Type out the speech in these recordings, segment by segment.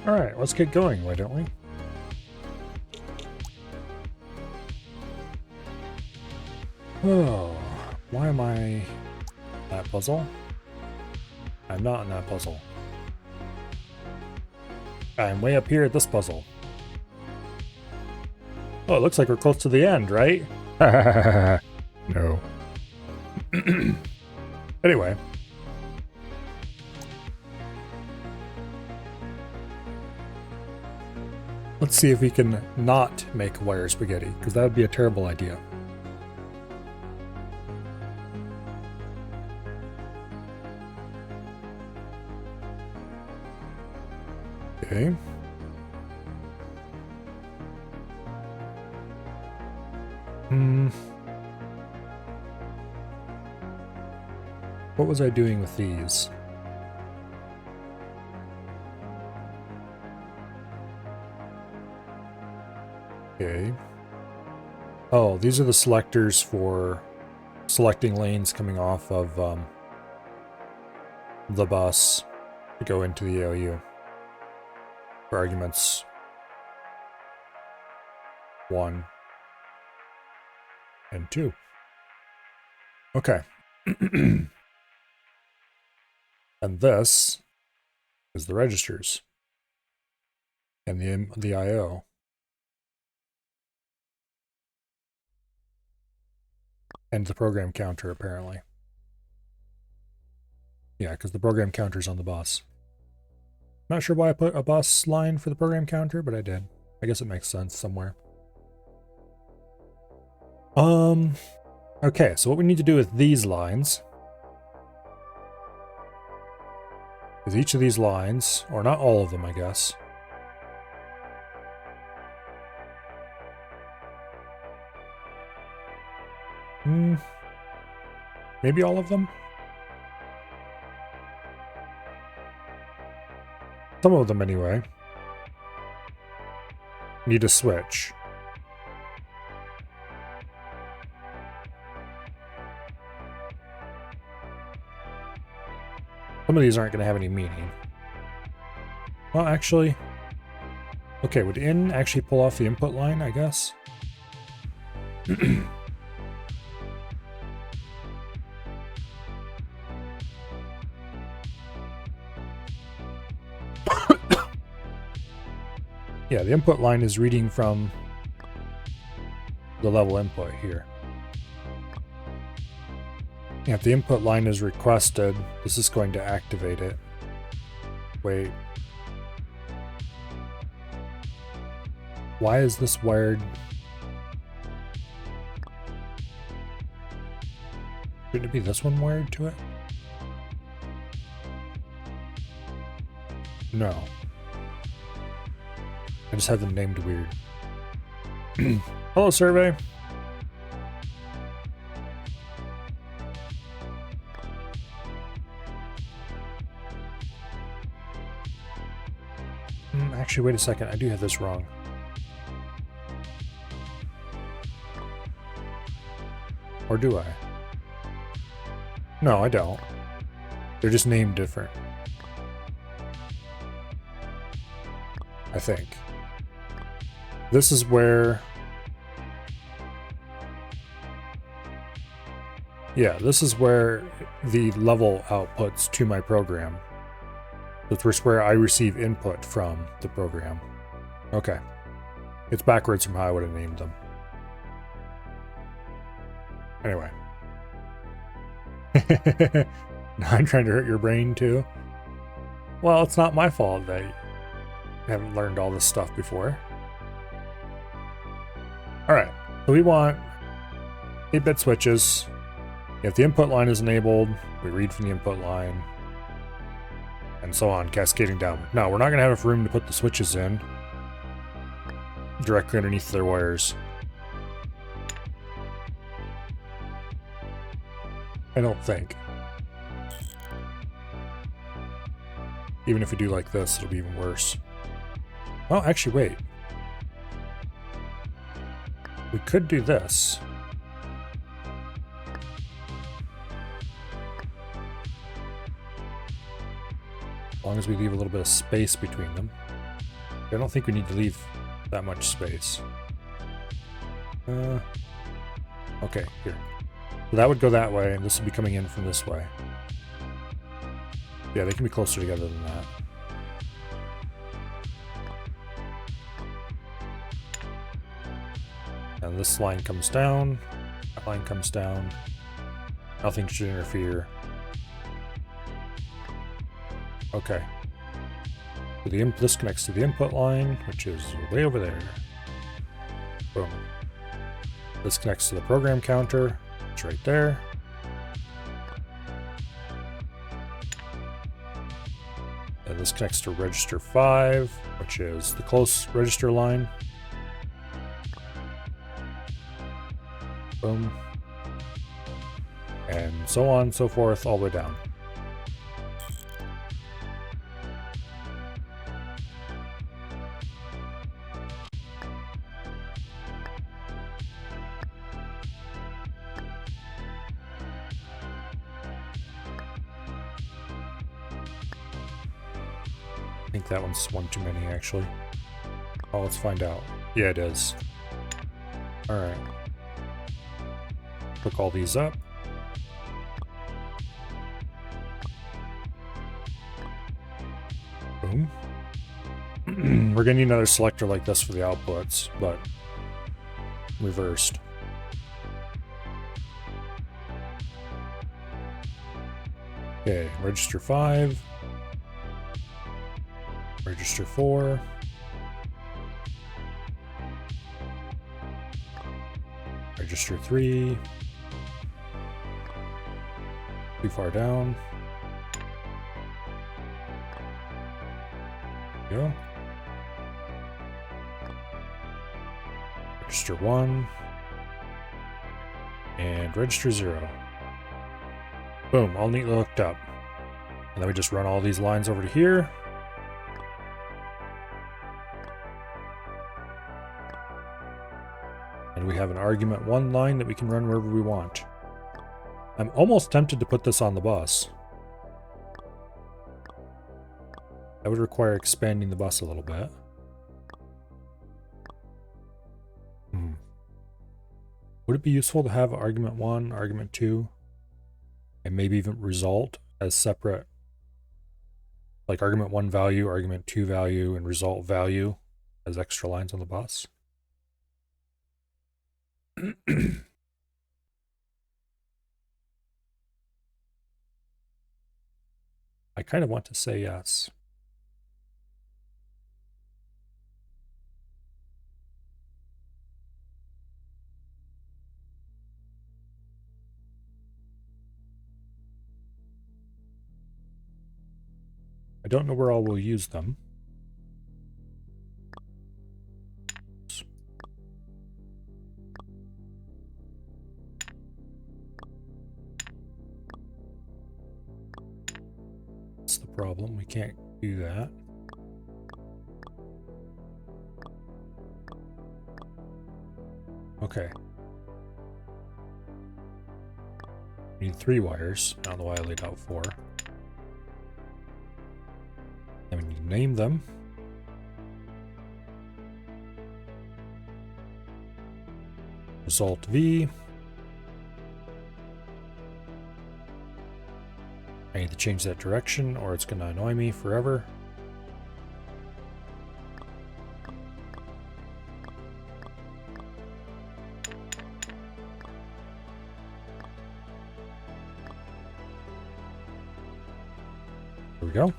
Alright, let's get going, why don't we? Oh, why am I in that puzzle? I'm not in that puzzle. I'm way up here at this puzzle. Oh, it looks like we're close to the end, right? No. Anyway. Let's see if we can not make wire spaghetti, because that would be a terrible idea. Okay. What was I doing with these? Okay. Oh, these are the selectors for selecting lanes coming off of the bus to go into the AOU. For arguments 1 and 2. Okay. And this is the registers and the I/O. And the program counter, apparently. Yeah, because the program counter's on the bus. Not sure why I put a bus line for the program counter, but I did. I guess it makes sense somewhere. Okay, so what we need to do with these lines is each of these lines, or not all of them, I guess. Maybe all of them? Some of them, anyway. Need a switch. Some of these aren't going to have any meaning. Well, actually... Okay, would in actually pull off the input line, I guess? Yeah, the input line is reading from the level input here. Yeah, if the input line is requested, this is going to activate it. Wait. Why is this wired? Shouldn't it be this one wired to it? No. I just have them named weird. Hello, survey. Actually, wait a second. I do have this wrong. Or do I? No, I don't. They're just named different. I think. This is where... Yeah, this is where the level outputs to my program. That's where I receive input from the program. Okay. It's backwards from how I would have named them. Anyway. Now I'm trying to hurt your brain too. Well, it's not my fault that you haven't learned all this stuff before. Alright, so we want 8-bit switches. If the input line is enabled, we read from the input line. And so on, cascading down. Now, we're not going to have enough room to put the switches in directly underneath their wires. I don't think. Even if we do like this, it'll be even worse. Well, actually, wait. We could do this. As long as we leave a little bit of space between them. I don't think we need to leave that much space. Okay, here. So that would go that way, and this would be coming in from this way. Yeah, they can be closer together than that. And this line comes down, that line comes down. Nothing should interfere. Okay. So this connects to the input line, which is way over there. Boom. This connects to the program counter. It's right there. And this connects to register 5, which is the close register line. Boom. And so on and so forth all the way down. I think that one's one too many, actually. Oh, let's find out. Yeah, it is. Alright. Hook all these up. Boom. We're gonna need another selector like this for the outputs, but reversed. Okay, register 5. Register 4. Register 3. Too far down. Go. Register 1. And register 0. Boom, all neatly hooked up. And then we just run all these lines over to here. And we have an argument 1 line that we can run wherever we want. I'm almost tempted to put this on the bus. That would require expanding the bus a little bit. Would it be useful to have argument 1, argument 2, and maybe even result as separate, like argument 1 value, argument 2 value, and result value as extra lines on the bus? I kind of want to say yes. I don't know where all we'll use them. That's the problem. We can't do that. Okay. We need 3 wires. I don't know why I laid out 4. And we need to name them. Result V. I need to change that direction or it's going to annoy me forever. There we go.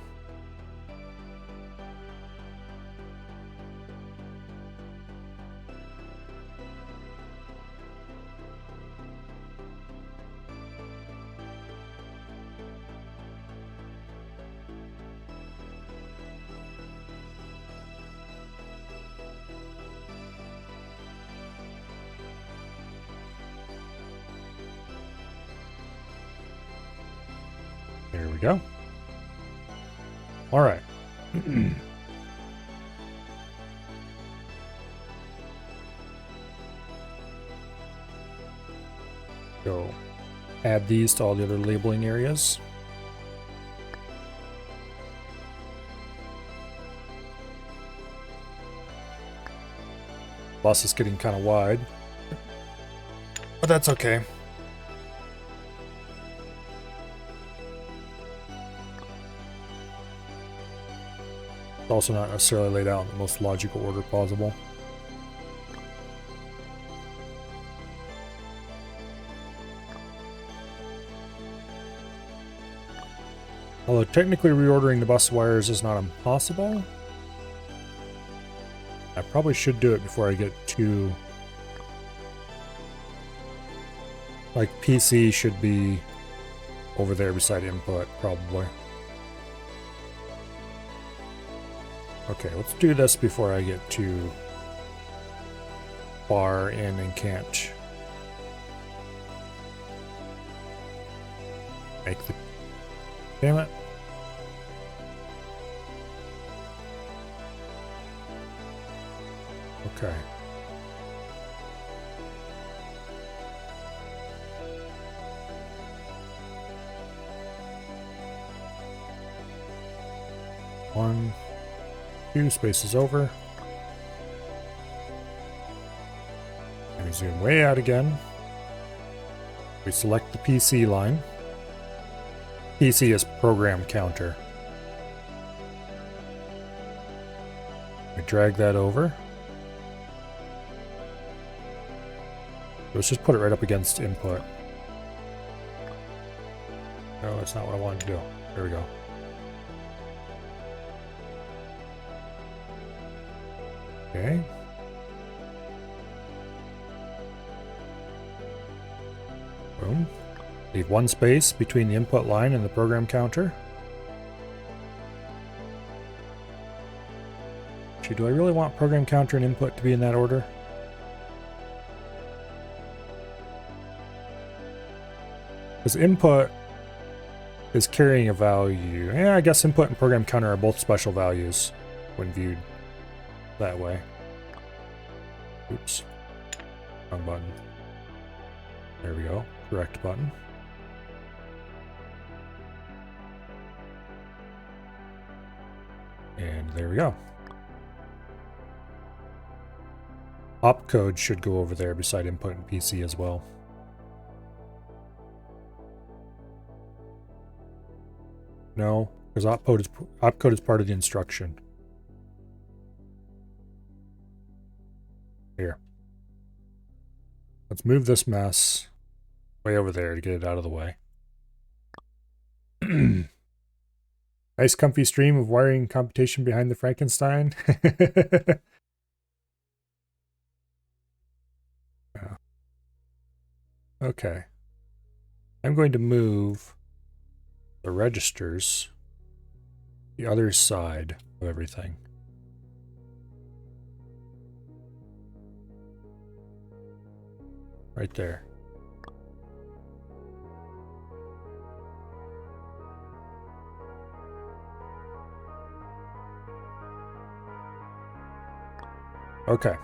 There we go. All right. Go add these to all the other labeling areas. Bus is getting kind of wide. But that's okay. It's also not necessarily laid out in the most logical order possible. Although technically reordering the bus wires is not impossible. I probably should do it before I get too... Like, PC should be over there beside input, probably. Okay, let's do this before I get too far in and can't make the... Damn it. Okay. One, two spaces over. And we zoom way out again. We select the PC line. PC is program counter. We drag that over. Let's just put it right up against input. No, that's not what I wanted to do. There we go. Okay. Boom. Leave one space between the input line and the program counter. Actually, do I really want program counter and input to be in that order? Because input is carrying a value. Yeah, I guess input and program counter are both special values when viewed that way. Oops. Wrong button. There we go. Correct button. And there we go. Opcode should go over there beside input and PC as well. No, because opcode is part of the instruction. Here. Let's move this mess way over there to get it out of the way. Nice comfy stream of wiring computation behind the Frankenstein. Yeah. Okay. I'm going to move the registers the other side of everything. Right there. Okay.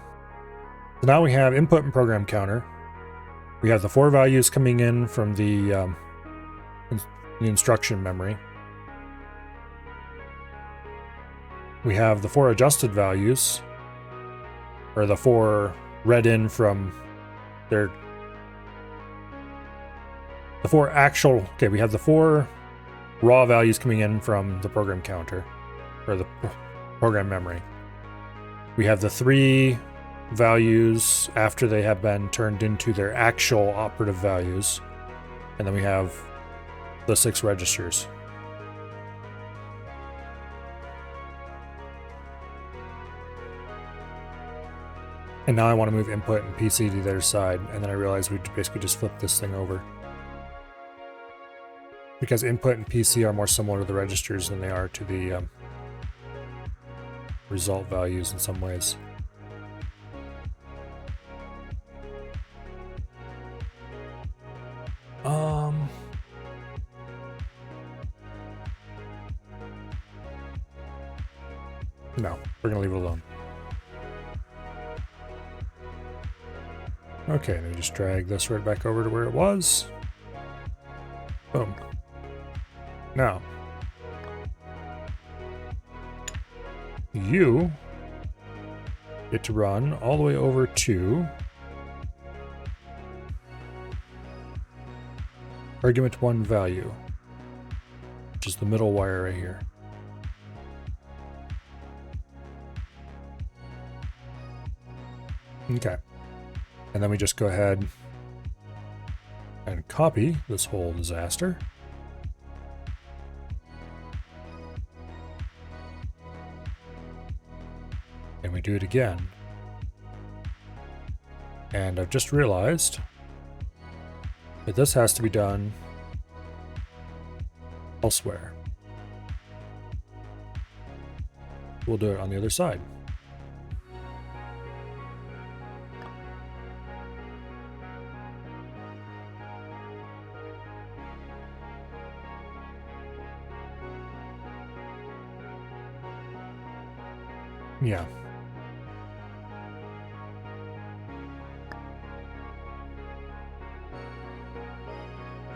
So now we have input and program counter. We have the 4 values coming in from the instruction memory. We have the 4 adjusted values, or the 4 read in from their... The 4 actual... Okay, we have the 4 raw values coming in from the program counter, or the program memory. We have the 3 values after they have been turned into their actual operative values. And then we have the 6 registers. And now I want to move input and PC to the other side, and then I realize we basically just flip this thing over. Because input and PC are more similar to the registers than they are to the result values in some ways. No, we're gonna leave it alone. Okay, let me just drag this right back over to where it was. Boom. Now, you it to run all the way over to argument 1 value, which is the middle wire right here. Okay. And then we just go ahead and copy this whole disaster. And we do it again. And I've just realized that this has to be done elsewhere. We'll do it on the other side. Yeah.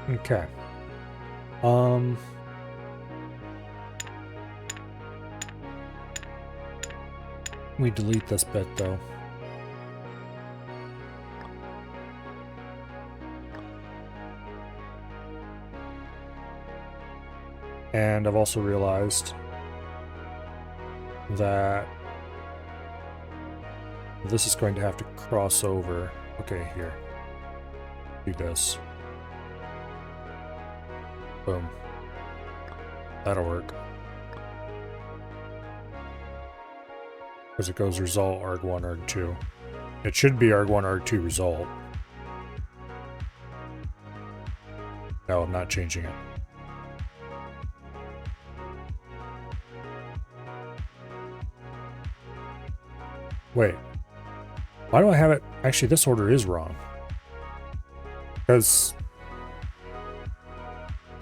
Okay. We delete this bit though. And I've also realized that this is going to have to cross over. Okay, here. Do this. Boom. That'll work. Because it goes result arg1, arg2. It should be arg1, arg2 result. No, I'm not changing it. Wait. Why do I have it? Actually, this order is wrong. Because...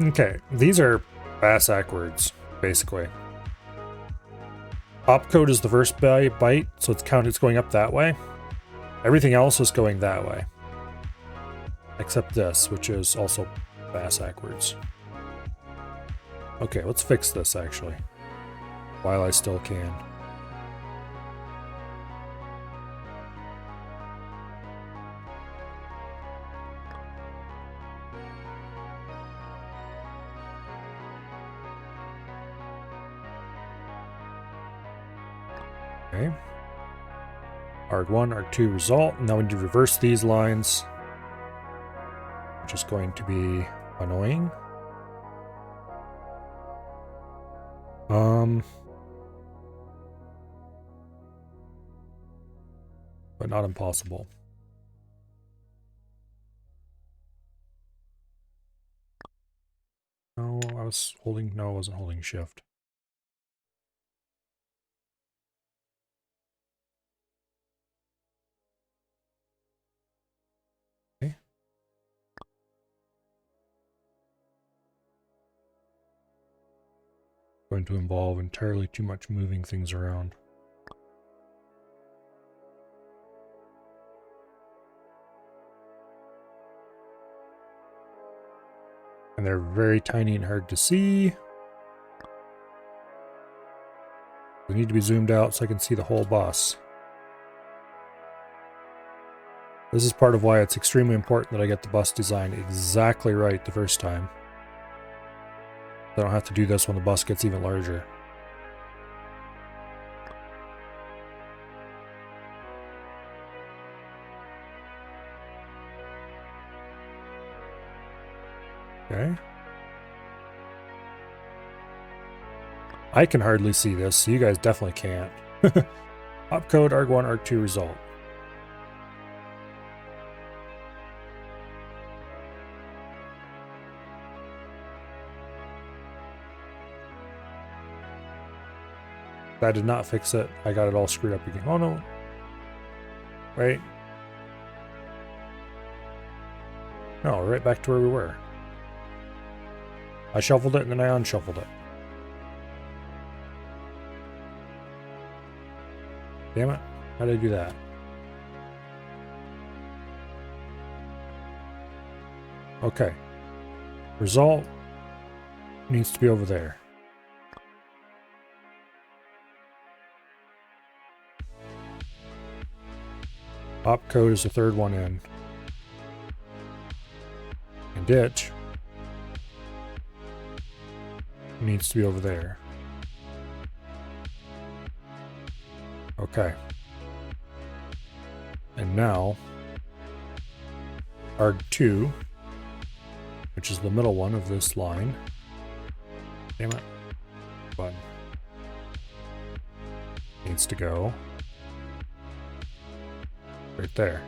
Okay, these are BASAC words, basically. Opcode is the first byte, so it's counted, it's going up that way. Everything else is going that way. Except this, which is also BASAC words. Okay, let's fix this, actually. While I still can. Okay. arg1, arg2 result. Now we need to reverse these lines, which is going to be annoying. But not impossible. No, I was holding, no, I wasn't holding shift. Going to involve entirely too much moving things around. And they're very tiny and hard to see. They need to be zoomed out so I can see the whole bus. This is part of why it's extremely important that I get the bus design exactly right the first time. I don't have to do this when the bus gets even larger. Okay. I can hardly see this, so you guys definitely can't. Opcode arg1, arg2 result. I did not fix it. I got it all screwed up again. Oh no. Wait. No, right back to where we were. I shuffled it and then I unshuffled it. Damn it. How did I do that? Okay. Result needs to be over there. Opcode is the third one in. And ditch needs to be over there. Okay. And now arg2, which is the middle one of this line. Damn it. Button. Needs to go right there.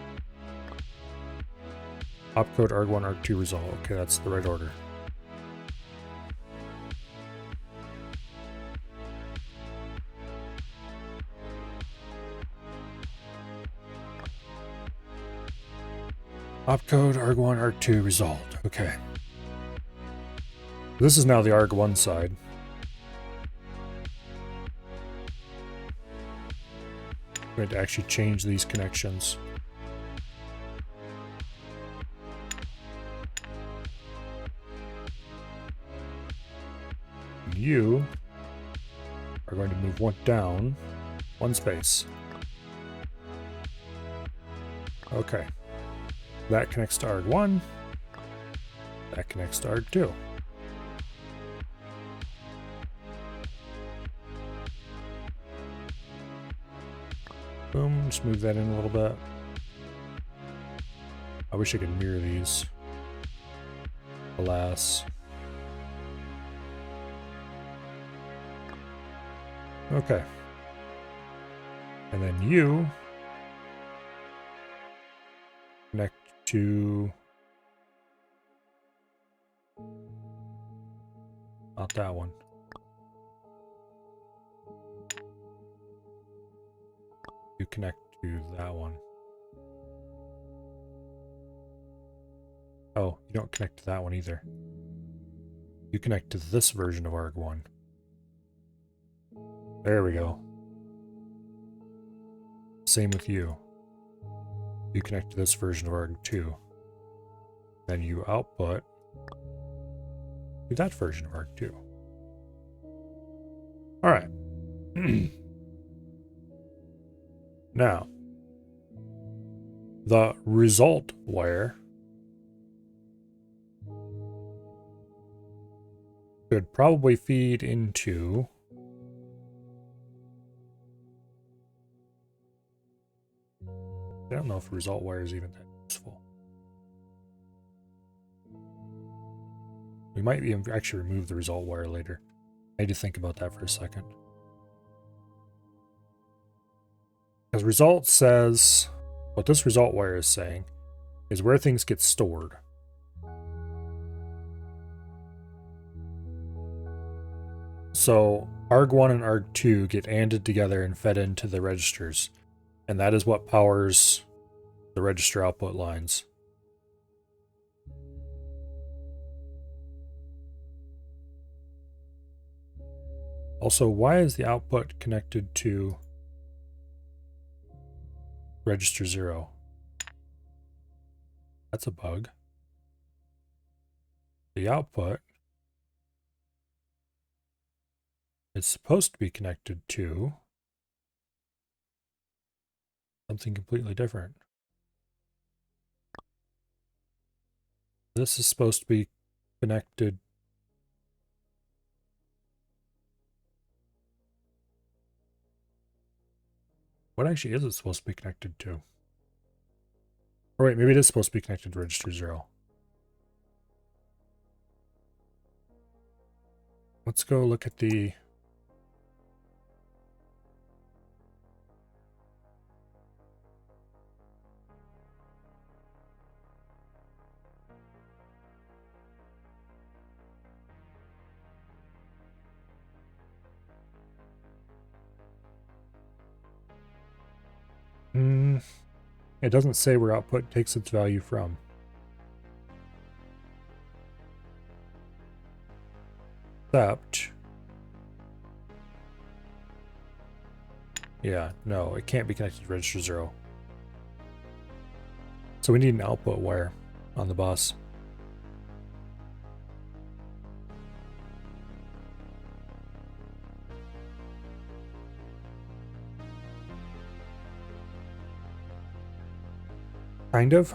Opcode arg1, arg2 resolve. Okay, that's the right order. Opcode arg1, arg2 resolved. Okay. This is now the arg1 side. I'm going to actually change these connections. You are going to move one down, one space. Okay. That connects to arg1. That connects to arg2. Boom, just move that in a little bit. I wish I could mirror these. Alas. Okay. And then you connect to not that one. You connect to that one. Oh, you don't connect to that one either. You connect to this version of arg1. There we go. Same with you. You connect to this version of arg2. Then you output to that version of arg2. Alright. Now, the result wire could probably feed into I don't know if result wire is even that useful. We might be actually remove the result wire later. I need to think about that for a second. Because result says, what this result wire is saying is where things get stored. So arg1 and arg2 get ANDed together and fed into the registers. And that is what powers the register output lines. Also, why is the output connected to register 0? That's a bug. The output is supposed to be connected to something completely different. This is supposed to be connected. What actually is it supposed to be connected to? Or wait, maybe it is supposed to be connected to register 0. Let's go look at the it doesn't say where output takes its value from. Except, yeah, no, it can't be connected to register 0. So we need an output wire on the bus. Kind of.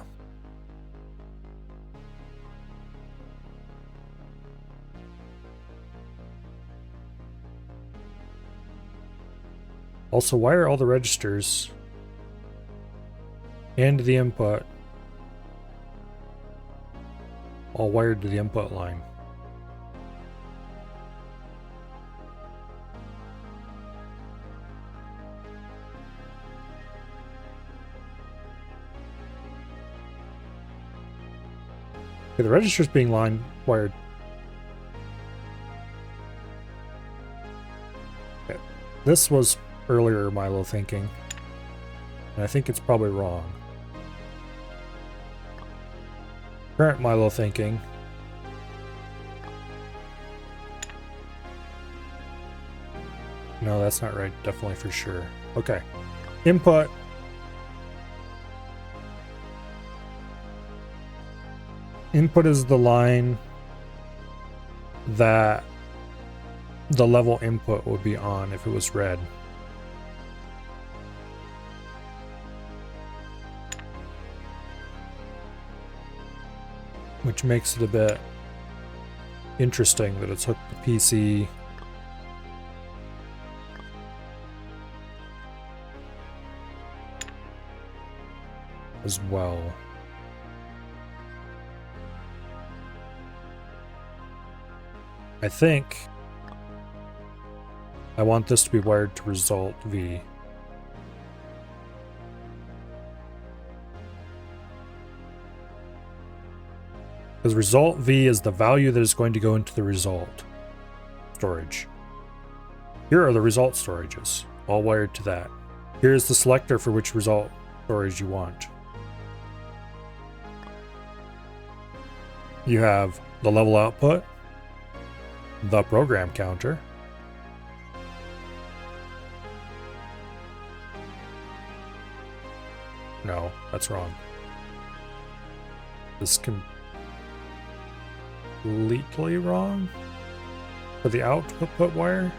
Also, why are all the registers and the input all wired to the input line? Okay, the register's being wired. Okay. This was earlier Milo thinking, and I think it's probably wrong. Current Milo thinking. No, that's not right. Definitely for sure. Okay. Input. Input is the line that the level input would be on if it was red. Which makes it a bit interesting that it's hooked to PC. As well. I think I want this to be wired to result V. Because result V is the value that is going to go into the result storage. Here are the result storages, all wired to that. Here's the selector for which result storage you want. You have the level output, the program counter, no, that's wrong. This is completely wrong for the output wire.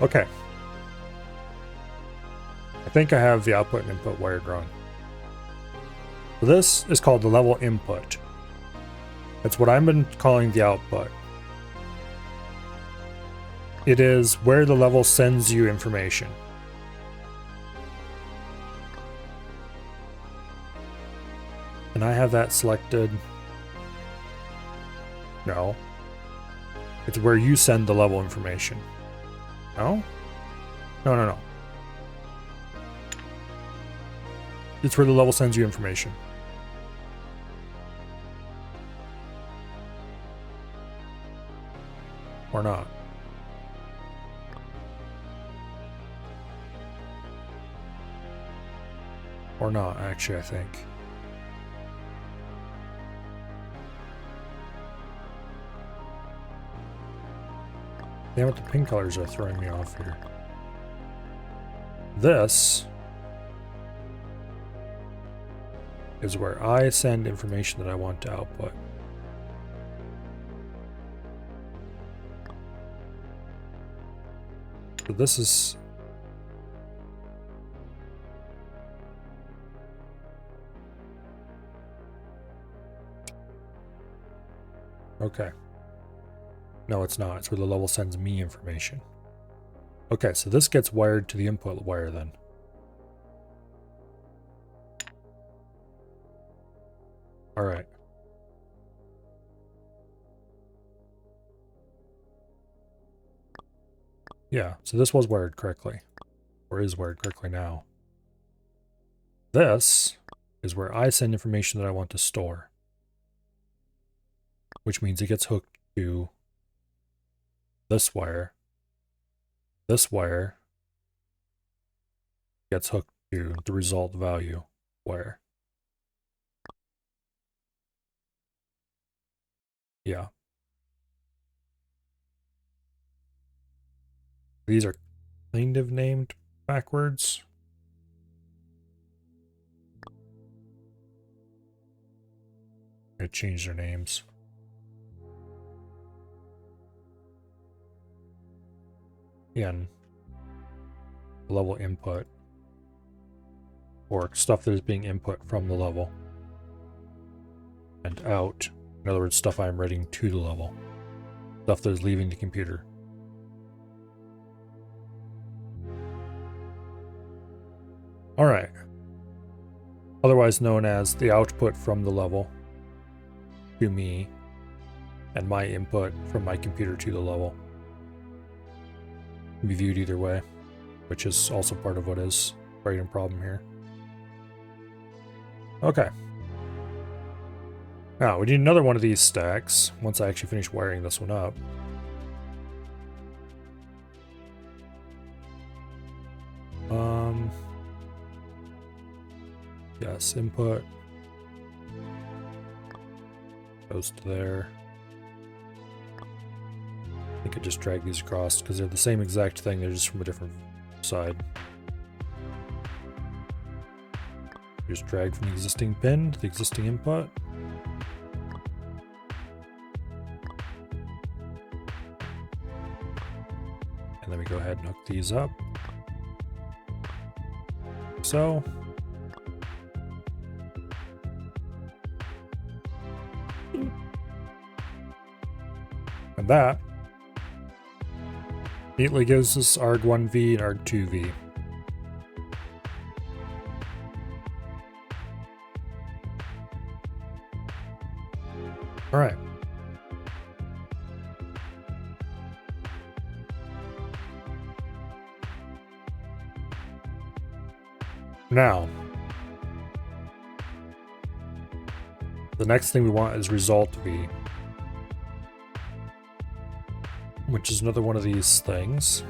Okay. I think I have the output and input wired wrong. So this is called the level input. That's what I've been calling the output. It is where the level sends you information. And I have that selected. No. It's where you send the level information. No? No, no, no. It's where the level sends you information. Or not. Or not, actually, I think. Damn it, the pink colors are throwing me off here. This is where I send information that I want to output. So this is... Okay. No, it's not. It's where the level sends me information. Okay, so this gets wired to the input wire then. All right. Yeah, so this was wired correctly. Or is wired correctly now. This is where I send information that I want to store. Which means it gets hooked to this wire. This wire gets hooked to the result value wire. Yeah. These are kind of named backwards. I changed their names. Again, level input, or stuff that is being input from the level, and out, in other words, stuff I'm writing to the level, stuff that is leaving the computer. Alright, otherwise known as the output from the level to me, and my input from my computer to the level. Can be viewed either way, which is also part of what is creating a problem here. Okay. Now, we need another one of these stacks once I actually finish wiring this one up. Yes, input goes to there. I could just drag these across because they're the same exact thing, they're just from a different side. Just drag from the existing pin to the existing input. And then we go ahead and hook these up. So. And that neatly gives us arg1v and arg2v. All right. Now, the next thing we want is result v, which is another one of these things.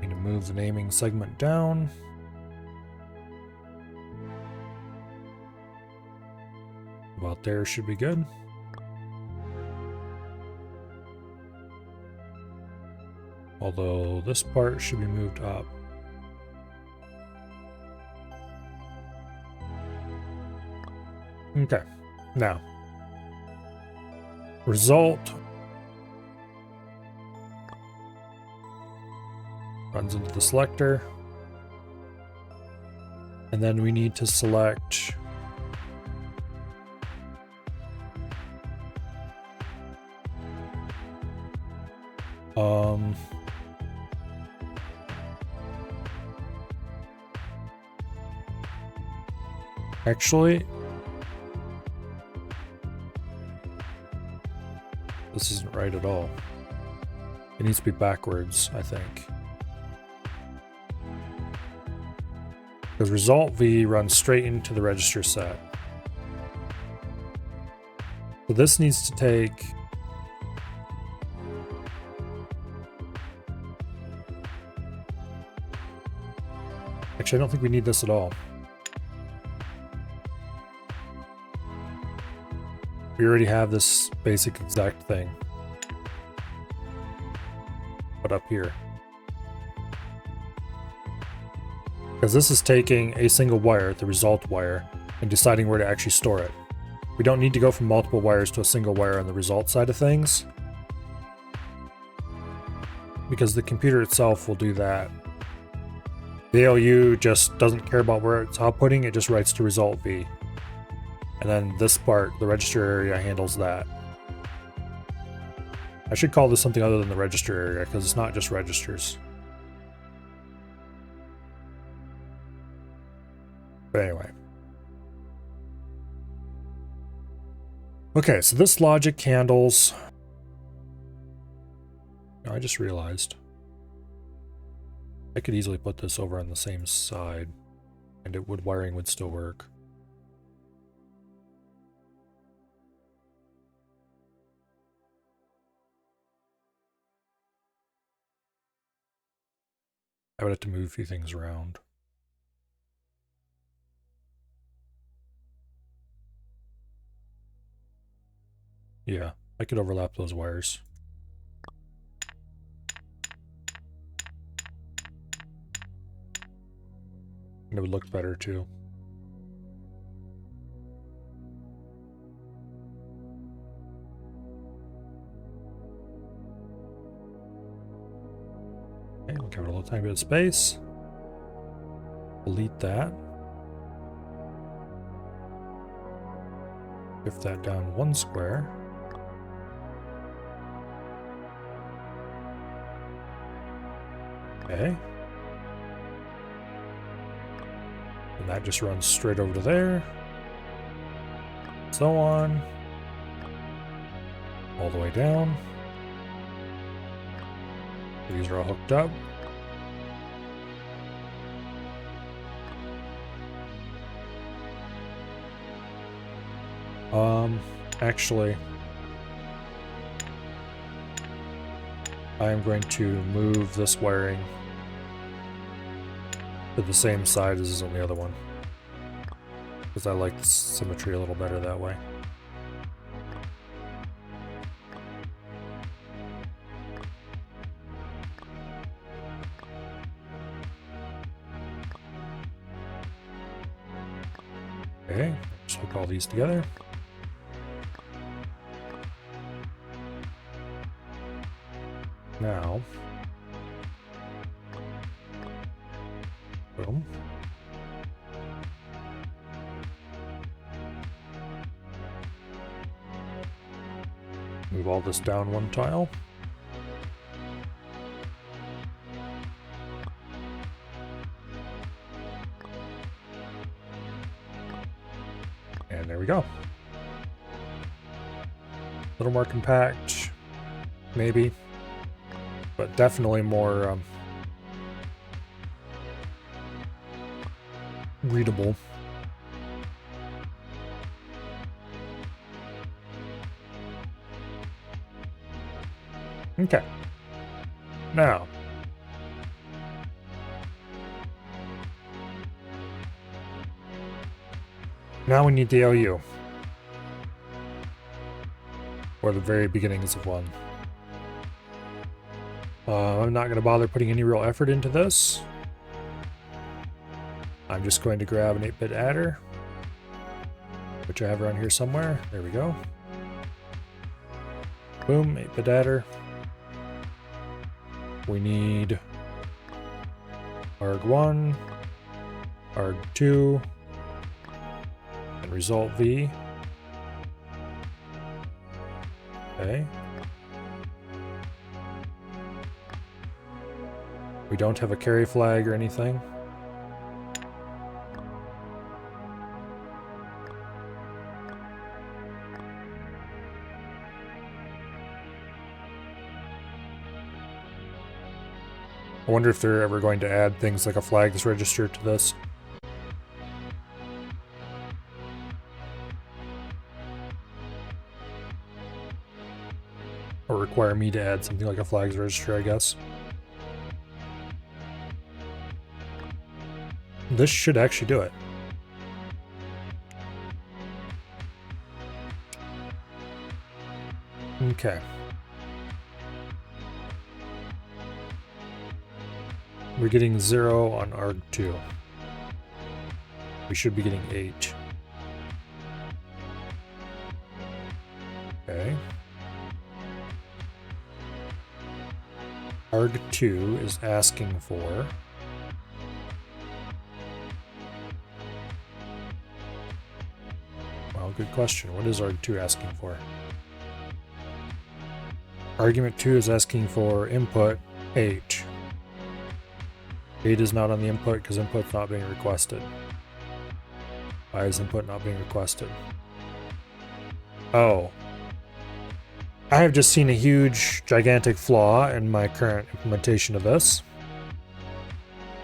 Need to move the naming segment down. About there should be good. Although this part should be moved up. Okay, now, result runs into the selector, and then we need to select actually, this isn't right at all. It needs to be backwards, I think. Because result v runs straight into the register set. So this needs to take actually, I don't think we need this at all. We already have this basic exact thing. But up here. Because this is taking a single wire, the result wire, and deciding where to actually store it. We don't need to go from multiple wires to a single wire on the result side of things, because the computer itself will do that. The ALU just doesn't care about where it's outputting, it just writes to result v. And then this part, the register area, handles that. I should call this something other than the register area, because it's not just registers. But anyway. Okay, so this logic handles... Oh, I just realized. I could easily put this over on the same side, and wiring would still work. I would have to move a few things around. Yeah, I could overlap those wires. And it would look better too. Okay, we'll give it a little tiny bit of space. Delete that. Shift that down 1 square. Okay. And that just runs straight over to there. So on. All the way down. These are all hooked up. Actually, I am going to move this wiring to the same side as is on the other one, because I like the symmetry a little better that way. Okay, just hook all these together. Now, boom. Move all this down 1 tile. And there we go. A little more compact, maybe. But definitely more readable. Okay. Now, we need the LU. Or the very beginnings of one. I'm not going to bother putting any real effort into this. I'm just going to grab an 8-bit adder, which I have around here somewhere. There we go. Boom, 8-bit adder. We need arg1, arg2, and result v. Okay. We don't have a carry flag or anything. I wonder if they're ever going to add things like a flags register to this. Or require me to add something like a flags register, I guess. This should actually do it. Okay. We're getting 0 on arg2. We should be getting 8. Okay. arg2 is asking for good question. What is arg2 asking for? Argument 2 is asking for input 8. 8 is not on the input because input's not being requested. Why is input not being requested? Oh. I have just seen a huge, gigantic flaw in my current implementation of this.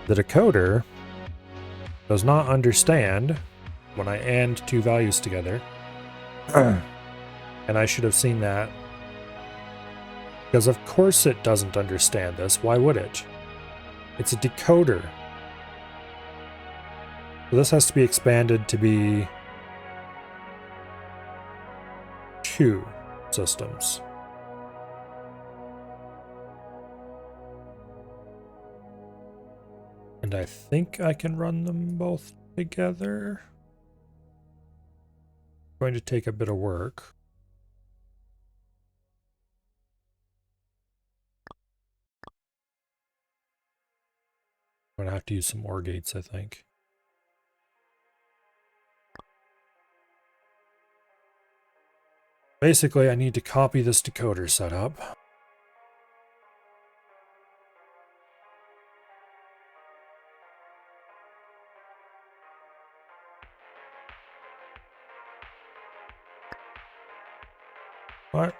The decoder does not understand when I AND 2 values together. And I should have seen that. Because of course it doesn't understand this. Why would it? It's a decoder. So this has to be expanded to be 2. systems. And I think I can run them both together. Going to take a bit of work. I'm going to have to use some OR gates, I think. Basically, I need to copy this decoder setup. What?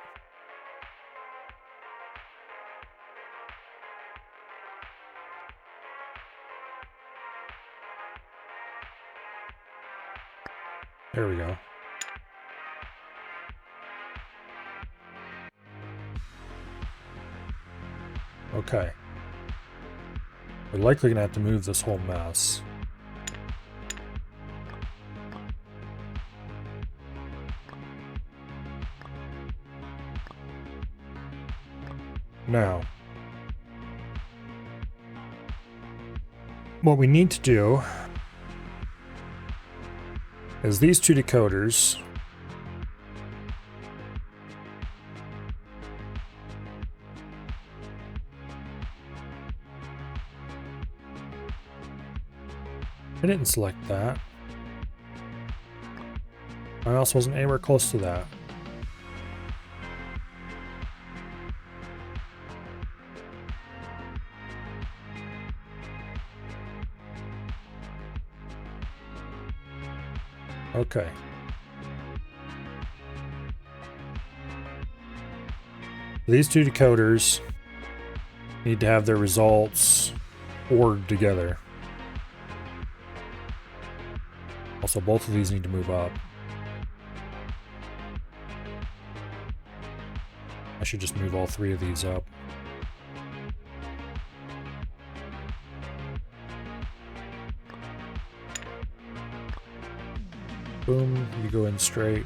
There we go. Okay. We're likely going to have to move this whole mess. Now, what we need to do is these two decoders I didn't select that. My mouse wasn't anywhere close to that. Okay. These two decoders need to have their results ORed together. Also, both of these need to move up. I should just move all three of these up. Boom, you go in straight.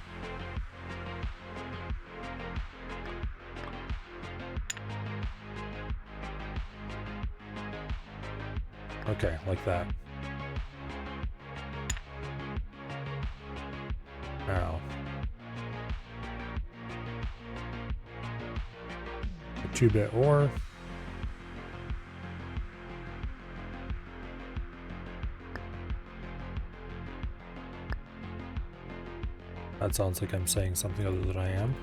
Okay, like that. Now. A 2-bit OR. That sounds like I'm saying something other than I am.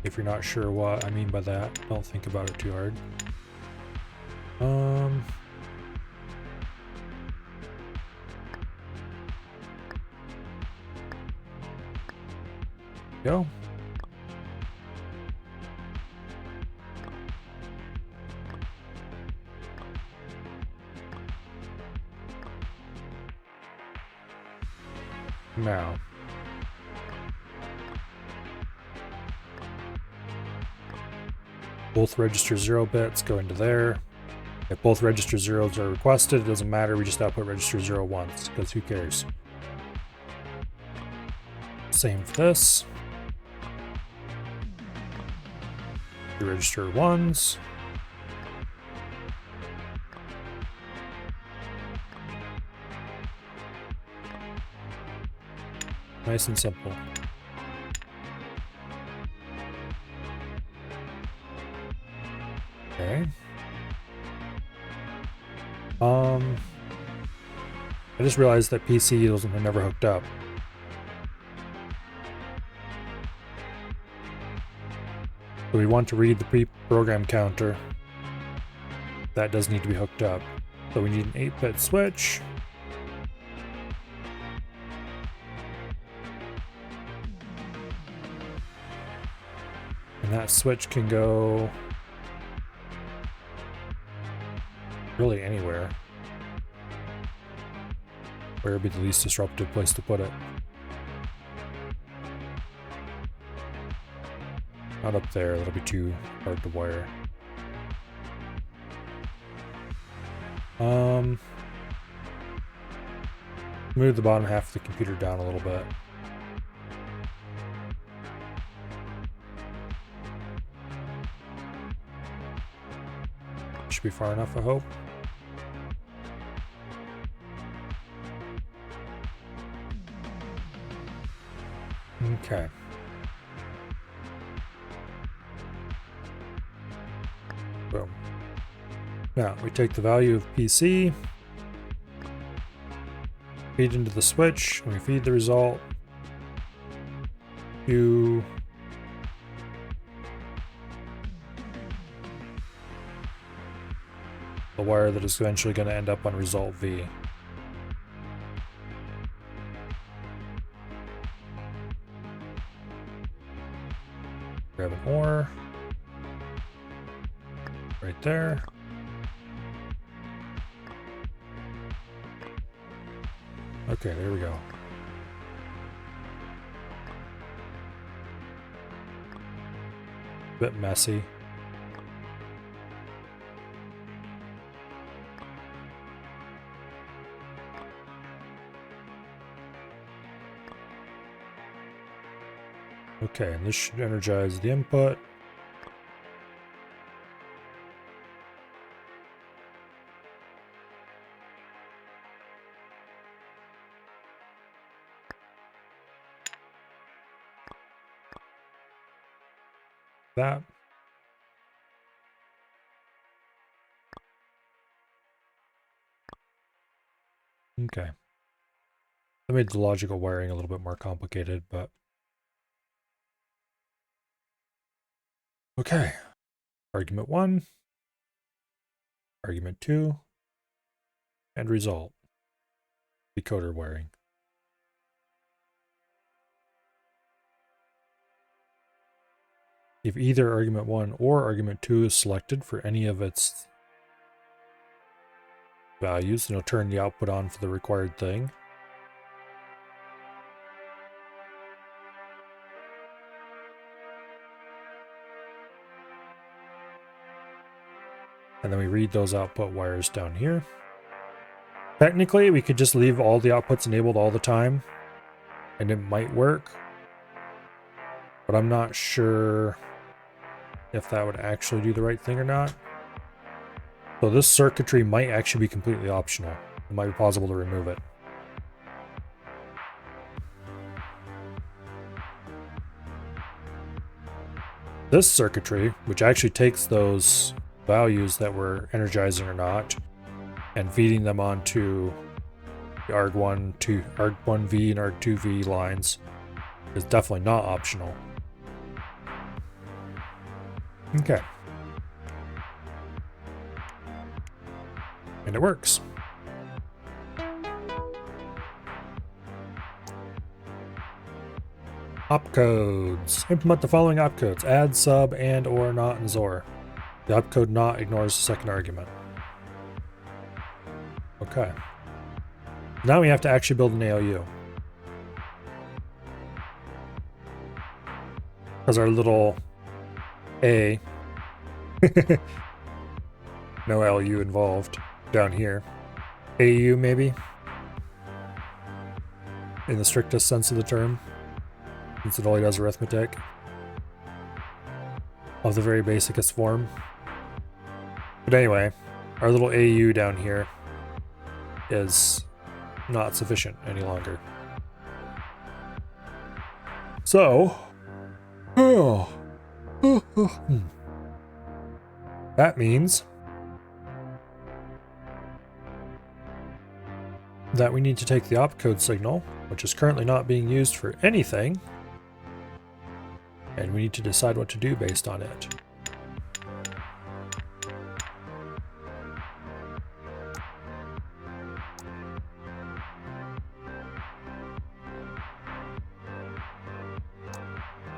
If you're not sure what I mean by that, don't think about it too hard. Go. Now. Both register 0 bits go into there. If both register zeros are requested, it doesn't matter, we just output register 0 once, because who cares? Same for this. You register 1s. Nice and simple. Okay. I just realized that PC was never hooked up. So we want to read the pre-program counter. That does need to be hooked up. So we need an 8-bit switch. And that switch can go really anywhere. Where would be the least disruptive place to put it? Not up there, that'll be too hard to wire. Move the bottom half of the computer down a little bit. Should be far enough, I hope. Okay. Boom. Now we take the value of PC, feed into the switch, and we feed the result to the wire that is eventually going to end up on result V. Grab an OR right there. Okay, there we go. A bit messy. Okay, and this should energize the input. That. Okay. I made the logical wiring a little bit more complicated, but okay. Argument 1, argument 2, and result. Decoder wiring. If either argument 1 or argument 2 is selected for any of its values, then it'll turn the output on for the required thing. And then we read those output wires down here. Technically, we could just leave all the outputs enabled all the time, and it might work. But I'm not sure if that would actually do the right thing or not. So this circuitry might actually be completely optional. It might be possible to remove it. This circuitry, which actually takes those values that we're energizing or not, and feeding them onto the ARG1, ARG1V and ARG2V lines, is definitely not optional. Okay. And it works. Opcodes. Implement the following opcodes. Add, sub, and or not in XOR. The opcode not ignores the second argument. Okay. Now we have to actually build an ALU. Because our little A, no LU involved, down here. AU maybe? In the strictest sense of the term. Since it only does arithmetic. Of the very basicest form. But anyway, our little AU down here is not sufficient any longer. So, that means that we need to take the opcode signal, which is currently not being used for anything, and we need to decide what to do based on it.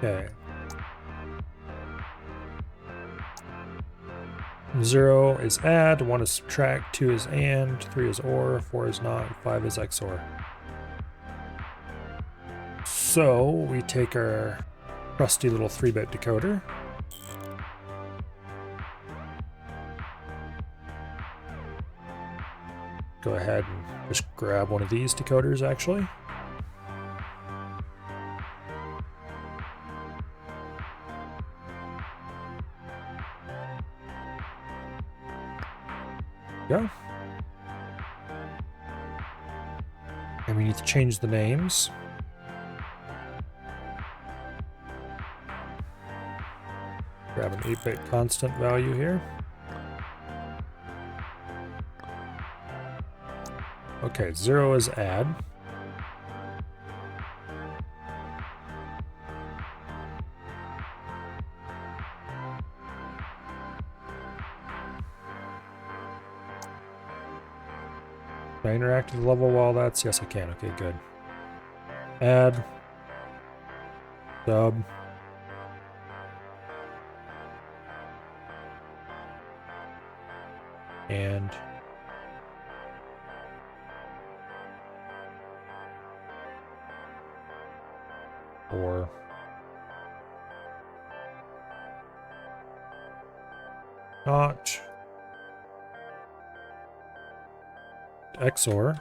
Okay. 0 is add, 1 is subtract, 2 is and, 3 is or, 4 is not, 5 is XOR. So we take our trusty little 3-bit decoder. go ahead and just grab one of these decoders actually. Go. And we need to change the names. Grab an 8-bit constant value here. Okay, 0 is add. Can I interact with the level while that's... Yes, I can. Okay, good. Add. Sub. And... or... not... XOR.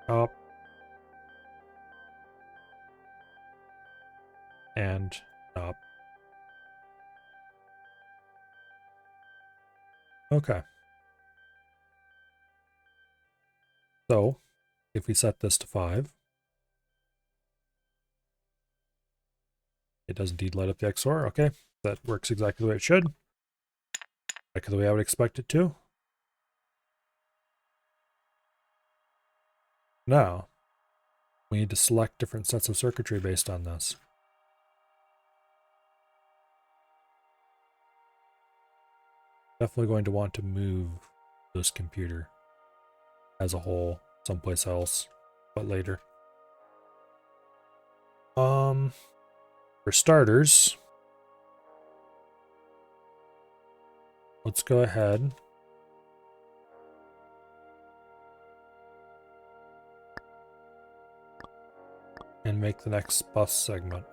Up. And up. Okay. So, if we set this to 5, it does indeed light up the XOR. Okay, that works exactly the way it should. Exactly the way I would expect it to. Now, we need to select different sets of circuitry based on this. Definitely going to want to move this computer as a whole someplace else, but later. For starters, let's go ahead and make the next bus segment.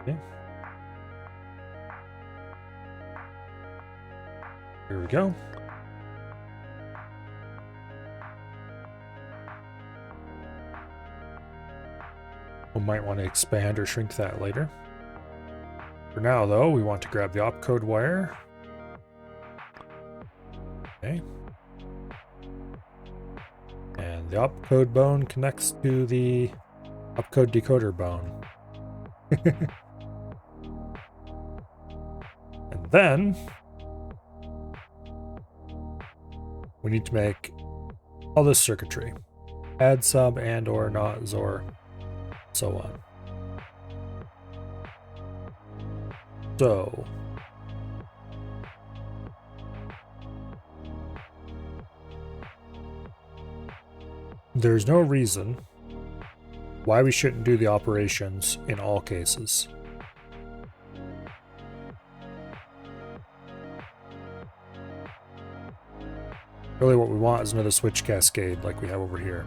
Okay. Here we go. We might want to expand or shrink that later. For now, though, we want to grab the opcode wire. Okay. And the opcode bone connects to the opcode decoder bone. And then we need to make all this circuitry. Add sub and or not XOR, so on. So there's no reason why we shouldn't do the operations in all cases. Really what we want is another switch cascade like we have over here.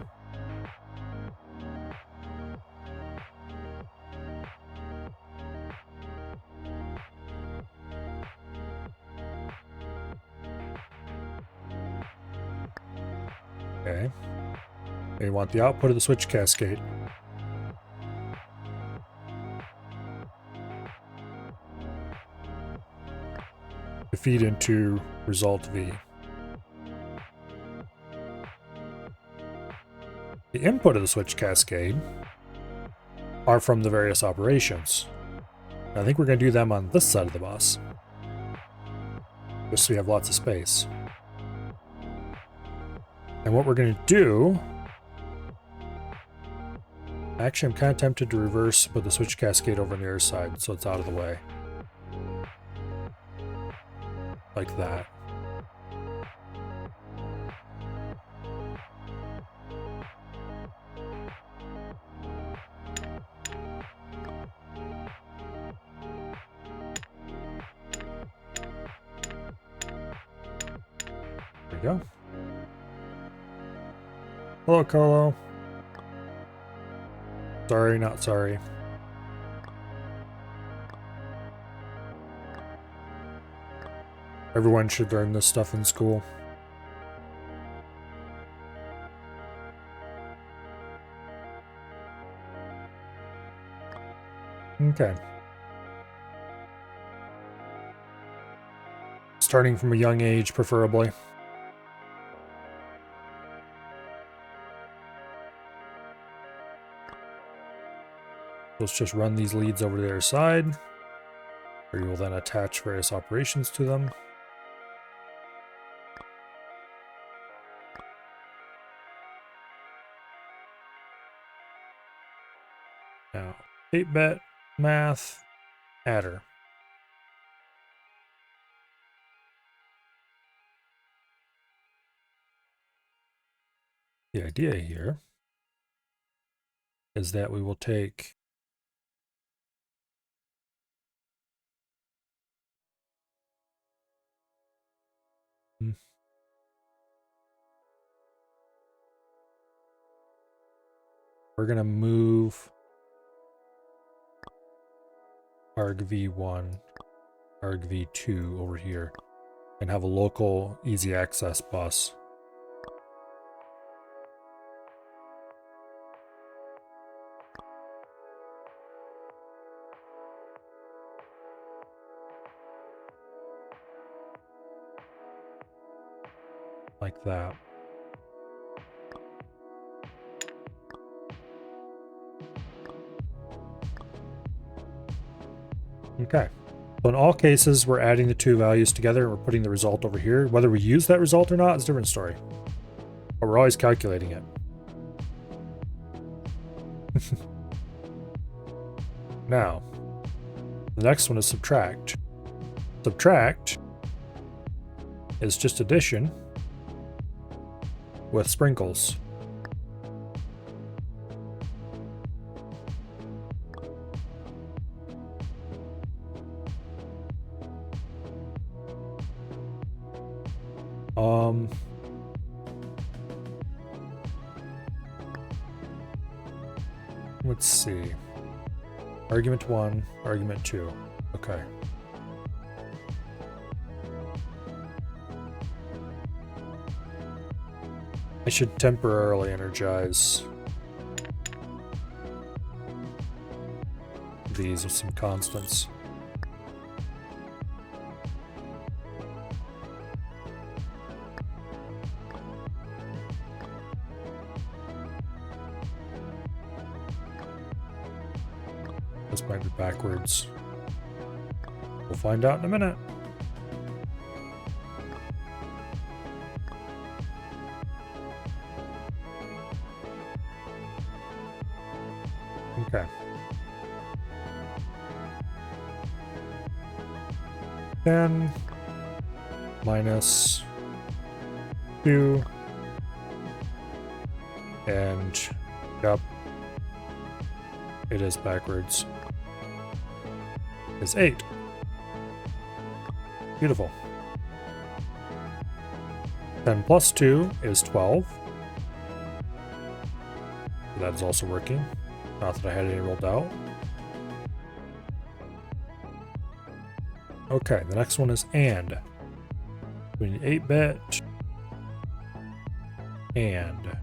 Okay. We want the output of the switch cascade. To feed into result V. The input of the switch cascade are from the various operations. I think we're going to do them on this side of the bus, just so we have lots of space. And what we're going to do... Actually, I'm kind of tempted to reverse, put the switch cascade over on the other side so it's out of the way. Like that. go. Hello, Colo. Sorry, not sorry. Everyone should learn this stuff in school. Okay. Starting from a young age, preferably. Let's just run these leads over to the other side, where you will then attach various operations to them. Now, 8-bit math adder. The idea here is that we will take we're going to move argv1, argv2 over here and have a local easy access bus. Like that. Okay. So in all cases, we're adding the two values together and we're putting the result over here. Whether we use that result or not is a different story. But we're always calculating it. Now, the next one is subtract. Subtract is just addition with sprinkles. Let's see. Argument 1, argument 2. Okay. I should temporarily energize these with some constants. This might be backwards. We'll find out in a minute. Okay. 10 minus 2 and yep, it is backwards. Is 8. Beautiful. 10 plus 2 is 12. That is also working. Not that I had any real doubt. Okay, the next one is and. We need 8-bit and.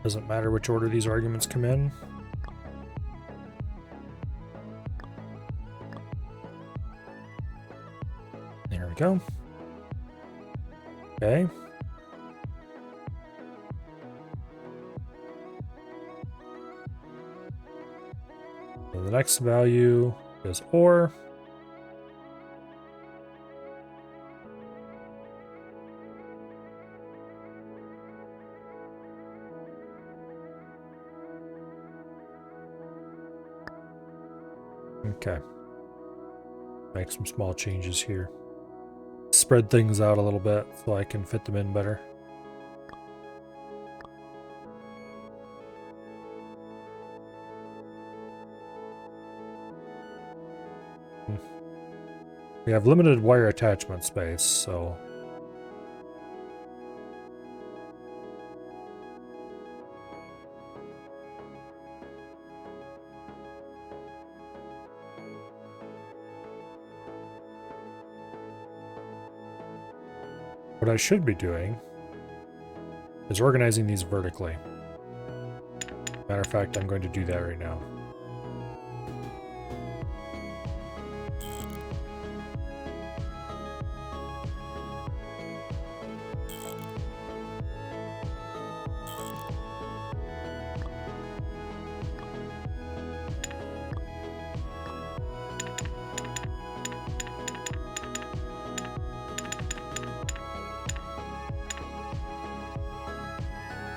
Doesn't matter which order these arguments come in. There we go. Okay. So the next value is OR. Okay. Make some small changes here. Spread things out a little bit so I can fit them in better. We have limited wire attachment space, so... What I should be doing is organizing these vertically. Matter of fact, I'm going to do that right now.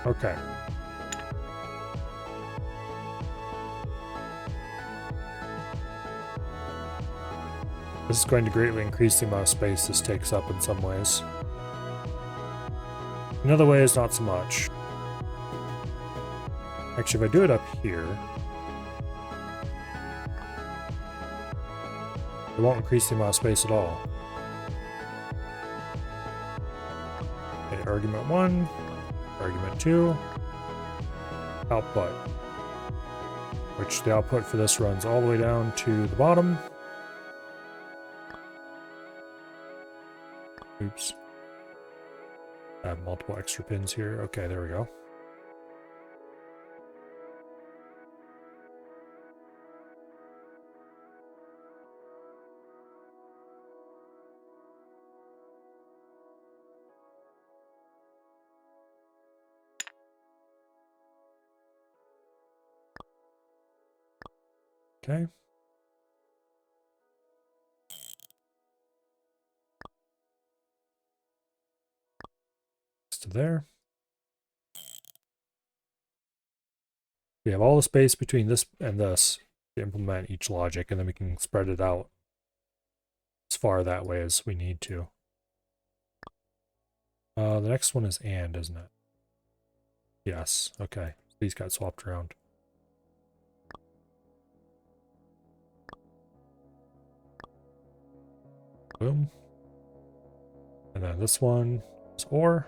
Okay. This is going to greatly increase the amount of space this takes up in some ways. In other ways, not so much. Actually, if I do it up here, it won't increase the amount of space at all. Okay, argument 1, argument 2, output. Which the output for this runs all the way down to the bottom. Oops. I have multiple extra pins here. Okay, there we go. Okay. To there. We have all the space between this and this to implement each logic, and then we can spread it out as far that way as we need to. The next one is and, isn't it? Yes, okay. These got swapped around. Boom. And then this one is or.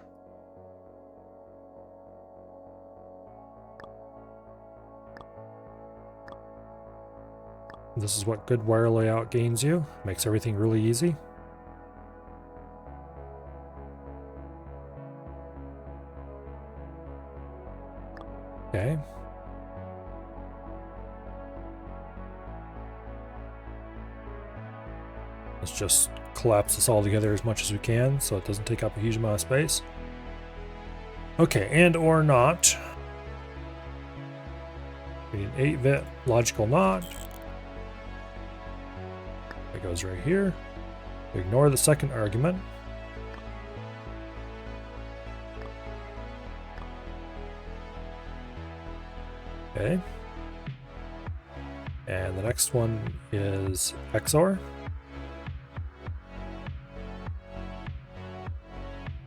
This is what good wire layout gains you. Makes everything really easy. Okay. Let's just collapse this all together as much as we can so it doesn't take up a huge amount of space. Okay, and or not. We need an 8-bit logical not. That goes right here. Ignore the second argument. Okay. And the next one is XOR.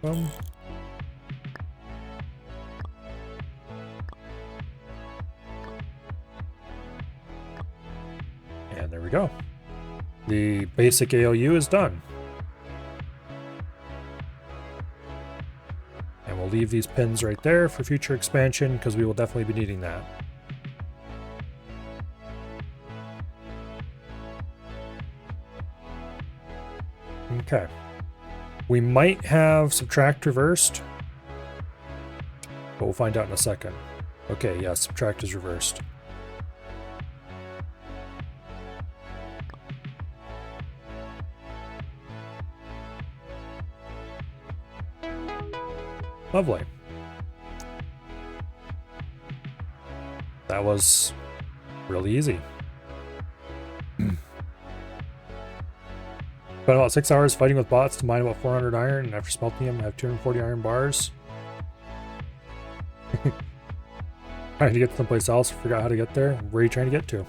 Boom. And there we go. The basic ALU is done. And we'll leave these pins right there for future expansion because we will definitely be needing that. Okay. We might have subtract reversed, but we'll find out in a second. Okay, yeah, subtract is reversed. Lovely. That was really easy. Spent about 6 hours fighting with bots to mine about 400 iron, and after smelting them, I have 240 iron bars. Trying to get to someplace else, forgot how to get there. Where are you trying to get to?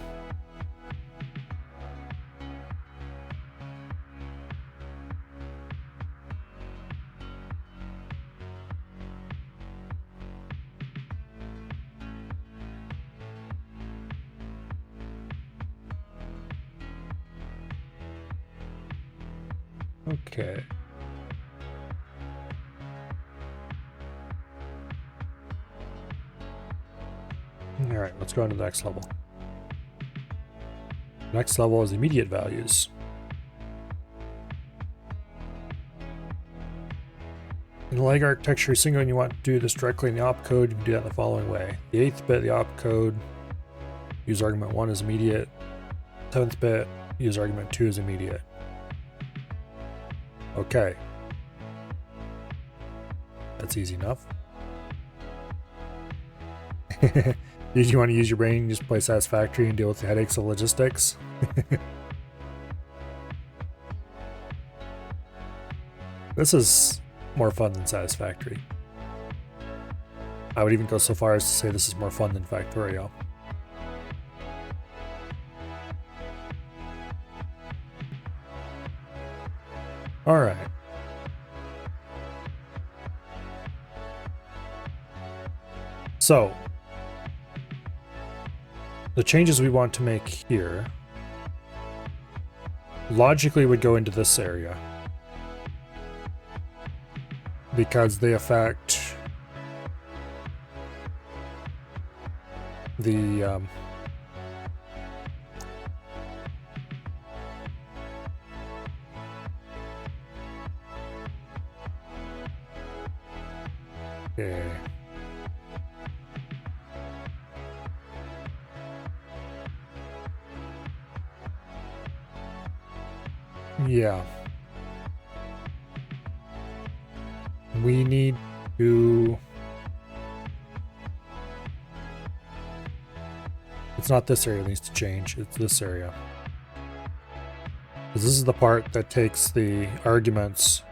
Okay. Alright, let's go on to the next level. Next level is immediate values. In the leg architecture single, and you want to do this directly in the opcode, you can do that in the following way. The 8th bit of the opcode, use argument 1 is immediate. 7th bit, use argument 2 is immediate. Okay. That's easy enough. Did you want to use your brain and just play Satisfactory and deal with the headaches of logistics? This is more fun than Satisfactory. I would even go so far as to say this is more fun than Factorio. Alright. So, the changes we want to make here logically would go into this area because they affect the okay. Yeah. We need to... It's not this area that needs to change, it's this area. Because this is the part that takes the arguments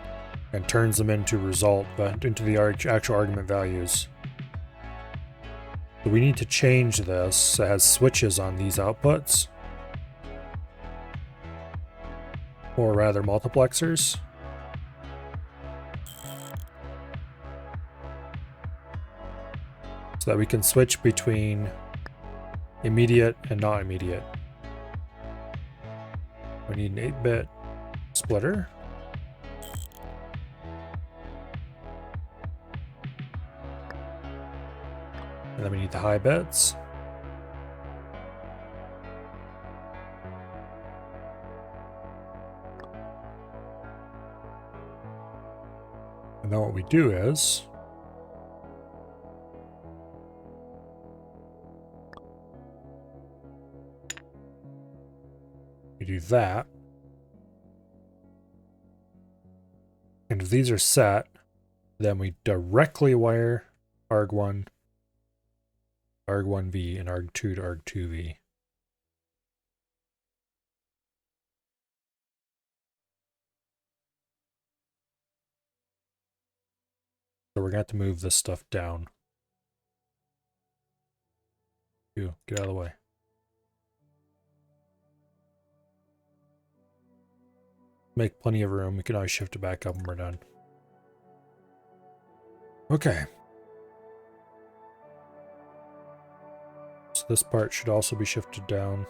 and turns them into into the actual argument values. So we need to change this so it has switches on these outputs. Or rather multiplexers. So that we can switch between immediate and not immediate. We need an 8-bit splitter. And then we need the high bits. And then what we do is we do that. And if these are set, then we directly wire arg1, arg1v, and arg2 to arg2v. So we're going to have to move this stuff down. You get out of the way. Make plenty of room. We can always shift it back up when we're done. Okay. So this part should also be shifted down.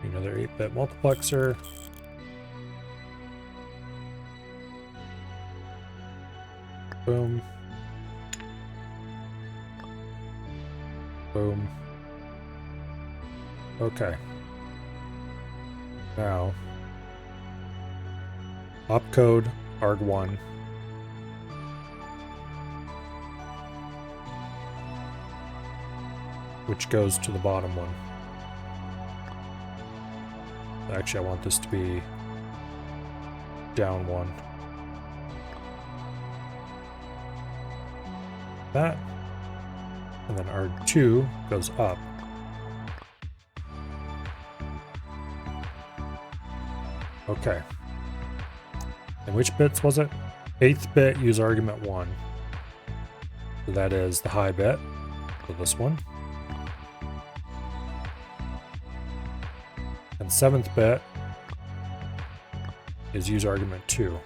Another 8-bit multiplexer. Boom. Boom. Okay. Now, opcode arg1. Which goes to the bottom one. Actually, I want this to be down 1. That. And then arg2 goes up. Okay. And which bits was it? 8th bit, use argument 1. So that is the high bit. So this one. And 7th bit is use argument 2.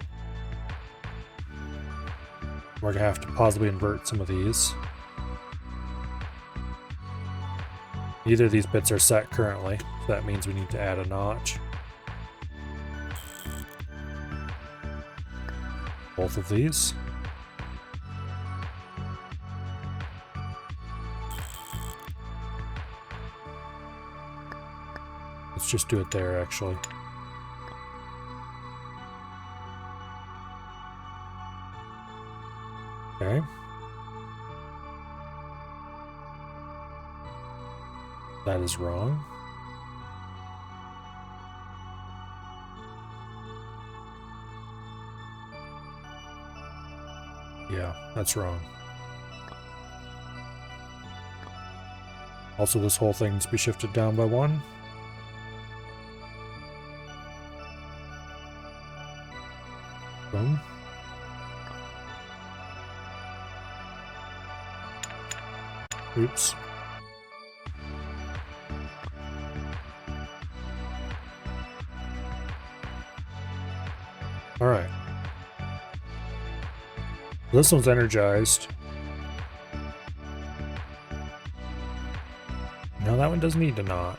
We're going to have to possibly invert some of these. Neither of these bits are set currently, so that means we need to add a notch. Both of these. Let's just do it there, actually. Okay. That is wrong. Yeah, that's wrong. Also, this whole thing needs to be shifted down by 1. Boom. Oops. Alright. This one's energized. No, that one doesn't need to knot.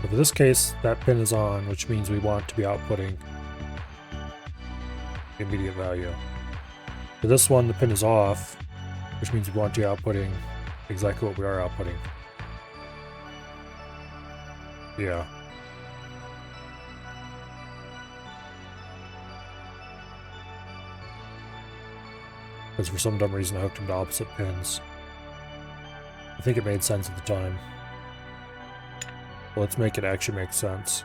But for this case, that pin is on, which means we want to be outputting the immediate value. For this one, the pin is off, which means we want to be outputting exactly what we are outputting. Yeah. Because for some dumb reason I hooked them to opposite pins. I think it made sense at the time. Well, let's make it actually make sense.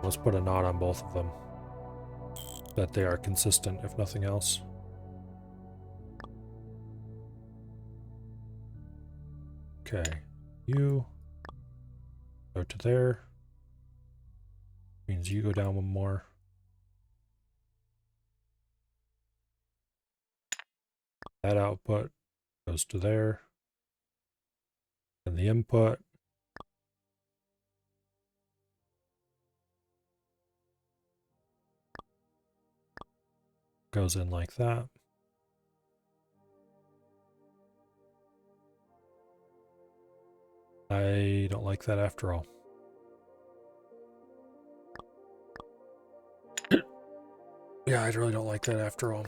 Let's put a knot on both of them, so that they are consistent, if nothing else. Okay, you go to there. Means you go down 1 more. That output goes to there. And the input goes in like that. I don't like that after all. Yeah, I really don't like that after all.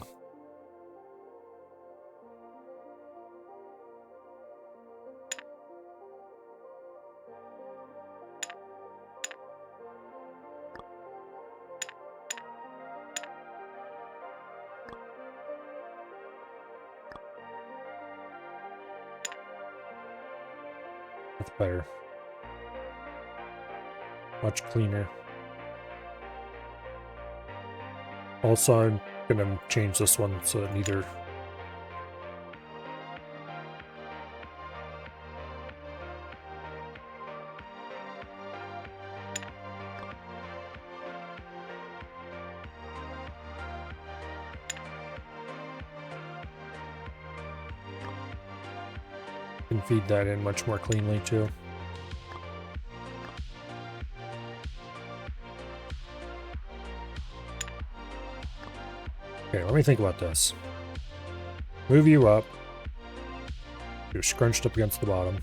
That's better. Much cleaner. Also, I'm gonna change this one so that neither can feed that in much more cleanly too. Okay, let me think about this. Move you up. You're scrunched up against the bottom.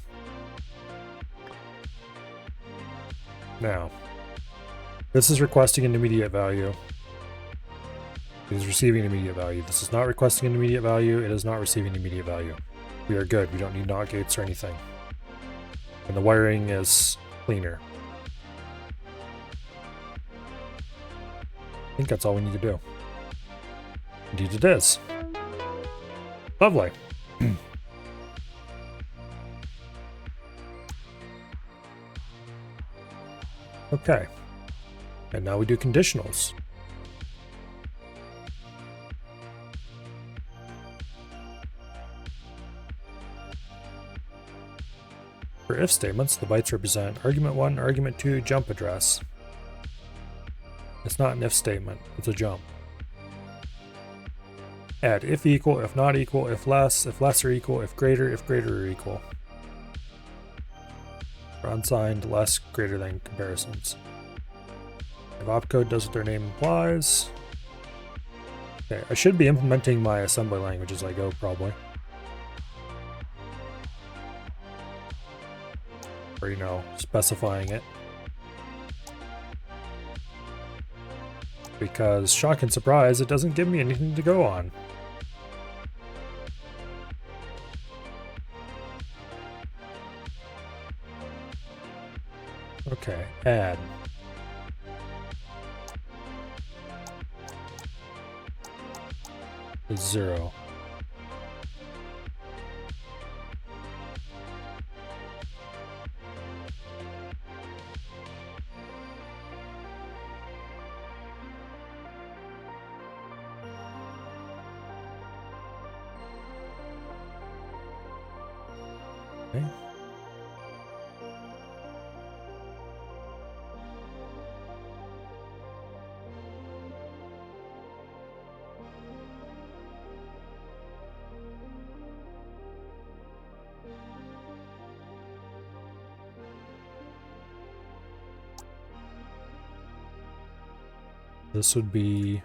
Now, this is requesting an immediate value. It is receiving an immediate value. This is not requesting an immediate value. It is not receiving an immediate value. We are good. We don't need NOT gates or anything. And the wiring is cleaner. I think that's all we need to do. Indeed it is. Lovely. Okay. And now we do conditionals. For if statements, the bytes represent argument 1, argument 2, jump address. It's not an if statement, it's a jump. Add if equal, if not equal, if less or equal, if greater or equal. For unsigned, less, greater than comparisons. If opcode does what their name implies. Okay, I should be implementing my assembly language as I go, probably. Or, you know, specifying it. Because, shock and surprise, it doesn't give me anything to go on. Okay, add. Is 0. Okay. This would be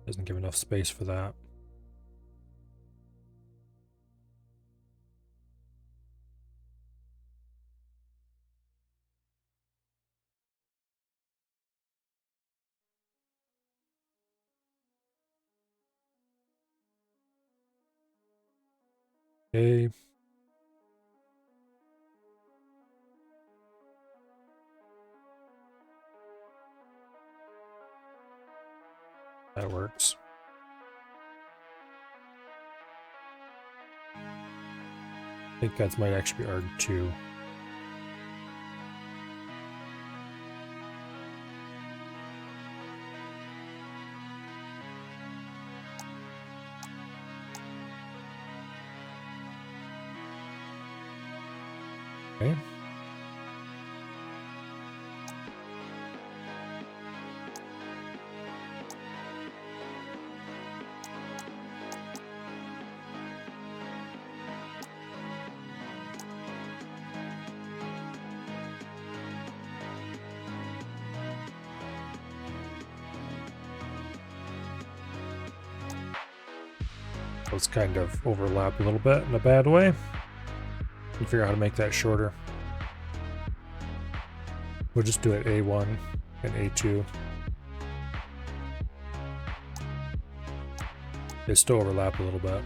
doesn't give enough space for that. Okay. That works. I think that might actually be arg2. Okay. Those kind of overlap a little bit in a bad way. We'll figure out how to make that shorter. We'll just do it A1 and A2. They still overlap a little bit.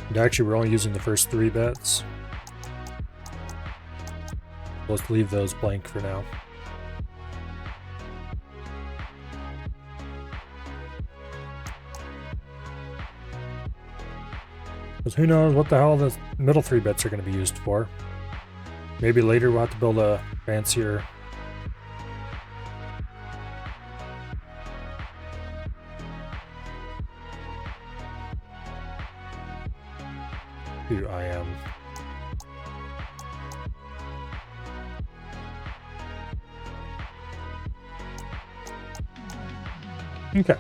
And actually, we're only using the first 3 bits. Let's leave those blank for now. Because who knows what the hell the middle 3 bits are going to be used for. Maybe later we'll have to build a fancier... Who I am. Okay.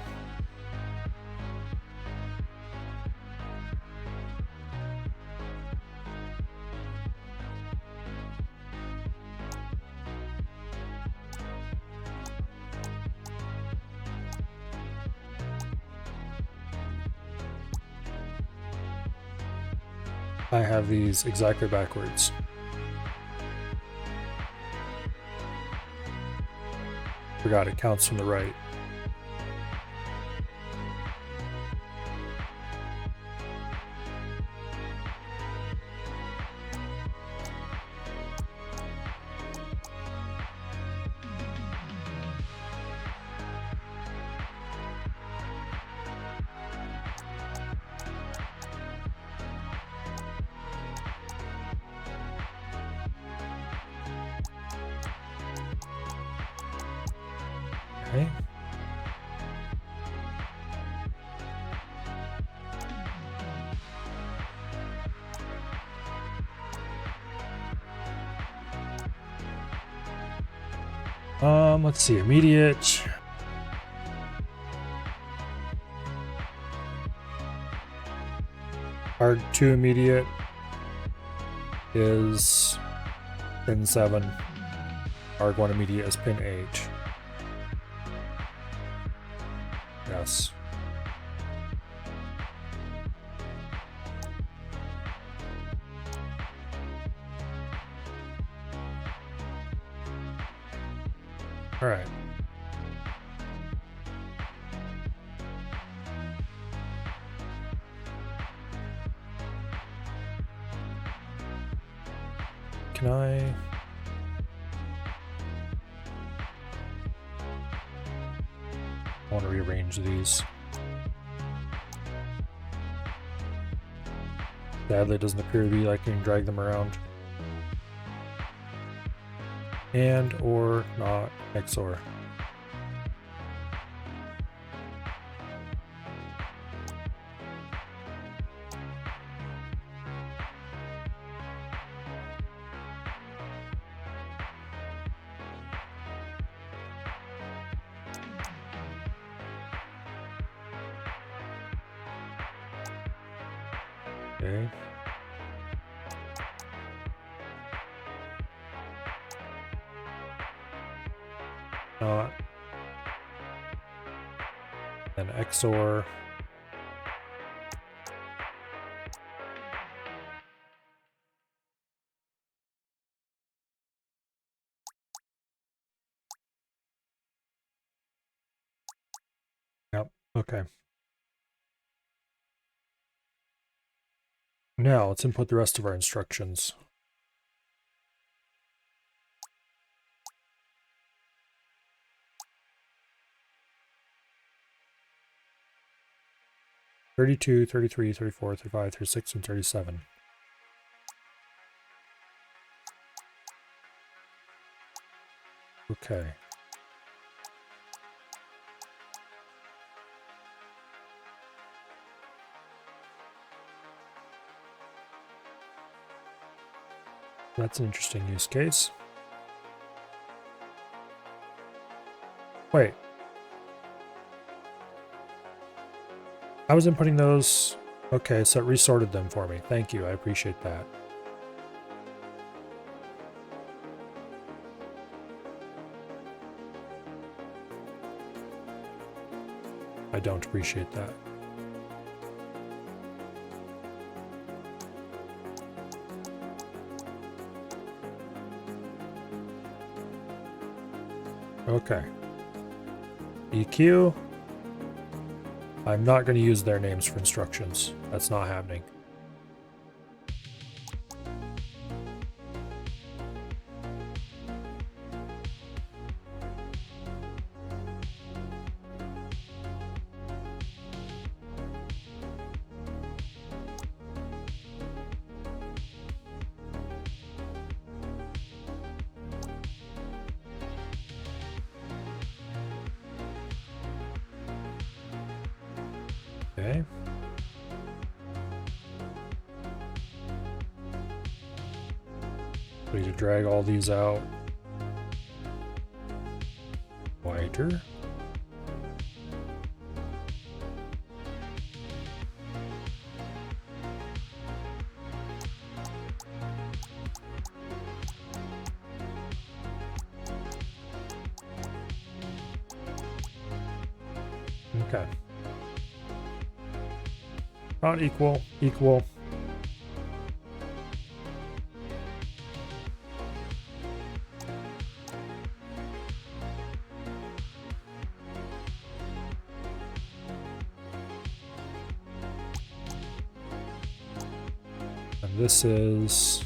I have these exactly backwards. Forgot it counts from the right. Okay. Let's see, immediate. Hard 2 immediate is pin 7. Hard 1 immediate is pin 8. Yes. All right. Can I want to rearrange these? Sadly, it doesn't appear to be like I can drag them around. And or not XOR. Okay. Not. Then XOR. Yep. Okay. Now let's input the rest of our instructions. (32, 33, 34, 35, 36, and 37. Okay. That's an interesting use case. Wait. I was inputting those. Okay, so it resorted them for me. Thank you. I appreciate that. I don't appreciate that. Okay. EQ. I'm not going to use their names for instructions. That's not happening. Okay. We need to drag all these out wider. Okay. Not equal, equal. And this is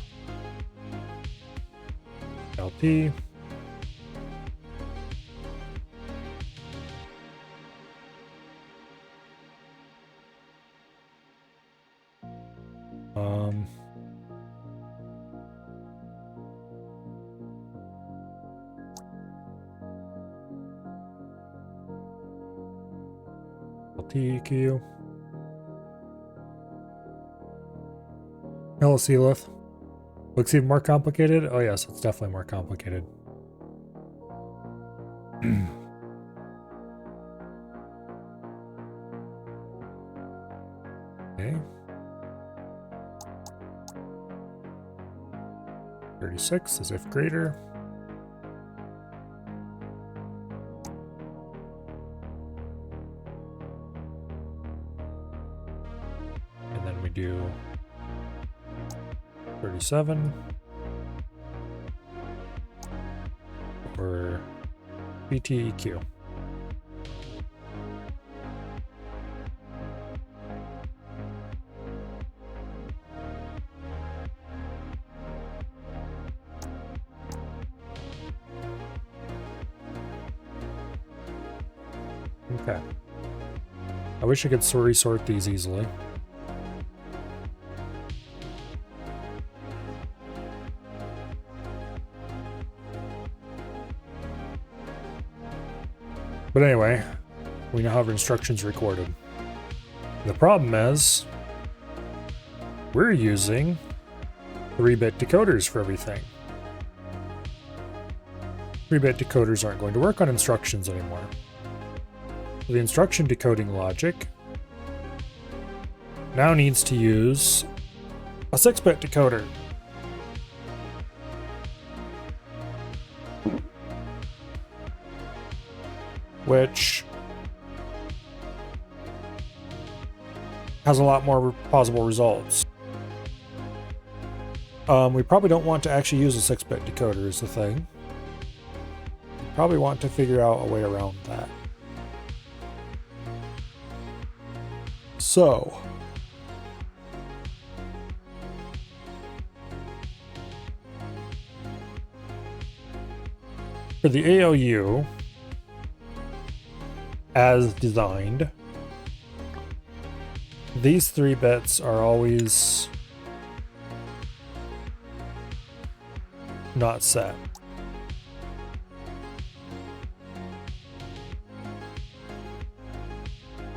LP. LTEQ. Hello, Sealith. Looks even more complicated? Oh yes, it's definitely more complicated. Okay. 36 is if greater. And then we do 37 for BTEQ. Okay. I wish I could resort these easily. But anyway, we now have instructions recorded. The problem is, we're using 3-bit decoders for everything. 3-bit decoders aren't going to work on instructions anymore. The instruction decoding logic now needs to use a 6-bit decoder. Which has a lot more possible results. We probably don't want to actually use a 6-bit decoder is the thing. We probably want to figure out a way around that. So, for the ALU, as designed, these 3 bits are always not set.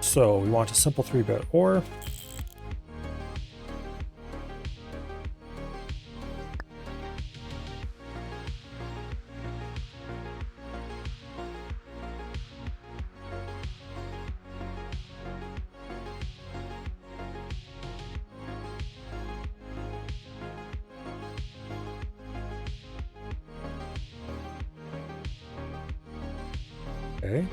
So we want a simple 3-bit OR. Okay.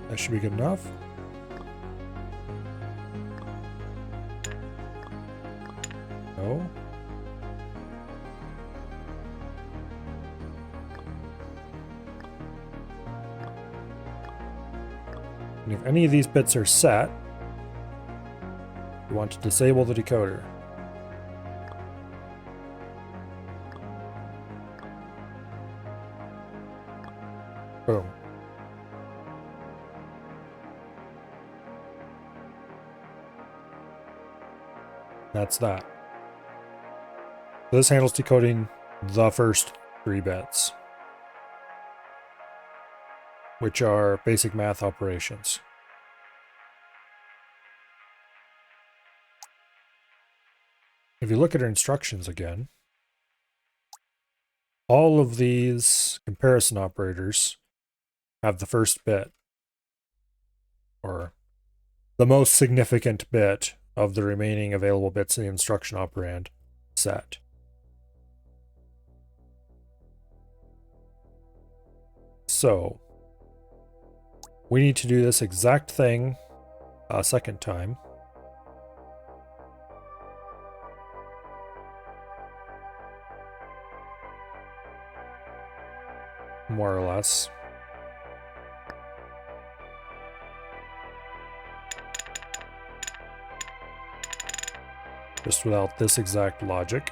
That should be good enough. No. And if any of these bits are set, you want to disable the decoder. Boom. That's that. This handles decoding the first 3 bits, which are basic math operations. If you look at our instructions again, all of these comparison operators have the first bit, or the most significant bit of the remaining available bits in the instruction operand set. So, we need to do this exact thing a second time. More or less. Just without this exact logic.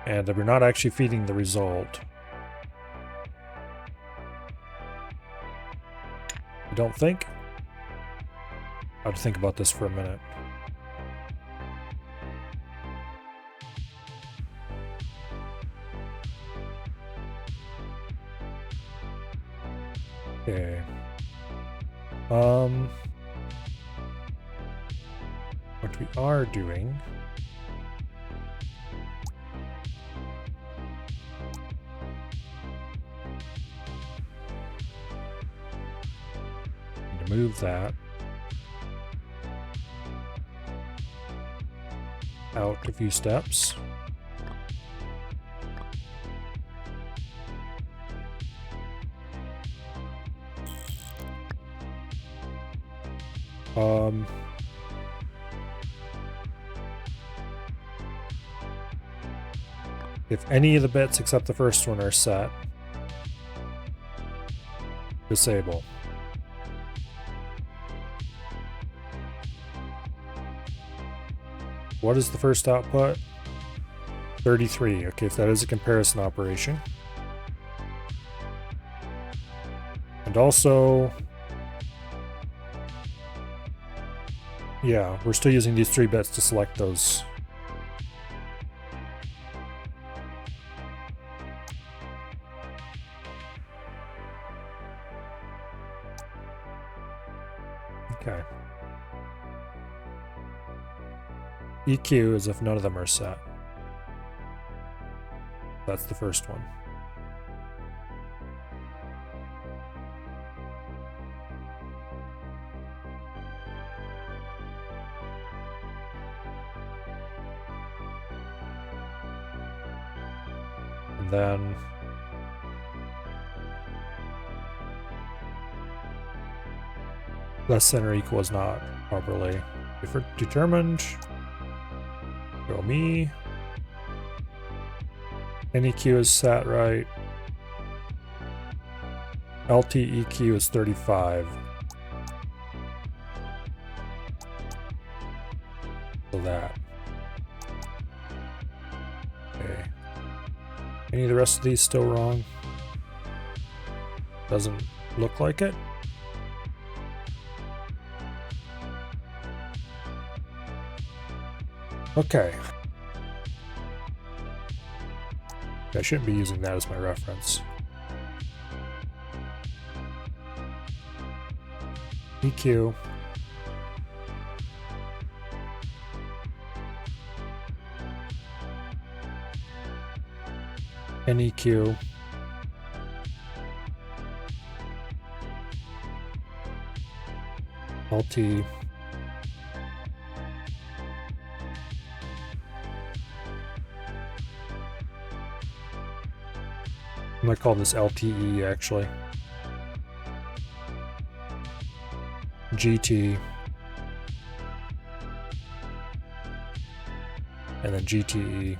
And we're not actually feeding the result. I don't think. I have to think about this for a minute. Okay. What we are doing need to move that out a few steps. If any of the bits except the first one are set, disable. What is the first output? 33. Okay, if that is a comparison operation. And also, yeah, we're still using these 3 bits to select those. Okay. EQ is if none of them are set. That's the first one. And then less than or equal is not properly determined. Go me. NEQ is set right. LTEQ is 35. So that. Okay. Any of the rest of these still wrong? Doesn't look like it. Okay. I shouldn't be using that as my reference. EQ. NEQ. LT. I'm gonna call this LTE actually. GT. And then GTE.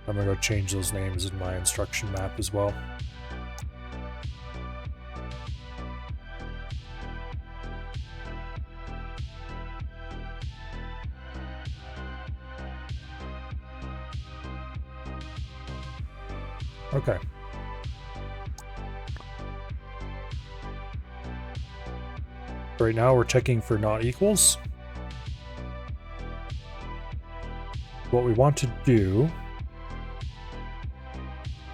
I'm gonna go change those names in my instruction map as well. Okay. Right now we're checking for not equals. What we want to do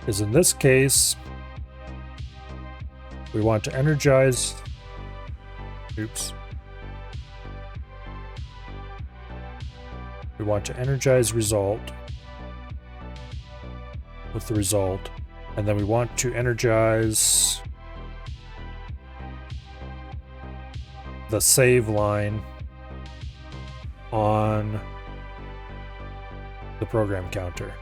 is, in this case, we want to energize. Oops. We want to energize result with the result, and then we want to energize the save line on the program counter.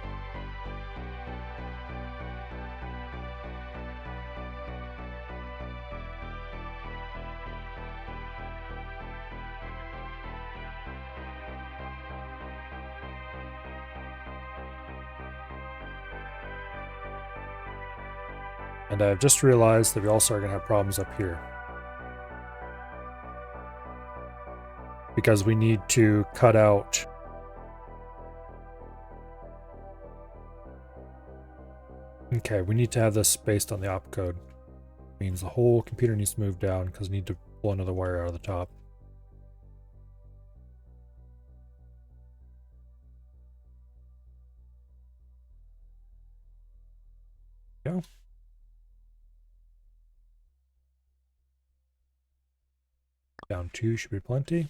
And I've just realized that we also are going to have problems up here, because we need to cut out Okay, we need to have this based on the opcode. Means the whole computer needs to move down because we need to pull another wire out of the top. Go. Down 2 should be plenty.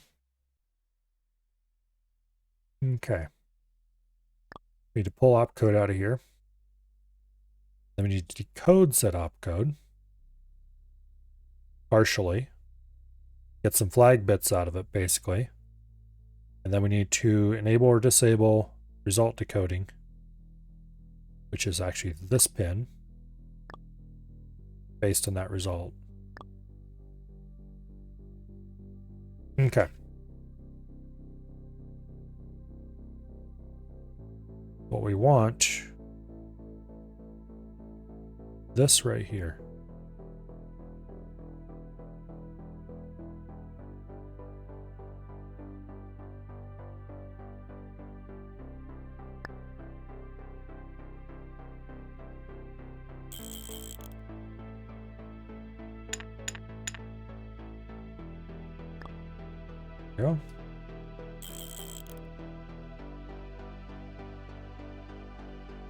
Okay. We need to pull opcode out of here. Then we need to decode said opcode. Partially. Get some flag bits out of it, basically. And then we need to enable or disable result decoding, which is actually this pin, based on that result. Okay. What we want, this right here. There we go.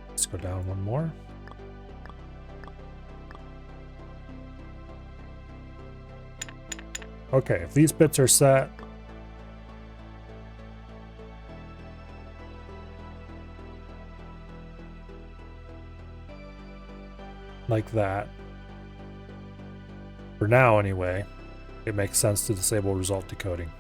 Let's go down one more. Okay, if these bits are set, like that, for now anyway, it makes sense to disable result decoding.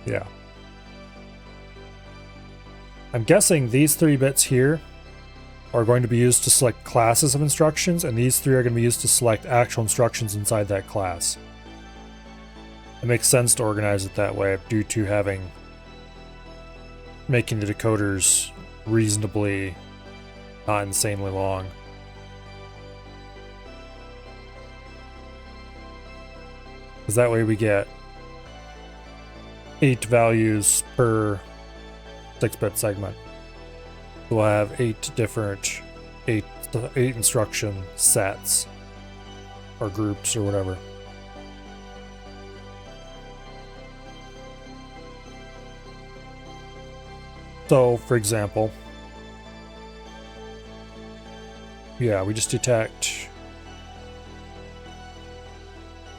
Yeah. I'm guessing these 3 bits here are going to be used to select classes of instructions, and these 3 are going to be used to select actual instructions inside that class. It makes sense to organize it that way due to making the decoders reasonably not insanely long. Because that way we get 8 values per 6-bit segment. We'll have 8 different 8 instruction sets or groups or whatever. So, for example, yeah, we just detect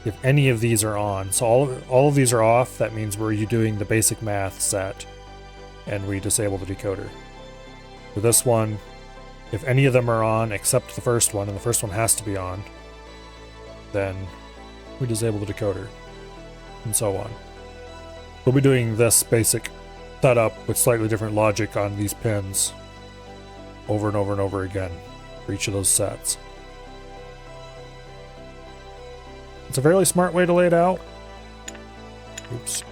if any of these are on. So all of these are off. That means we're doing the basic math set, and we disable the decoder. For this one, if any of them are on except the first one, and the first one has to be on, then we disable the decoder, and so on. We'll be doing this basic setup with slightly different logic on these pins over and over and over again for each of those sets. It's a fairly smart way to lay it out. Oops.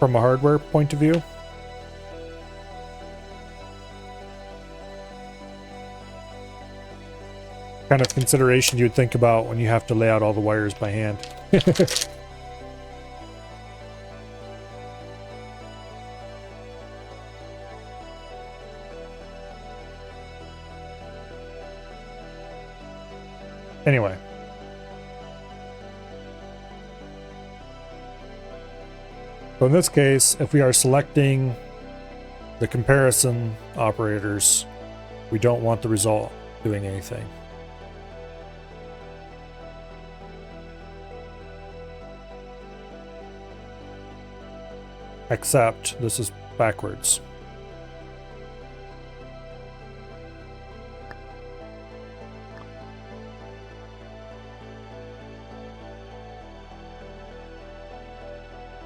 From a hardware point of view. Kind of consideration you'd think about when you have to lay out all the wires by hand. Anyway. So in this case, if we are selecting the comparison operators, we don't want the result doing anything. Except this is backwards.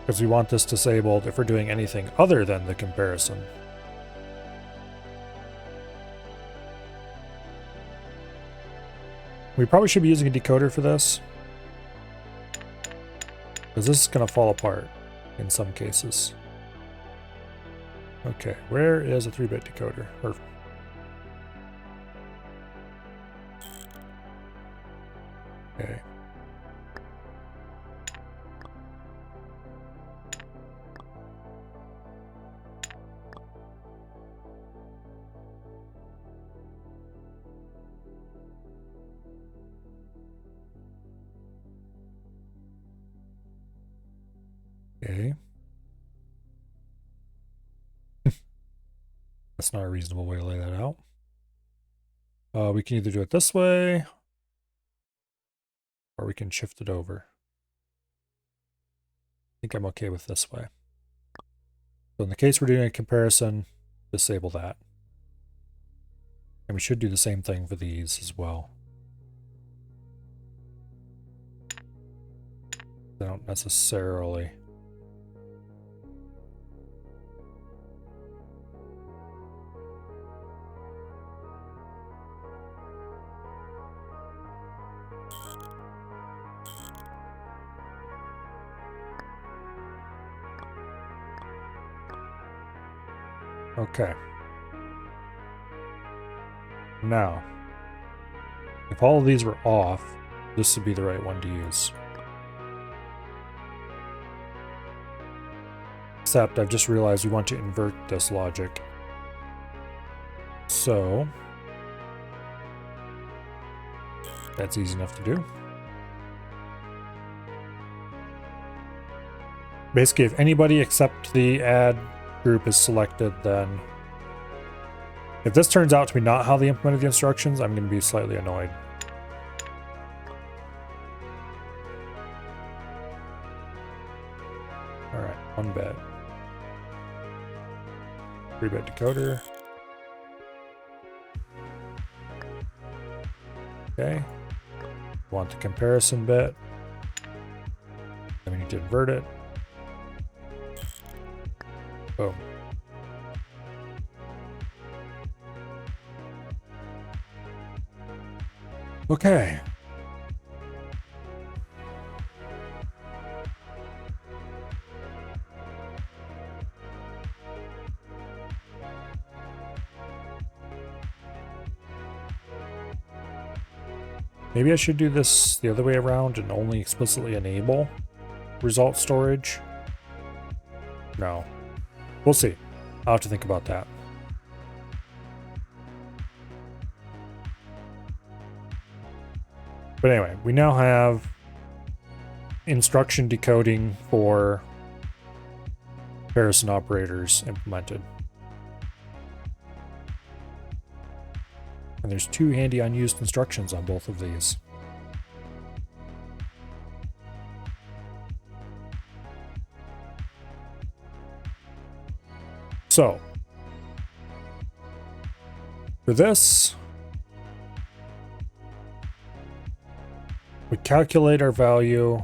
Because we want this disabled if we're doing anything other than the comparison. We probably should be using a decoder for this, because this is going to fall apart in some cases. Okay, where is a 3-bit decoder? Or Okay. That's not a reasonable way to lay that out. We can either do it this way, or we can shift it over. I think I'm okay with this way. So in the case we're doing a comparison, disable that. And we should do the same thing for these as well. They don't necessarily. Okay. Now, if all of these were off, this would be the right one to use. Except I've just realized we want to invert this logic. So, that's easy enough to do. Basically, if anybody except the add group is selected, then if this turns out to be not how they implemented the instructions, I'm going to be slightly annoyed. All right, 1 bit. 3-bit decoder. Okay. Want the comparison bit. Then we need to invert it. Boom. Okay. Maybe I should do this the other way around and only explicitly enable result storage. No. We'll see. I'll have to think about that. But anyway, we now have instruction decoding for comparison operators implemented. And there's 2 handy unused instructions on both of these. So, for this, we calculate our value,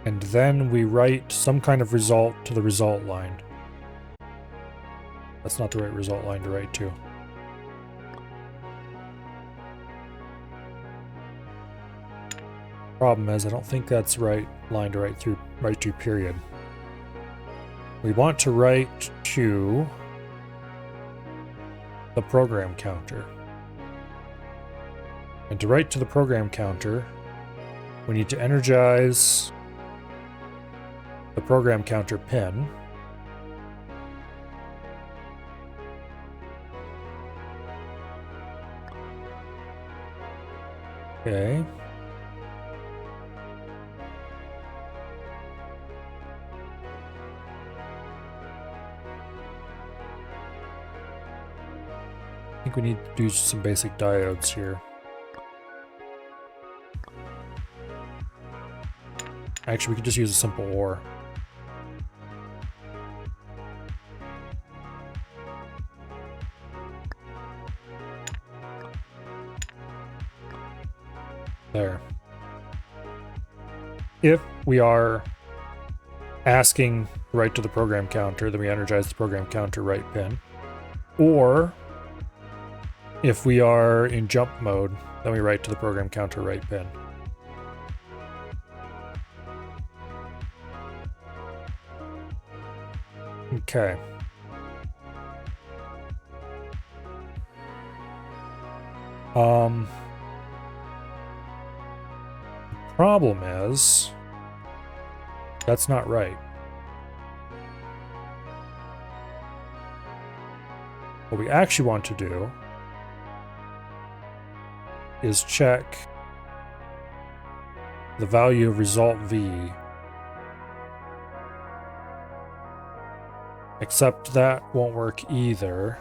and then we write some kind of result to the result line. That's not the right result line to write to. Problem is, I don't think that's the right line to write to, period. We want to write to the program counter. And to write to the program counter, we need to energize the program counter pin. Okay. I think we need to do some basic diodes here. Actually, we could just use a simple OR. There. If we are asking write to the program counter, then we energize the program counter write pin. Or if we are in jump mode, then we write to the program counter write pin. Okay. The problem is that's not right. What we actually want to do is check the value of result v. Except that won't work either.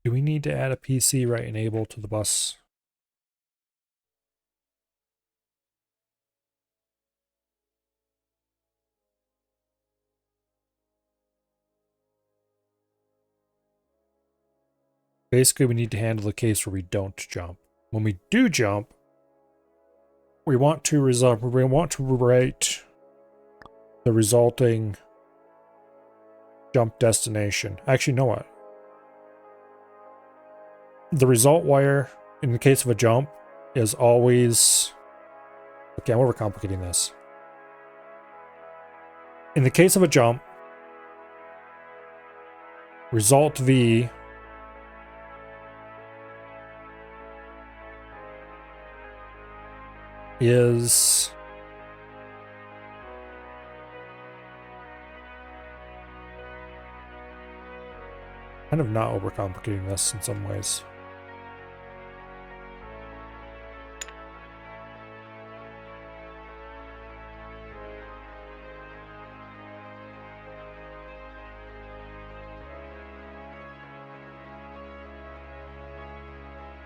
Do we need to add a PC write enable to the bus? Basically, we need to handle the case where we don't jump. When we do jump, we want to write the resulting jump destination. Actually, you know what? The result wire, in the case of a jump, is always... Okay, I'm overcomplicating this. In the case of a jump, result v is kind of not overcomplicating this in some ways.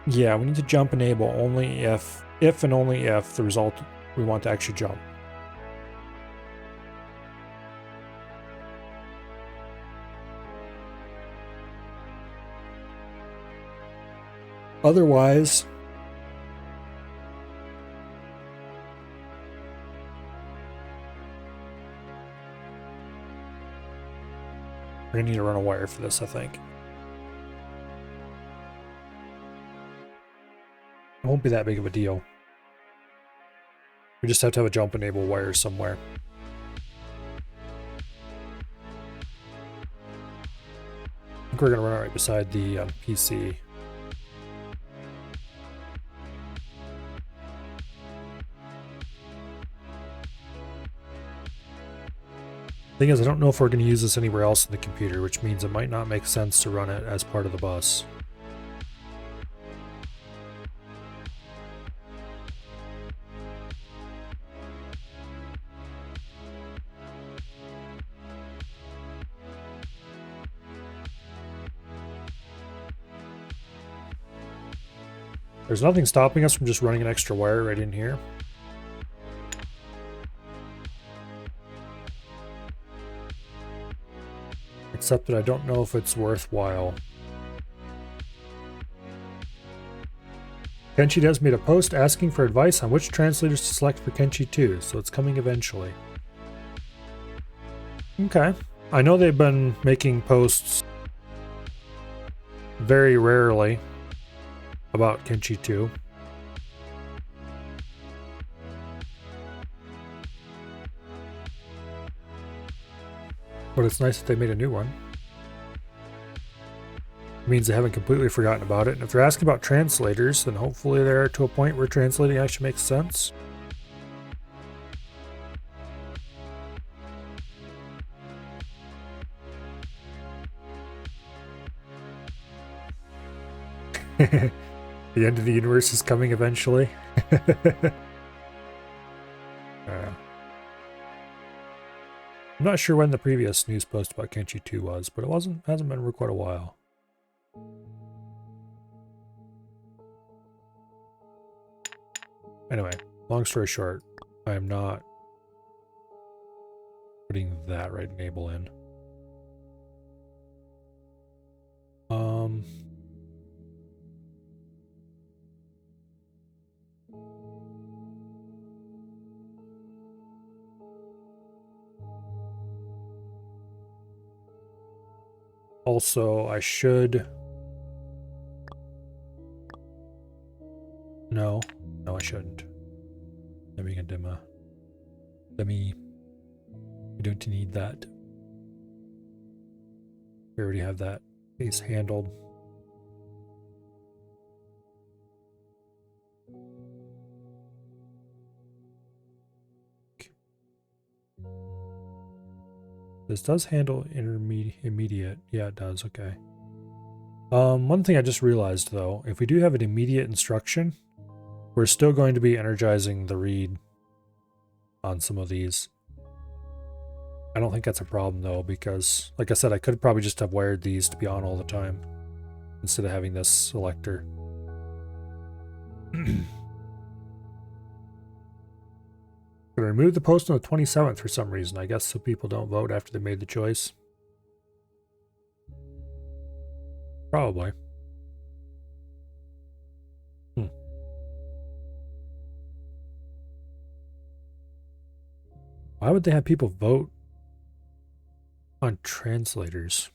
Yeah, we need to jump enable only if and only if the result we want to actually jump. Otherwise, we're gonna need to run a wire for this, I think. It won't be that big of a deal. We just have to have a jump enable wire somewhere. I think we're gonna run it right beside the PC. Thing is, I don't know if we're going to use this anywhere else in the computer, which means it might not make sense to run it as part of the bus. There's nothing stopping us from just running an extra wire right in here. Except that I don't know if it's worthwhile. Kenshi has made a post asking for advice on which translators to select for Kenshi 2, so it's coming eventually. Okay. I know they've been making posts very rarely about Kenshi 2. But it's nice that they made a new one. It means they haven't completely forgotten about it. And if they're asking about translators, then hopefully they're to a point where translating actually makes sense. The end of the universe is coming eventually. I'm not sure when the previous news post about Kenshi 2 was, but it hasn't been for quite a while. Anyway, long story short, I am not putting that right enable in. Also, I should... No, I shouldn't. We don't need that. We already have that case handled. This does handle immediate. Yeah, it does. Okay. One thing I just realized though, if we do have an immediate instruction, we're still going to be energizing the read on some of these. I don't think that's a problem though, because like I said, I could probably just have wired these to be on all the time instead of having this selector. Gonna remove the post on the 27th for some reason, I guess, so people don't vote after they made the choice. Probably. Why would they have people vote on translators?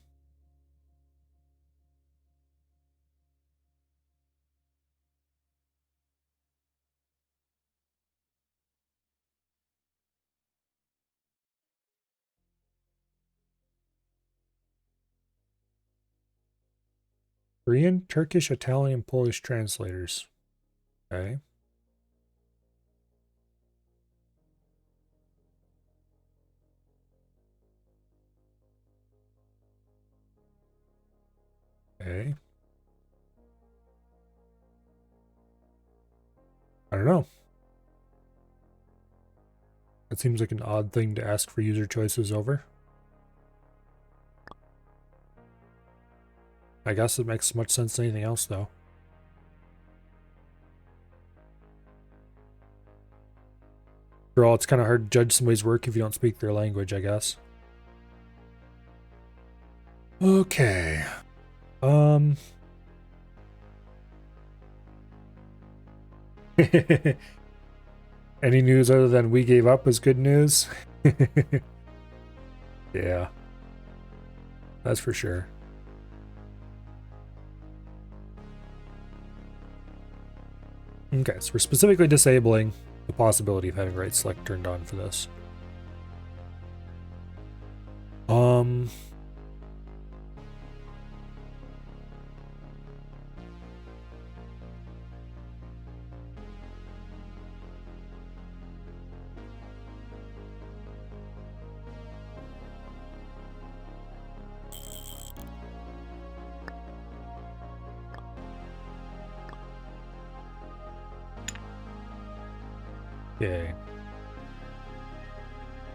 Korean, Turkish, Italian, Polish translators. Okay. Okay. I don't know. That seems like an odd thing to ask for user choices over. I guess it makes as much sense as anything else, though. After all, it's kind of hard to judge somebody's work if you don't speak their language, I guess. Okay. Any news other than we gave up is good news? Yeah. That's for sure. Okay, so we're specifically disabling the possibility of having write select turned on for this. Okay.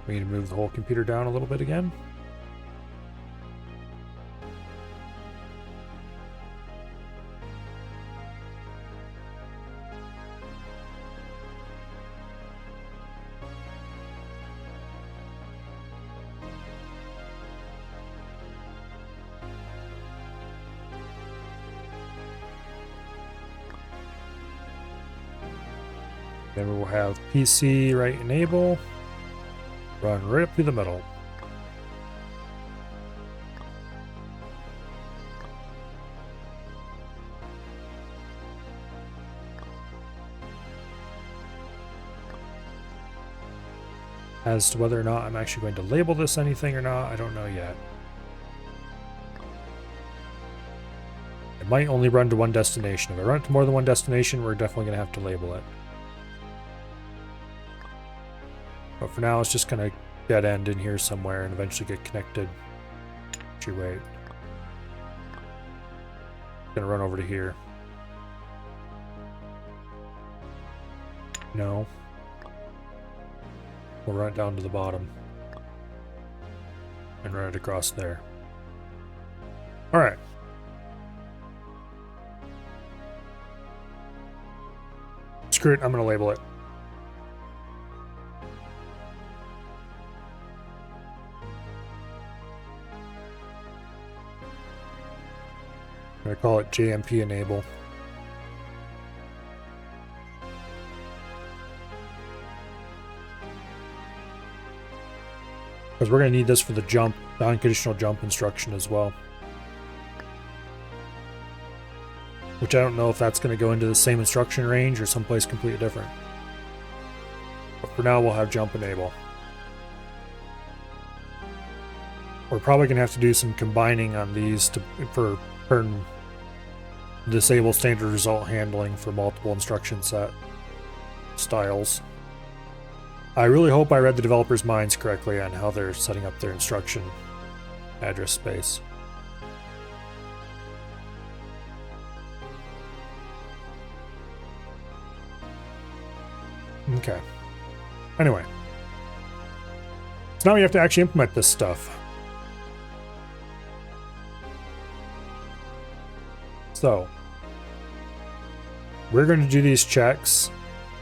We need to move the whole computer down a little bit again. Then we will have PC write enable, run right up through the middle. As to whether or not I'm actually going to label this anything or not, I don't know yet. It might only run to one destination. If I run it to more than one destination, we're definitely going to have to label it. But for now, it's just going to dead end in here somewhere and eventually get connected. Actually, wait. It's going to run over to here. No. We'll run it down to the bottom. And run it across there. Alright. Screw it, I'm going to label it. I'm going to call it JMP enable. Because we're going to need this for the jump, non-conditional jump instruction as well. Which I don't know if that's going to go into the same instruction range or someplace completely different. But for now, we'll have jump enable. We're probably going to have to do some combining on these for disable standard result handling for multiple instruction set styles. I really hope I read the developers' minds correctly on how they're setting up their instruction address space. Okay. Anyway. So now we have to actually implement this stuff. So, we're going to do these checks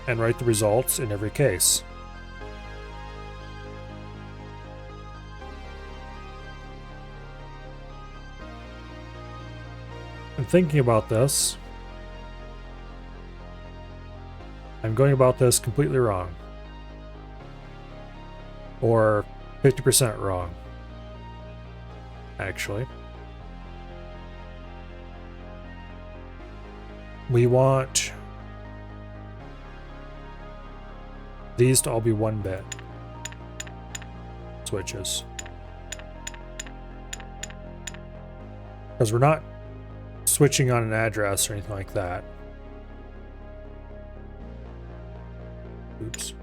and write the results in every case. And thinking about this, I'm going about this completely wrong. Or 50% wrong, actually. We want these to all be 1-bit switches. Because we're not switching on an address or anything like that. Oops.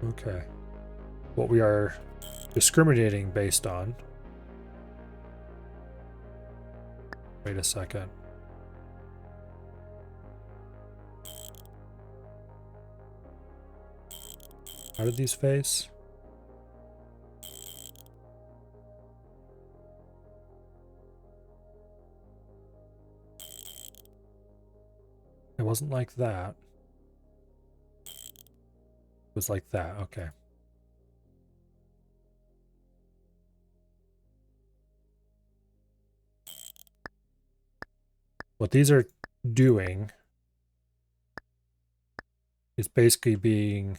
Okay. What we are discriminating based on. Wait a second. How did these face? It wasn't like that. It was like that, okay. What these are doing is basically being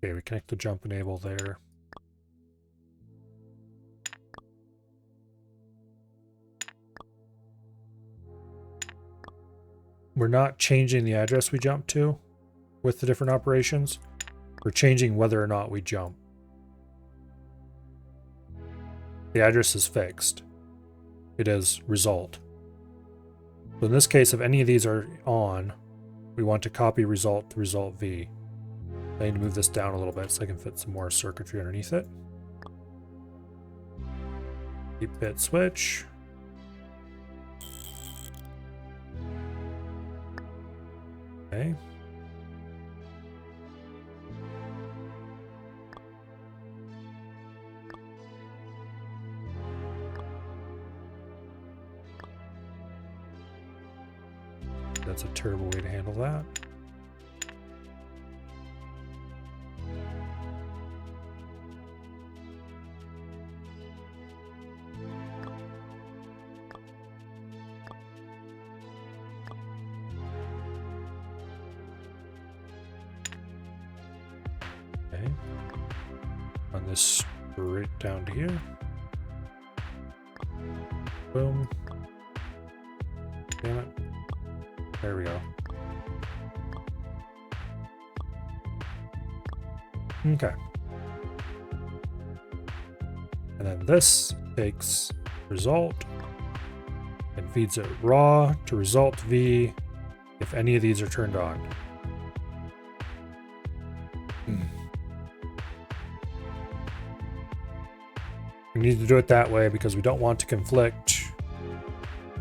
okay, we connect the jump enable there. We're not changing the address we jump to with the different operations. We're changing whether or not we jump. The address is fixed. It is result. So in this case, if any of these are on, we want to copy result to result V. I need to move this down a little bit so I can fit some more circuitry underneath it. 8-bit switch. Okay. That's a terrible way to handle that. Okay. Run this straight down to here. Boom. Damn it. There we go. Okay. And then this takes result and feeds it raw to result V if any of these are turned on. We need to do it that way because we don't want to conflict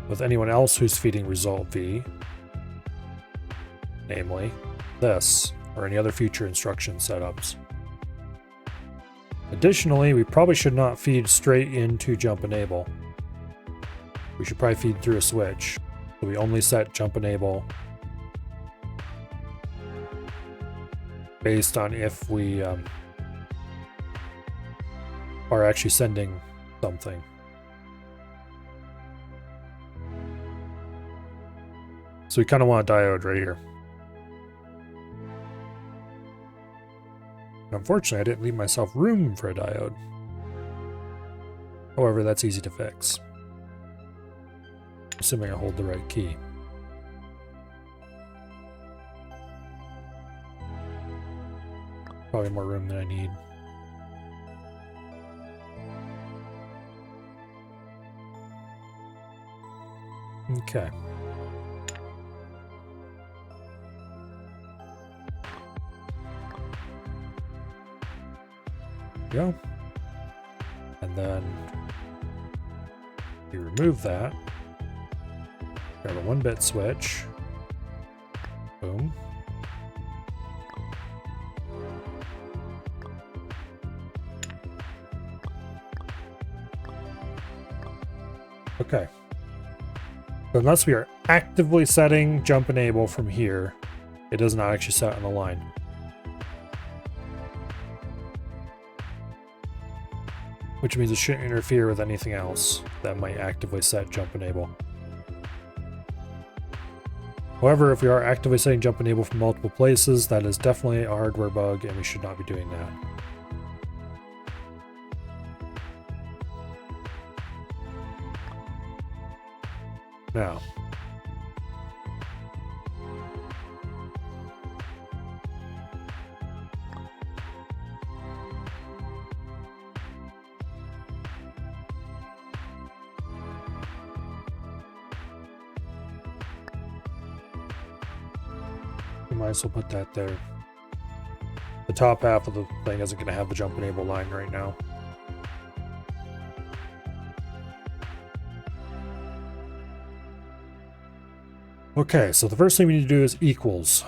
with anyone else who's feeding result V. Namely, this, or any other future instruction setups. Additionally, we probably should not feed straight into jump enable. We should probably feed through a switch. So we only set jump enable based on if we are actually sending something. So we kind of want a diode right here. Unfortunately, I didn't leave myself room for a diode. However, that's easy to fix. Assuming I hold the right key. Probably more room than I need. Okay. Go. And then we remove that. Grab a 1-bit switch. Boom. Okay. So unless we are actively setting jump enable from here, it does not actually set on the line. Which means it shouldn't interfere with anything else that might actively set jump enable. However, if we are actively setting jump enable from multiple places, that is definitely a hardware bug and we should not be doing that. Now, we might as well put that there. The top half of the thing isn't going to have the jump enable line right now. Okay, so the first thing we need to do is equals.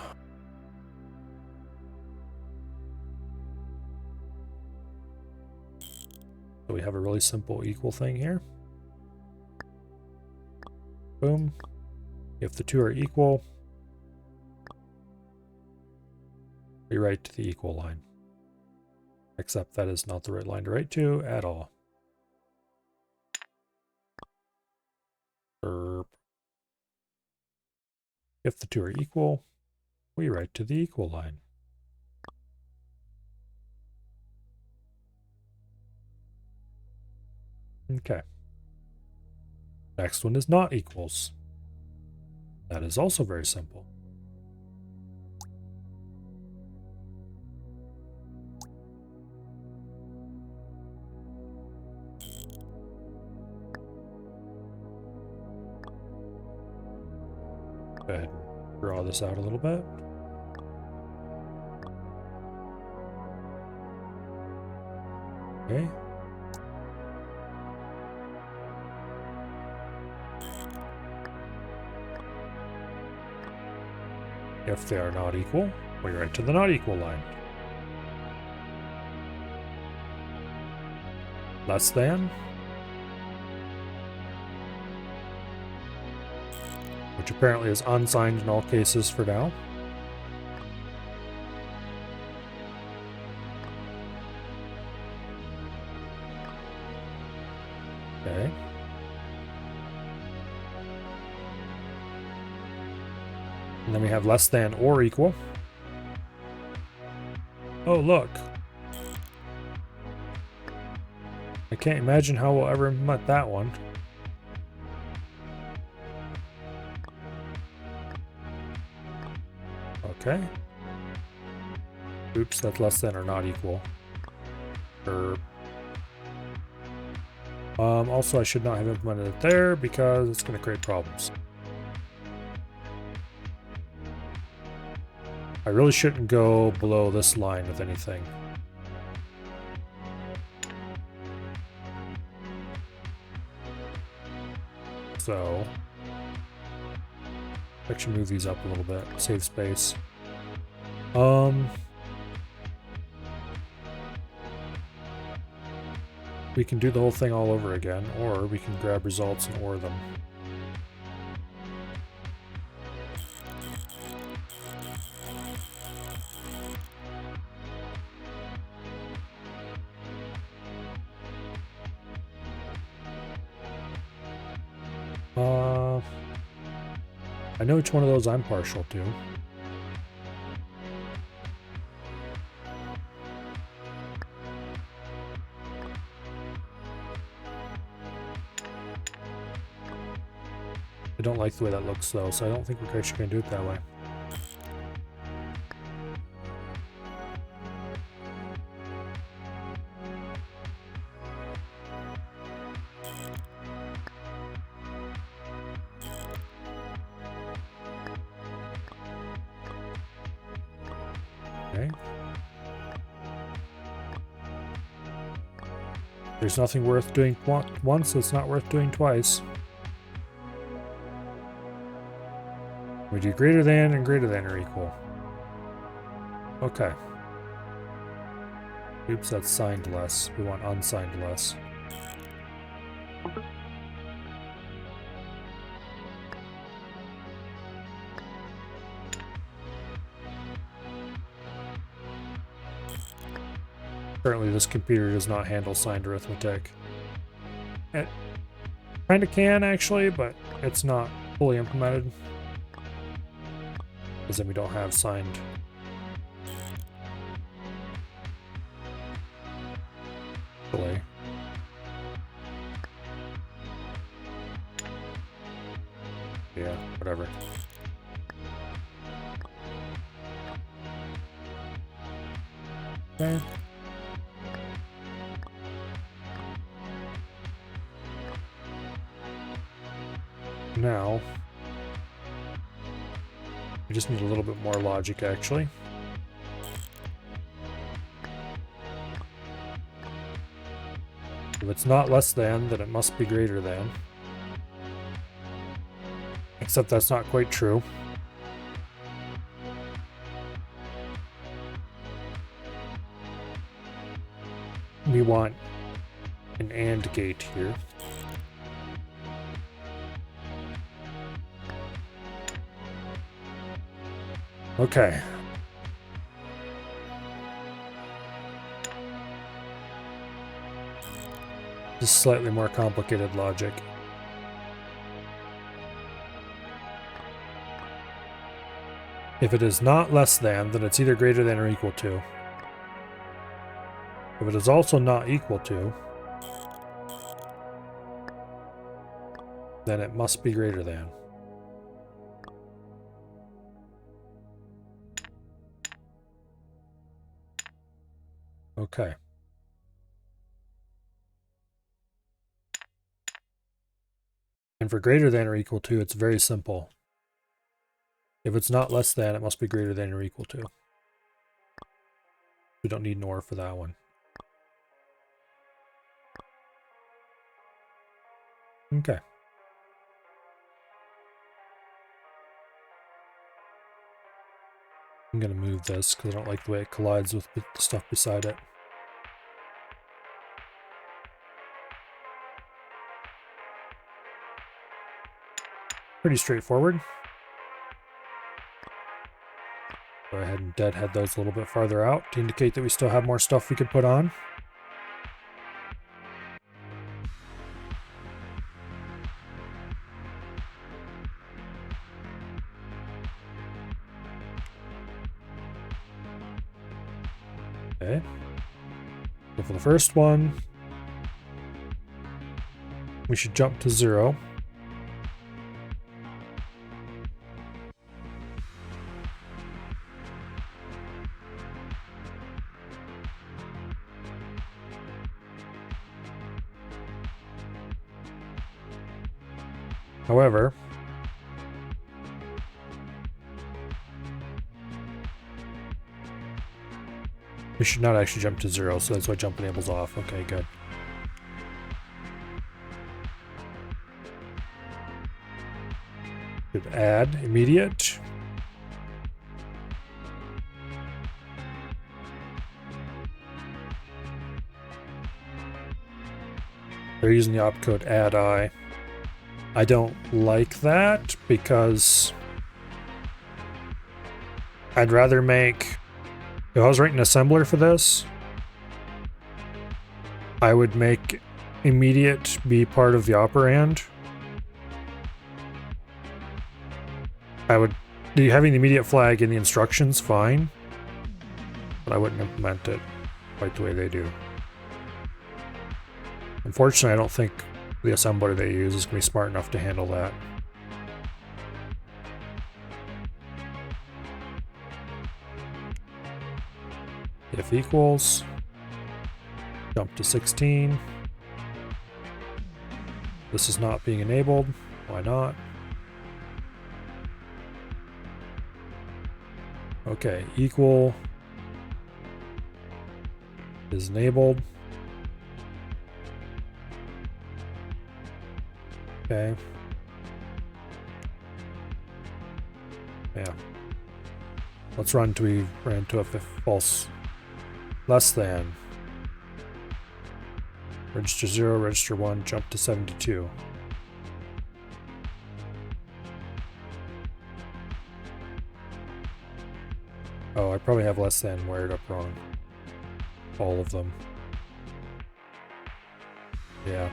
So we have a really simple equal thing here. Boom. If the two are equal, we write to the equal line. Except that is not the right line to write to at all. Burp. If the two are equal, we write to the equal line. Okay. Next one is not equals. That is also very simple. Go ahead and draw this out a little bit. Okay. If they are not equal, we write to the not equal line. Less than, which apparently is unsigned in all cases for now. Okay. And then we have less than or equal. Oh, look. I can't imagine how we'll ever implement that one. Okay. Oops, that's less than or not equal. Also, I should not have implemented it there because it's going to create problems. I really shouldn't go below this line with anything. So, actually move these up a little bit, save space. We can do the whole thing all over again, or we can grab results and OR them. I know which one of those I'm partial to. I don't like the way that looks though, so I don't think we're actually going to do it that way. Okay. There's nothing worth doing once, so it's not worth doing twice. We do greater than and greater than or equal. Okay. Oops, that's signed less. We want unsigned less. Currently, this computer does not handle signed arithmetic. It kind of can, actually, but it's not fully implemented. Because then we don't have signed. Delay. Yeah, whatever. Okay. Now, we just need a little bit more logic, actually. If it's not less than, then it must be greater than. Except that's not quite true. We want an AND gate here. Okay. Just slightly more complicated logic. If it is not less than, then it's either greater than or equal to. If it is also not equal to, then it must be greater than. Okay. And for greater than or equal to, it's very simple. If it's not less than, it must be greater than or equal to. We don't need an OR for that one. Okay. I'm going to move this because I don't like the way it collides with the stuff beside it. Pretty straightforward. Go ahead and deadhead those a little bit farther out to indicate that we still have more stuff we could put on. Okay. So for the first one, we should jump to 0. However, we should not actually jump to 0, so that's why jump enables off. Okay, good. Should add immediate. They're using the opcode add I. I don't like that because I'd rather make, if I was writing assembler for this, I would make immediate be part of the operand. I would, having the immediate flag in the instructions, fine, but I wouldn't implement it quite the way they do. Unfortunately, I don't think the assembler they use is going to be smart enough to handle that. If equals, jump to 16. This is not being enabled. Why not? Okay, equal is enabled. Okay. Yeah. Let's run until we ran into a false less than. Register 0, register 1, jump to 72. Oh, I probably have less than wired up wrong. All of them. Yeah.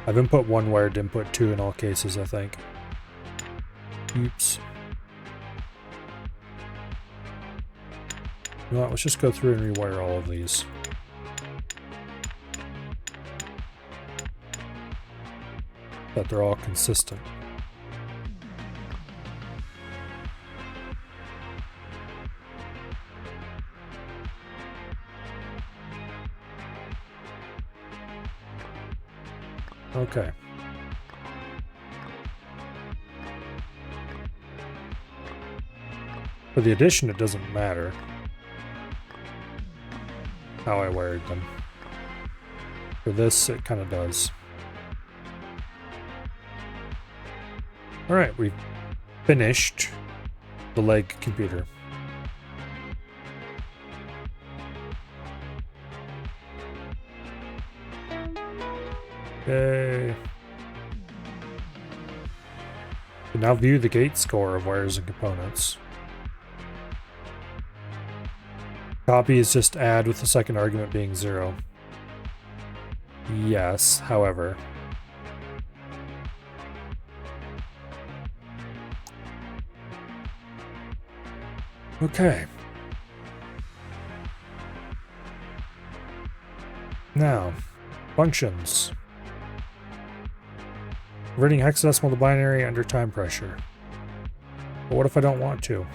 I've input 1 wired to input 2 in all cases, I think. Oops. You know what, let's just go through and rewire all of these. That they're all consistent. Okay. For the addition, it doesn't matter how I wired them. For this, it kind of does. Alright, we've finished the leg computer. Yay. We now view the gate score of wires and components. Copy is just add with the second argument being 0. Yes, however. Okay. Now, functions. Converting hexadecimal to binary under time pressure. But what if I don't want to?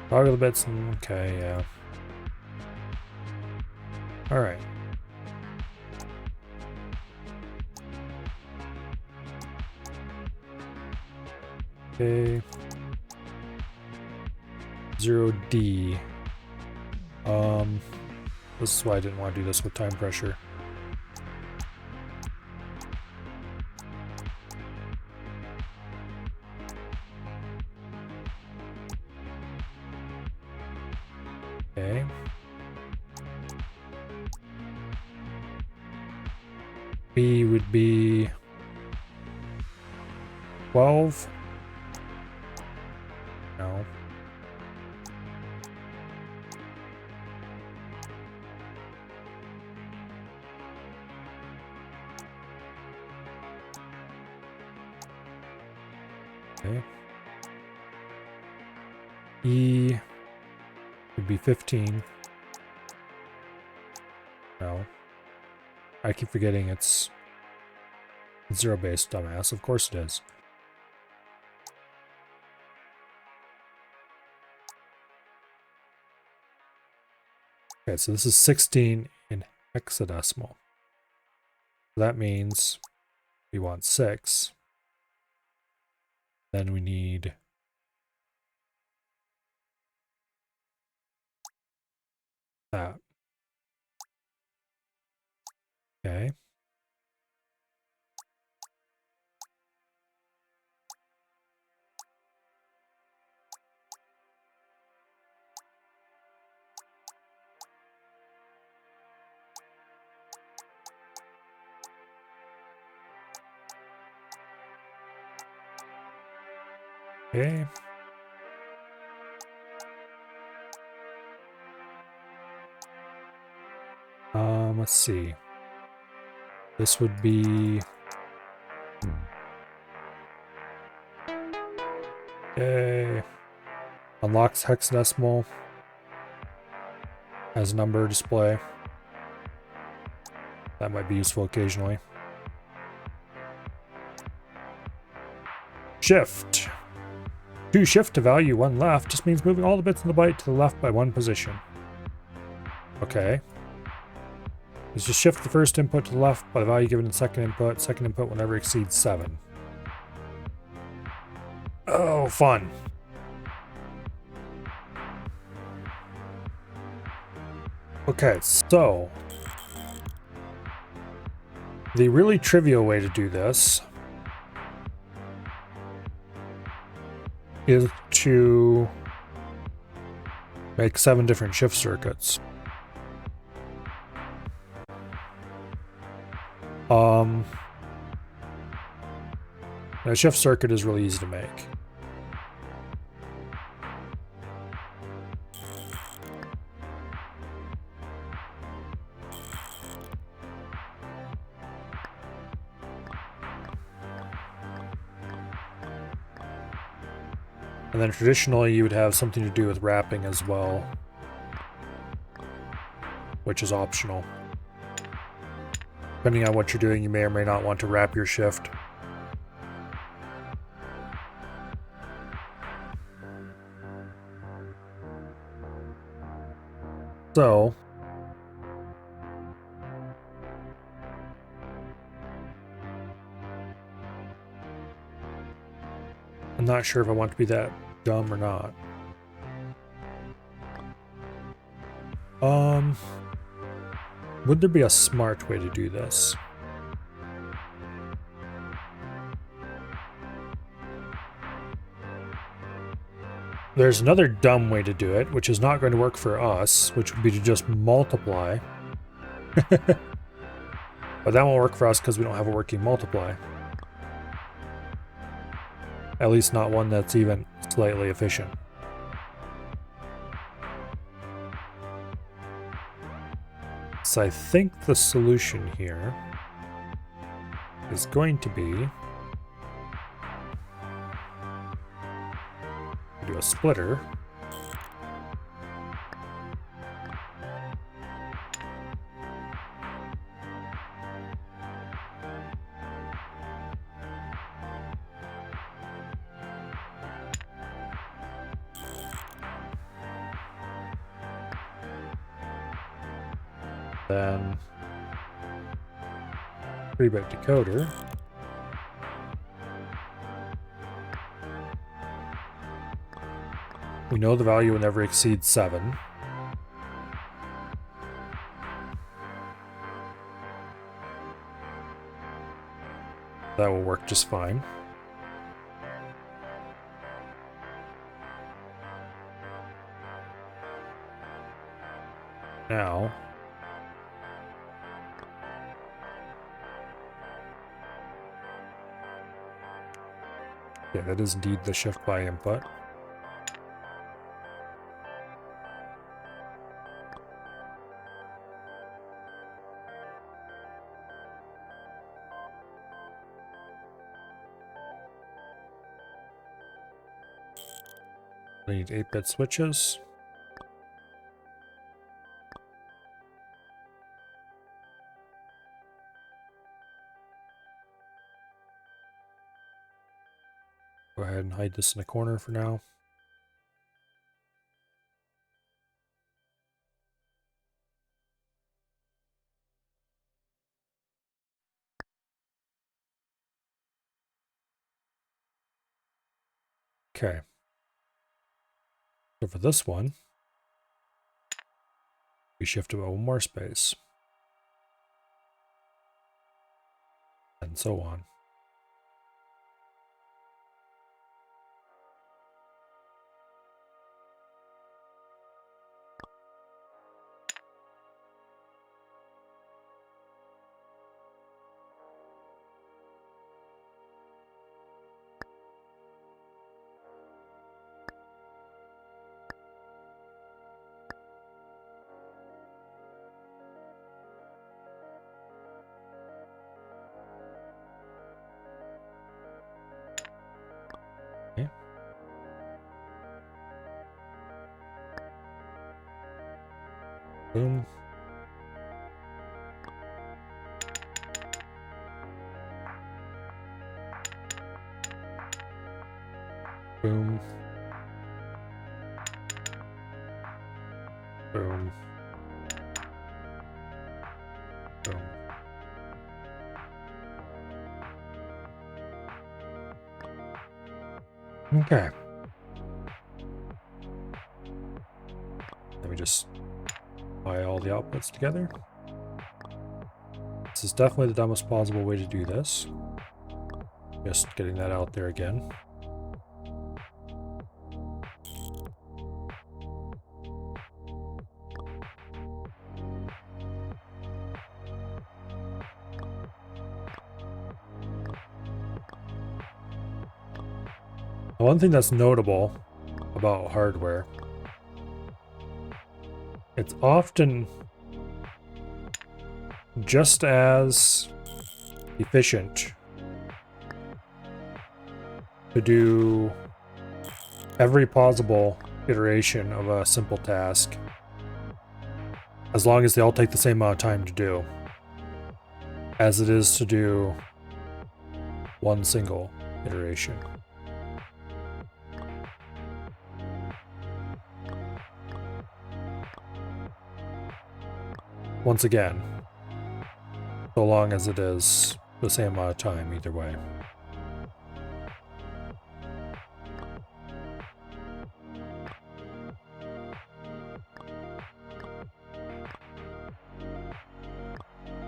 Toggle the bits and okay, yeah. Alright. Okay. 0D. This is why I didn't want to do this with time pressure. Okay. B would be 12. No. Okay. E would be 15. No. I keep forgetting it's zero-based, dumbass. Of course it is. Okay, so this is 16 in hexadecimal. That means we want 6. Then we need that. Okay. Okay. Let's see. This would be okay. Unlocks hexadecimal as number display. That might be useful occasionally. Shift. To shift to value 1 left just means moving all the bits in the byte to the left by 1 position. Okay. is just shift the first input to the left by the value given in second input will never exceed 7. Oh, fun. Okay, so the really trivial way to do this is to make 7 different shift circuits. A shift circuit is really easy to make. And then traditionally you would have something to do with wrapping as well, which is optional. Depending on what you're doing, you may or may not want to wrap your shift. So, I'm not sure if I want to be that dumb or not. Would there be a smart way to do this? There's another dumb way to do it, which is not going to work for us, which would be to just multiply. But that won't work for us because we don't have a working multiply. At least not one that's even slightly efficient. So I think the solution here is going to be do a splitter. Then 3-bit decoder. We know the value will never exceed 7. That will work just fine. Now, yeah, that is indeed the shift by input. I need 8-bit switches. Go ahead and hide this in a corner for now. Okay. So for this one, we shift about 1 more space. And so on. Okay. Boom. Boom. Boom. Okay. Let me just tie all the outputs together. This is definitely the dumbest possible way to do this. Just getting that out there again. One thing that's notable about hardware, it's often just as efficient to do every possible iteration of a simple task, as long as they all take the same amount of time to do, as it is to do one single iteration. Once again, so long as it is the same amount of time either way.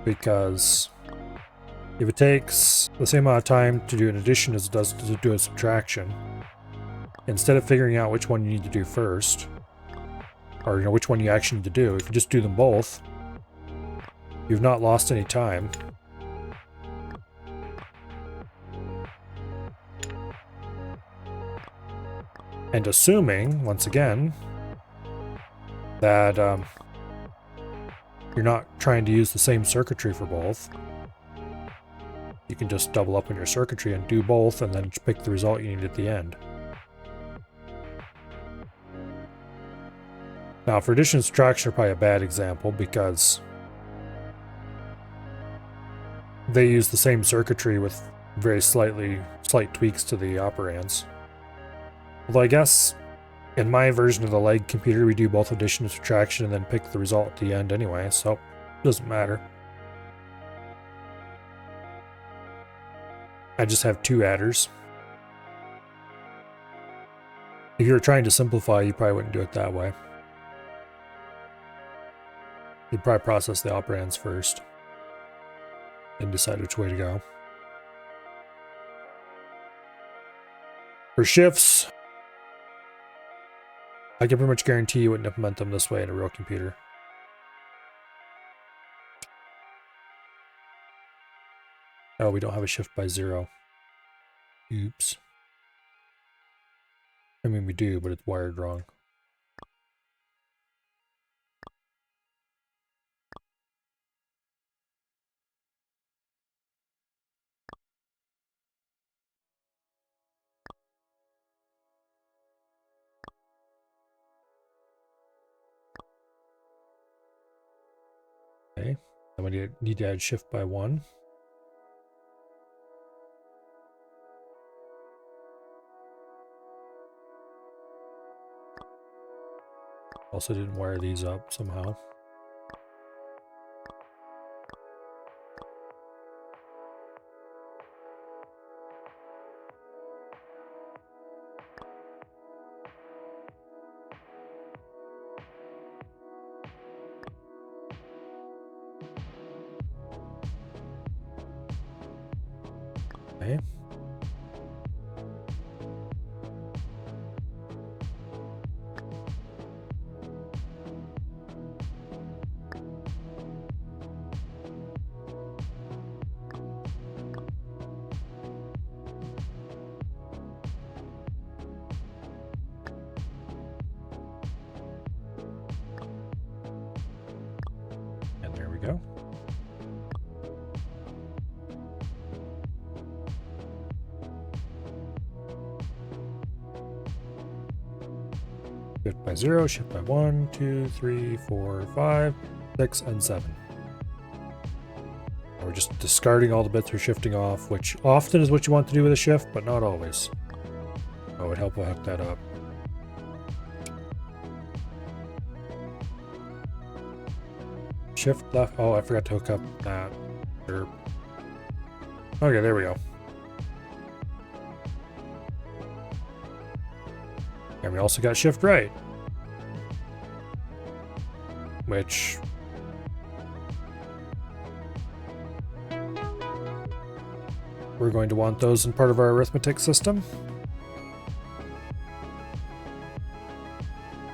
Because if it takes the same amount of time to do an addition as it does to do a subtraction, instead of figuring out which one you need to do first, or which one you actually need to do, if you just do them both, you've not lost any time. And assuming, once again, that you're not trying to use the same circuitry for both, you can just double up on your circuitry and do both, and then pick the result you need at the end. Now, for addition and subtraction are probably a bad example because they use the same circuitry with very slight tweaks to the operands. Although I guess in my version of the leg computer, we do both addition and subtraction and then pick the result at the end anyway, so it doesn't matter. I just have two adders. If you were trying to simplify, you probably wouldn't do it that way. You'd probably process the operands first and decide which way to go. For shifts, I can pretty much guarantee you wouldn't implement them this way in a real computer. Oh, we don't have a shift by 0. Oops. I mean, we do, but it's wired wrong. Okay, then we need to add shift by 1. Also didn't wire these up somehow. Okay. And there we go. Shift by 0, shift by 1, 2, 3, 4, 5, 6, and 7. We're just discarding all the bits we're shifting off, which often is what you want to do with a shift, but not always. Oh, it would help to hook that up. Shift left. Oh, I forgot to hook up that. Okay, there we go. And we also got shift right, which we're going to want those in part of our arithmetic system.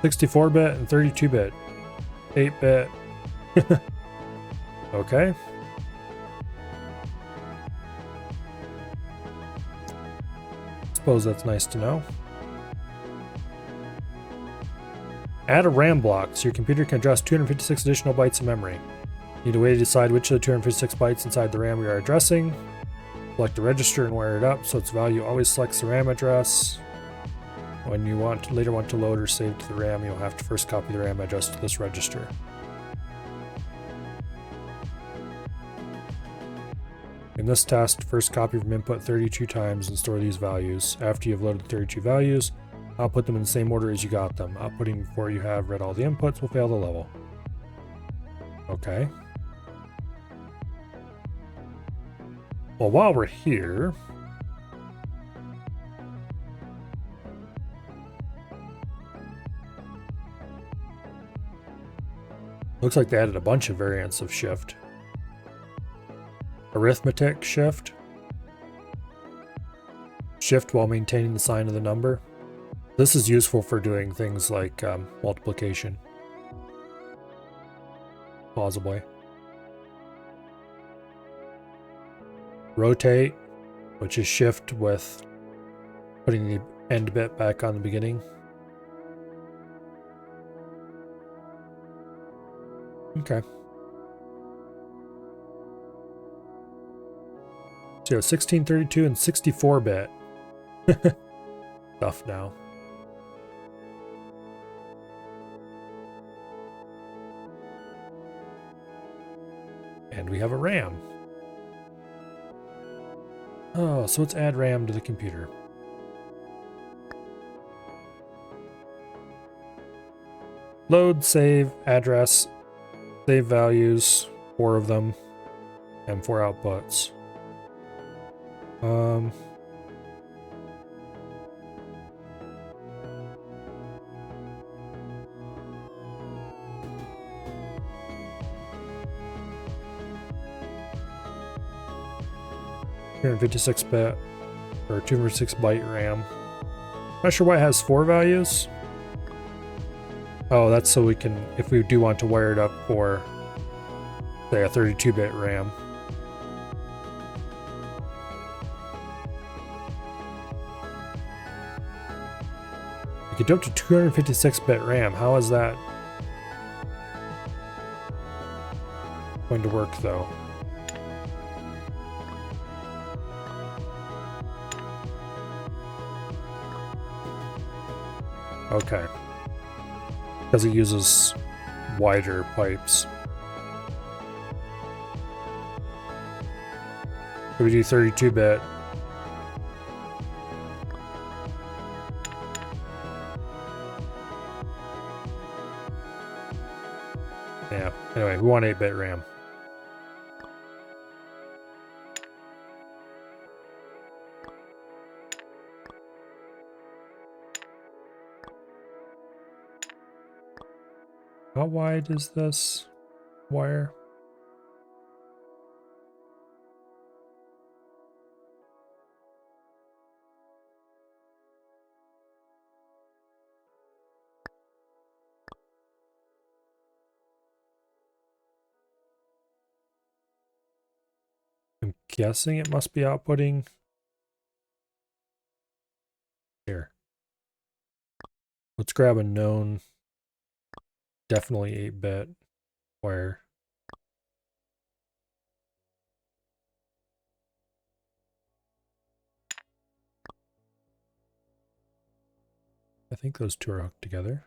64-bit and 32-bit. 8-bit. Okay. Suppose that's nice to know. Add a RAM block so your computer can address 256 additional bytes of memory. Need a way to decide which of the 256 bytes inside the RAM we are addressing. Select the register and wire it up so its value always selects the RAM address. When you later want to load or save to the RAM, you'll have to first copy the RAM address to this register. In this test, first copy from input 32 times and store these values. After you've loaded the 32 values, output them in the same order as you got them. Outputting before you have read all the inputs will fail the level. Okay. Well, while we're here, looks like they added a bunch of variants of shift. Arithmetic shift. Shift while maintaining the sign of the number. This is useful for doing things like multiplication. Plausibly. Rotate, which is shift with putting the end bit back on the beginning. Okay. So 1632 and 64-bit stuff now. And we have a RAM. Oh, so let's add RAM to the computer. Load, save, address, save values, 4 of them, and 4 outputs. .256-bit or 256-byte RAM. Not sure why it has 4 values. Oh, that's so we can, if we do want to wire it up for, say, a 32-bit RAM. You could do up to 256-bit RAM. How is that going to work, though? Okay. Because it uses wider pipes. So we do 32-bit. Yeah, anyway, we want 8-bit RAM. How wide is this wire? I'm guessing it must be outputting here. Let's grab a known, definitely 8-bit wire. I think those two are hooked together.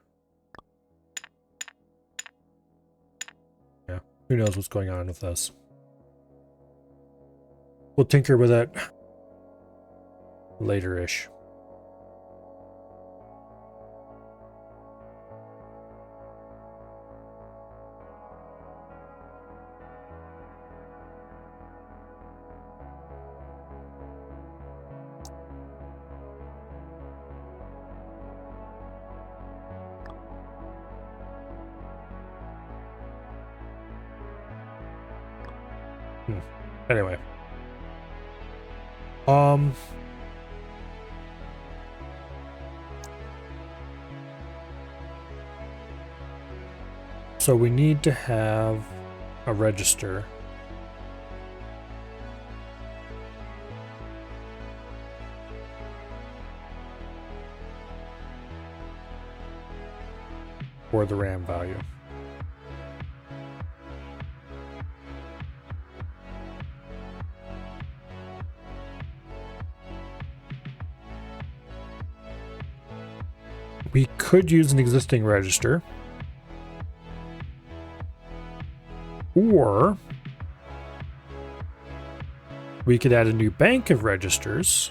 Yeah, who knows what's going on with this. We'll tinker with it later-ish. Anyway. So we need to have a register. For the RAM value. We could use an existing register, or we could add a new bank of registers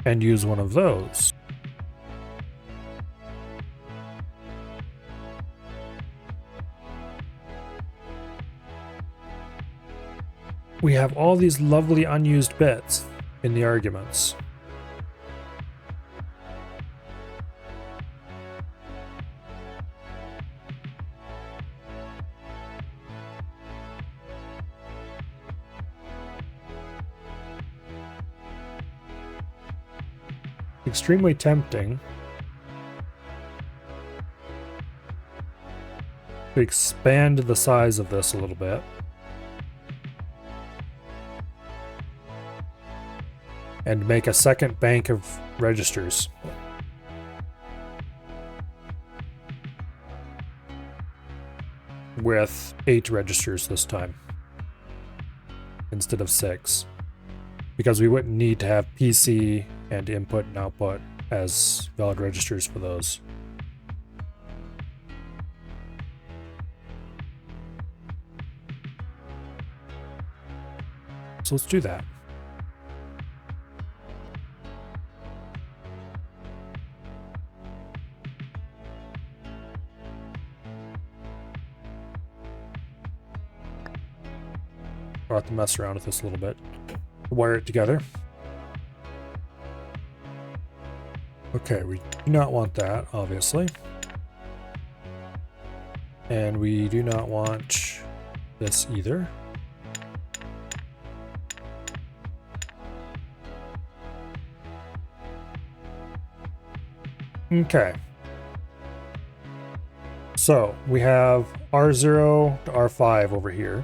and use one of those. We have all these lovely unused bits in the arguments. Extremely tempting to expand the size of this a little bit. And make a second bank of registers. With 8 registers this time. Instead of 6. Because we wouldn't need to have PC and input and output as valid registers for those. So let's do that. I'll have to mess around with this a little bit. Wire it together. Okay, we do not want that, obviously. And we do not want this either. Okay. So we have R0 to R5 over here.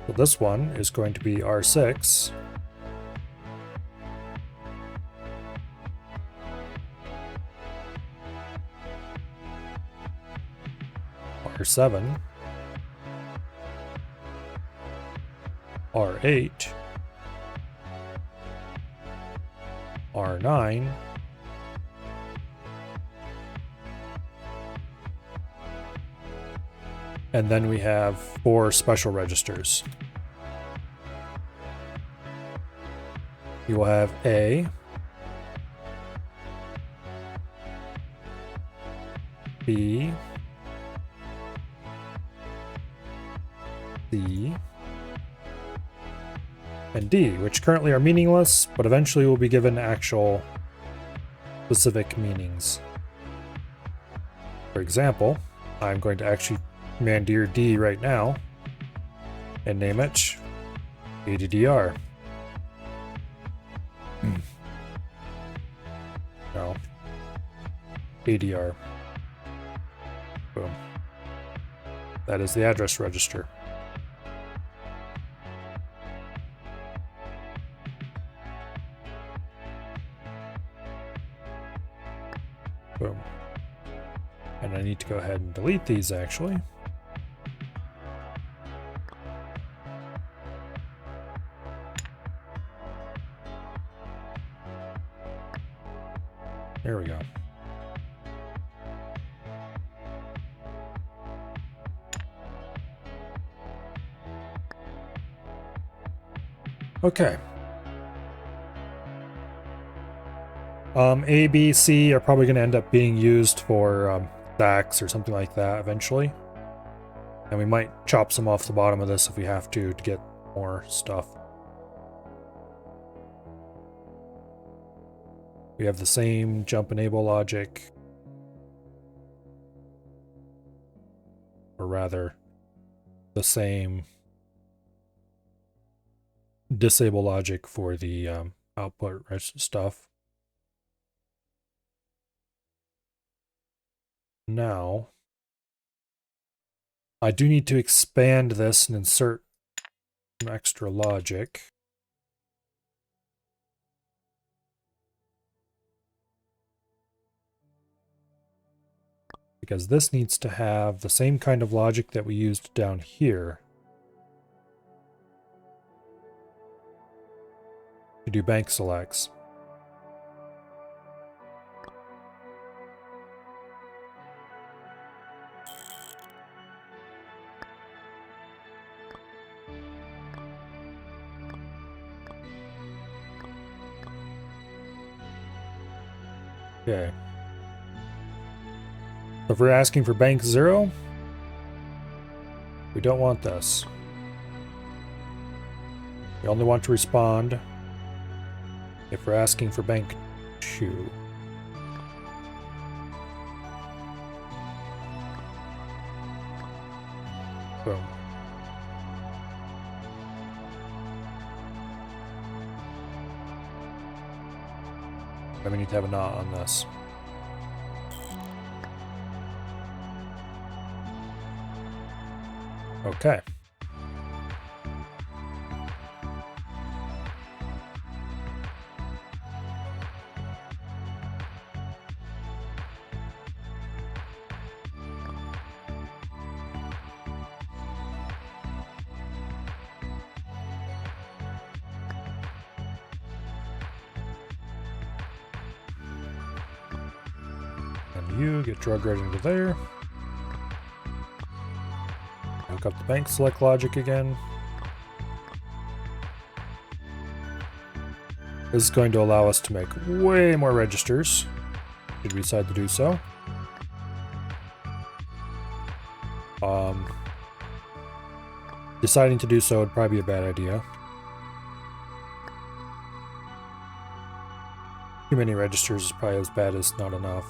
So this one is going to be R6. R7. R8. R9. And then we have 4 special registers. You will have A, B, C, and D, which currently are meaningless, but eventually will be given actual specific meanings. For example, I'm going to actually commandeer D right now and name it ADDR. No. ADR. Boom. That is the address register. Boom. And I need to go ahead and delete these actually. There we go. Okay. A, B, C are probably going to end up being used for stacks or something like that eventually. And we might chop some off the bottom of this if we have to get more stuff. We have the same jump enable logic. or rather the same disable logic for the output stuff. Now, I do need to expand this and insert some extra logic. Because this needs to have the same kind of logic that we used down here to do bank selects. Okay. So if we're asking for bank 0, we don't want this. We only want to respond if we're asking for bank 2. Boom. And we need to have a not on this. Okay. And you get drug right into there. Hook up the bank select logic again. This is going to allow us to make way more registers, should we decide to do so. Deciding to do so would probably be a bad idea. Too many registers is probably as bad as not enough.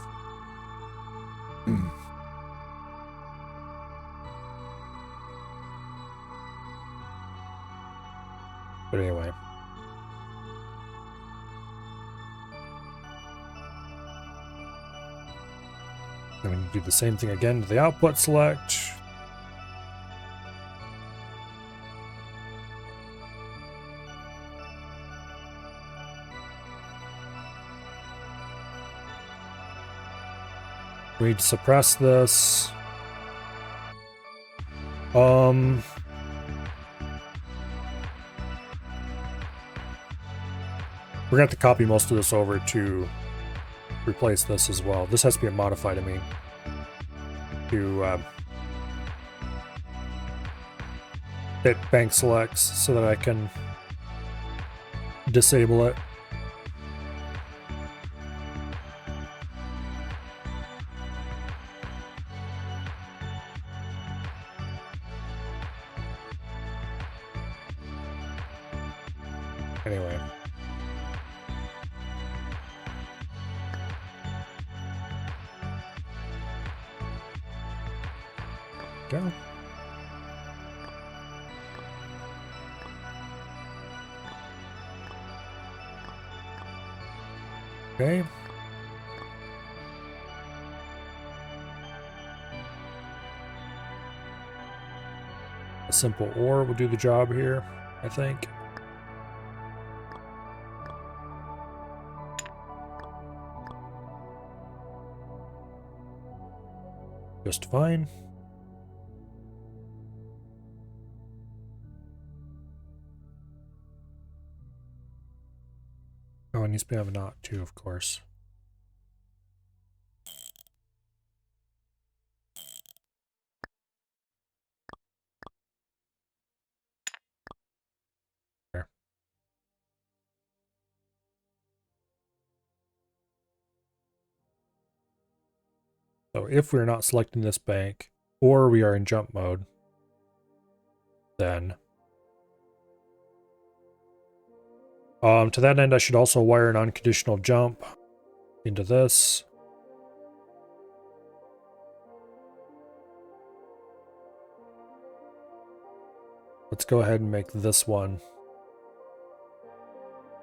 But anyway. Then we do the same thing again to the output select. We need to suppress this. We're gonna have to copy most of this over to replace this as well. This has to be modified, I mean, to hit bank selects so that I can disable it. Anyway. Go. Okay. A simple OR will do the job here, I think. Just fine. Oh, it needs to have a not too, of course. There. So if we're not selecting this bank, or we are in jump mode, then to that end, I should also wire an unconditional jump into this. Let's go ahead and make this one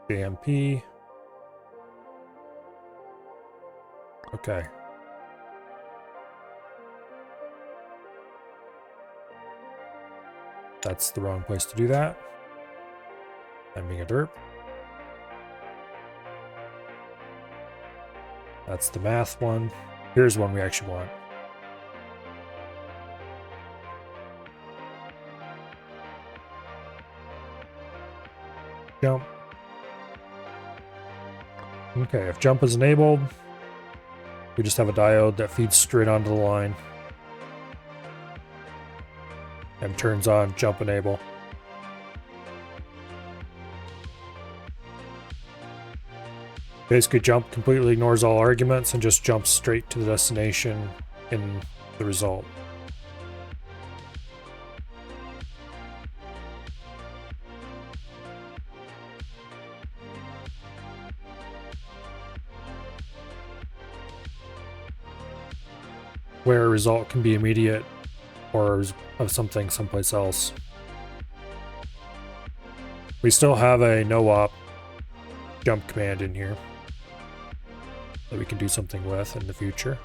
JMP. Okay. That's the wrong place to do that. I'm being a derp. That's the math one. Here's one we actually want. Jump. Okay, if jump is enabled, we just have a diode that feeds straight onto the line and turns on jump enable. Basically, jump completely ignores all arguments and just jumps straight to the destination in the result. Where a result can be immediate or of something someplace else. We still have a no-op jump command in here that we can do something with in the future.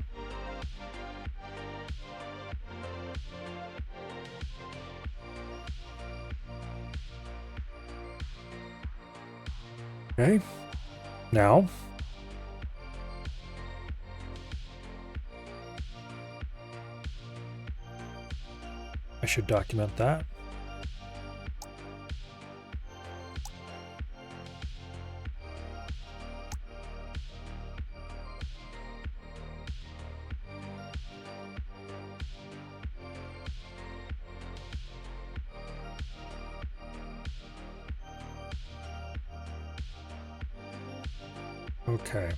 Okay, now I should document that. Okay.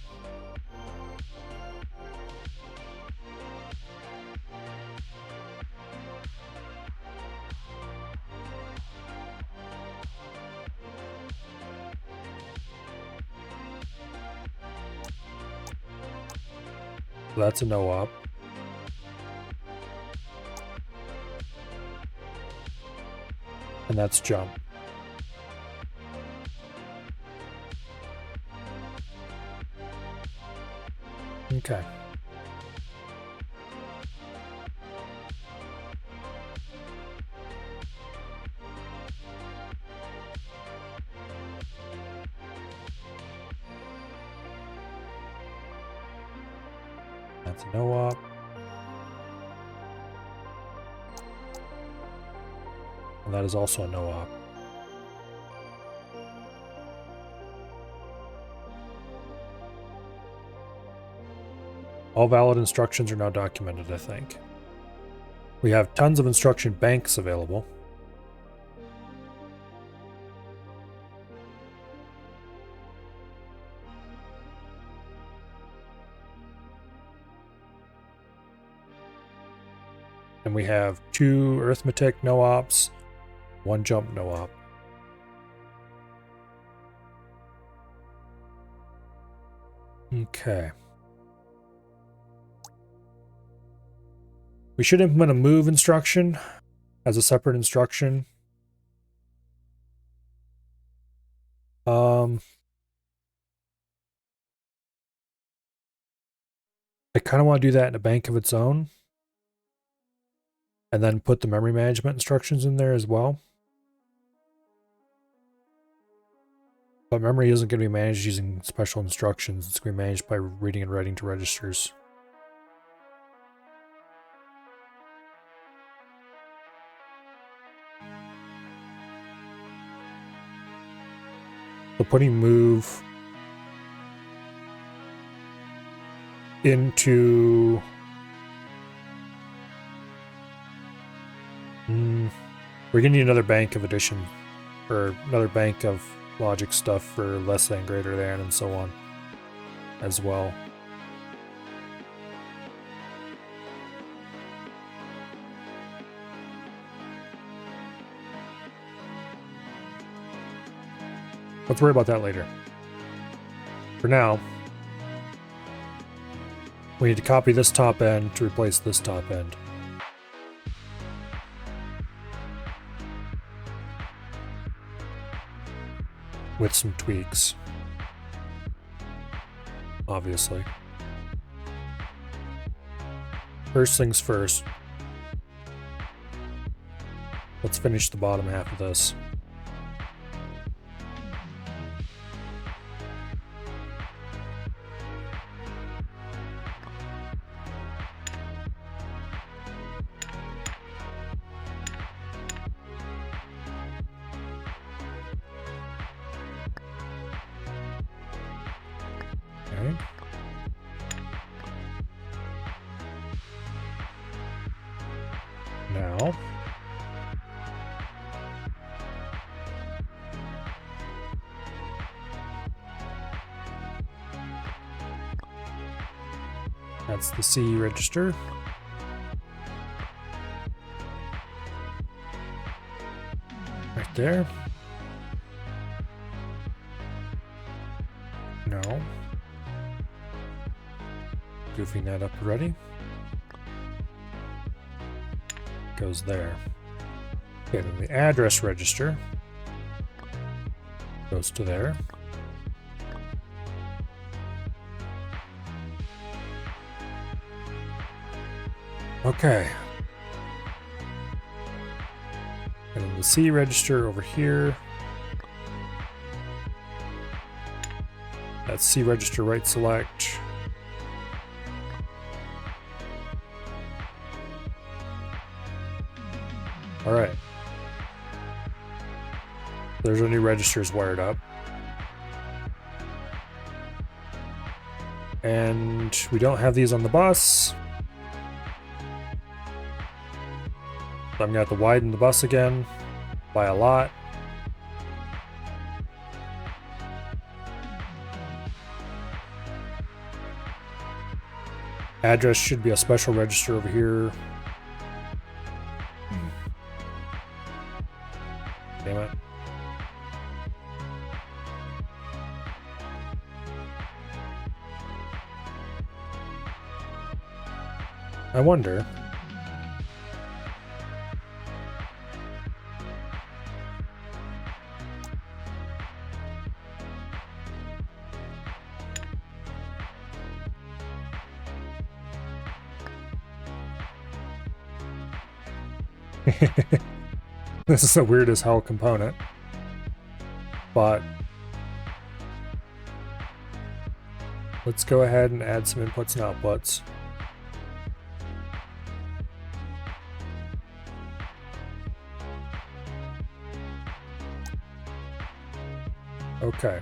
So that's a no-op. And that's jump. Okay. That's a no-op. And that is also a no-op. All valid instructions are now documented, I think. We have tons of instruction banks available. And we have 2 arithmetic no-ops, 1 jump no-op. Okay. We should implement a move instruction as a separate instruction. I kind of want to do that in a bank of its own. And then put the memory management instructions in there as well. But memory isn't going to be managed using special instructions. It's going to be managed by reading and writing to registers. So putting move into we're gonna need another bank of addition, or another bank of logic stuff for less than, greater than, and so on as well. Let's worry about that later. For now, we need to copy this top end to replace this top end. with some tweaks, obviously. First things first, let's finish the bottom half of this. Okay. Now, that's the C register. Right there. No. Goofing that up already. Goes there. Okay, then the address register goes to there. Okay. And then the C register over here. That's C register right select. All right. There's our new registers wired up. And we don't have these on the bus. So I'm going to have to widen the bus again by a lot. Address should be a special register over here. Damn it. I wonder. This is a weird as hell component, but let's go ahead and add some inputs and outputs. Okay.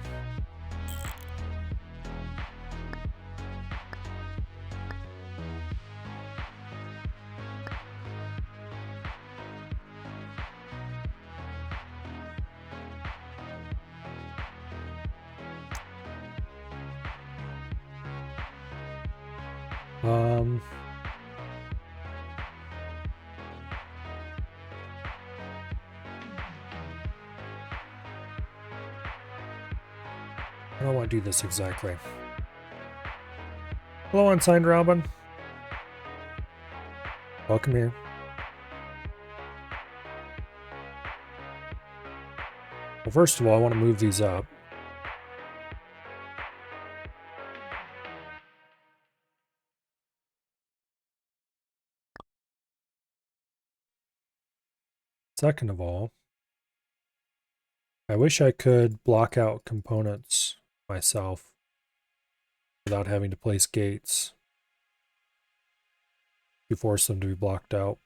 I don't want to do this exactly. Hello, Unsigned Robin. Welcome here. Well, first of all, I want to move these up. Second of all, I wish I could block out components myself without having to place gates to force them to be blocked out.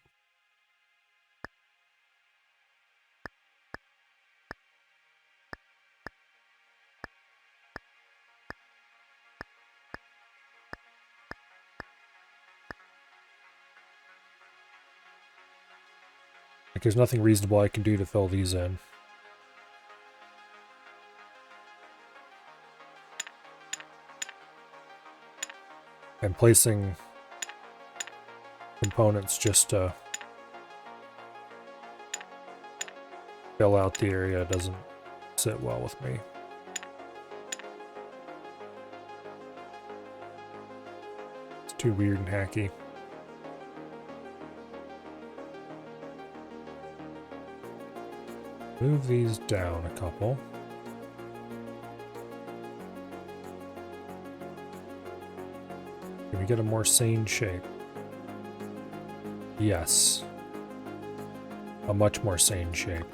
Like, there's nothing reasonable I can do to fill these in. And placing components just to fill out the area doesn't sit well with me. It's too weird and hacky. Move these down a couple. Can we get a more sane shape? Yes. A much more sane shape.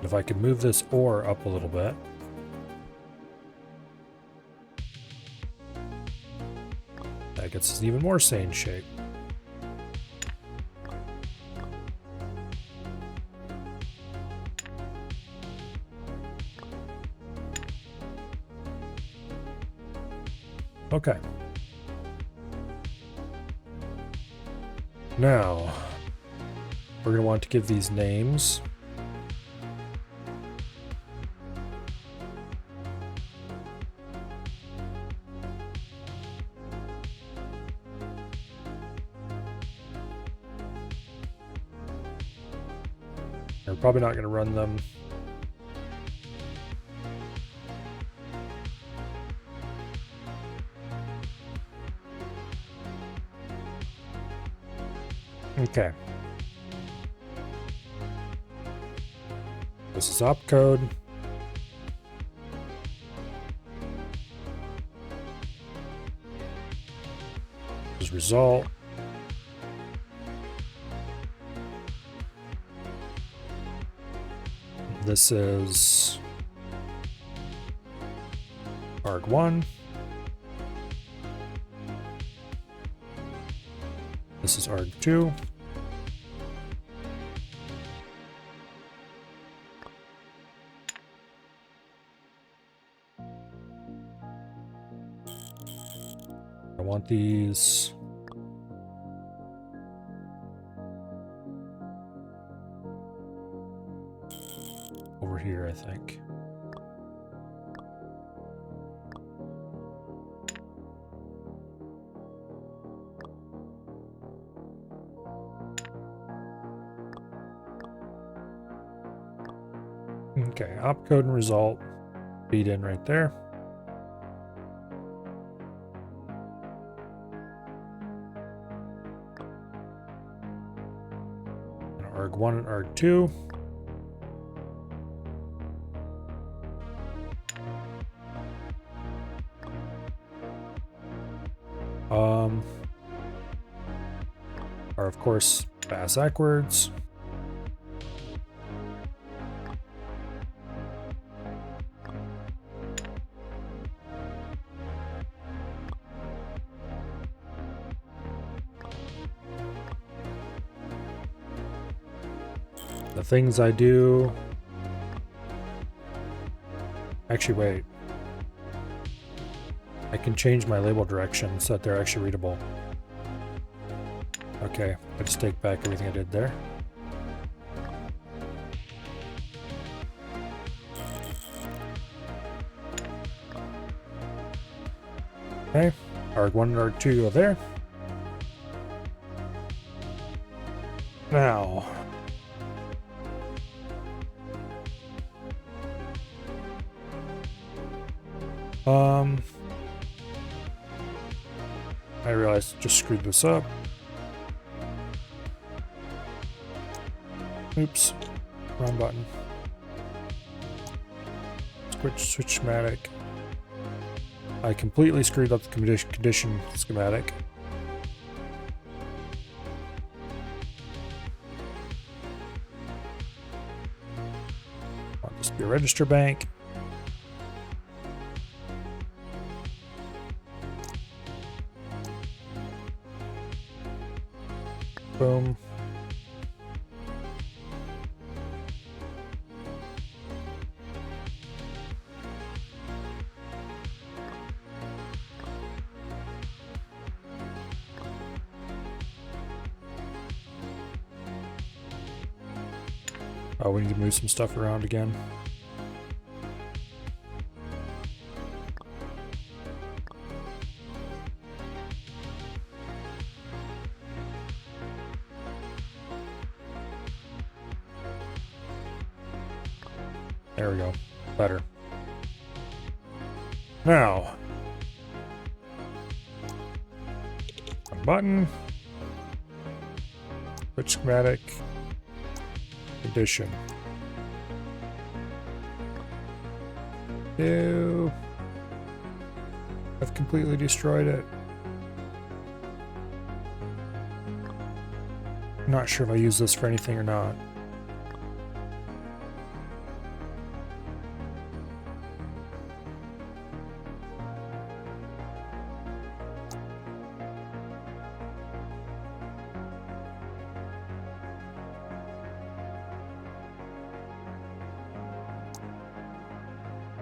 If I could move this ore up a little bit. That gets us an even more sane shape. Okay. Now, we're going to want to give these names. We're probably not going to run them. Okay. This is opcode. This is result. This is arg1. This is arg2. I want these over here, I think. Okay, opcode and result feed in right there. And arg1 and arg2. Are of course pass backwards. The things I do. Actually, wait. I can change my label direction so that they're actually readable. Okay, I just take back everything I did there. Okay, arg1 and arg2 go there. Now, I realized I just screwed this up. Oops, wrong button. Switch schematic. I completely screwed up the condition schematic. I'll just be a register bank. Boom. Oh, we need to move some stuff around again. There we go. Better. Now, a button, switch schematic, condition. I've completely destroyed it. I'm not sure if I use this for anything or not.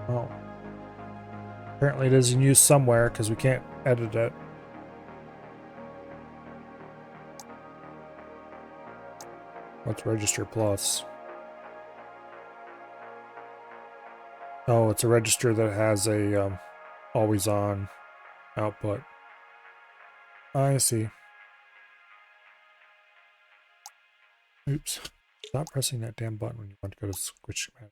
Well, apparently it is in use somewhere because we can't edit it. What's register plus? Oh, it's a register that has a always on output. I see. Oops. Stop pressing that damn button when you want to go to switch command.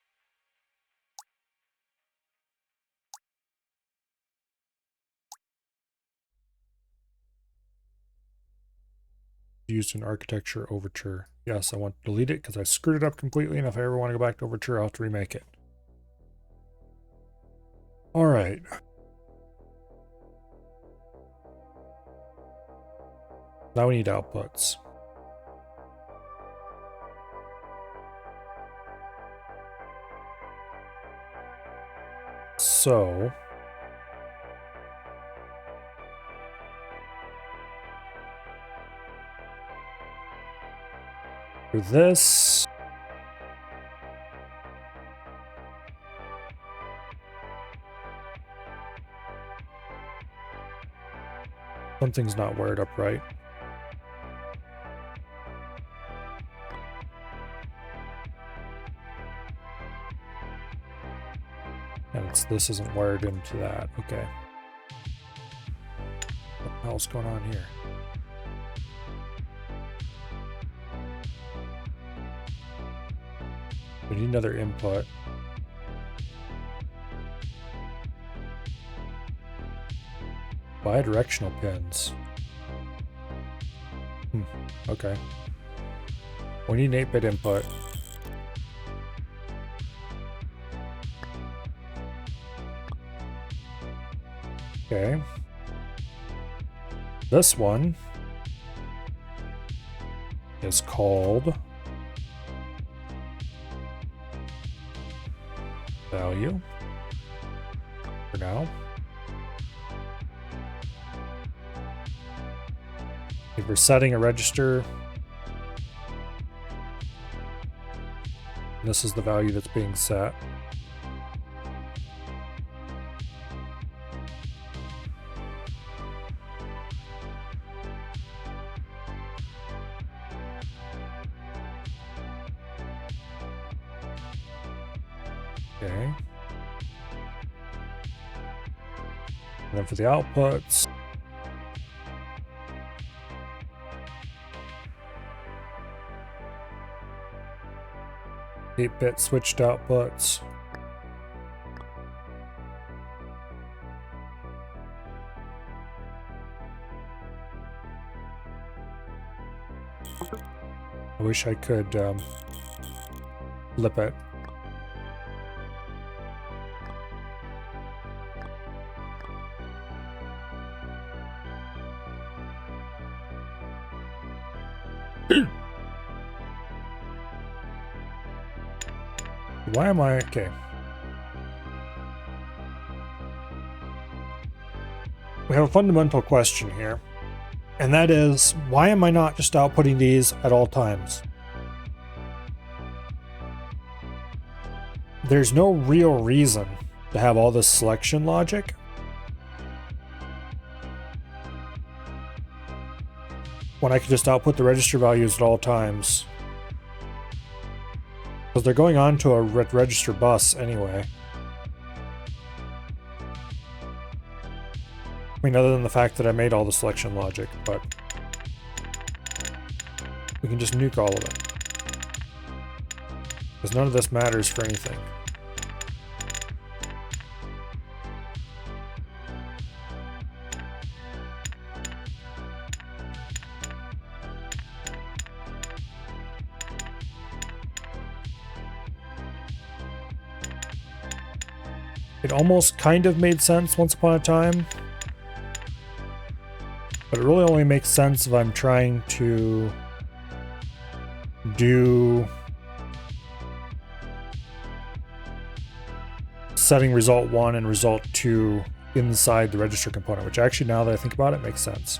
Used in architecture overture. Yes, I want to delete it because I screwed it up completely, and if I ever want to go back to overture, I'll have to remake it. All right. Now we need outputs. So for this, something's not wired up right. And this isn't wired into that. Okay. What the hell's going on here? We need another input. Bidirectional pins. Okay. We need an 8-bit input. Okay. This one is called value for now. If we're setting a register, this is the value that's being set. Okay. And then for the outputs, eight-bit switched outputs. I wish I could flip it. Why am I... Okay. We have a fundamental question here. And that is, why am I not just outputting these at all times? There's no real reason to have all this selection logic. When I could just output the register values at all times. Because they're going on to a register bus anyway. I mean, other than the fact that I made all the selection logic, but we can just nuke all of it. Because none of this matters for anything. It almost kind of made sense once upon a time, But it really only makes sense if I'm trying to do setting result 1 and result 2 inside the register component, which actually, now that I think about it, makes sense.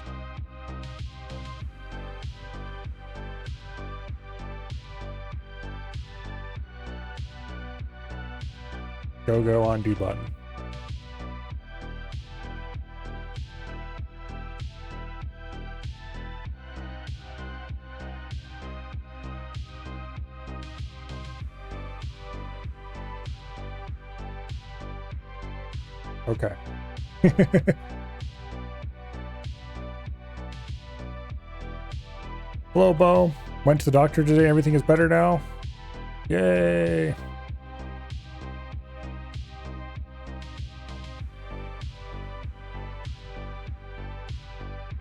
Go undo button. Okay. Hello, Bo. Went to the doctor today. Everything is better now. Yay.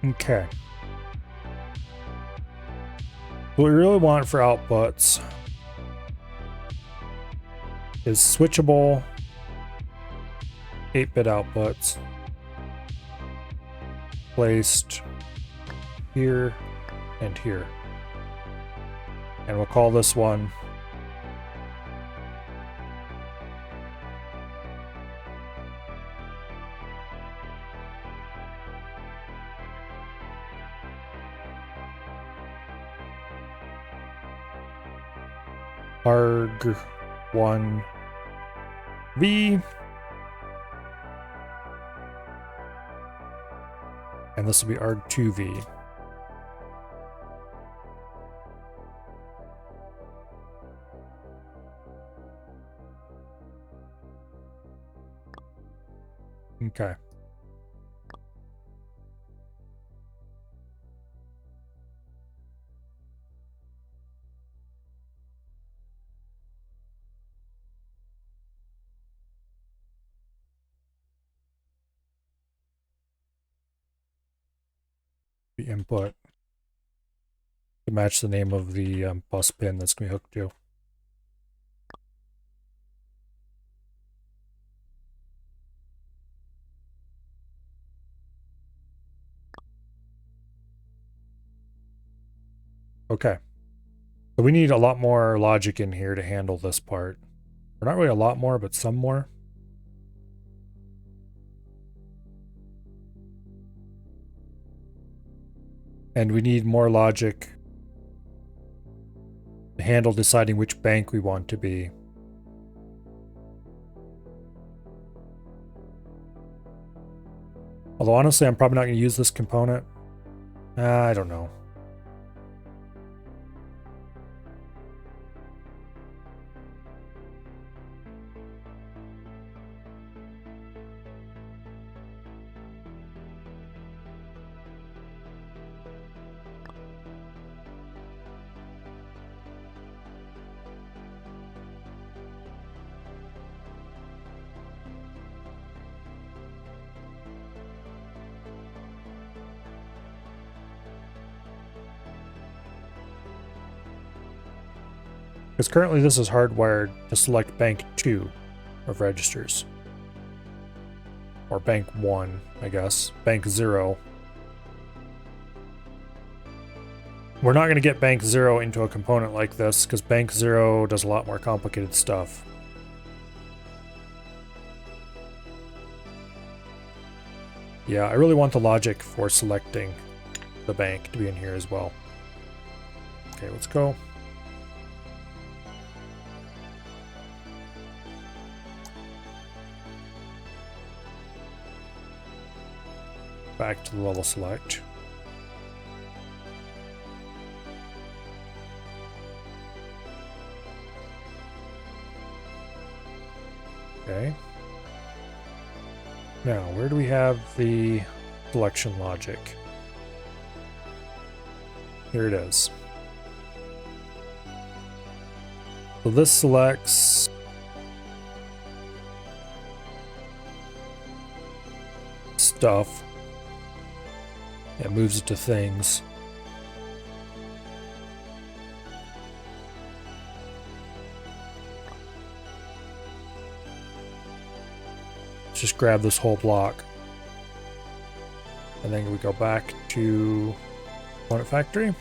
Okay. What we really want for outputs is switchable 8-bit outputs placed here and here. And we'll call this one arg1v, and this will be arg2v. Okay. The input to match the name of the bus pin that's going to be hooked to. Okay. So we need a lot more logic in here to handle this part. Or not really a lot more, but some more. And we need more logic to handle deciding which bank we want to be. Although honestly, I'm probably not going to use this component. I don't know. Because currently this is hardwired to select bank 2 of registers. Or bank 1, I guess. Bank 0. We're not going to get bank 0 into a component like this, because bank 0 does a lot more complicated stuff. Yeah, I really want the logic for selecting the bank to be in here as well. Okay, let's go. Back to the level select. Okay. Now, where do we have the selection logic? Here it is. So this selects stuff. It moves it to things. Let's just grab this whole block. And then we go back to component factory.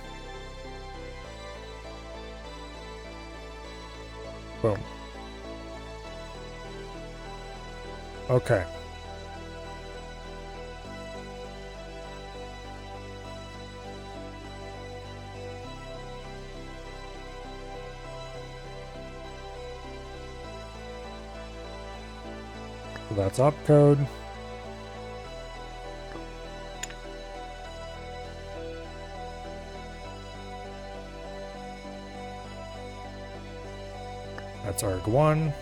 Boom. Okay. So that's opcode. That's arg1.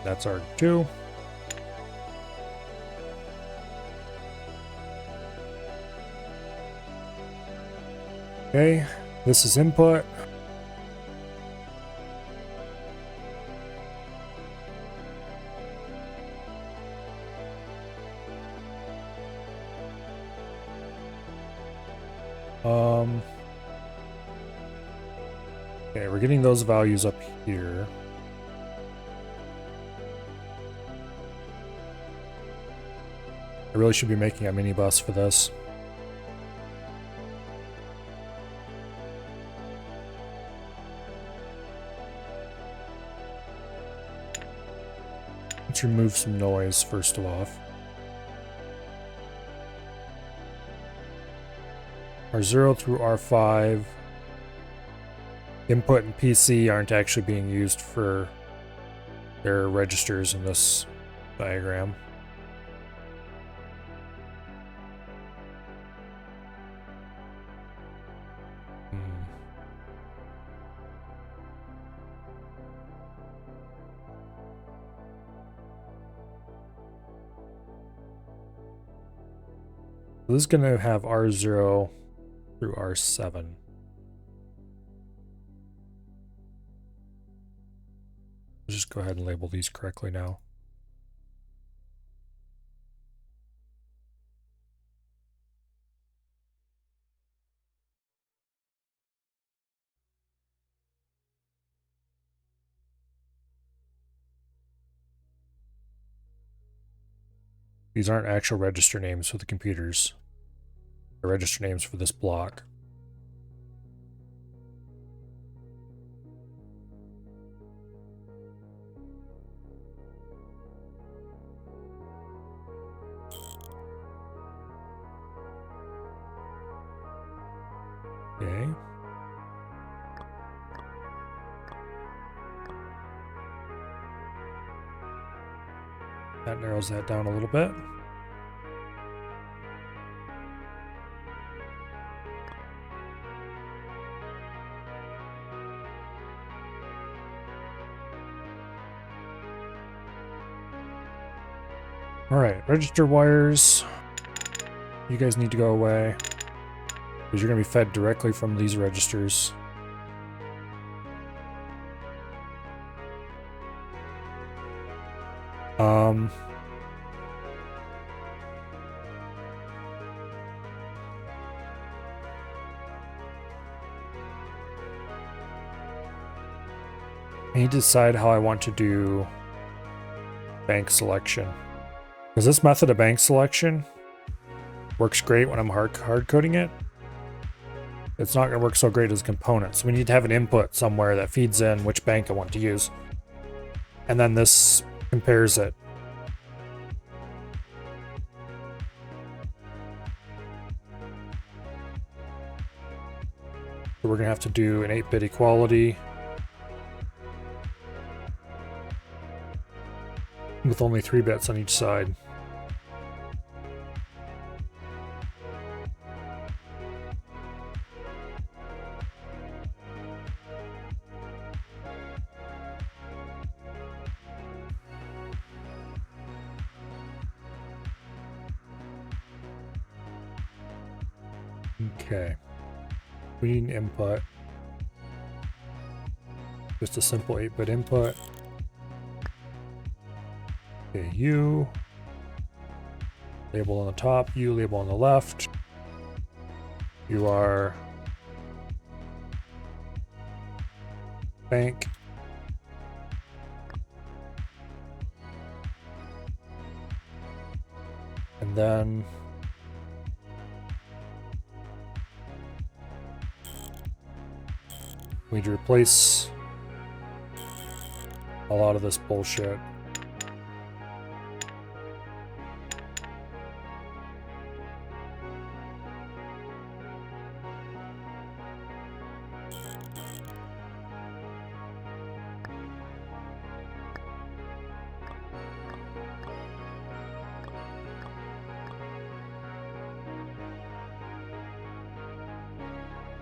That's arg2. Okay, this is input. Okay, we're getting those values up here. I really should be making a mini bus for this. Let's remove some noise first of all. R0 through R5. Input and PC aren't actually being used for their registers in this diagram. This is going to have R0 through R7. Let's just go ahead and label these correctly now. These aren't actual register names for the computers. They're register names for this block. Okay. That narrows that down a little bit. All right, register wires. You guys need to go away because you're going to be fed directly from these registers. I need to decide how I want to do bank selection. Because this method of bank selection works great when I'm hard coding it. It's not going to work so great as components. We need to have an input somewhere that feeds in which bank I want to use. And then this compares it. So we're going to have to do an 8-bit equality with only 3 bits on each side. Okay. We need an input. Just a simple 8-bit input. Okay, U. Label on the top, U label on the left. You are bank. then we need to replace a lot of this bullshit.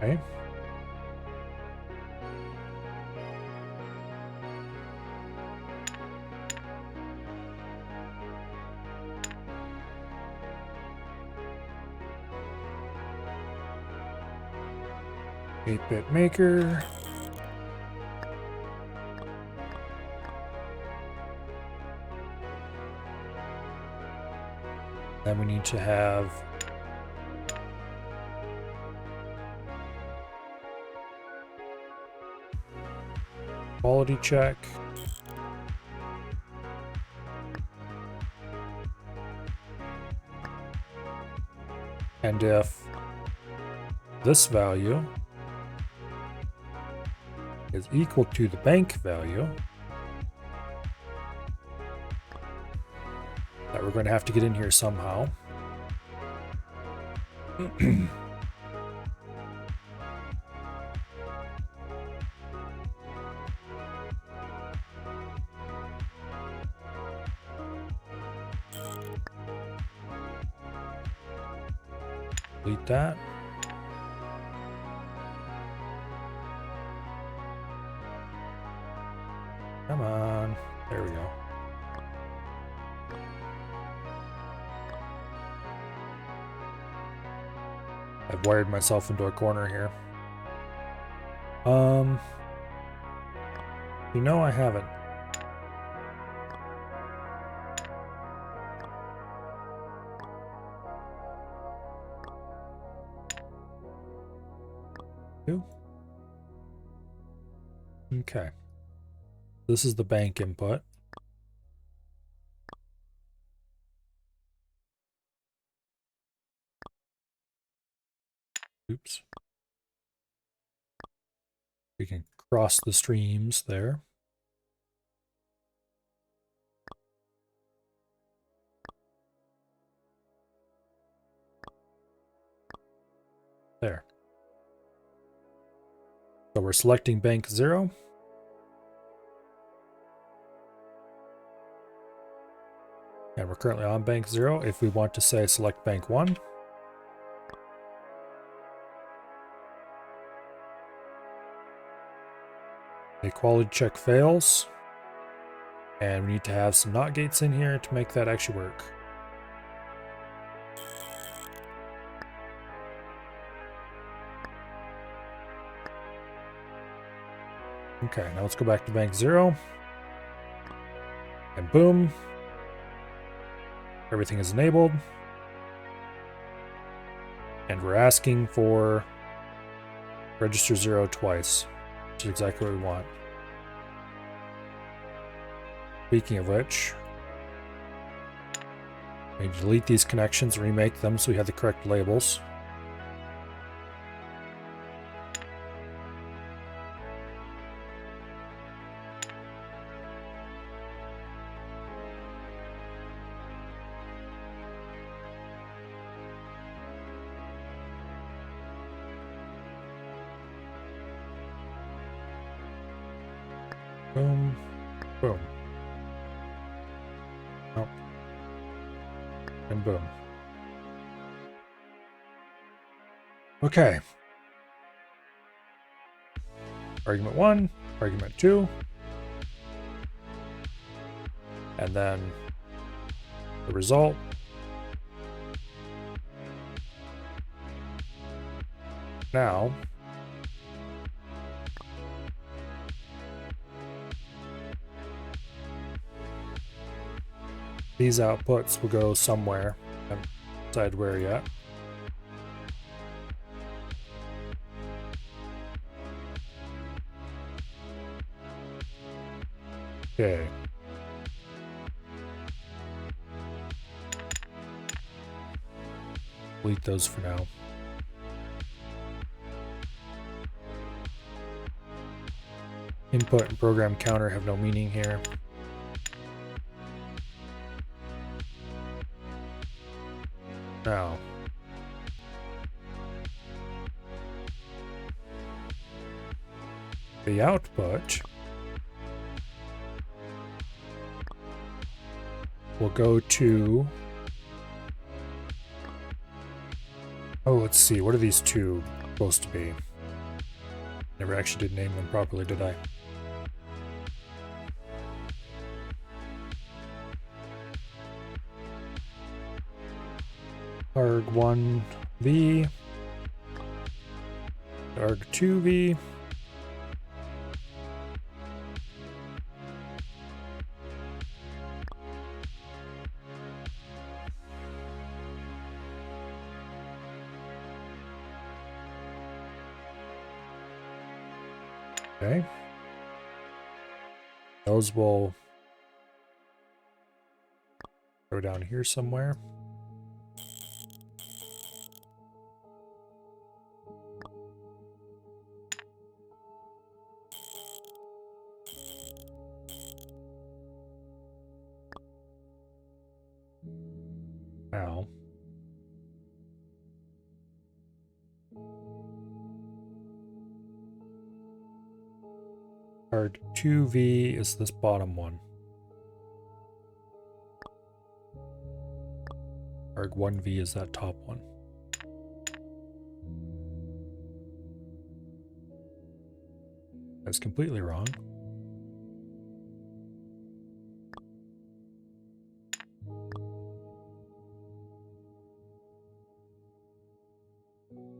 Okay. Eight-bit maker. Then we need to have quality check. And if this value is equal to the bank value, that we're going to have to get in here somehow. Delete that. Come on. There we go. I've wired myself into a corner here. You know I haven't. Okay. This is the bank input. Oops. We can cross the streams there. There. So we're selecting bank 0. And we're currently on bank 0. If we want to say select bank 1. The quality check fails. And we need to have some NOT gates in here to make that actually work. Okay, now let's go back to bank 0. And boom. Everything is enabled. And we're asking for register 0 twice, which is exactly what we want. Speaking of which, we need to delete these connections and remake them so we have the correct labels. Boom, boom. Oh. And boom. Okay. Argument 1, argument 2. And then the result. Now, these outputs will go somewhere. I haven't decided where yet. Okay. delete those for now. Input and program counter have no meaning here. Now, the output will go to, oh, let's see, what are these two supposed to be? Never actually did name them properly, did I? arg1v, arg2v, okay. Those will go down here somewhere. Now, arg2v is this bottom one. arg1v is that top one. That's completely wrong.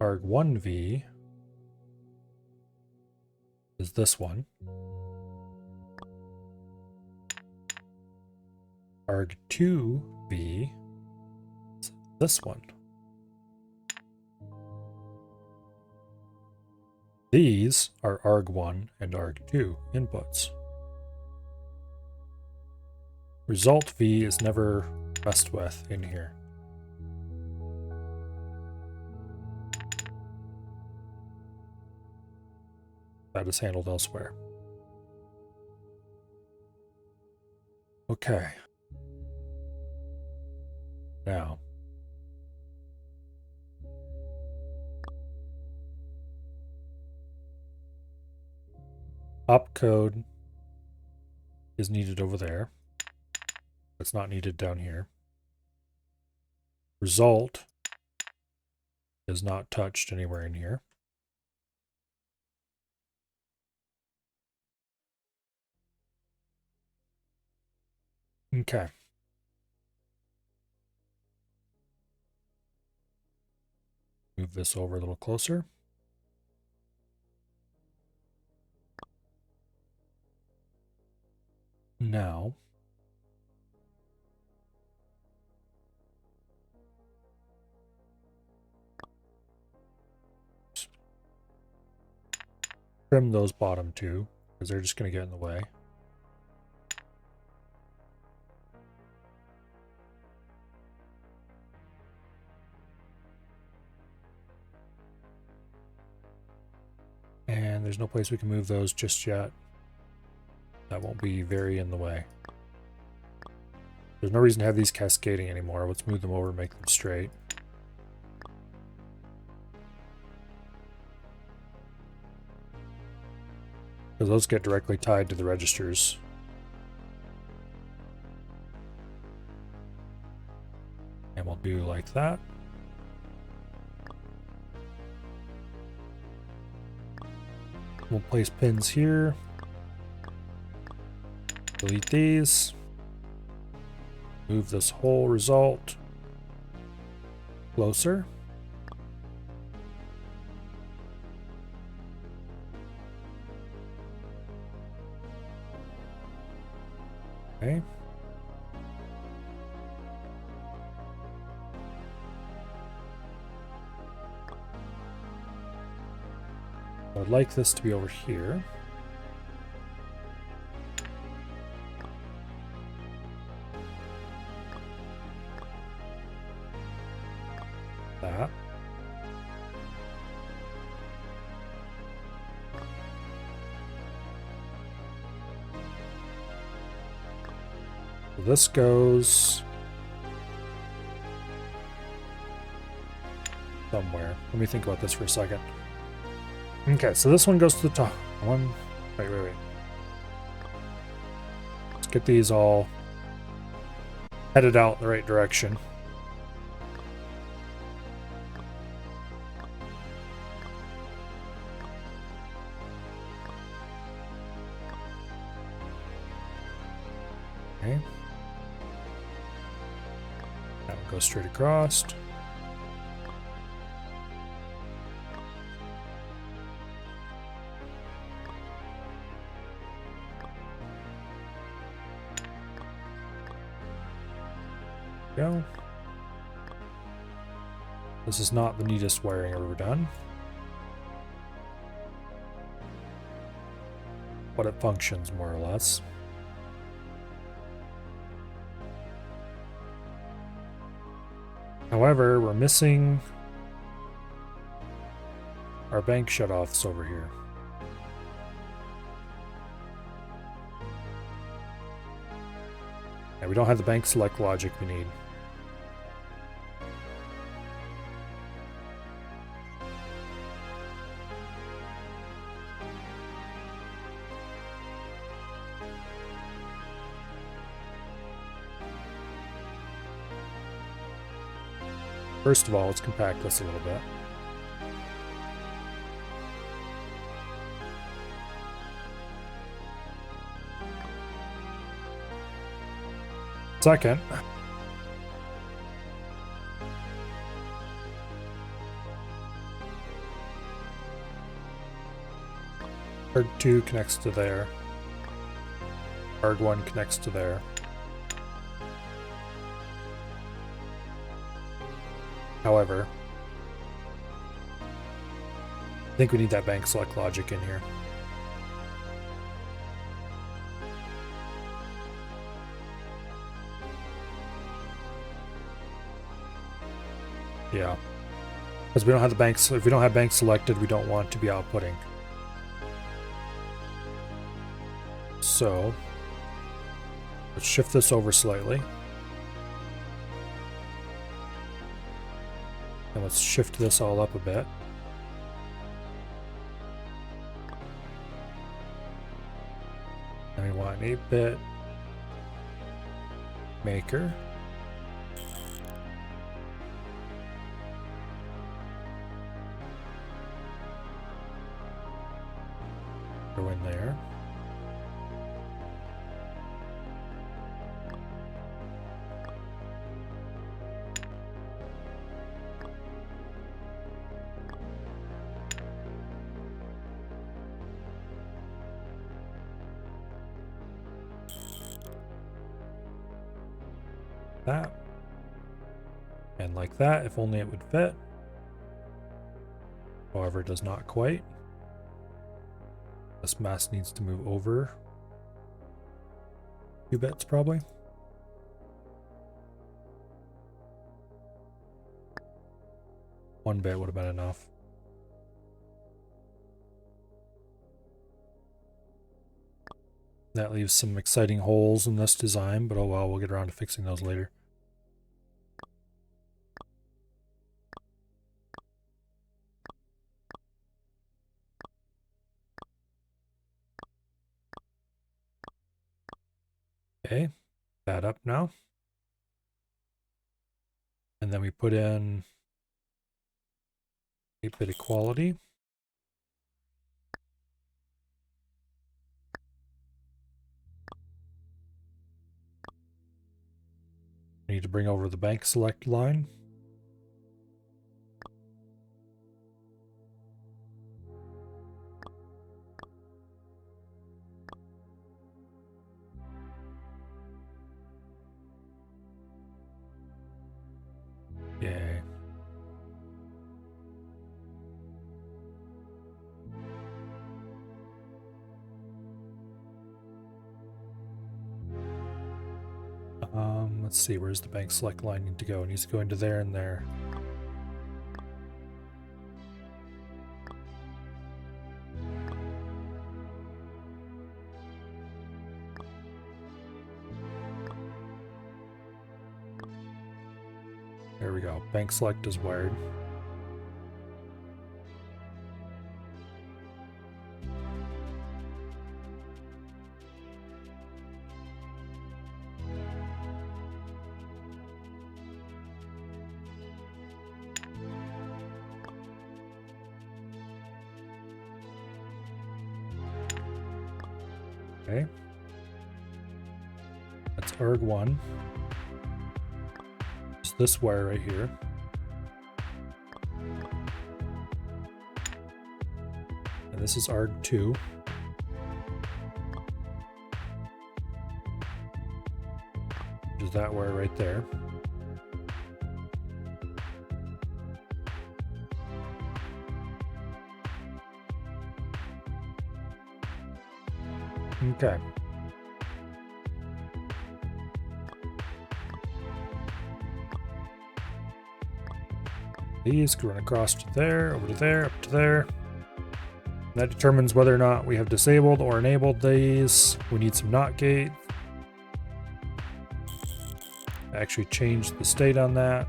arg1v is this one. arg2v is this one. These are arg1 and arg2 inputs. Result v is never messed with in here. That is handled elsewhere. Okay. Now, opcode is needed over there. It's not needed down here. Result is not touched anywhere in here. Okay. Move this over a little closer. Now, trim those bottom two, because they're just going to get in the way. And there's no place we can move those just yet. That won't be very in the way. There's no reason to have these cascading anymore. Let's move them over and make them straight. Because those get directly tied to the registers. And we'll do like that. We'll place pins here. Delete these. Move this whole result closer. Okay. I'd like this to be over here. That. So this goes somewhere. Let me think about this for a second. Okay, so this one goes to the top. Wait. Let's get these all headed out in the right direction. Okay. That one goes straight across. Go. This is not the neatest wiring I've ever done, but it functions more or less. However, we're missing our bank shutoffs over here. And we don't have the bank select logic we need. First of all, let's compact this a little bit. Second, ARG2 connects to there. ARG1 connects to there. However, I think we need that bank select logic in here. Yeah, because we don't have the banks. If we don't have banks selected, we don't want to be outputting. So let's shift this over slightly. And let's shift this all up a bit. And we want an 8-bit maker. Go in there. That. And like that, if only it would fit. However, it does not quite. This mass needs to move over 2 bits probably. One bit would have been enough. That leaves some exciting holes in this design, but oh well, we'll get around to fixing those later. Okay, that up now. And then we put in 8-bit equality. We need to bring over the bank select line. Yay. Let's see, where's the bank select line need to go? It needs to go into there and there. There we go. Bank select is wired. Okay. That's ARG1. It's this wire right here. And this is ARG2. Which is that wire right there. Okay. These can run across to there, over to there, up to there. That determines whether or not we have disabled or enabled these. We need some NOT gate. Actually change the state on that.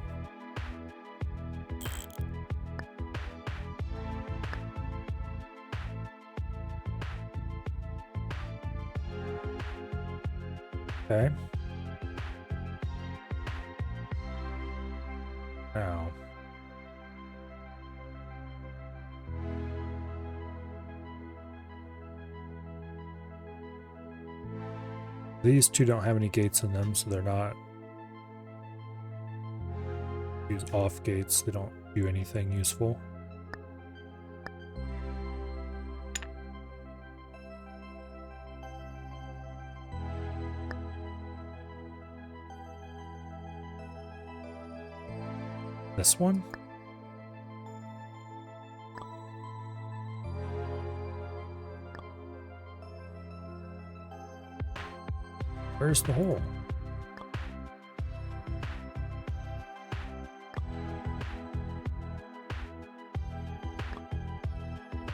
Okay. Now. These two don't have any gates in them, so they're not. Use off gates, they don't do anything useful. This one? Where's the hole?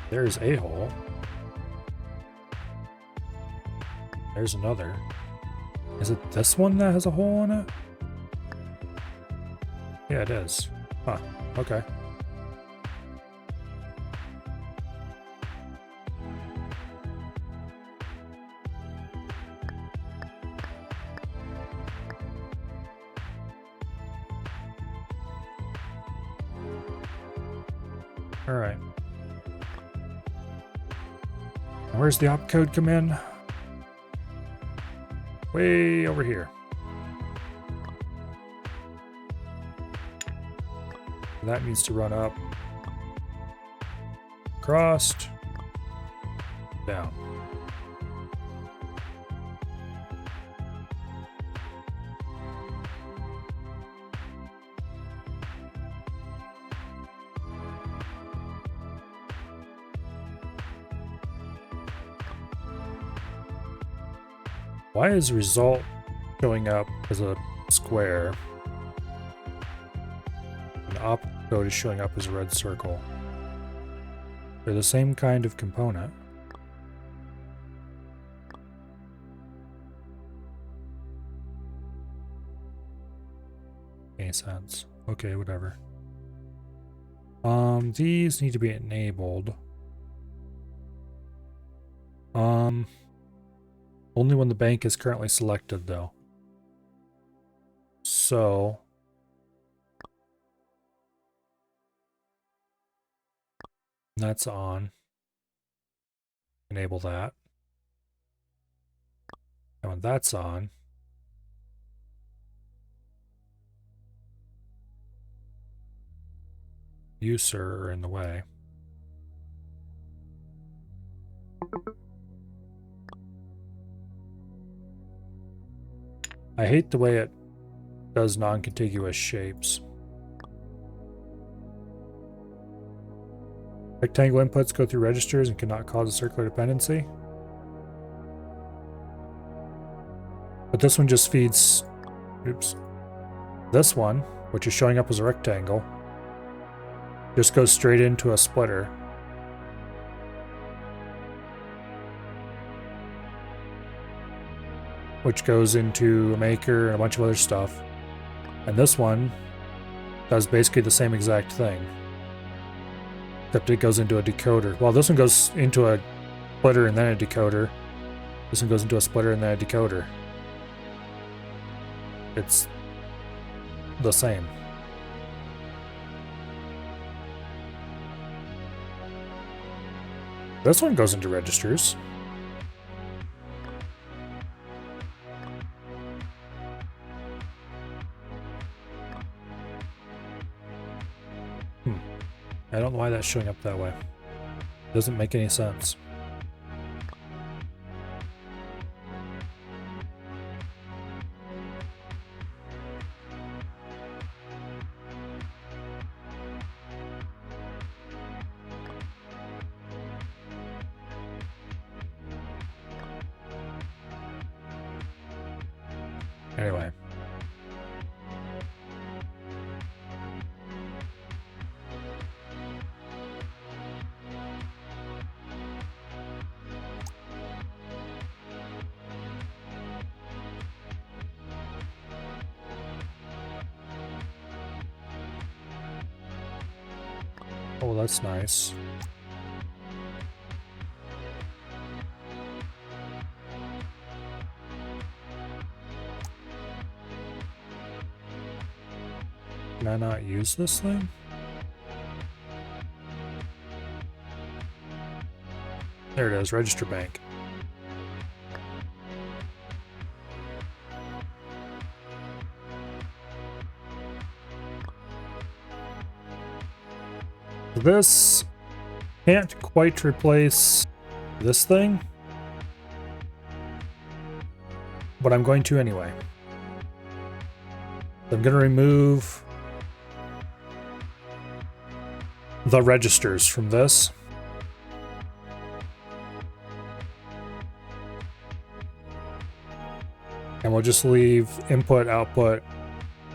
There's a hole. There's another. Is it this one that has a hole in it? Yeah, it is. Huh. Okay. All right. Where's the opcode come in? Way over here. That needs to run up, crossed, down. Why is result showing up as a square? And opcode is showing up as a red circle. They're the same kind of component. Any sense? Okay, whatever. These need to be enabled. Only when the bank is currently selected, though. So that's on. Enable that. And when that's on, you, sir, are in the way. I hate the way it does non-contiguous shapes. Rectangle inputs go through registers and cannot cause a circular dependency. But this one just feeds, oops, this one, which is showing up as a rectangle, just goes straight into a splitter. Which goes into a maker and a bunch of other stuff. And this one does basically the same exact thing. Except it goes into a decoder. Well, this one goes into a splitter and then a decoder. This one goes into a splitter and then a decoder. It's the same. This one goes into registers. I don't know why that's showing up that way. Doesn't make any sense. Anyway. Oh, that's nice. Can I not use this thing? There it is, register bank. This can't quite replace this thing, but I'm going to anyway. I'm going to remove the registers from this. And we'll just leave input, output,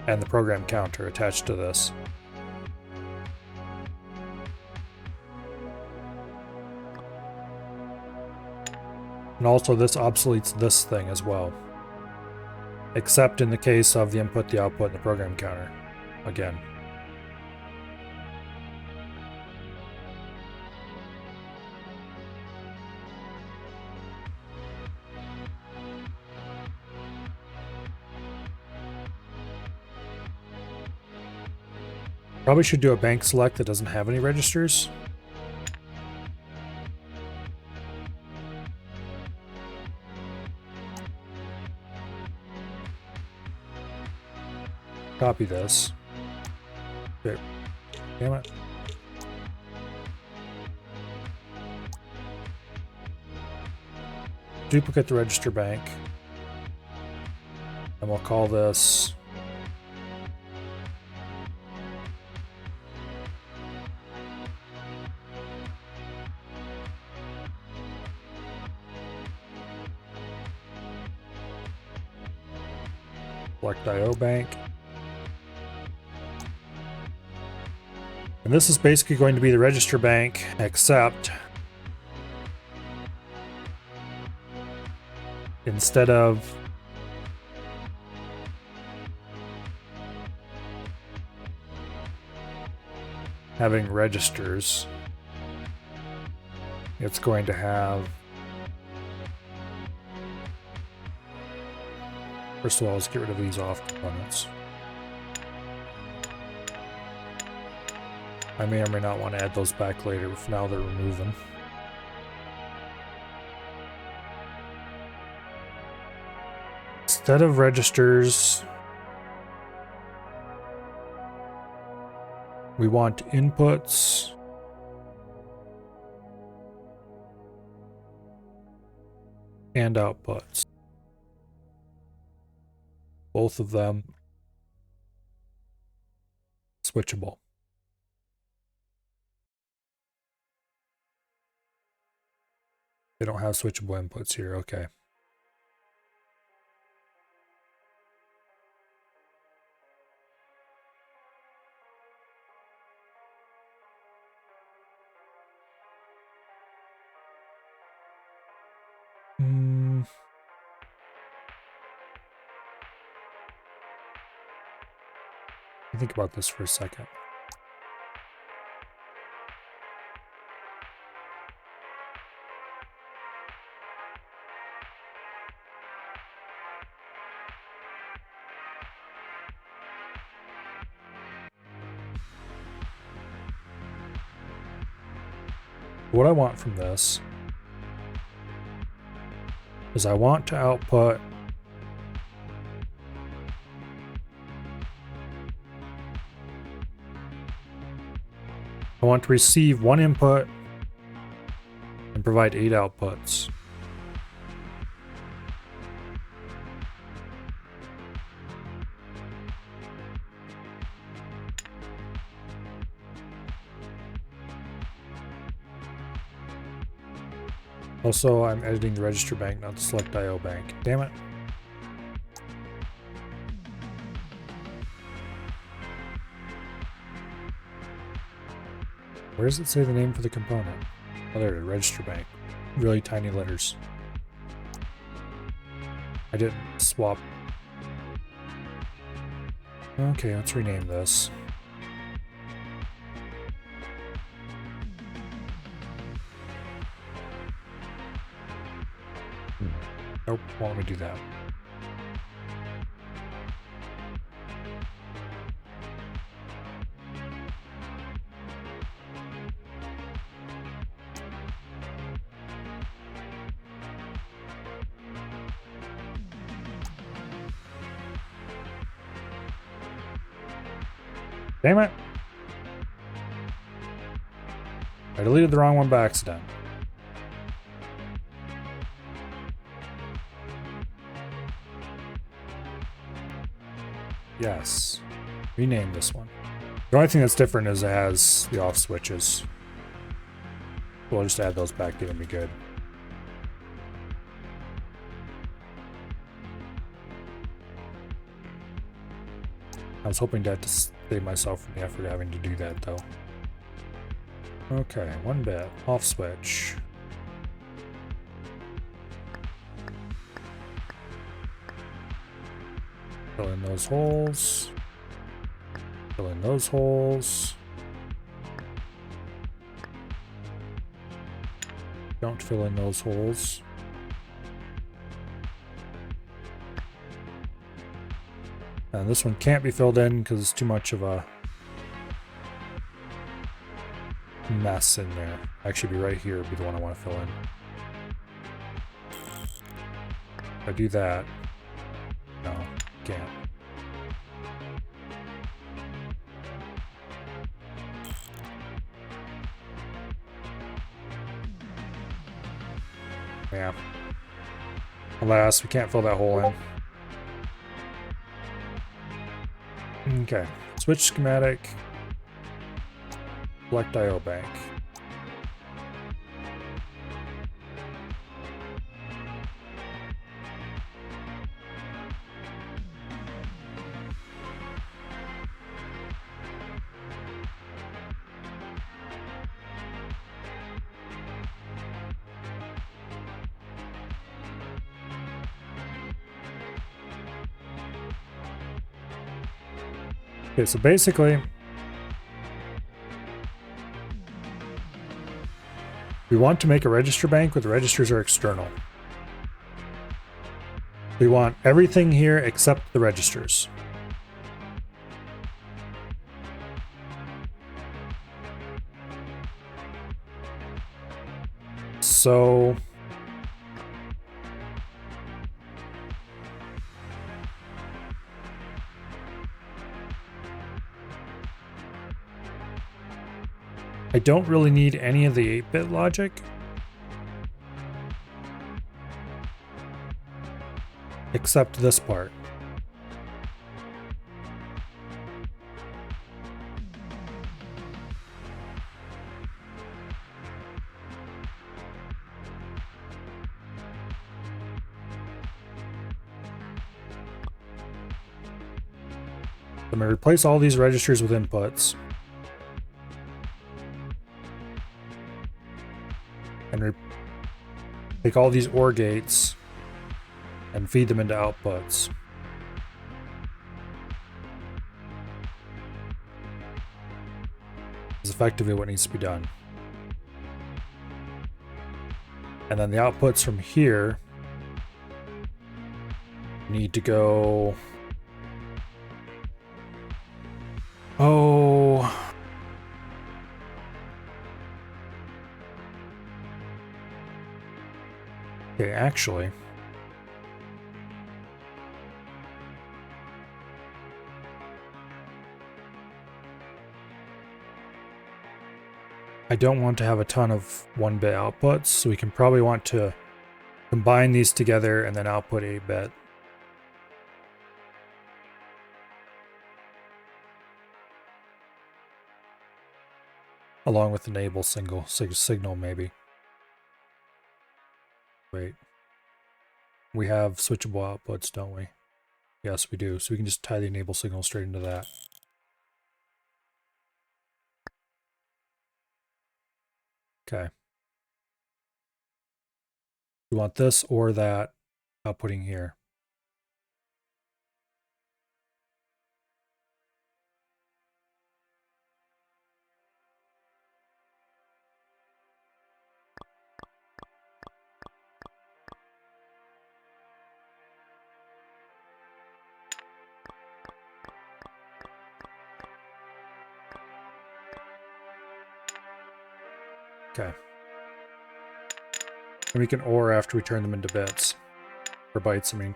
and the program counter attached to this. And also this obsoletes this thing as well. Except in the case of the input, the output, and the program counter. Again. Probably should do a bank select that doesn't have any registers. Copy this. Okay. Damn it. Duplicate the register bank. And we'll call this select IO bank. And this is basically going to be the register bank, except instead of having registers, it's going to have, first of all, let's get rid of these off components. I may or may not want to add those back later, but for now they're removing. Instead of registers, we want inputs and outputs. Both of them switchable. They don't have switchable inputs here, okay. Think about this for a second. What I want from this is I want to output I want to receive 1 input and provide 8 outputs. Also, I'm editing the register bank, not the select IO bank. Damn it. Where does it say the name for the component? Oh, there it is, register bank. Really tiny letters. I didn't swap. Okay, let's rename this. Nope, won't let me do that. Damn it! I deleted the wrong one by accident. Yes. Rename this one. The only thing that's different is it has the off switches. We'll just add those back, it'll be good. I was hoping to save myself from the effort of having to do that, though. Okay, 1 bit. Off switch. Fill in those holes. Fill in those holes. Don't fill in those holes. And this one can't be filled in because it's too much of a mess in there. Actually, be right here would be the one I want to fill in. If I do that, no, can't. Yeah. Alas, we can't fill that hole in. Okay, switch schematic, select IO bank. Okay, so basically, we want to make a register bank where the registers are external. We want everything here except the registers. So I don't really need any of the 8-bit logic. Except this part. I'm going to replace all these registers with inputs. And take all these OR gates and feed them into outputs. is effectively what needs to be done. And then the outputs from here need to go... Oh... Okay, actually... I don't want to have a ton of 1-bit outputs, so we can probably want to combine these together and then output 8-bit. Along with enable signal, maybe. Wait. We have switchable outputs, don't we? Yes, we do. So we can just tie the enable signal straight into that. Okay. We want this or that outputting here. Okay. And we can OR after we turn them into bits. Or bytes, I mean.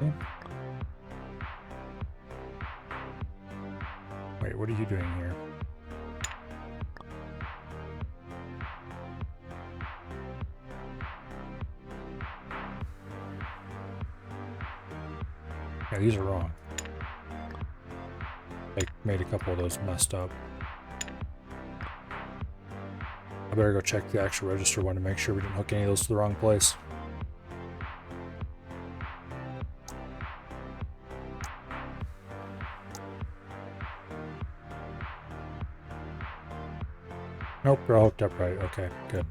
Okay. Wait, what are you doing here? Yeah, these are wrong. I made a couple of those messed up. I better go check the actual register one to make sure we didn't hook any of those to the wrong place. Nope, they're all hooked up right. Okay, good.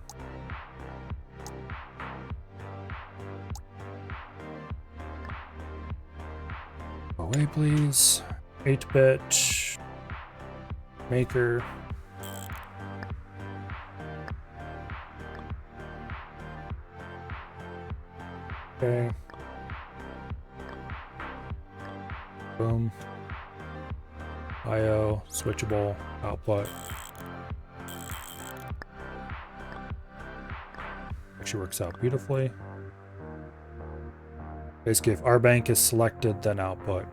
Away, please. 8-bit. Maker. Okay. Boom. IO, switchable, output. Actually works out beautifully. Basically, if RBank is selected, then output.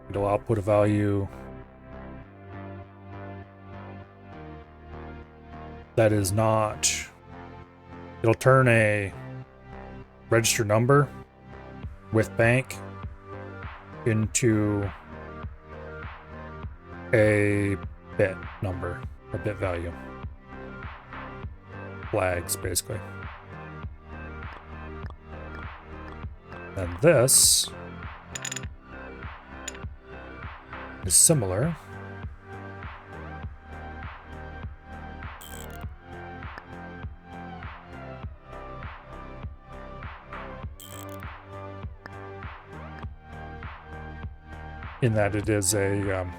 It'll output a value that is not... It'll turn a register number with bank into a bit number, a bit value. Flags, basically. And this is similar. In that it is a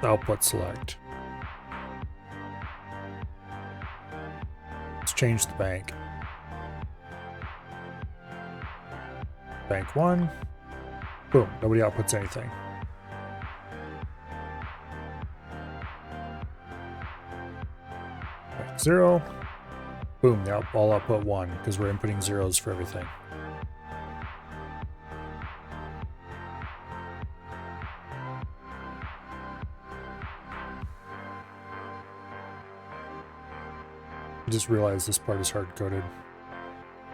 output select. Let's change the bank. Bank 1. Boom, nobody outputs anything. Bank 0. Boom, they all output 1 because we're inputting zeros for everything. I just realized this part is hard-coded.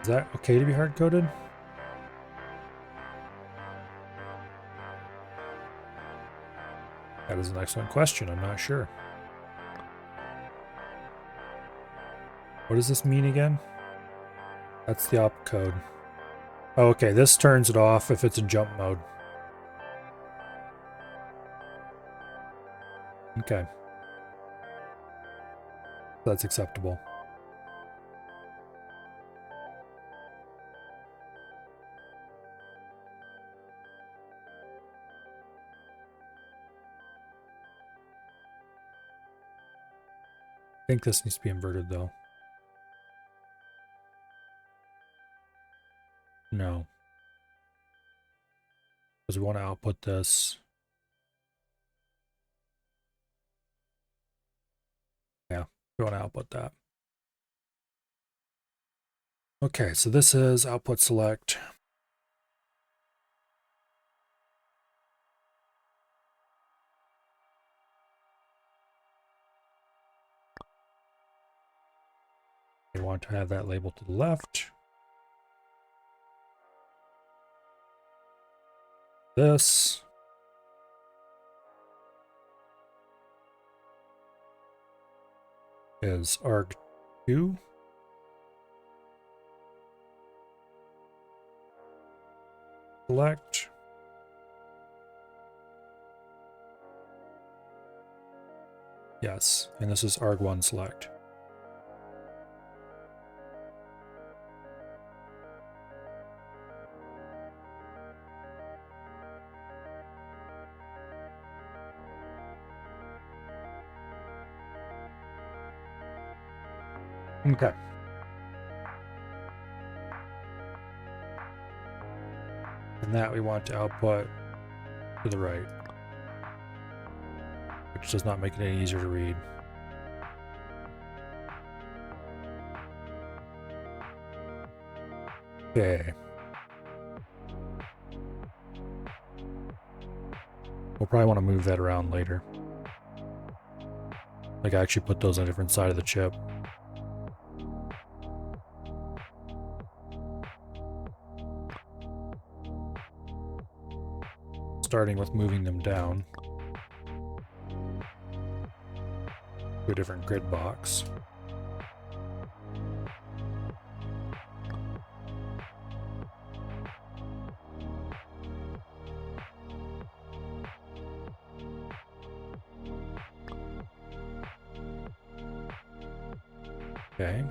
Is that okay to be hard-coded? That is an excellent question. I'm not sure. What does this mean again? That's the opcode. Oh, okay, this turns it off if it's in jump mode. Okay. That's acceptable. I think this needs to be inverted though. No. Because we want to output this. Yeah, we want to output that. Okay, so this is output select. We want to have that label to the left. This. Is arg2. Select. Yes, and this is arg1 select. Okay. And that we want to output to the right, which does not make it any easier to read. Okay. We'll probably want to move that around later. Like actually put those on a different side of the chip. Starting with moving them down to a different grid box. Okay.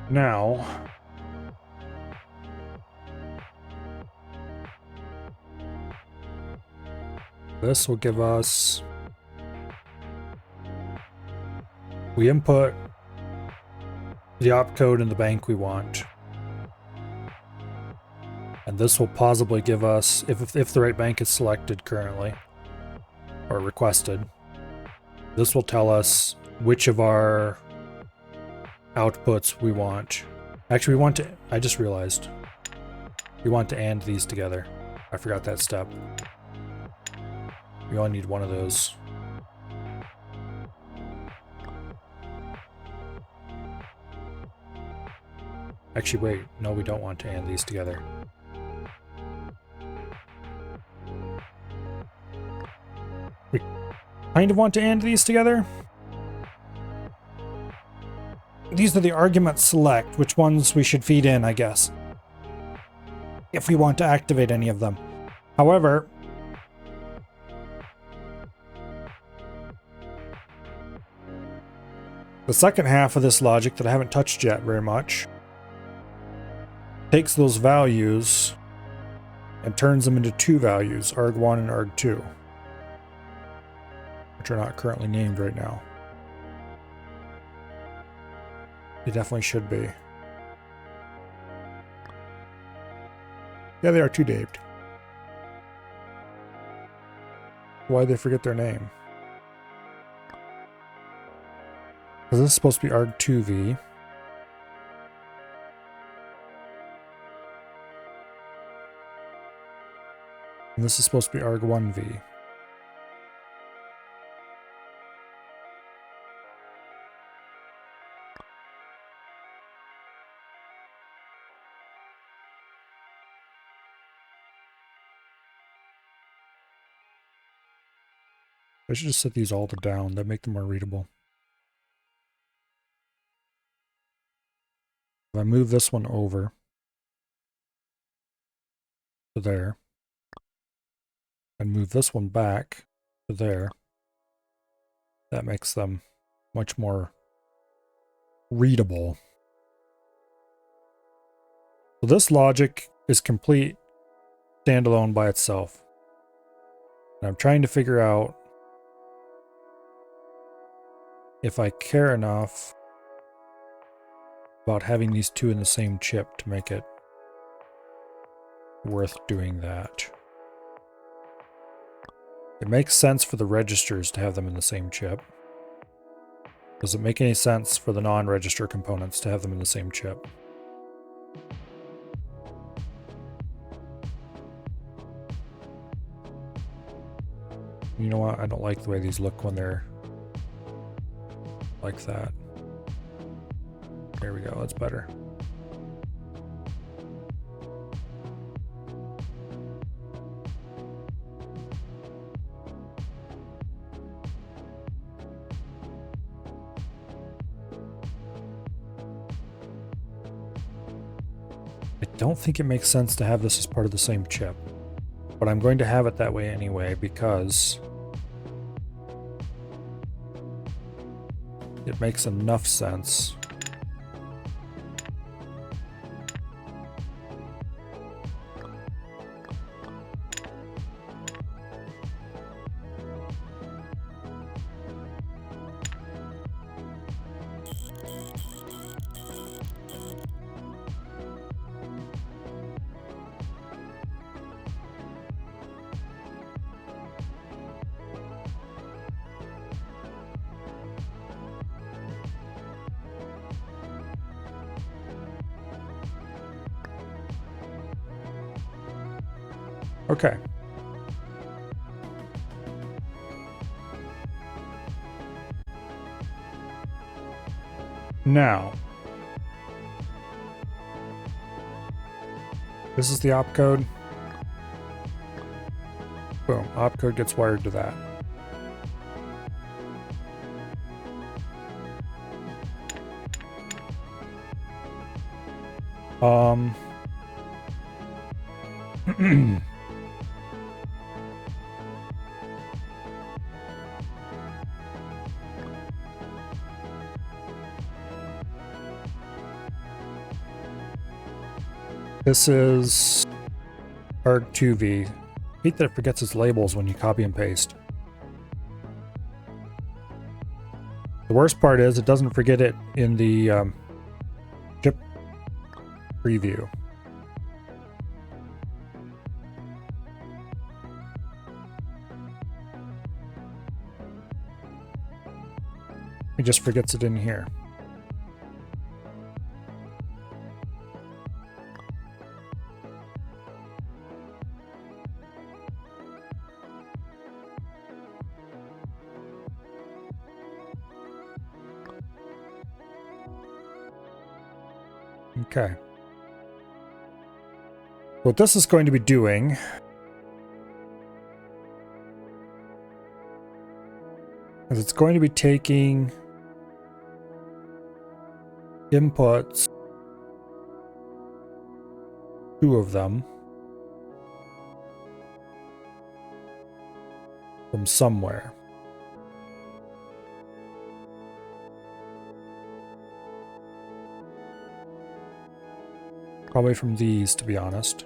Now, this will give us, we input the opcode in the bank we want. And this will possibly give us, if the right bank is selected currently, or requested, this will tell us which of our outputs we want. Actually, we want to, I just realized, we want to AND these together. I forgot that step. We only need one of those. Actually, wait, no, we don't want to AND these together. We kind of want to AND these together. These are the arguments select, which ones we should feed in, I guess, if we want to activate any of them. However, the second half of this logic that I haven't touched yet very much takes those values and turns them into two values, arg1 and arg2, which are not currently named right now. They definitely should be. Yeah, they are too named. Why'd they forget their name? Because this is supposed to be arg2v. And this is supposed to be arg1v. I should just set these all to down. That make them more readable. If I move this one over to there, and move this one back to there, that makes them much more readable. So this logic is complete standalone by itself. And I'm trying to figure out if I care enough about having these two in the same chip to make it worth doing that. It makes sense for the registers to have them in the same chip. Does it make any sense for the non-register components to have them in the same chip? You know what? I don't like the way these look when they're like that. There we go, that's better. I don't think it makes sense to have this as part of the same chip, but I'm going to have it that way anyway because it makes enough sense. Okay. Now, this is the opcode. Boom, opcode gets wired to that. This is arg2v. I hate that it forgets its labels when you copy and paste. The worst part is it doesn't forget it in the chip preview. It just forgets it in here. Okay. What this is going to be doing is it's going to be taking inputs, two of them, from somewhere. Probably from these, to be honest.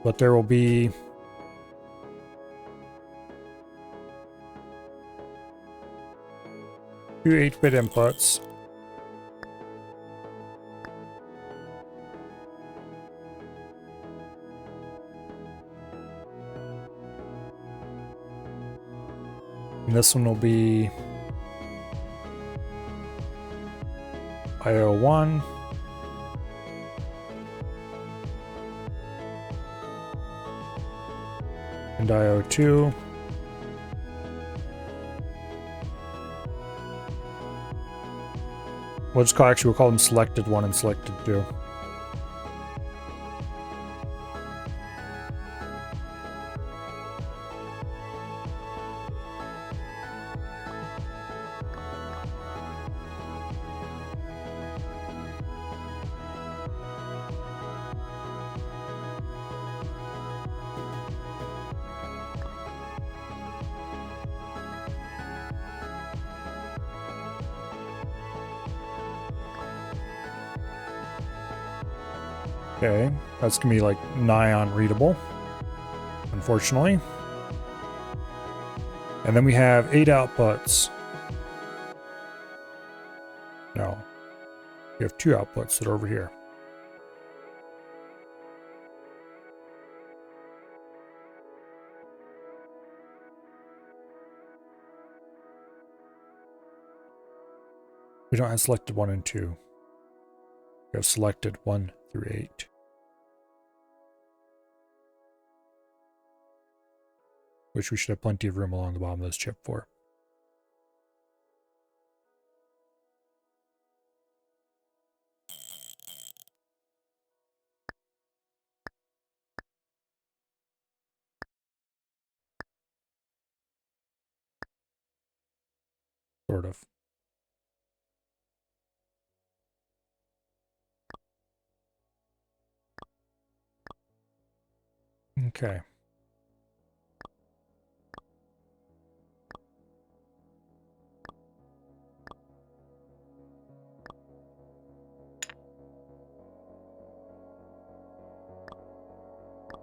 But there will be two 8-bit inputs. And this one will be IO1. And IO2. We'll just we'll call them selected 1 and selected 2. Okay, that's gonna be like nigh unreadable, unfortunately. And then we have 8 outputs. No, we have 2 outputs that are over here. We don't have selected 1 and 2. We have selected 1 through 8. Which we should have plenty of room along the bottom of this chip for. Sort of. Okay.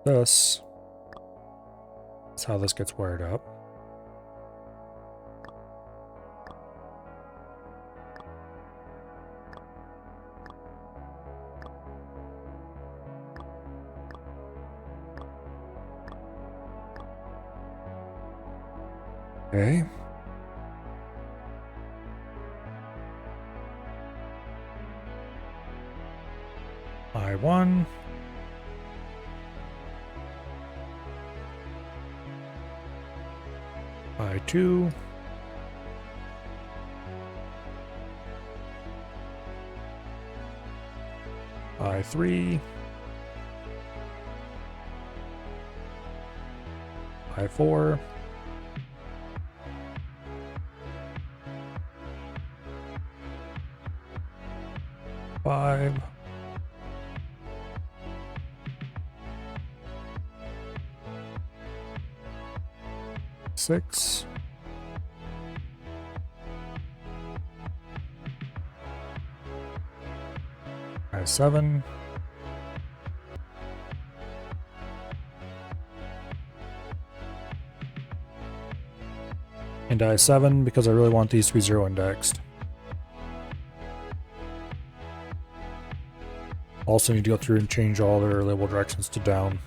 This is how this gets wired up. Okay. I1. I2. I3. I4. I5. I6. I7. And I7 because I really want these to be 0 indexed. Also need to go through and change all their label directions to down.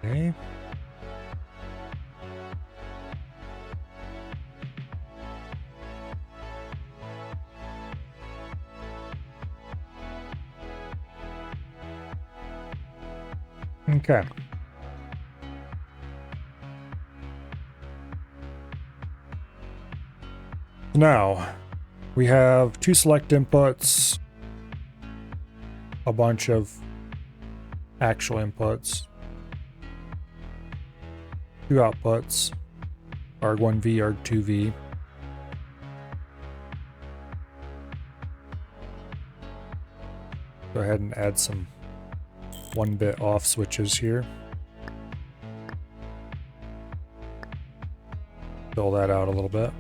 Okay. Okay. Now, we have 2 select inputs, a bunch of actual inputs, 2 outputs, arg1v, arg2v. Go ahead and add some 1-bit off switches here. Fill that out a little bit.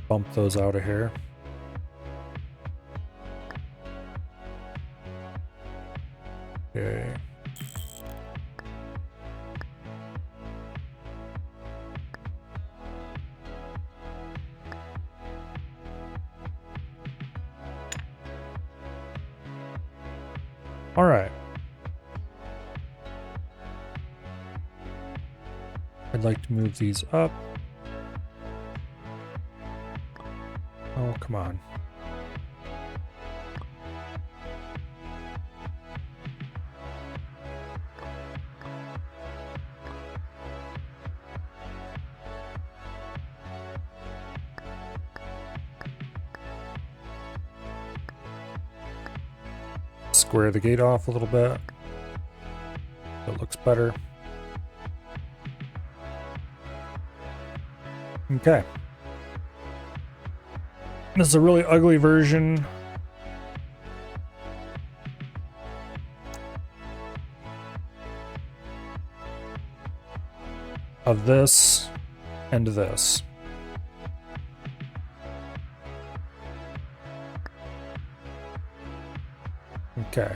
Bump those out of here. Okay. All right. I'd like to move these up. Oh, come on. Square the gate off a little bit. It looks better. Okay. This is a really ugly version of this and this. Okay.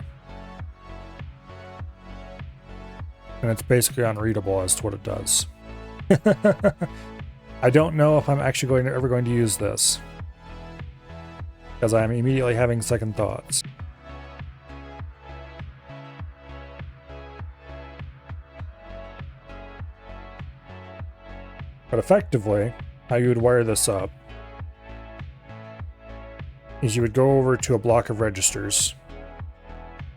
And it's basically unreadable as to what it does. I don't know if I'm actually ever going to use this, because I'm immediately having second thoughts. But effectively, how you would wire this up is you would go over to a block of registers,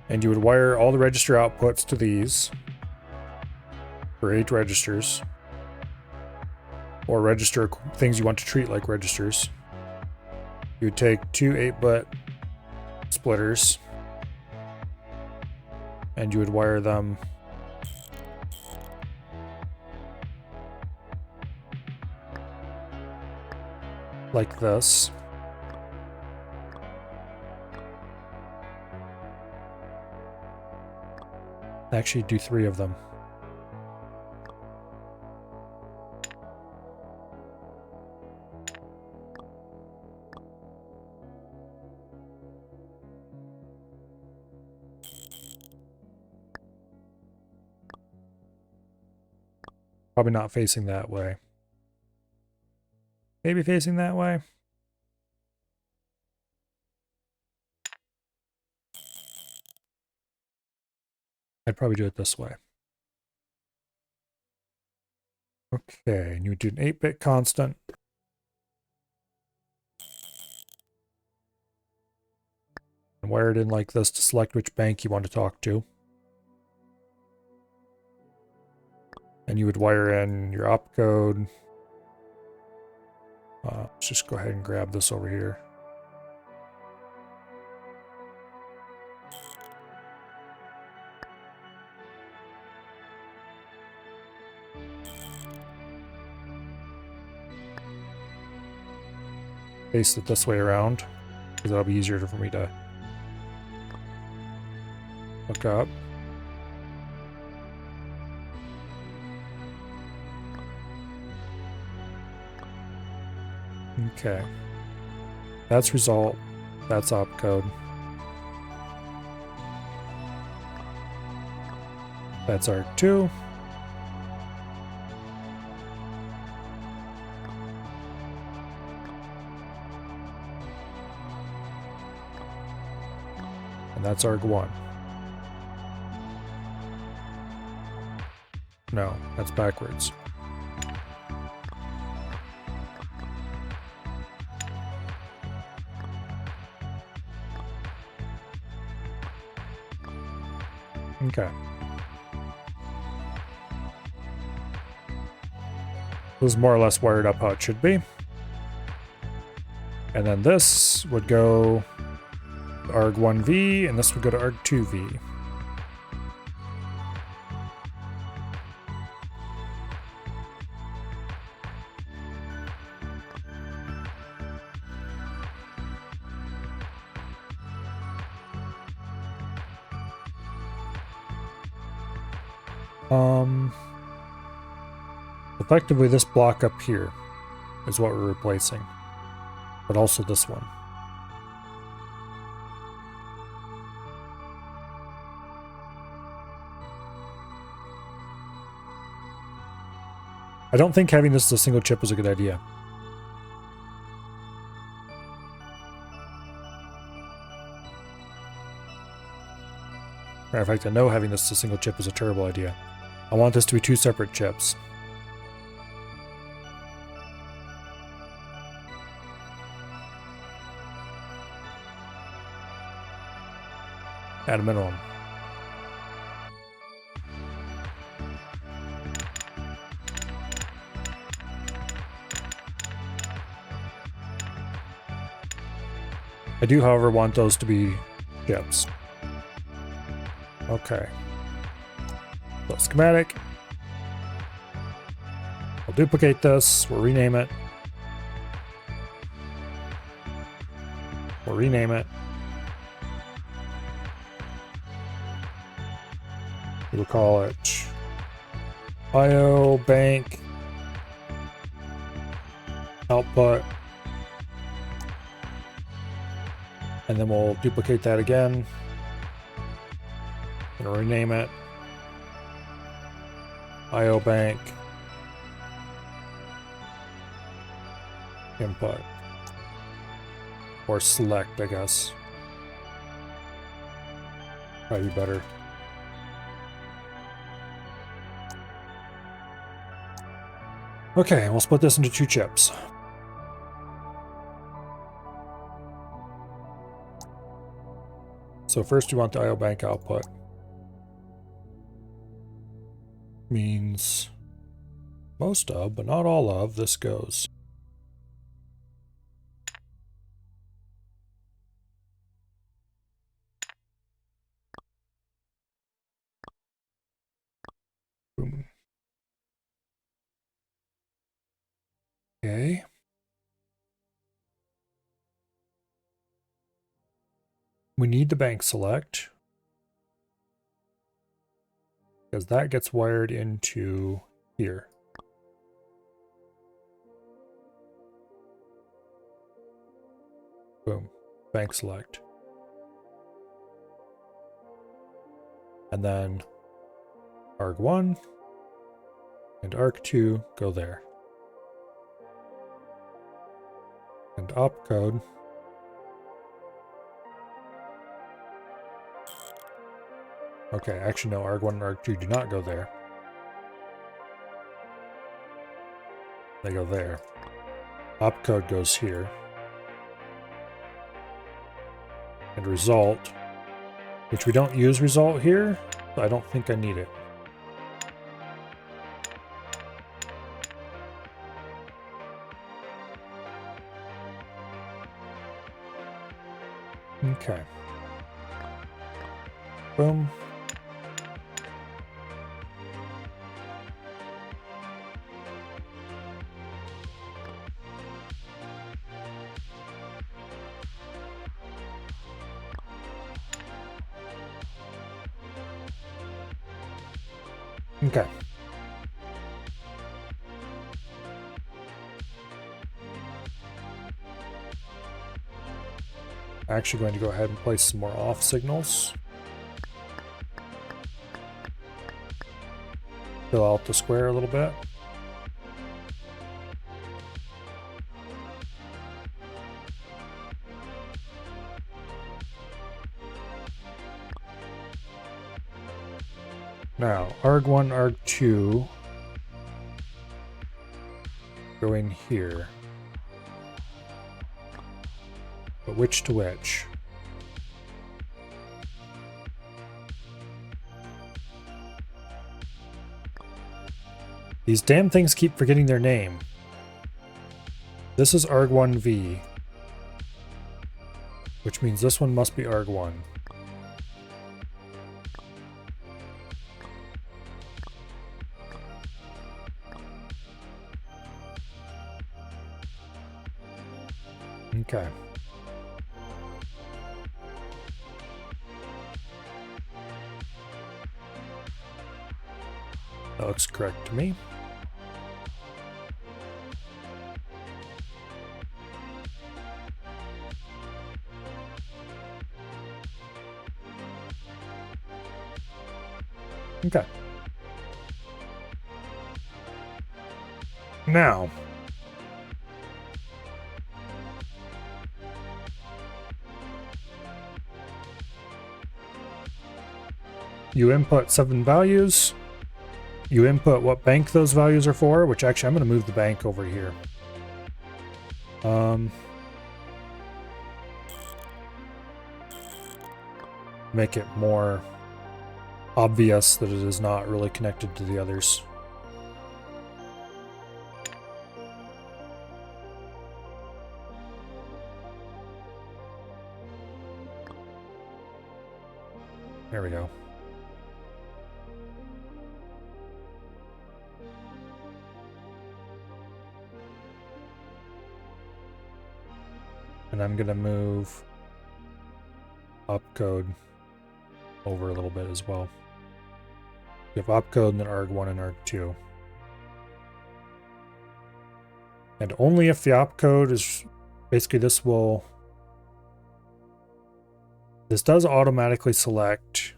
and you would wire all the register outputs to these for 8 registers, or register things you want to treat like registers. You would take 2 8-bit splitters, and you would wire them like this. Actually, do 3 of them. Probably not facing that way. Maybe facing that way. I'd probably do it this way. Okay, and you would do an 8-bit constant. And wire it in like this to select which bank you want to talk to. And you would wire in your opcode. Let's just go ahead and grab this over here. Paste it this way around, because that'll be easier for me to look up. Okay. That's result. That's opcode. That's arg2. And that's arg1. No, that's backwards. Okay. This is more or less wired up how it should be. And then this would go to arg1v, and this would go to arg2v. Effectively, this block up here is what we're replacing, but also this one. I don't think having this as a single chip is a good idea. Matter of fact, I know having this as a single chip is a terrible idea. I want this to be 2 separate chips. At a minimum. I do, however, want those to be chips. Okay. So schematic. I'll duplicate this. We'll rename it. We'll rename it. We'll call it IO Bank Output. And then we'll duplicate that again. And rename it IO Bank Input. Or select, I guess. Probably better. Okay, we'll split this into 2 chips. So first we want the IO Bank output. Means most of, but not all of, this goes. Boom. Okay. We need the bank select, because that gets wired into here. Boom. Bank select. And then arg1 and arg2 go there. And opcode okay, actually no, arg1 and arg2 do not go there. They go there. Opcode goes here. And result, which we don't use result here, so I don't think I need it. Okay. Boom. Okay. Actually going to go ahead and place some more off signals. Fill out the square a little bit. Now, arg1, arg2 go in here. But which to which? These damn things keep forgetting their name. This is arg1v, which means this one must be arg1. Okay. That looks correct to me. Okay. Now, you input 7 values. You input what bank those values are for, which actually I'm going to move the bank over here. Make it more obvious that it is not really connected to the others. There we go. And I'm going to move opcode over a little bit as well. We have opcode and then arg1 and arg2. And only if the opcode is basically this does automatically select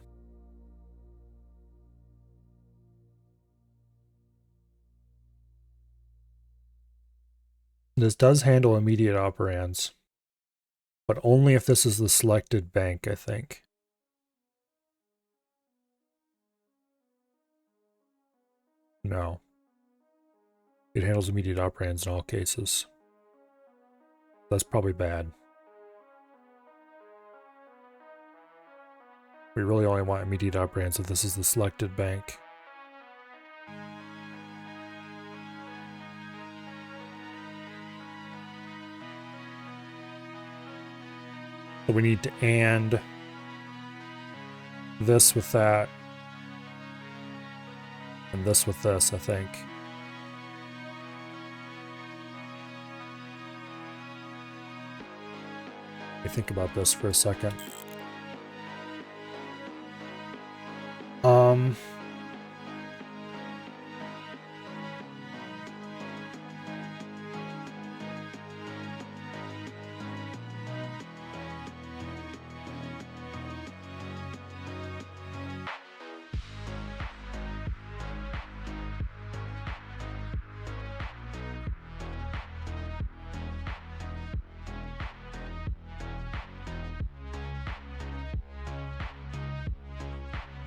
this does handle immediate operands, but only if this is the selected bank, I think. No. It handles immediate operands in all cases. That's probably bad. We really only want immediate operands if this is the selected bank. So we need to AND this with that, and this with this, I think. Let me think about this for a second.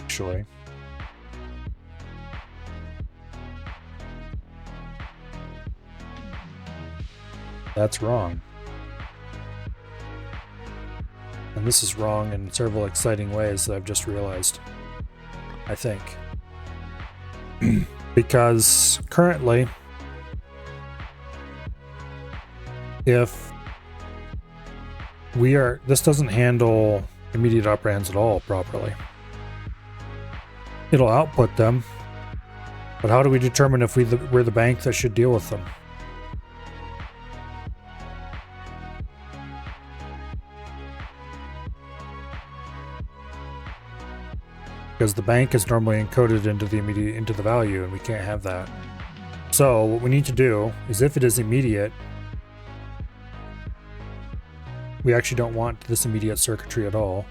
Actually, that's wrong. And this is wrong in several exciting ways that I've just realized, I think. Because currently, if this doesn't handle immediate operands at all properly. It'll output them, but how do we determine if we're the bank that should deal with them? Because the bank is normally encoded into the value, and we can't have that. So what we need to do is, if it is immediate, we actually don't want this immediate circuitry at all.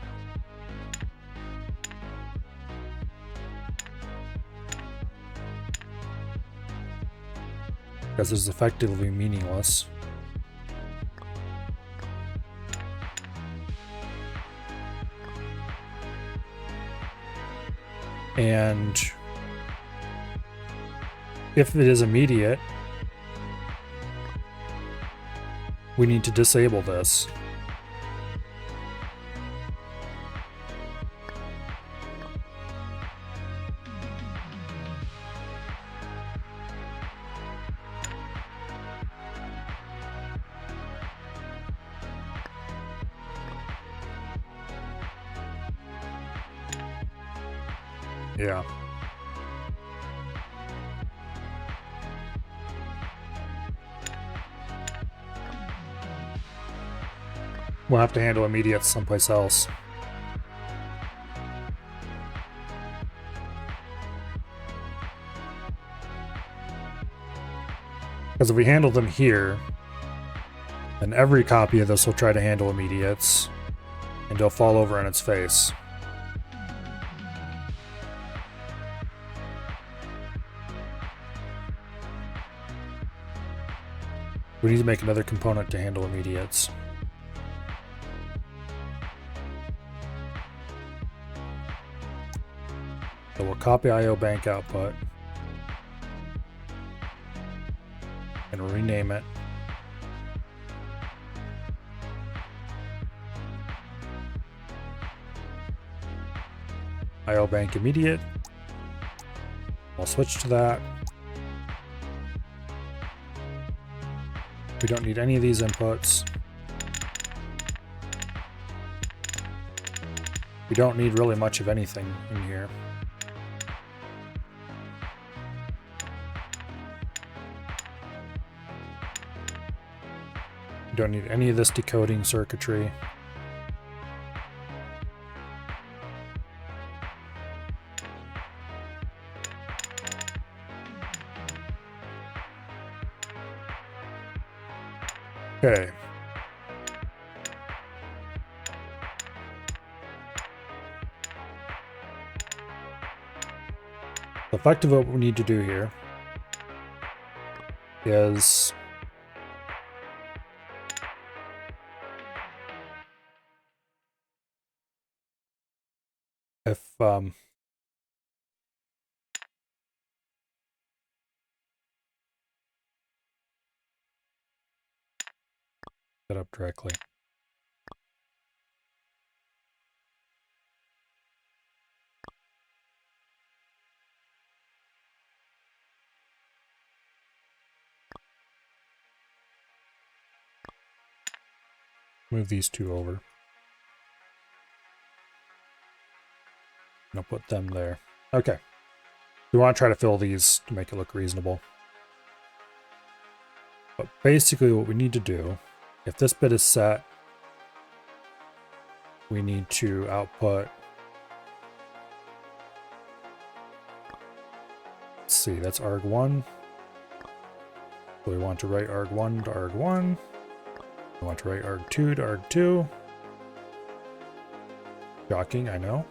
Because it's effectively meaningless. And if it is immediate, we need to disable this. Yeah. We'll have to handle immediate someplace else. Because if we handle them here, then every copy of this will try to handle immediates, and it'll fall over on its face. We need to make another component to handle immediates. So we'll copy IO bank output and rename it. IO bank immediate. I'll switch to that. We don't need any of these inputs. We don't need really much of anything in here. We don't need any of this decoding circuitry. Okay. Effectively, what we need to do here is if set up directly. Move these two over. And I'll put them there. Okay. We want to try to fill these to make it look reasonable. But basically what we need to do, if this bit is set, we need to output, let's see, that's arg1. So we want to write arg1 to arg1. We want to write arg2 to arg2. Shocking, I know.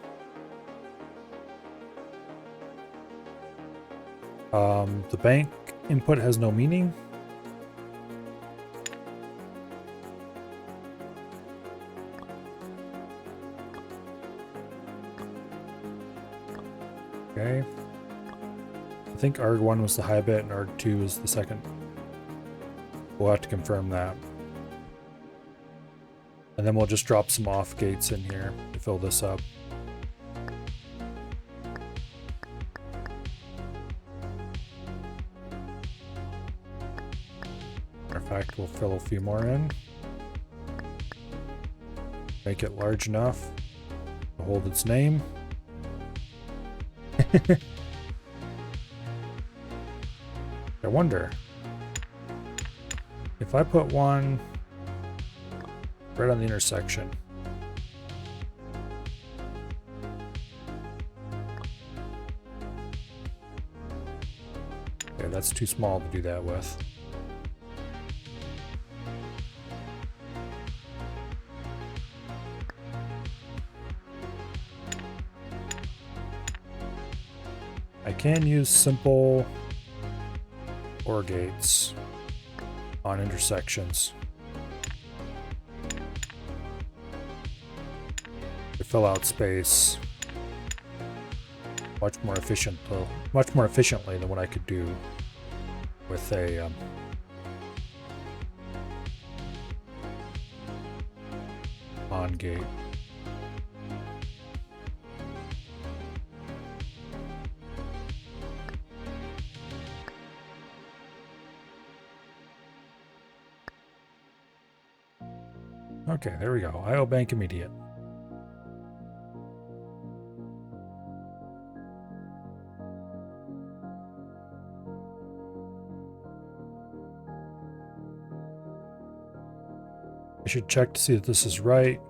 The bank input has no meaning. Okay. I think arg1 was the high bit and arg2 was the second. We'll have to confirm that. And then we'll just drop some off gates in here to fill this up. In fact, we'll fill a few more in. Make it large enough to hold its name. I wonder if I put one right on the intersection. Okay, that's too small to do that with. I can use simple OR gates on intersections to fill out space much more efficiently than what I could do with a ON gate. Okay, there we go. IO bank immediate. I should check to see that this is right.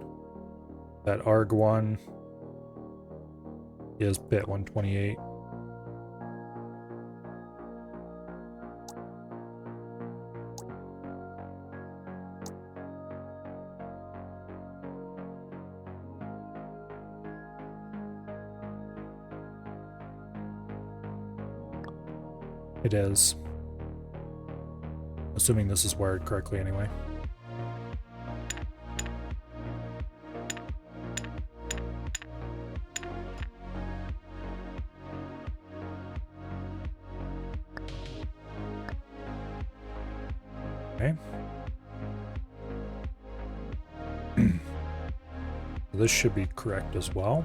That arg1 is bit 128. It is. Assuming this is wired correctly anyway. Okay. This should be correct as well.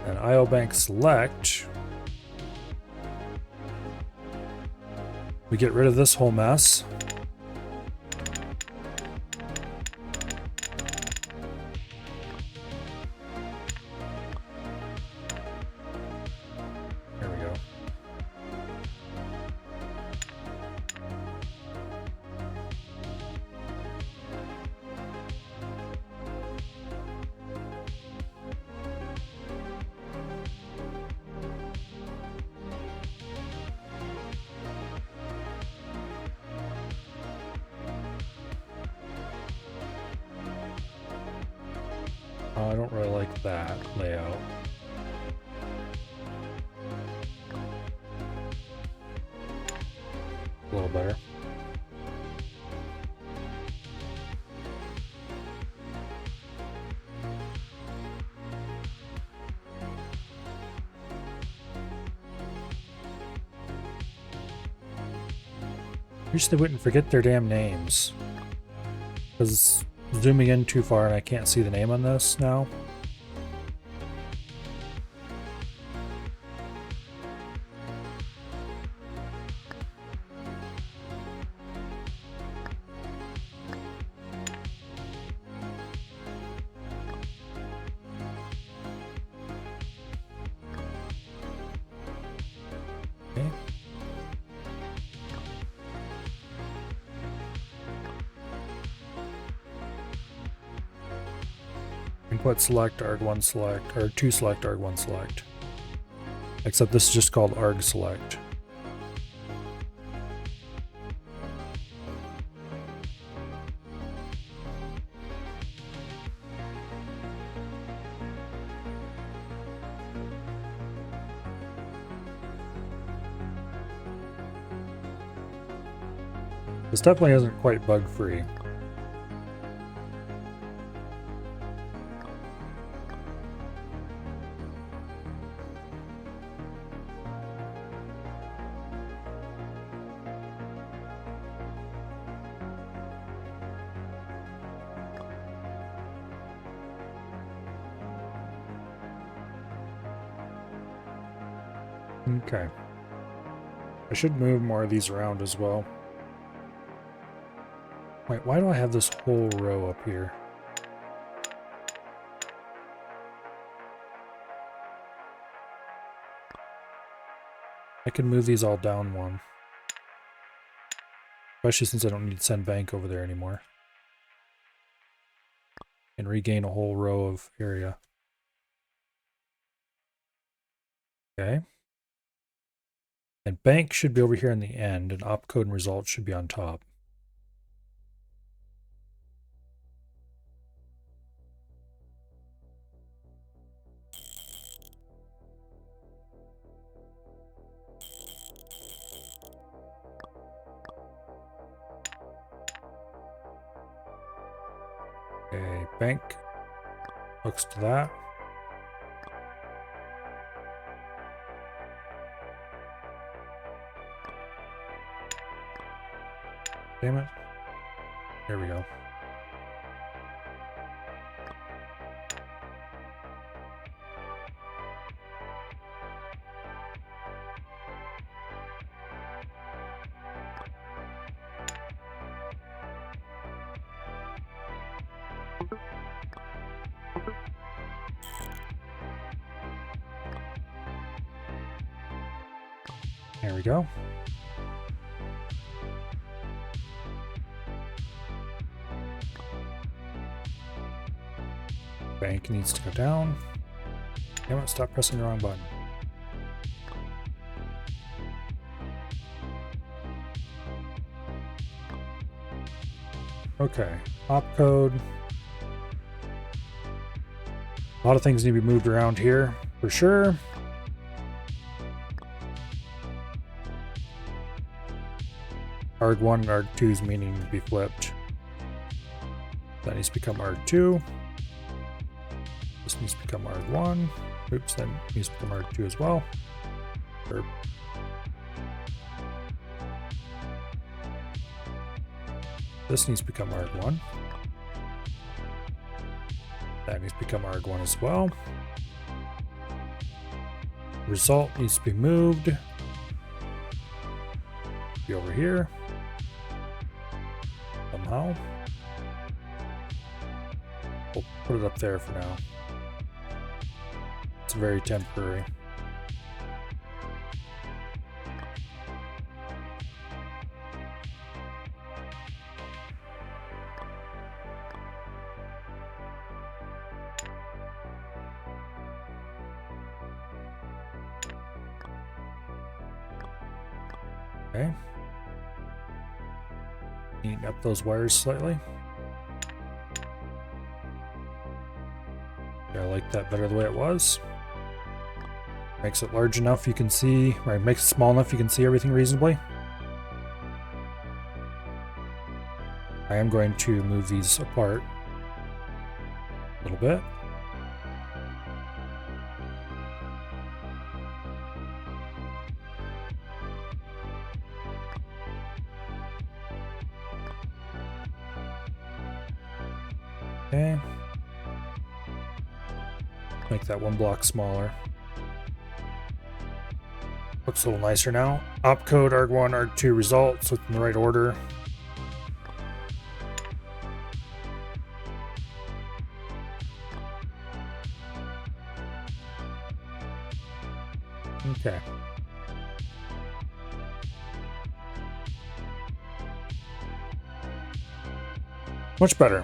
And IO bank select. We get rid of this whole mess. There we go. I don't really like that layout. A little better. Wish they wouldn't forget their damn names. Because zooming in too far and I can't see the name on this now. Okay. Input select, arg1 select, or to select, arg1 select. Except this is just called arg select. This definitely isn't quite bug-free. Okay. I should move more of these around as well. Wait, why do I have this whole row up here? I can move these all down one. Especially since I don't need to send bank over there anymore. And regain a whole row of area. Okay. And bank should be over here in the end, and opcode and results should be on top. Okay, bank hooks to that. Damn it. There we go. There we go. Bank needs to go down. Damn it, stop pressing the wrong button. Okay, opcode. A lot of things need to be moved around here, for sure. arg1 and arg2's meaning to be flipped. That needs to become arg2. This needs to become arg1. Oops, that needs to become arg2 as well. Or this needs to become arg1. That needs to become arg1 as well. Result needs to be moved. Be over here. Somehow. We'll put it up there for now. It's very temporary. Okay. Neaten up those wires slightly. Yeah, I like that better the way it was. Makes it large enough you can see, right? Makes it small enough you can see everything reasonably. I am going to move these apart a little bit. Okay. Make that one block smaller. Looks a little nicer now. Opcode arg1, arg2 results within the right order. Okay. Much better.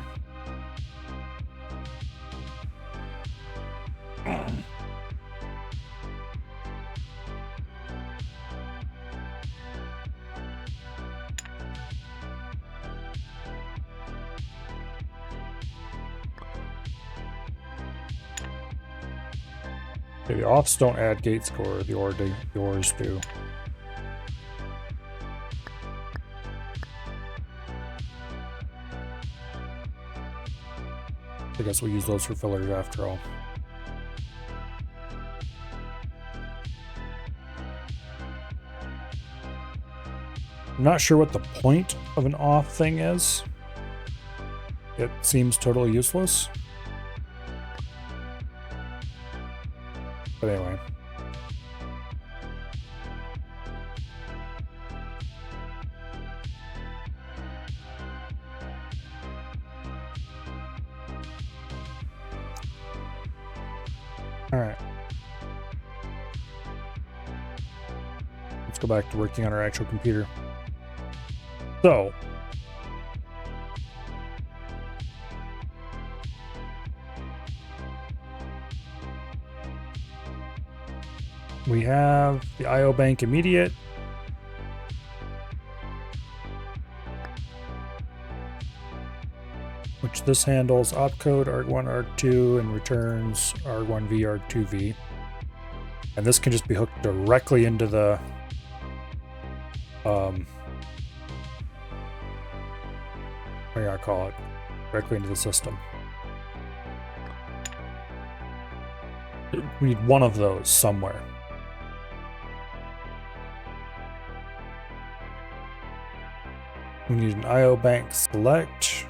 Okay, the offs don't add gate score, the ORs do. I guess we'll use those for fillers after all. I'm not sure what the point of an off thing is. It seems totally useless. But anyway. All right. Let's go back to working on our actual computer. So, we have the IO bank immediate. Which this handles opcode arg1, arg2, and returns arg1v, arg2v. And this can just be hooked directly into the what do I call it? Directly into the system. We need one of those somewhere. We need an IO bank select.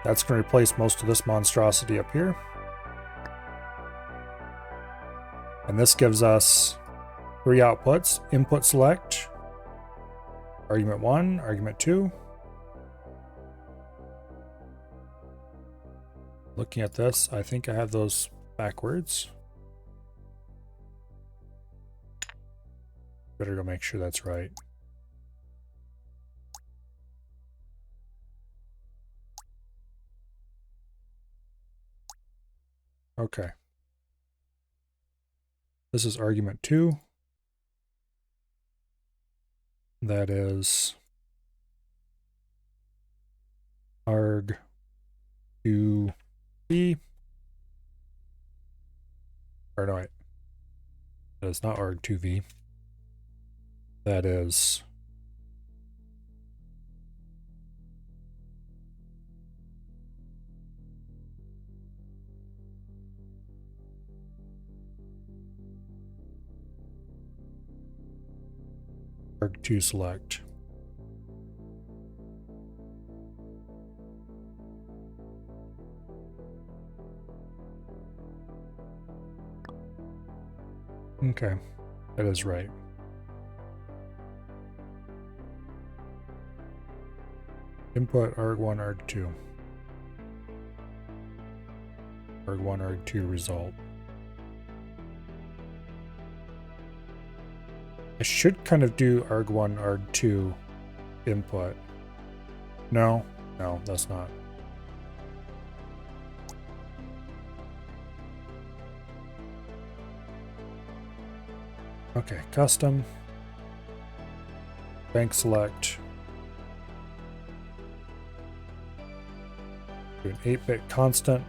That's going to replace most of this monstrosity up here. And this gives us 3 outputs. Input select, argument 1, argument 2. Looking at this, I think I have those backwards. Better go make sure that's right. Okay. This is argument 2. That is arg2v. Or no, wait. That is not arg2v. That is arg2 select. Okay, that is right. Input arg1, arg2. arg1, arg2 result. I should kind of do arg1, arg2 input. No, that's not. Okay, custom. Bank select. Do an 8-bit constant.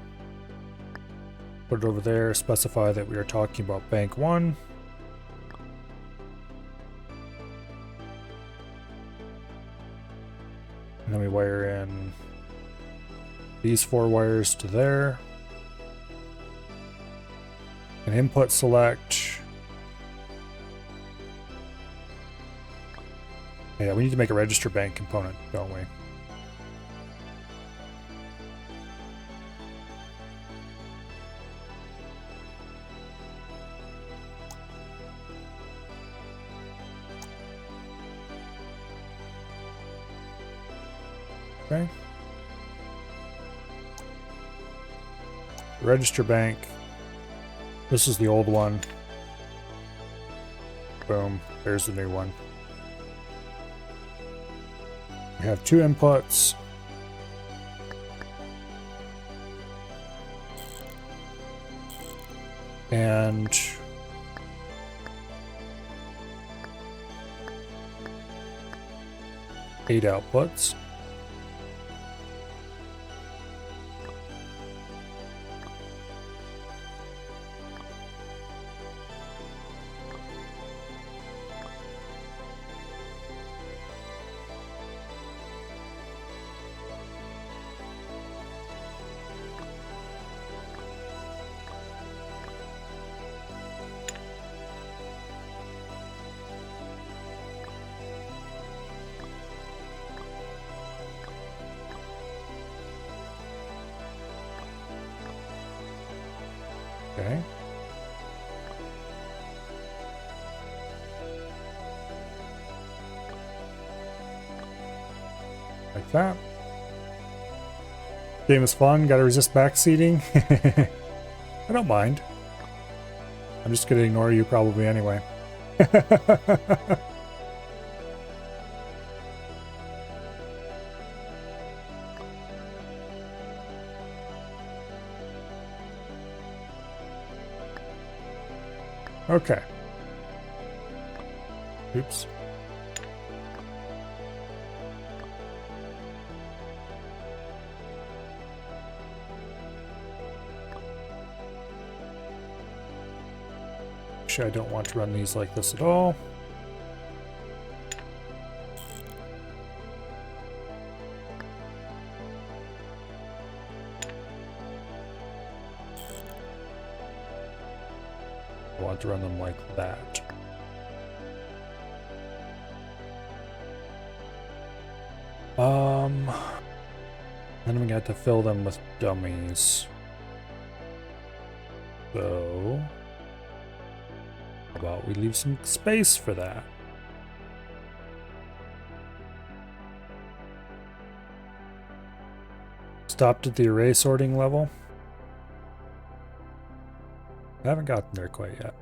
Put it over there. Specify that we are talking about bank 1. And then we wire in these 4 wires to there. An input select. Yeah, we need to make a register bank component, don't we? Okay. Register bank. This is the old one. Boom. There's the new one. We have 2 inputs. And 8 outputs. Okay. Like that. Game is fun. Gotta resist backseating. I don't mind. I'm just gonna ignore you probably anyway. Okay. Oops. Actually, I don't want to run these like this at all. I want to run them like that. Then we got to fill them with dummies. So, how about we leave some space for that? Stopped at the array sorting level. I haven't gotten there quite yet.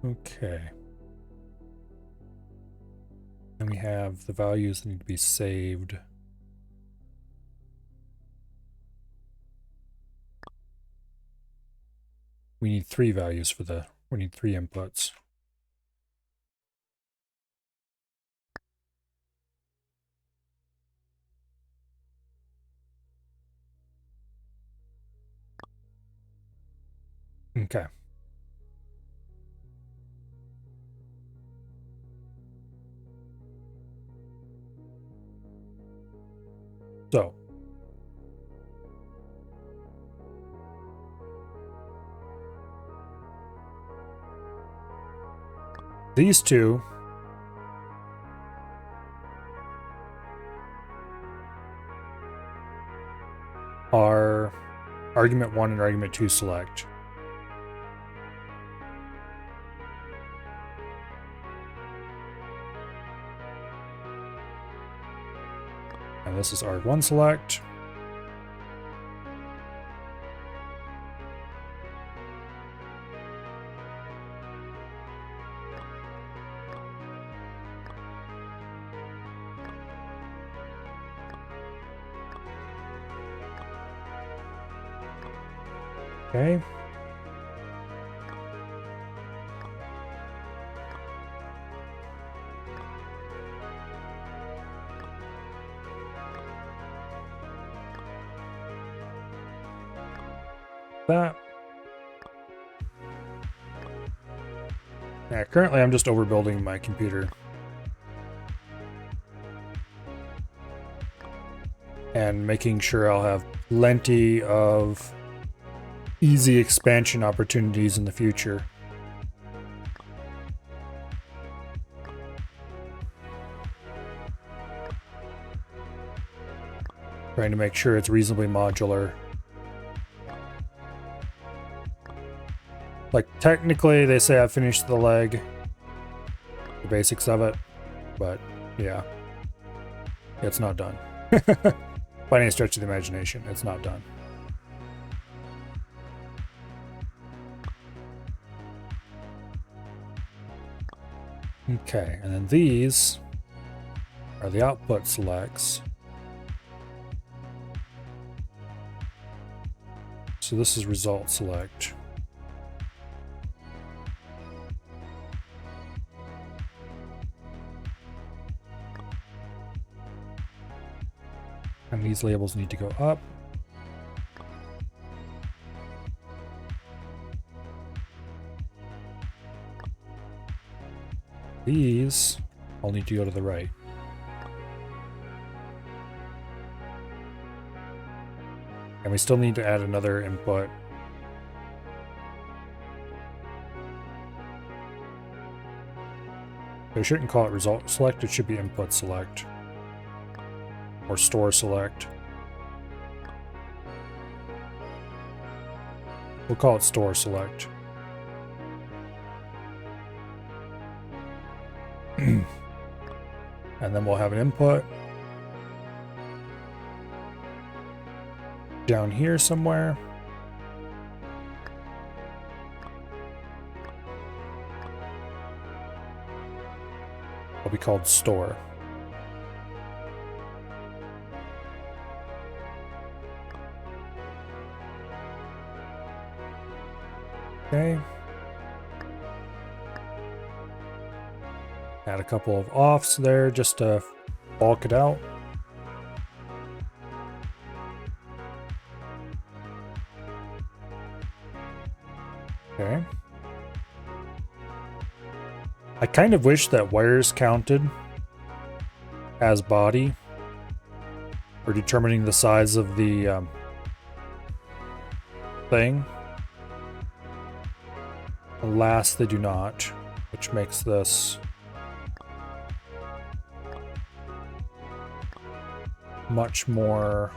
Okay. And we have the values that need to be saved. We need 3 values for we need 3 inputs. Okay. So, these 2 are argument 1 and argument 2 select. And this is arg1 select. Okay. that. Yeah, currently I'm just overbuilding my computer. And making sure I'll have plenty of easy expansion opportunities in the future. Trying to make sure it's reasonably modular. Like, technically, they say I've finished the leg. The basics of it. But, yeah. It's not done. By any stretch of the imagination, it's not done. Okay, and then these are the output selects. So this is result select. And these labels need to go up. These all need to go to the right. And we still need to add another input. We shouldn't call it result select, it should be input select. Or store select. We'll call it store select. And then we'll have an input down here somewhere. It'll be called store. Okay. Add a couple of offs there just to bulk it out. Okay. I kind of wish that wires counted as body for determining the size of the thing. Alas, they do not, which makes this much more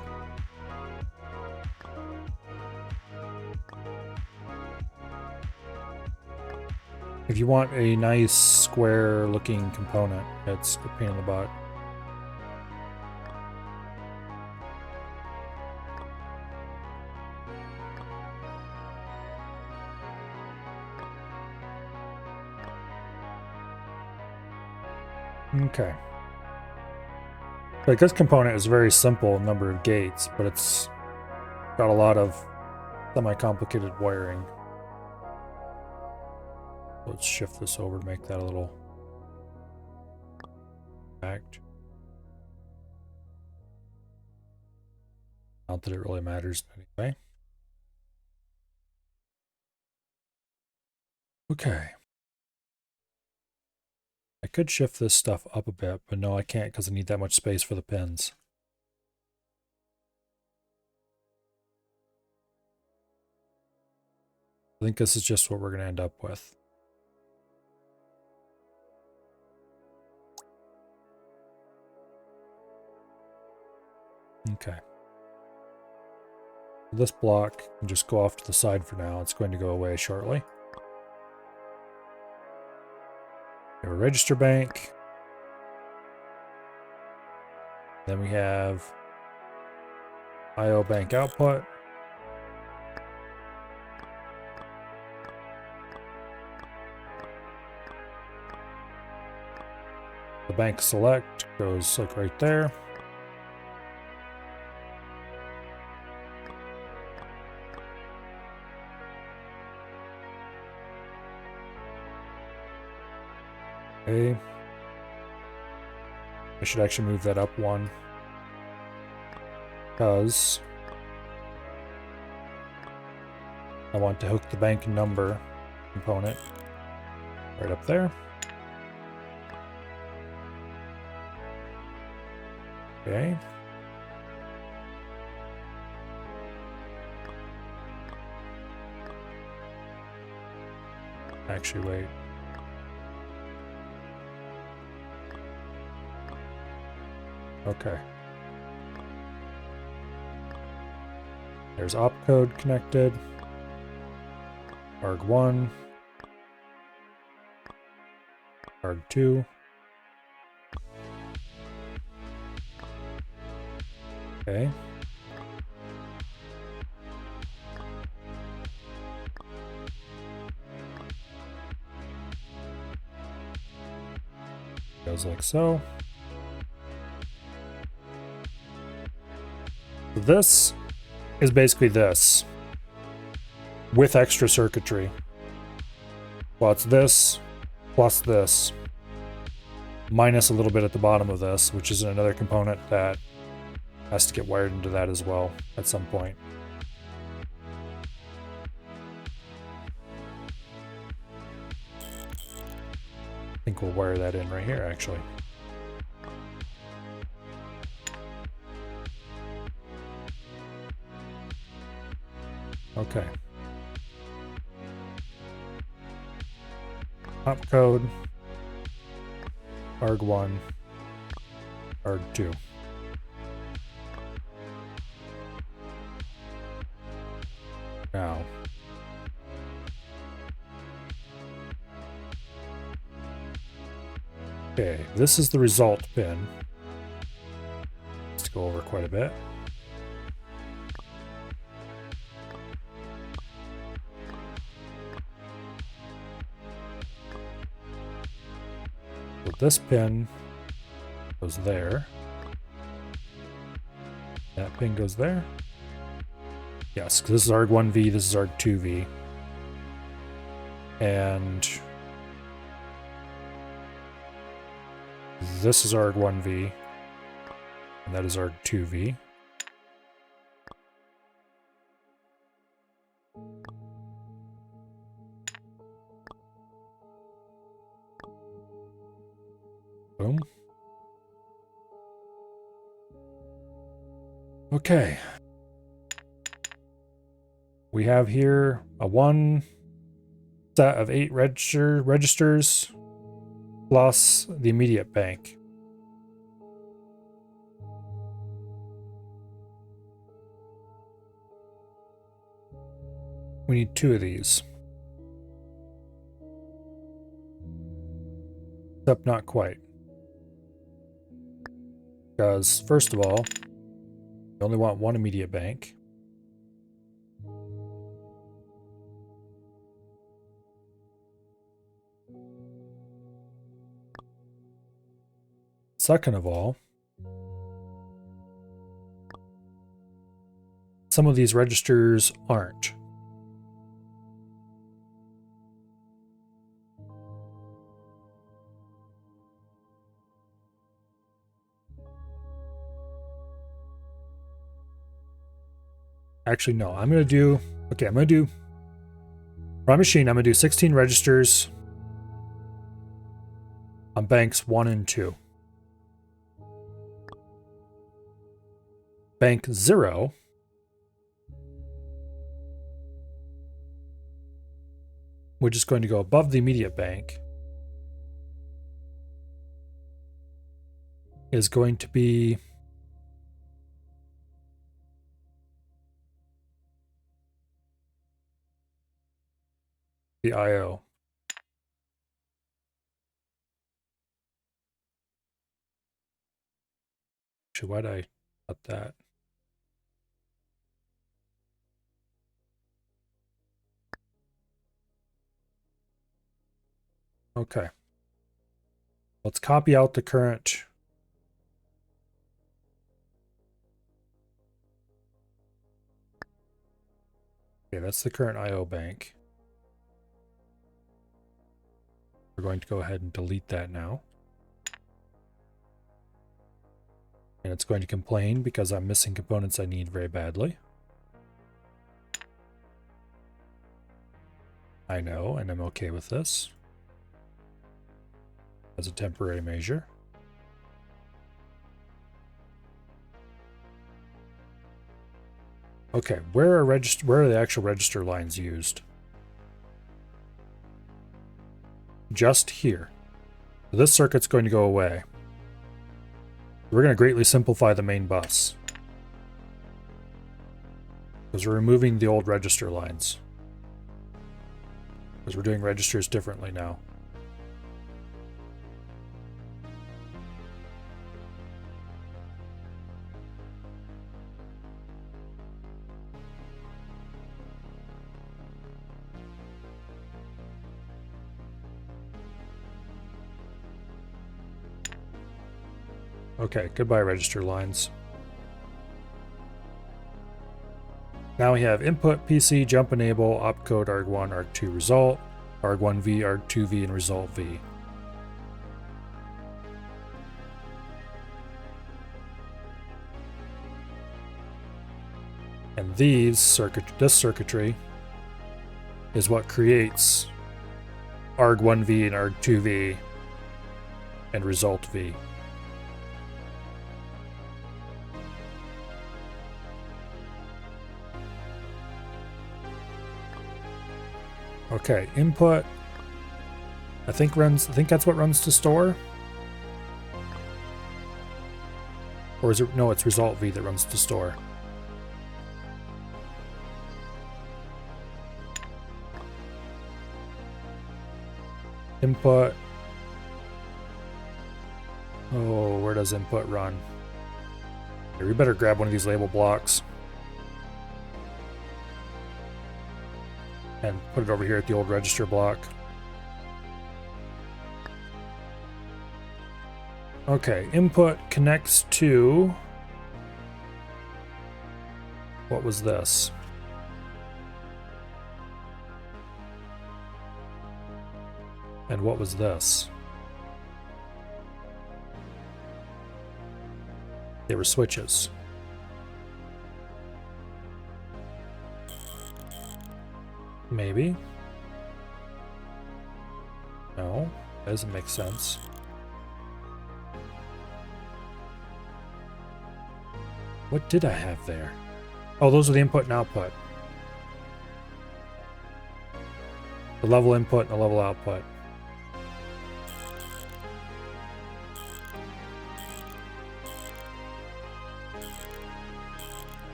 if you want a nice square looking component, it's a pain in the butt. Okay. Like, this component is very simple in number of gates, but it's got a lot of semi-complicated wiring. Let's shift this over to make that a little compact. Not that it really matters anyway. Okay. I could shift this stuff up a bit, but no, I can't because I need that much space for the pins. I think this is just what we're going to end up with. Okay. This block can just go off to the side for now. It's going to go away shortly. We have a register bank. Then we have IO bank output. The bank select goes like right there. Okay. I should actually move that up one. Because I want to hook the bank number component right up there. Okay. Actually, wait. Okay. There's opcode connected. arg1. arg2. Okay. Goes like so. This is basically this with extra circuitry. Well, it's this plus this minus a little bit at the bottom of this, which is another component that has to get wired into that as well at some point. I think we'll wire that in right here, actually. Okay. Opcode, arg1, arg2. Now, okay, this is the result pin. Let's go over quite a bit. So this pin goes there. That pin goes there. Yes, because this is arg1V, this is arg2V. And this is arg1V, and that is arg2V. Boom. Okay. We have here a one set of 8 registers plus the immediate bank. We need 2 of these. Except not quite. Because, first of all, we only want 1 immediate bank. Second of all, some of these registers aren't. Actually, no, I'm going to do, okay, I'm going to do, for my machine, I'm going to do 16 registers on banks 1 and 2. Bank 0 which is going to go above the immediate bank, is going to be the I/O. Actually, why'd I cut that? Okay. Let's copy out the current. Okay, that's the current I/O bank. We're going to go ahead and delete that now. And it's going to complain because I'm missing components I need very badly. I know, and I'm okay with this as a temporary measure. Okay, where are the actual register lines used? Just here. This circuit's going to go away. We're going to greatly simplify the main bus, because we're removing the old register lines. Because we're doing registers differently now. Okay, goodbye register lines. Now we have input, PC, jump enable, opcode, arg1, arg2 result, arg1v, arg2v, and result v. And this circuitry is what creates arg1v and arg2v and result v. Okay, input. I think that's what runs to store. Or is it, no, it's result v that runs to store. Input. Oh, where does input run? Here, we better grab one of these label blocks and put it over here at the old register block. Okay, input connects to... What was this? And what was this? They were switches. Maybe. No, that doesn't make sense. What did I have there? Oh, those are the input and output. The level input and the level output.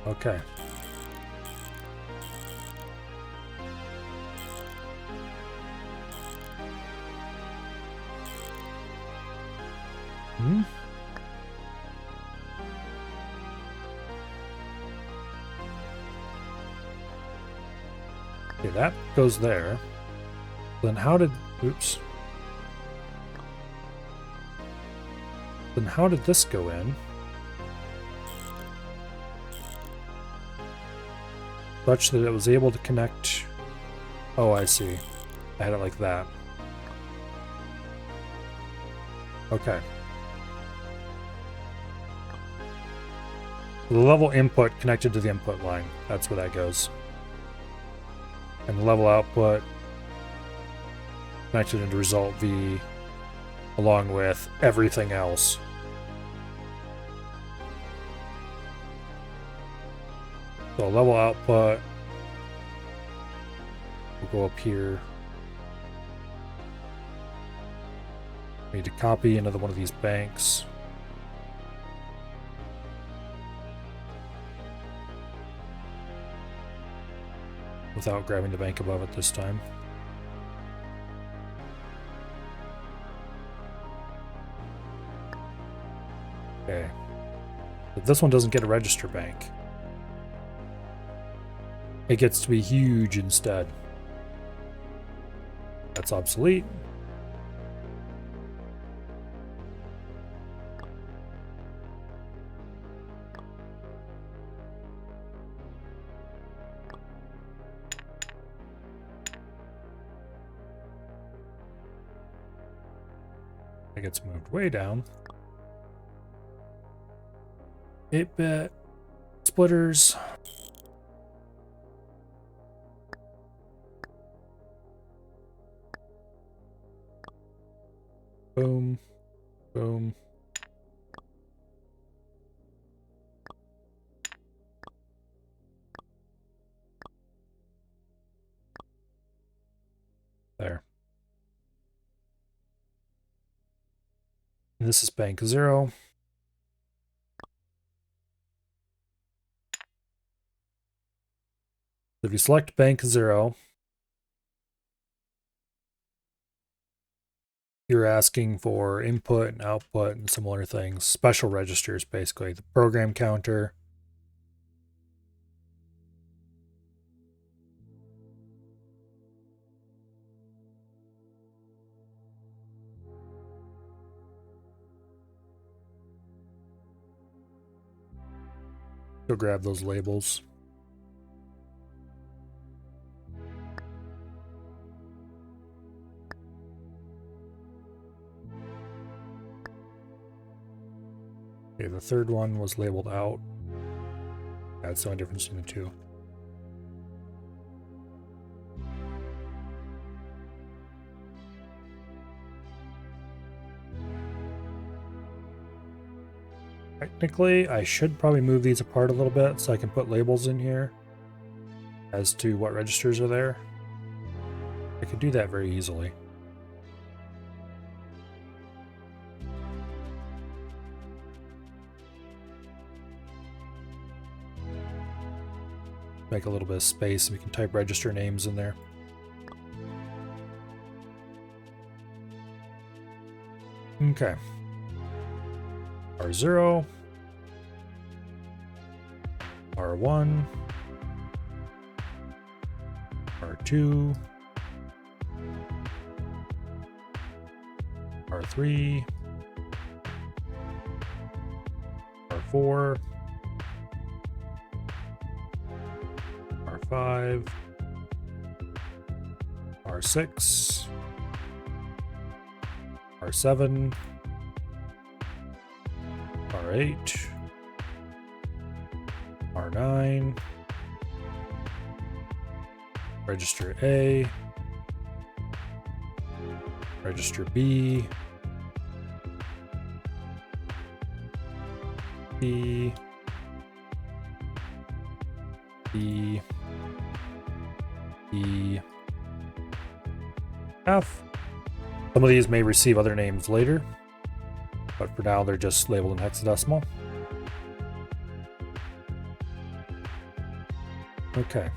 Okay. Hmm? Okay, that goes there. Then how did... Oops. Then how did this go in? Such that it was able to connect... Oh, I see. I had it like that. Okay. The level input connected to the input line. That's where that goes. And the level output connected into result V along with everything else. So level output will go up here. We need to copy another one of these banks. Without grabbing the bank above it this time. Okay. But this one doesn't get a register bank. It gets to be huge instead. That's obsolete. It gets moved way down. 8-bit splitters. Boom. Boom. There. And this is bank 0. If you select bank 0, you're asking for input and output and similar things. Special registers, basically. The program counter. Go grab those labels. Okay, the third one was labeled out. That's the only difference between the two. Technically, I should probably move these apart a little bit so I can put labels in here as to what registers are there. I could do that very easily. Make a little bit of space and we can type register names in there. Okay. R0, R1, R2, R3, R4, R5, R6, R7, R8, R9, register A, register B, B, B, E, F. Some of these may receive other names later, but for now they're just labeled in hexadecimal. Okay.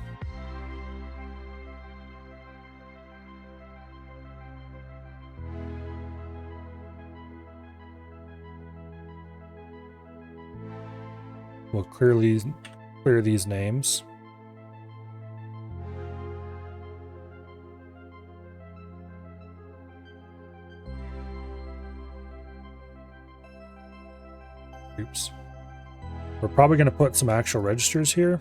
We'll clear these names. Oops. We're probably going to put some actual registers here.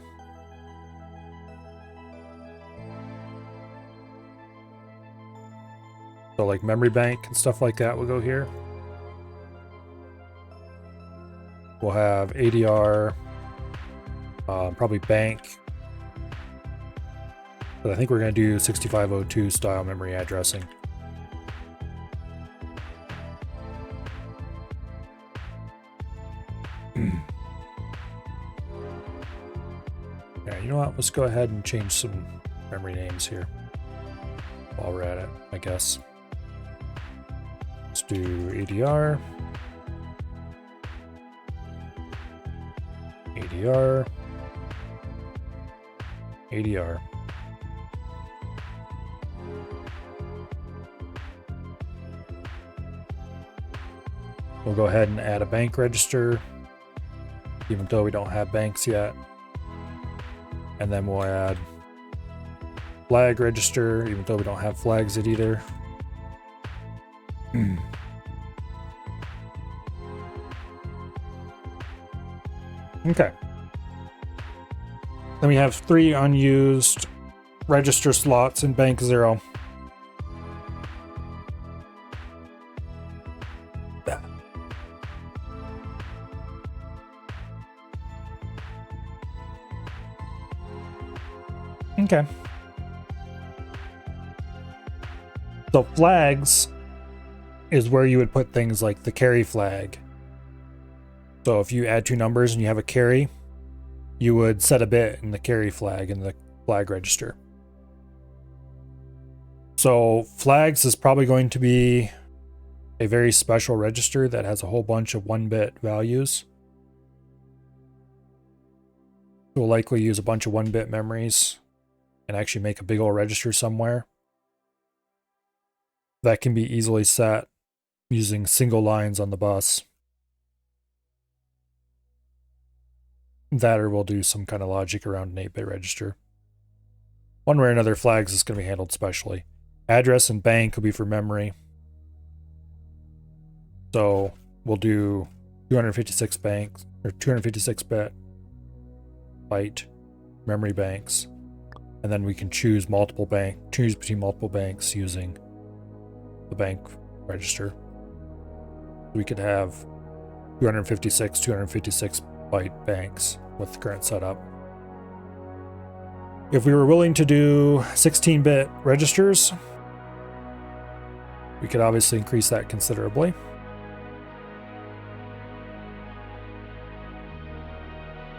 So like memory bank and stuff like that will go here. We'll have ADR, probably bank. But I think we're going to do 6502 style memory addressing. Yeah, you know what? Let's go ahead and change some memory names here while we're at it, I guess. Let's do ADR. ADR. ADR. We'll go ahead and add a bank register, even though we don't have banks yet. And then we'll add flag register, even though we don't have flags yet either. Okay. Then we have 3 unused register slots in bank 0. Okay. So flags is where you would put things like the carry flag. So if you add two numbers and you have a carry, you would set a bit in the carry flag in the flag register. So flags is probably going to be a very special register that has a whole bunch of 1-bit values. We'll likely use a bunch of 1-bit memories and actually make a big old register somewhere that can be easily set using single lines on the bus. That, or we'll do some kind of logic around an 8-bit register. One way or another, flags is going to be handled specially. Address and bank will be for memory. So we'll do 256 banks, or 256-bit byte memory banks, and then we can choose between multiple banks using the bank register. We could have 256 byte banks with the current setup. If we were willing to do 16-bit registers, we could obviously increase that considerably.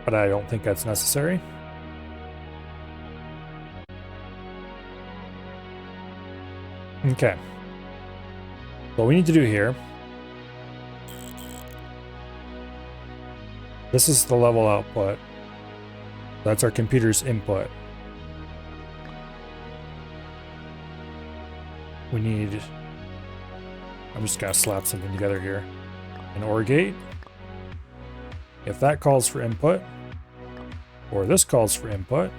But I don't think that's necessary. Okay. What we need to do here, this is the level output. That's our computer's input. We need, I'm just gonna slap something together here. An OR gate. If that calls for input, or this calls for input,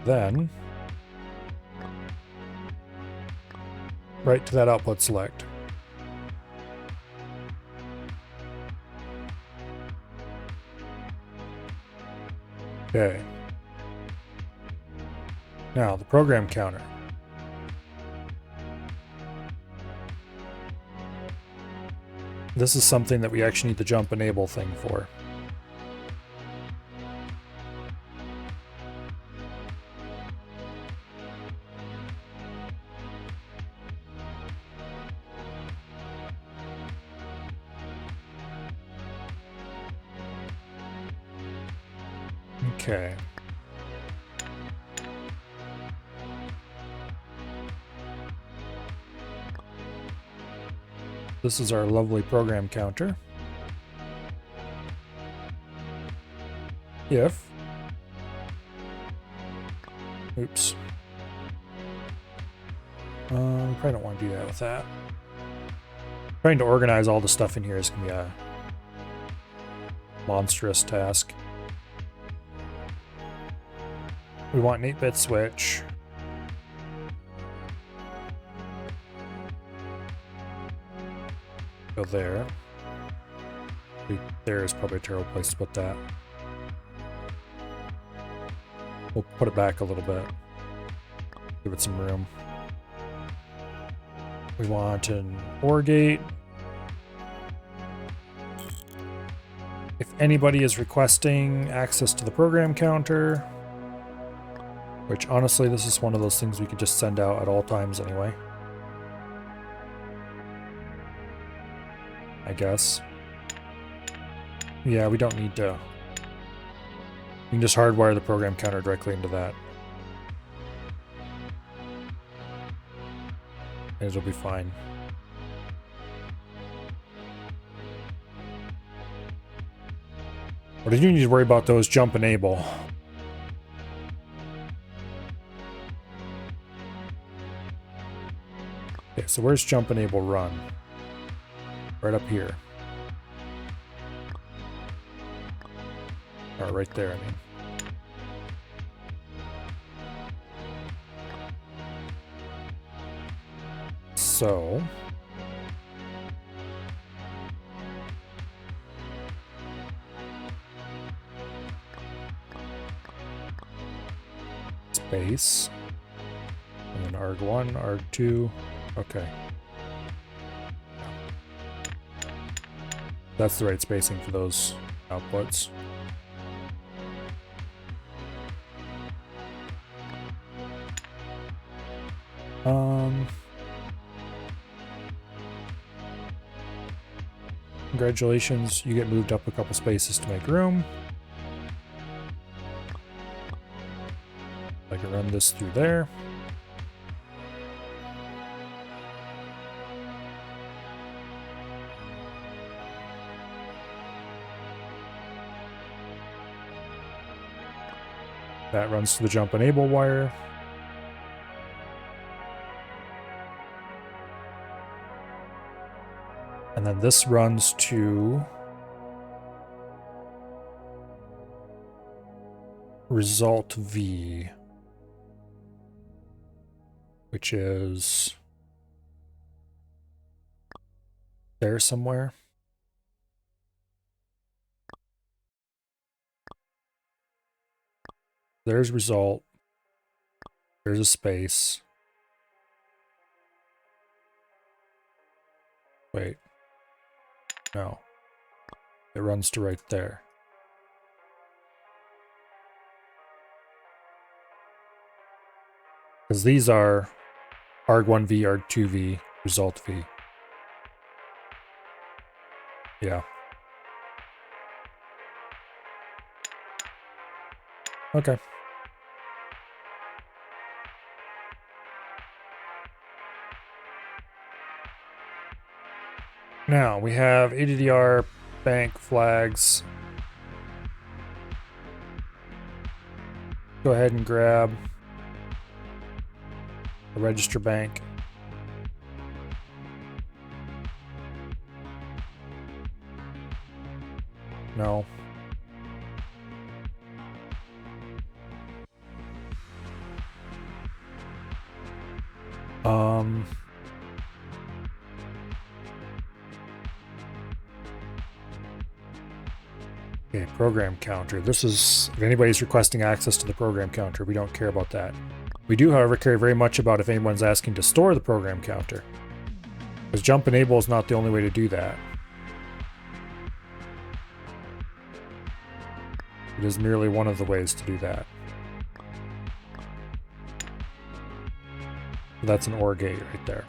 then right to that output select. Okay. Now the program counter. This is something that we actually need the jump enable thing for. Okay. This is our lovely program counter. If, oops. We probably don't want to do that with that. Trying to organize all the stuff in here is going to be a monstrous task. We want an 8-bit switch. Go there. There is probably a terrible place to put that. We'll put it back a little bit. Give it some room. We want an OR gate. If anybody is requesting access to the program counter, which honestly, this is one of those things we could just send out at all times anyway, I guess. Yeah, we don't need to. We can just hardwire the program counter directly into that. And it'll be fine. What I do need to worry about though is jump enable. Okay, so where's jump enable run? Right up here. Or right there, I mean. So space, and then arg1, arg2, okay. That's the right spacing for those outputs. Congratulations, you get moved up a couple spaces to make room. I can run this through there. That runs to the jump enable wire. And then this runs to result V, which is there somewhere. There's result. There's a space. Wait. No. It runs to right there. Because these are arg1v, arg2v, result v. Yeah. Okay. Now we have ADDR bank flags. Go ahead and grab a register bank. No. Okay, program counter. This is, if anybody's requesting access to the program counter, we don't care about that. We do, however, care very much about if anyone's asking to store the program counter. Because jump enable is not the only way to do that. It is merely one of the ways to do that. That's an OR gate right there.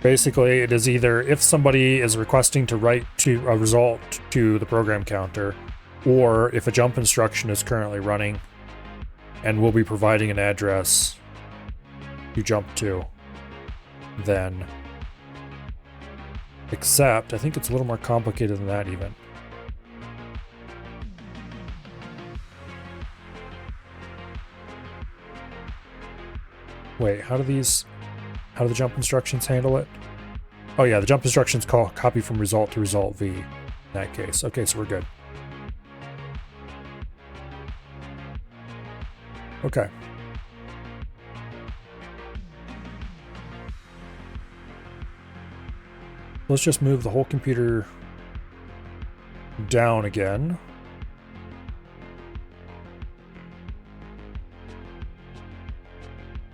Basically, it is either if somebody is requesting to write to a result to the program counter, or if a jump instruction is currently running and we'll be providing an address to jump to, then except, I think it's a little more complicated than that even. Wait, how do the jump instructions handle it? Oh yeah, the jump instructions call copy from result to result V in that case. Okay, so we're good. Okay. Let's just move the whole computer down again.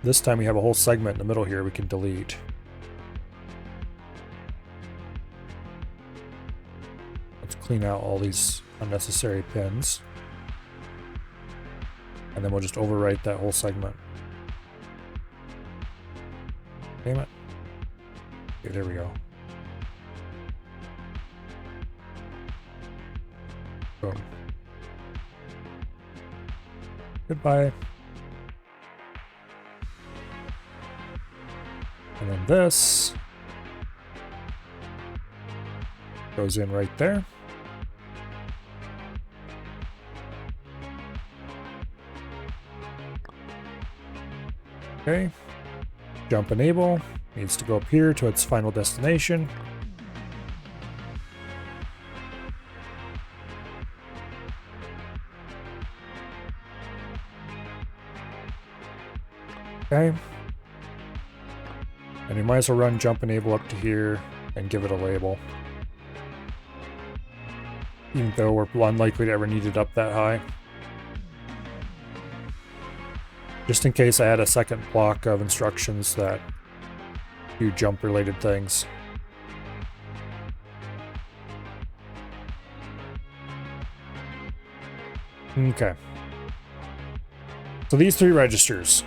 This time we have a whole segment in the middle here we can delete. Let's clean out all these unnecessary pins. And then we'll just overwrite that whole segment. Damn it. Okay, there we go. Boom. Goodbye. And then this goes in right there. Okay. Jump enable needs to go up here to its final destination. Okay. And you might as well run jump enable up to here and give it a label. Even though we're unlikely to ever need it up that high. Just in case I had a second block of instructions that do jump related things. Okay. So these 3 registers.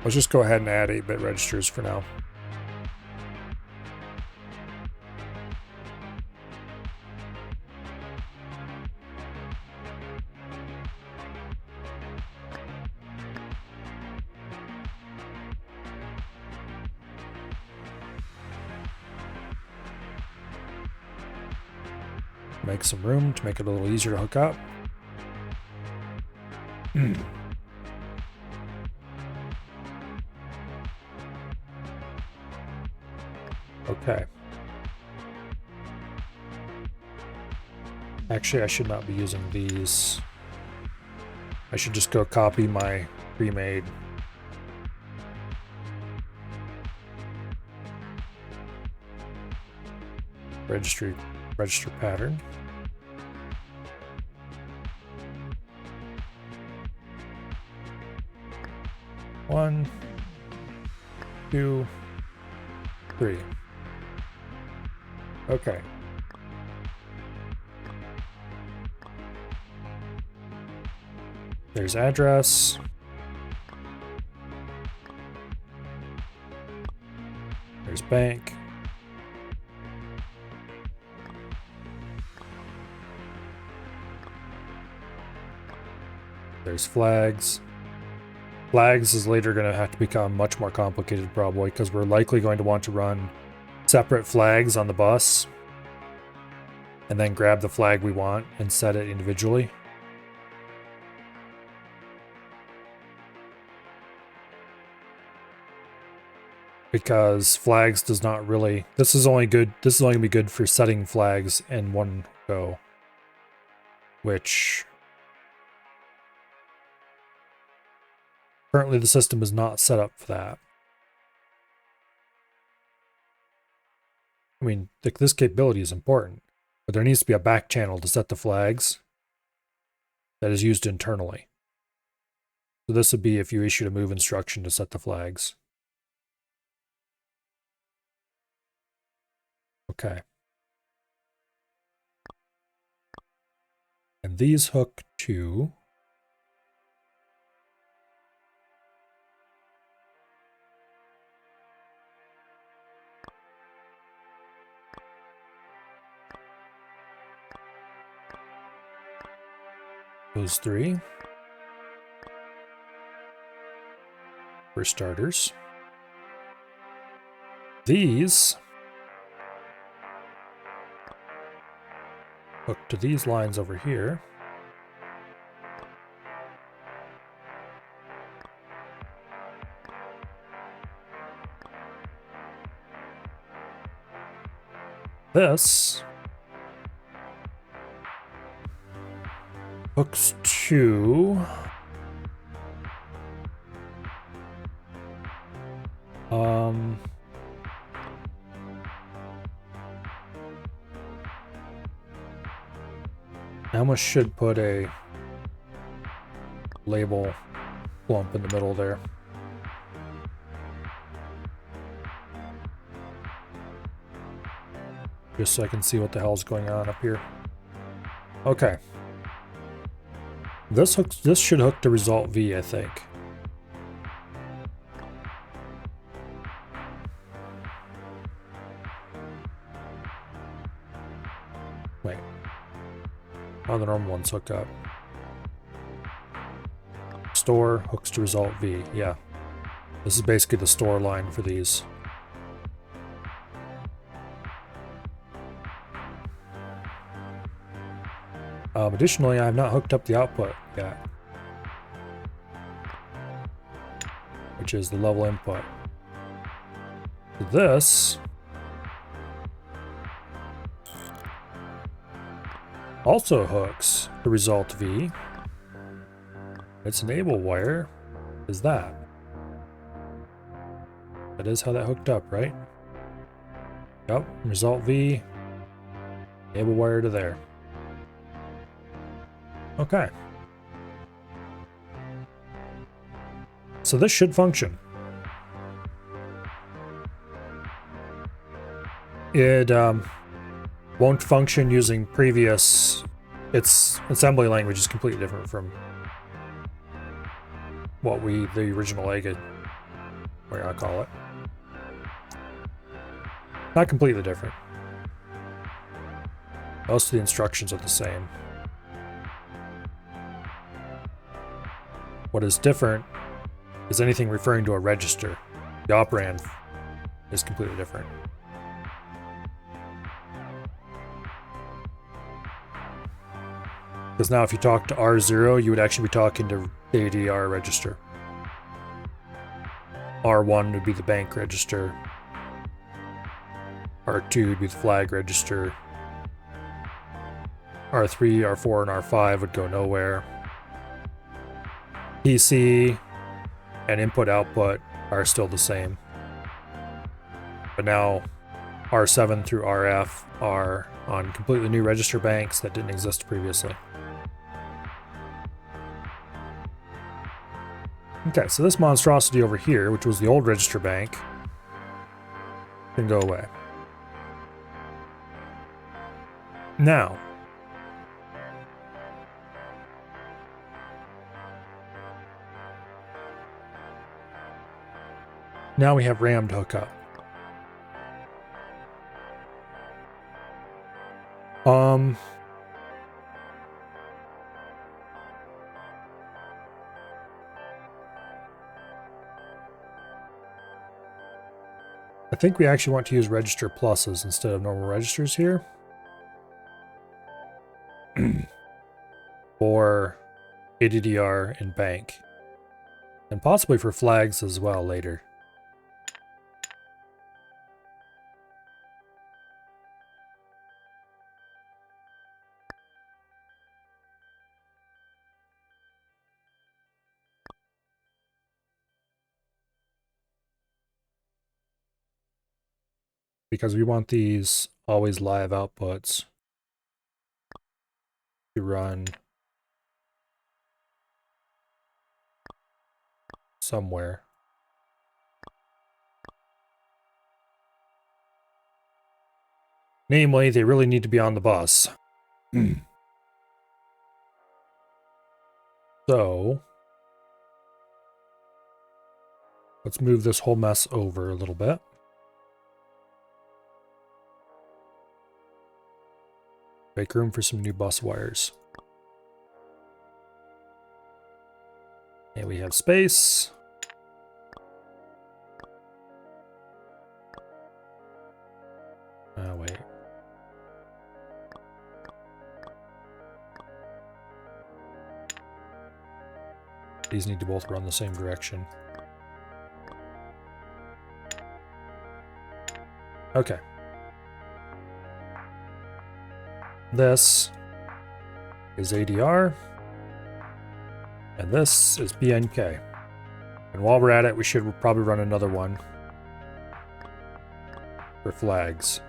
Let's just go ahead and add 8-bit registers for now. Make some room to make it a little easier to hook up. Okay. Actually, I should not be using these. I should just go copy my pre-made register pattern. One, 2, 3. Okay. There's address. There's bank. There's flags. Flags is later going to have to become much more complicated probably because we're likely going to want to run separate flags on the bus and then grab the flag we want and set it individually. Because flags does not really, this is only going to be good for setting flags in one go, which currently the system is not set up for that. I mean, this capability is important, but there needs to be a back channel to set the flags that is used internally. So this would be if you issued a move instruction to set the flags. Okay. And these hook to those 3 for starters. These hook to these lines over here. This hooks to I almost should put a label clump in the middle there. Just so I can see what the hell's going on up here. Okay. This should hook to result V, I think. Wait. How the normal ones hook up? Store hooks to result V. Yeah. This is basically the store line for these. Additionally, I have not hooked up the output yet, which is the level input. This also hooks to result V. Its enable wire is that. That is how that hooked up, right? Yep, result V, enable wire to there. Okay. So this should function. it won't function using previous. Its assembly language is completely different from what the original egg, what I call it. Not completely different. Most of the instructions are the same. What is different is anything referring to a register. The operand is completely different. Because now if you talk to R0, you would actually be talking to the ADR register. R1 would be the bank register. R2 would be the flag register. R3, R4, and R5 would go nowhere. PC and input-output are still the same. But now R7 through RF are on completely new register banks that didn't exist previously. Okay, so this monstrosity over here, which was the old register bank, can go away. Now, we have RAM to hook up. I think we actually want to use register pluses instead of normal registers here. For ADDR and bank. And possibly for flags as well later. Because we want these always live outputs to run somewhere. Namely, they really need to be on the bus. So, let's move this whole mess over a little bit. Make room for some new bus wires. And we have space. Oh, wait. These need to both run the same direction. Okay. This is ADR, and this is BNK. And while we're at it, we should probably run another one for flags.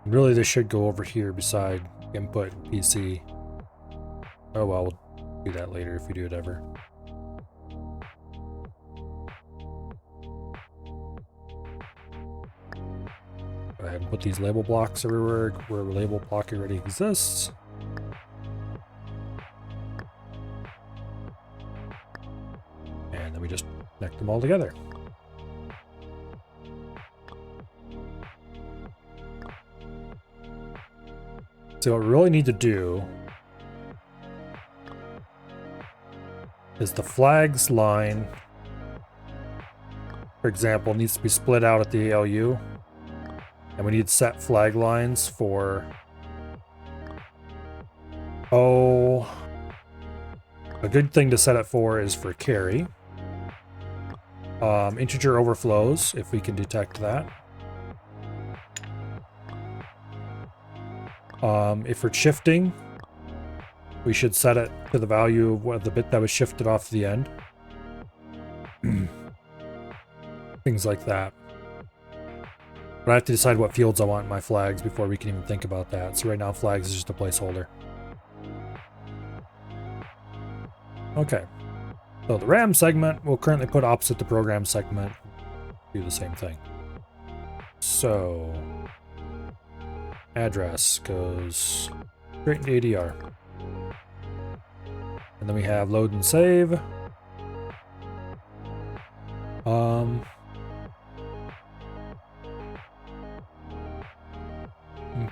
Really, this should go over here beside input and PC. Oh well, we'll do that later if we do it ever. Go ahead and put these label blocks everywhere where a label block already exists. And then we just connect them all together. So what we really need to do is the flags line, for example, needs to be split out at the ALU. And we need set flag lines for... Oh... A good thing to set it for is for carry. Integer overflows, if we can detect that. If we're shifting, we should set it to the value of the bit that was shifted off the end. Things like that. But I have to decide what fields I want in my flags before we can even think about that. So right now flags is just a placeholder. Okay. So the RAM segment will currently put opposite the program segment. Do the same thing. So address goes straight into ADR. And then we have load and save.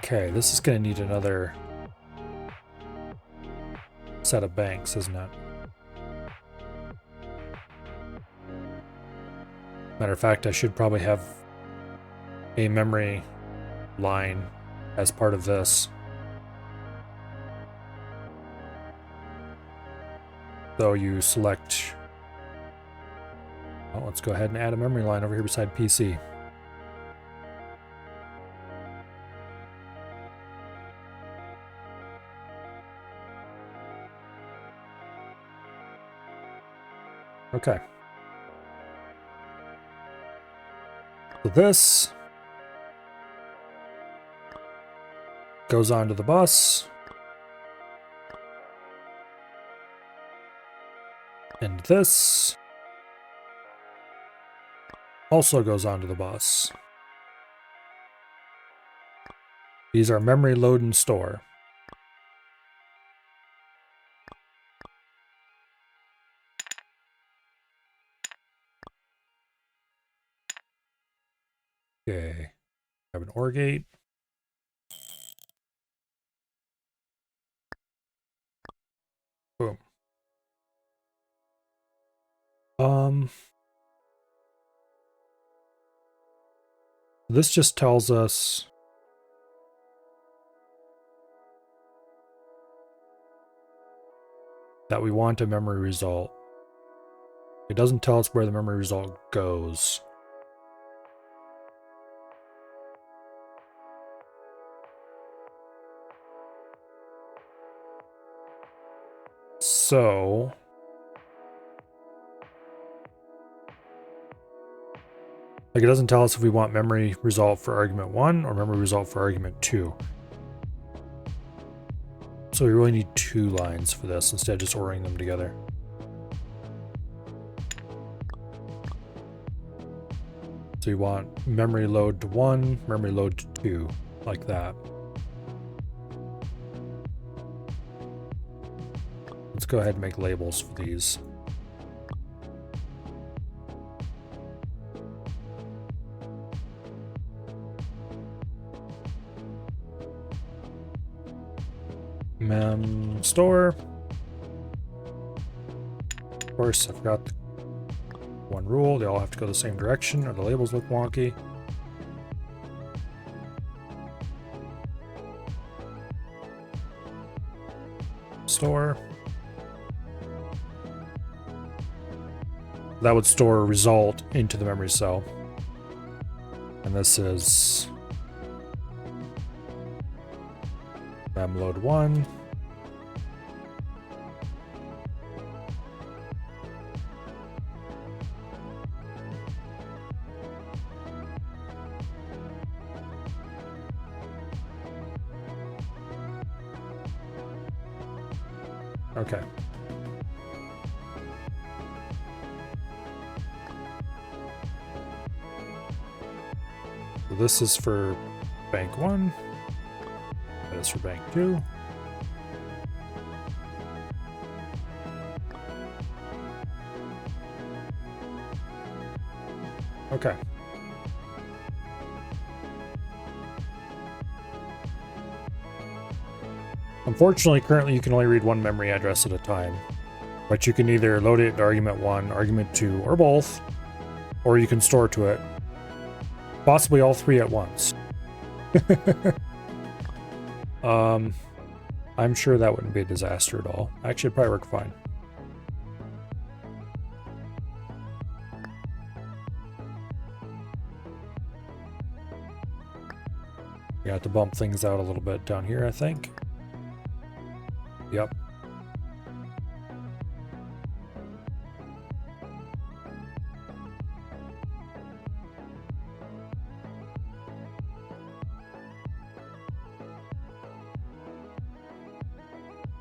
Okay, this is going to need another set of banks, isn't it? Matter of fact, I should probably have a memory line as part of this. So you select... Well, let's go ahead and add a memory line over here beside PC. Okay. So this goes onto the bus. And this also goes onto the bus. These are memory load and store. Okay. I have an OR gate. Boom. This just tells us that we want a memory result. It doesn't tell us where the memory result goes. So like it doesn't tell us if we want memory result for argument 1 or memory result for argument 2. So we really need 2 lines for this instead of just ordering them together. So you want memory load to 1, memory load to 2, like that. Let's go ahead and make labels for these. Mem store. Of course, I forgot the one rule. They all have to go the same direction or the labels look wonky. Store. That would store a result into the memory cell. And this is mem load 1. Okay. So this is for bank 1. That is for bank 2. Okay. Unfortunately, currently you can only read one memory address at a time, but you can either load it to argument 1, argument 2, or both, or you can store to it. Possibly all 3 at once. I'm sure that wouldn't be a disaster at all. Actually, it'd probably work fine. You have to bump things out a little bit down here, I think. Yep.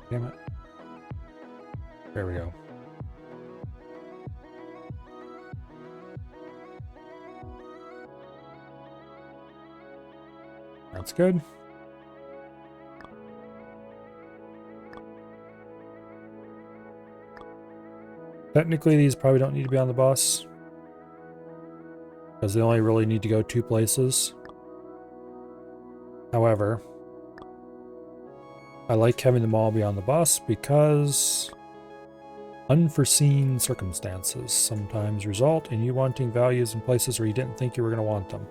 Damn it. There we go. That's good. Technically, these probably don't need to be on the bus, because they only really need to go 2 places. However, I like having them all be on the bus because unforeseen circumstances sometimes result in you wanting values in places where you didn't think you were going to want them.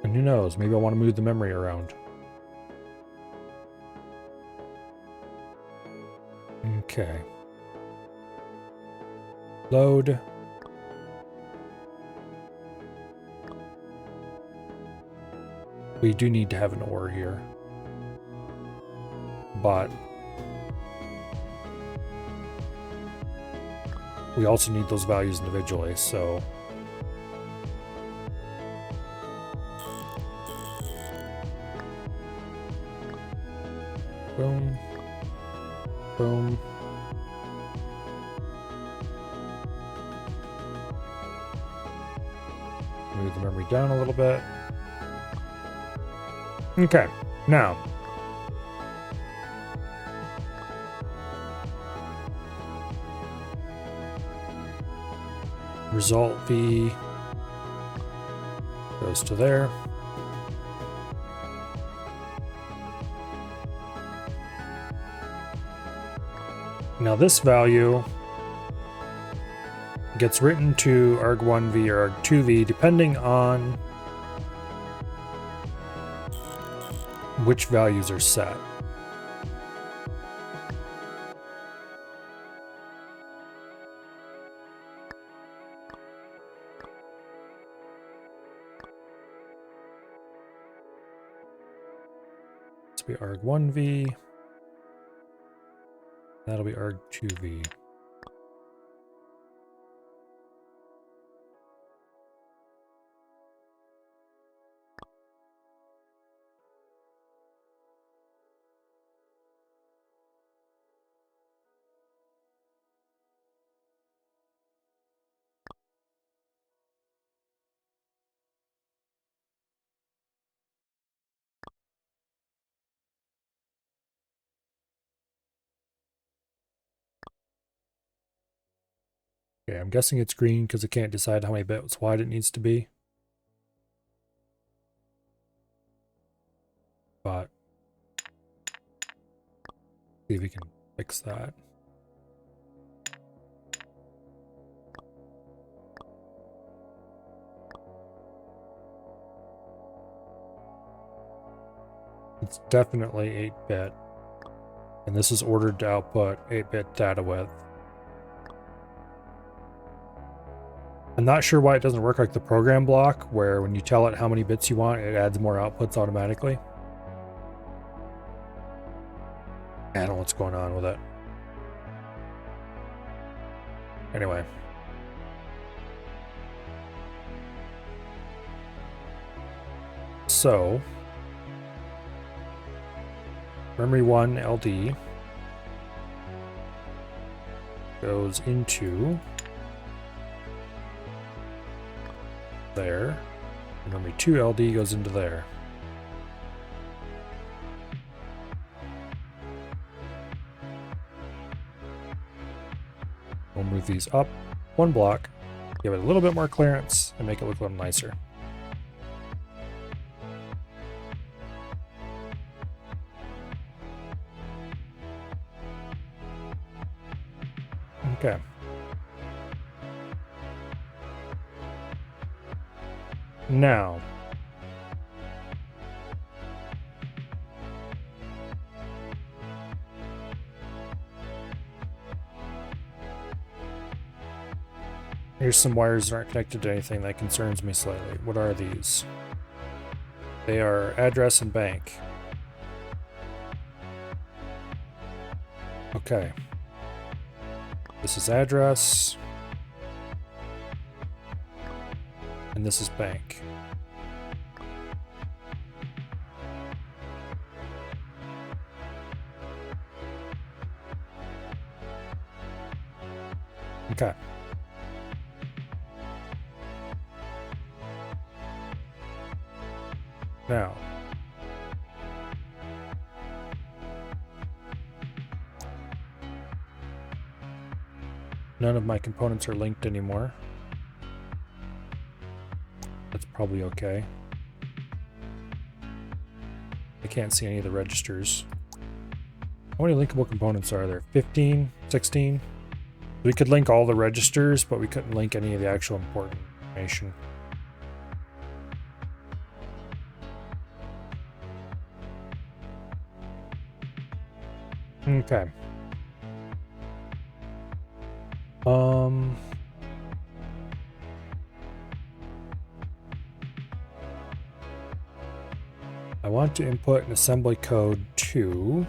And who knows, maybe I want to move the memory around. Okay. Load. We do need to have an ore here. But we also need those values individually, so boom. Boom. Move the memory down a little bit. Okay, now. Result V goes to there. Now this value gets written to arg1v or arg2v depending on which values are set. This will be arg1v. That'll be arg2v. Okay, I'm guessing it's green because I can't decide how many bits wide it needs to be. But see if we can fix that. It's definitely 8-bit. And this is ordered to output 8-bit data width. I'm not sure why it doesn't work like the program block, where when you tell it how many bits you want, it adds more outputs automatically. I don't know what's going on with it. Anyway. So, memory 1 LD goes into there, and memory 2 LD goes into there. We'll move these up 1 block, give it a little bit more clearance, and make it look a little nicer. Okay. Now, here's some wires that aren't connected to anything that concerns me slightly. What are these? They are address and bank. Okay. This is address. and this is bank. Okay. Now, none of my components are linked anymore. That's probably okay. I can't see any of the registers. How many linkable components are there? 15? 16? We could link all the registers, but we couldn't link any of the actual important information. Okay. I want to input an assembly code to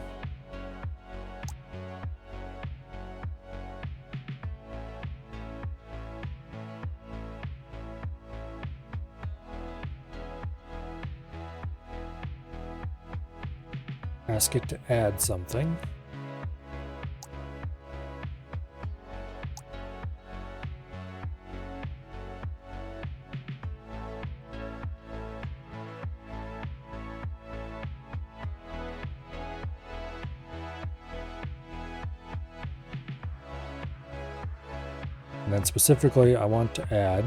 ask it to add something. And then specifically, I want to add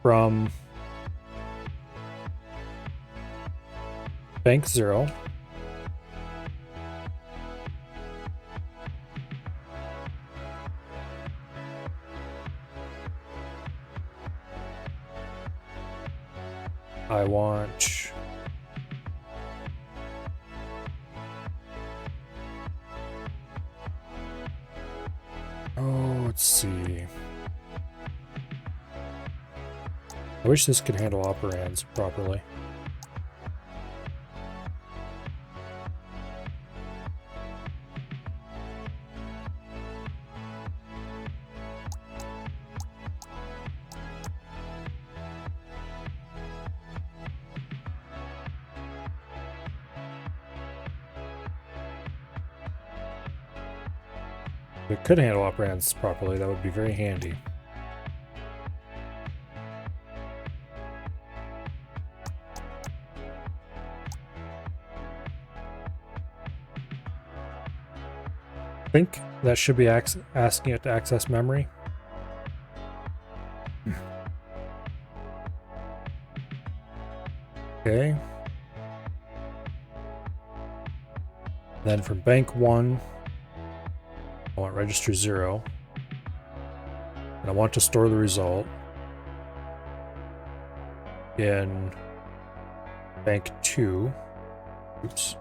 from bank 0 I want let's see. I wish this could handle operands properly. If it could handle operands properly, that would be very handy. I think that should be asking it to access memory. Okay. Then from bank 1, I want register 0. And I want to store the result in bank 2. Oops.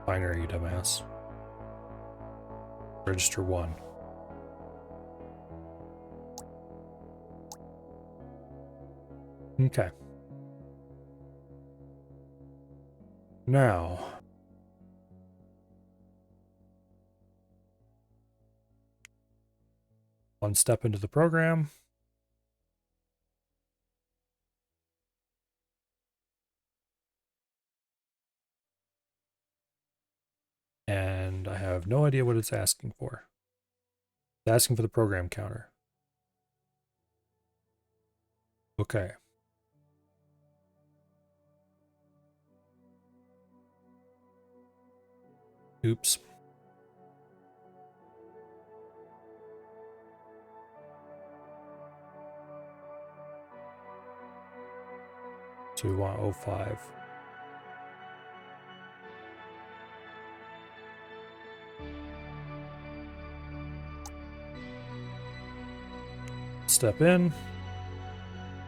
Binary, dumbass. Register 1. Okay. Now, one step into the program. And I have no idea what it's asking for. It's asking for the program counter. Okay. Oops. So we want 05. Step in.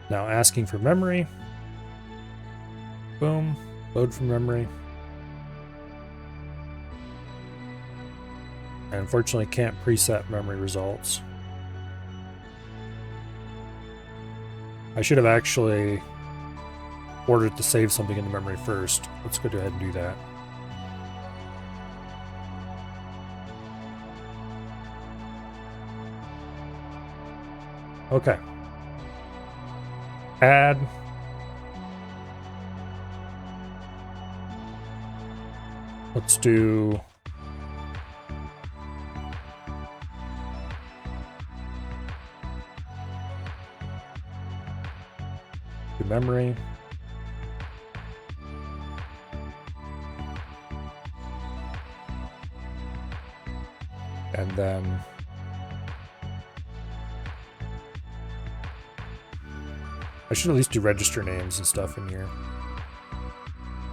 Now asking for memory. Boom. Load from memory. I unfortunately can't preset memory results. I should have actually ordered to save something into memory first. Let's go ahead and do that. Okay. Add. Let's do memory. And then I should at least do register names and stuff in here.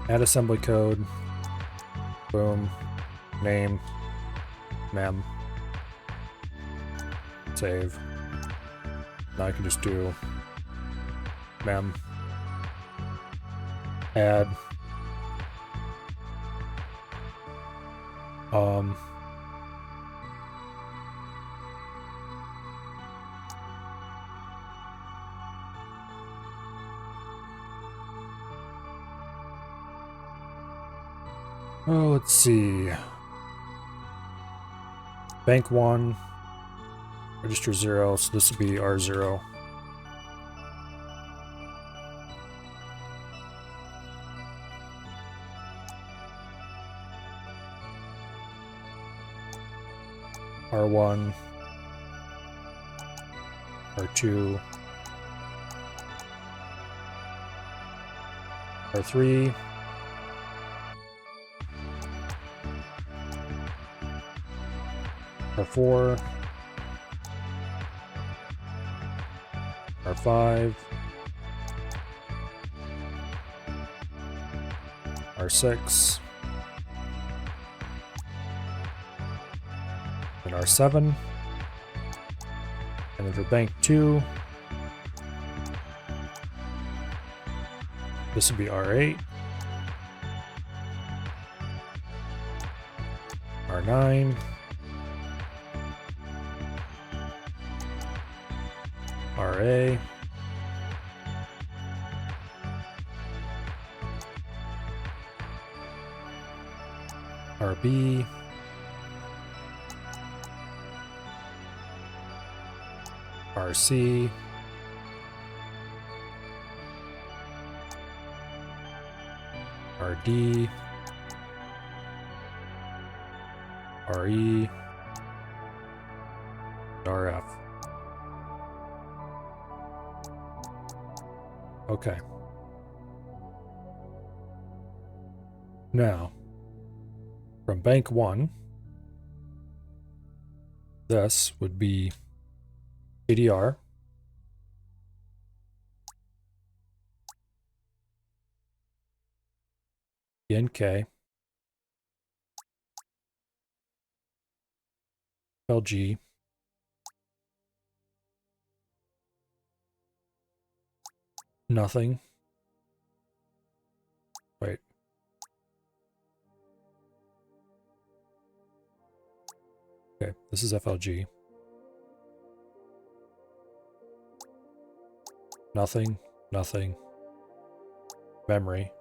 Add assembly code. Boom. Name. Mem. Save. Now I can just do mem. Add. Oh, let's see. Bank 1, register 0, so this would be R0. R1, R2, R3, R4, R5, R6, and R7. And then for bank 2, this would be R8, R9, RA, RB, RC, RD, RE, RF. Okay. Now, from bank 1, this would be ADR, NK, LG, nothing. Wait. Okay, this is FLG. Nothing, nothing. Memory.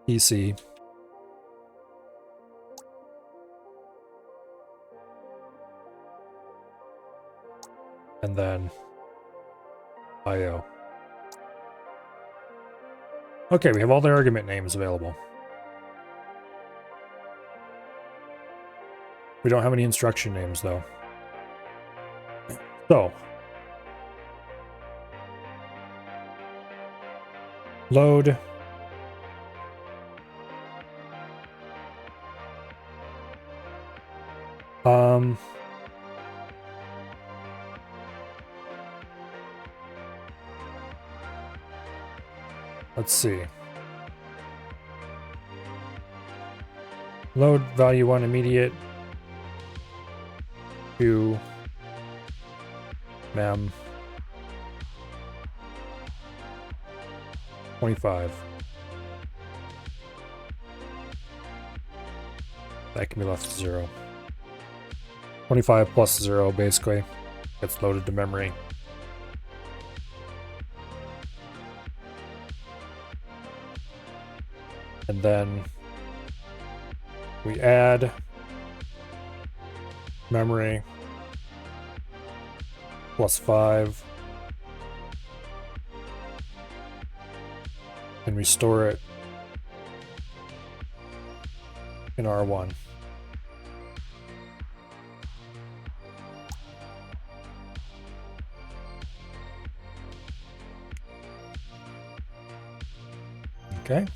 PC. And then IO. Okay, we have all the argument names available. We don't have any instruction names though. So, load let's see. Load value 1 immediate to mem 25. That can be left to 0. 25 plus 0 basically gets loaded to memory. And then we add memory plus 5. And we store it in R1. Okay.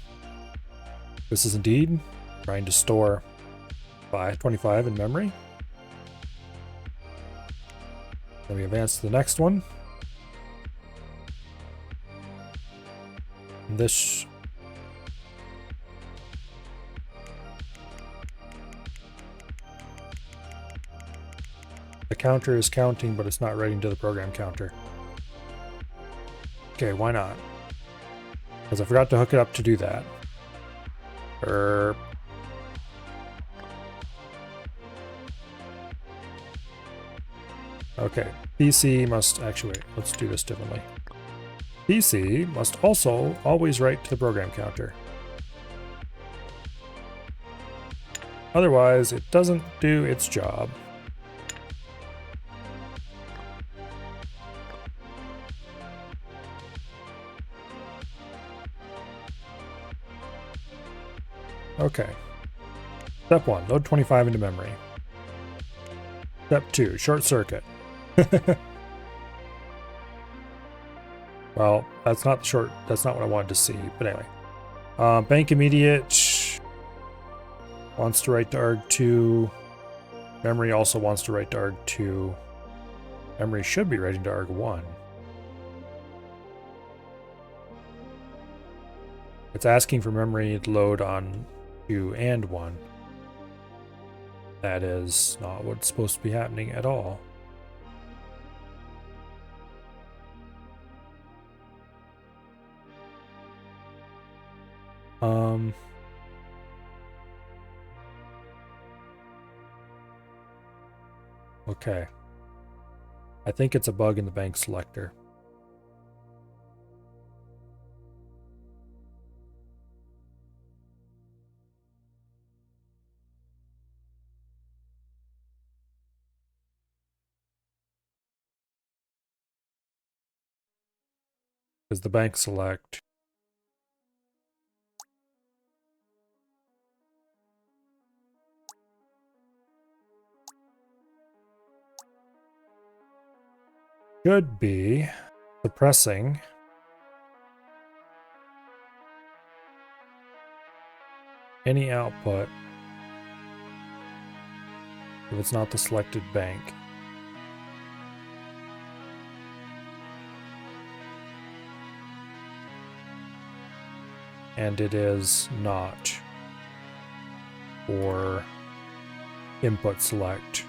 This is indeed trying to store 25 in memory. Then we advance to the next one. And this the counter is counting, but it's not writing to the program counter. Okay, why not? Because I forgot to hook it up to do that. Okay, PC must actuate. Let's do this differently. PC must also always write to the program counter. Otherwise, it doesn't do its job. Okay. Step 1, load 25 into memory. Step 2, short circuit. Well, that's not what I wanted to see, but anyway. Bank immediate wants to write to arg2. Memory also wants to write to arg2. Memory should be writing to arg1. It's asking for memory to load on 2 and 1. That is not what's supposed to be happening at all. Okay. I think it's a bug in the bank selector. Because the bank select should be suppressing any output if it's not the selected bank. And it is not for input select.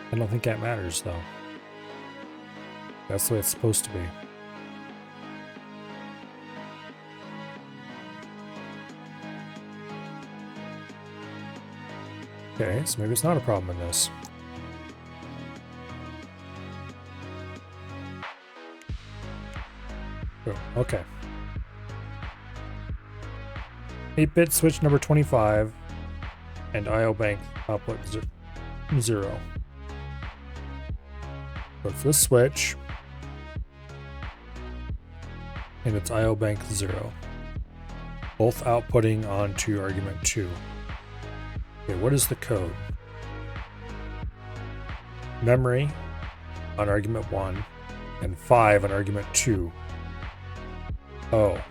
I don't think that matters though. That's the way it's supposed to be. Okay, so maybe it's not a problem in this. Oh, okay. 8-bit switch number 25 and IO bank output 0. So it's this switch and it's IO bank 0. Both outputting onto argument 2. Okay, what is the code? Memory on argument 1 and 5 on argument 2. Oh.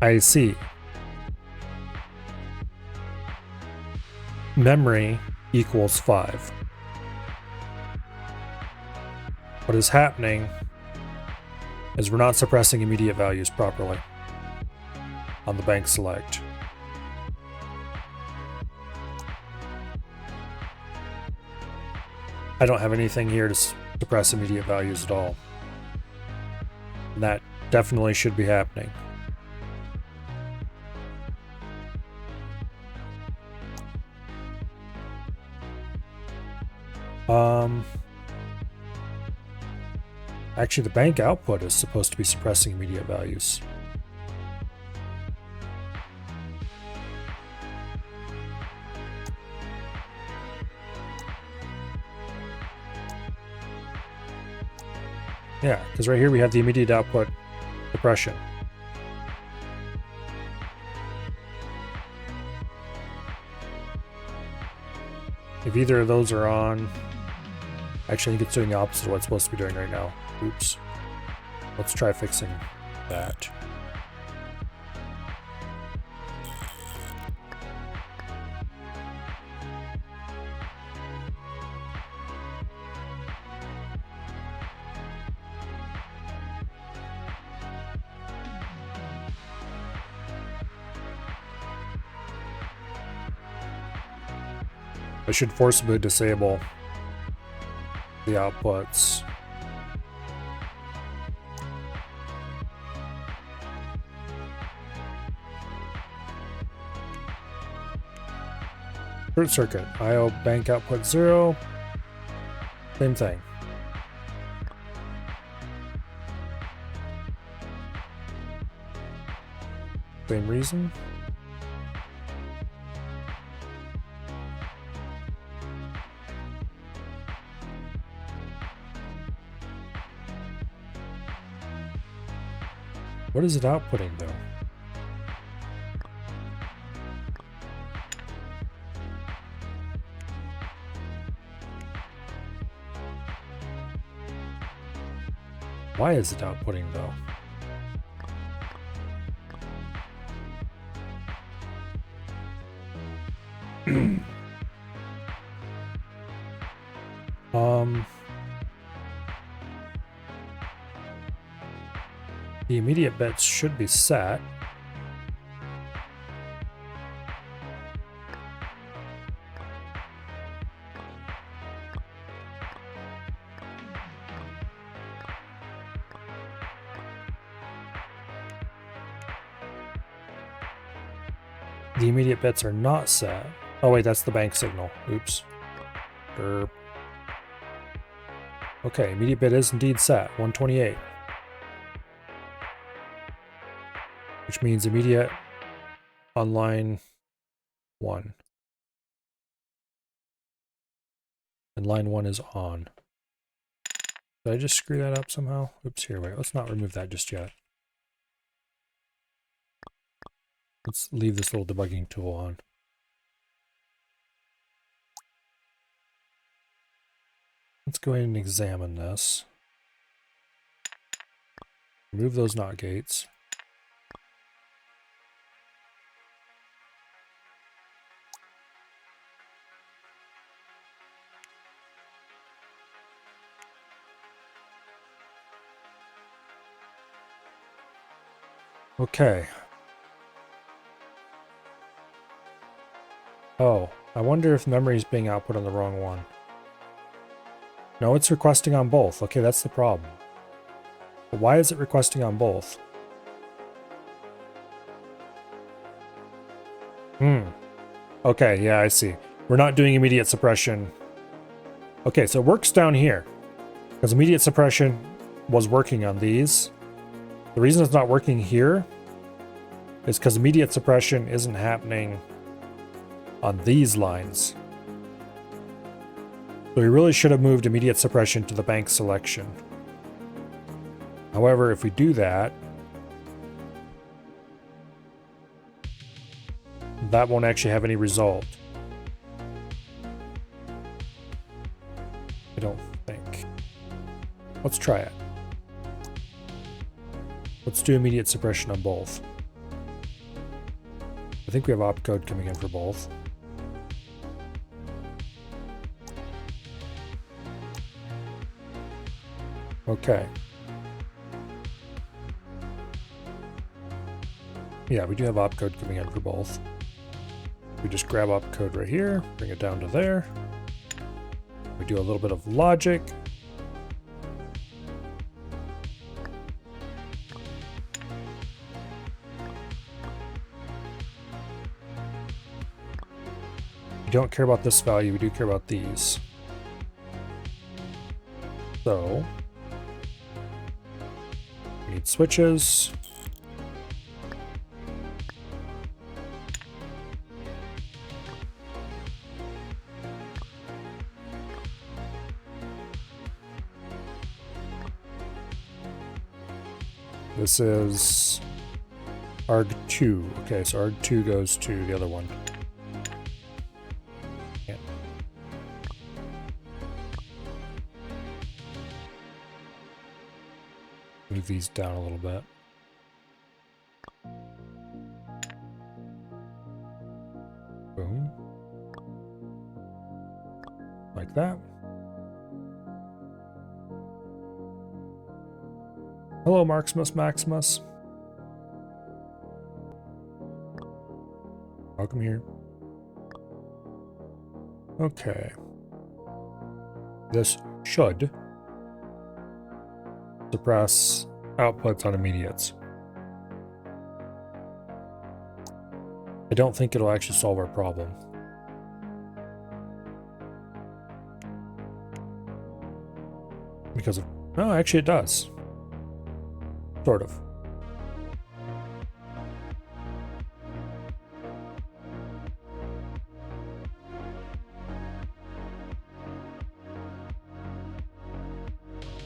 I see. Memory equals 5. What is happening is we're not suppressing immediate values properly on the bank select. I don't have anything here to suppress immediate values at all. And that definitely should be happening. Actually, the bank output is supposed to be suppressing immediate values. Yeah, because right here we have the immediate output suppression. If either of those are on, actually I think it's doing the opposite of what it's supposed to be doing right now. Oops. Let's try fixing that. I should forcibly disable the outputs. Short circuit. IO bank output 0. Same thing. Same reason. What is it outputting though? Why is it outputting though? The immediate bits should be set. The immediate bits are not set. Oh wait, that's the bank signal. Oops. Derp. Okay, immediate bit is indeed set. 128. Which means immediate on line 1. And line 1 is on. Did I just screw that up somehow? Oops, here, wait, let's not remove that just yet. Let's leave this little debugging tool on. Let's go ahead and examine this. Remove those NOT gates. Okay. Oh, I wonder if memory is being output on the wrong one. No, it's requesting on both. Okay, that's the problem. But why is it requesting on both? Okay, yeah, I see. We're not doing immediate suppression. Okay, so it works down here. Because immediate suppression was working on these. The reason it's not working here is because immediate suppression isn't happening on these lines. So we really should have moved immediate suppression to the bank selection. However, if we do that, that won't actually have any result. I don't think. Let's try it. Let's do immediate suppression on both. I think we have opcode coming in for both. Okay. Yeah, we do have opcode coming in for both. We just grab opcode right here, bring it down to there. We do a little bit of logic. We don't care about this value, we do care about these. So, we need switches. this is arg2. Okay, so arg2 goes to the other one. Yeah. Move these down a little bit. Boom. Like that. Hello, Maximus Maximus. Welcome here. Okay. This should suppress outputs on immediates. I don't think it'll actually solve our problem. Because of... No, actually it does. Sort of.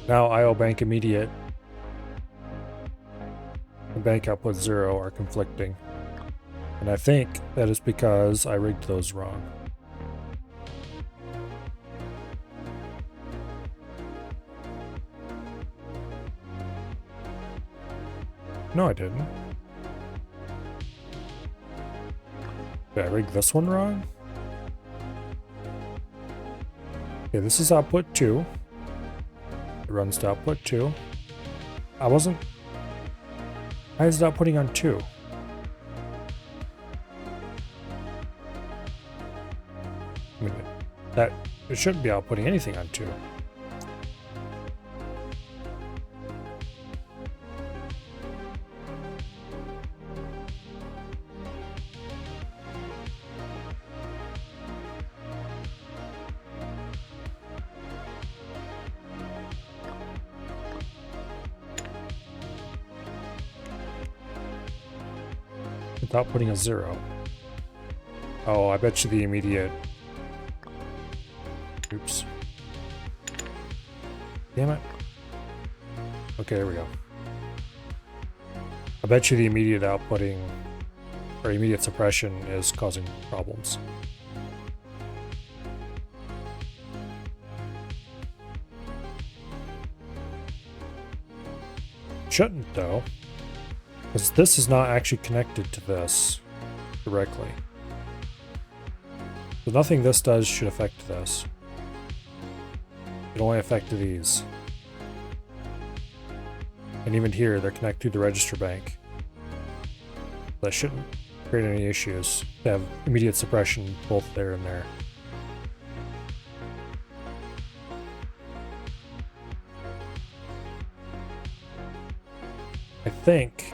Now IO bank immediate and bank output 0 are conflicting. And I think that is because I rigged those wrong. No, I didn't. Did I rig this one wrong? Okay, this is output 2. It runs to output 2. I wasn't... Why is it outputting on 2? I mean, that... It shouldn't be outputting anything on 2. Without putting a 0. Oh, I bet you the immediate... Oops. Damn it. Okay, there we go. I bet you the immediate outputting or immediate suppression is causing problems. Shouldn't though. Because this is not actually connected to this directly. So nothing this does should affect this. It only affected these. And even here, they're connected to the register bank. That shouldn't create any issues. They have immediate suppression both there and there. I think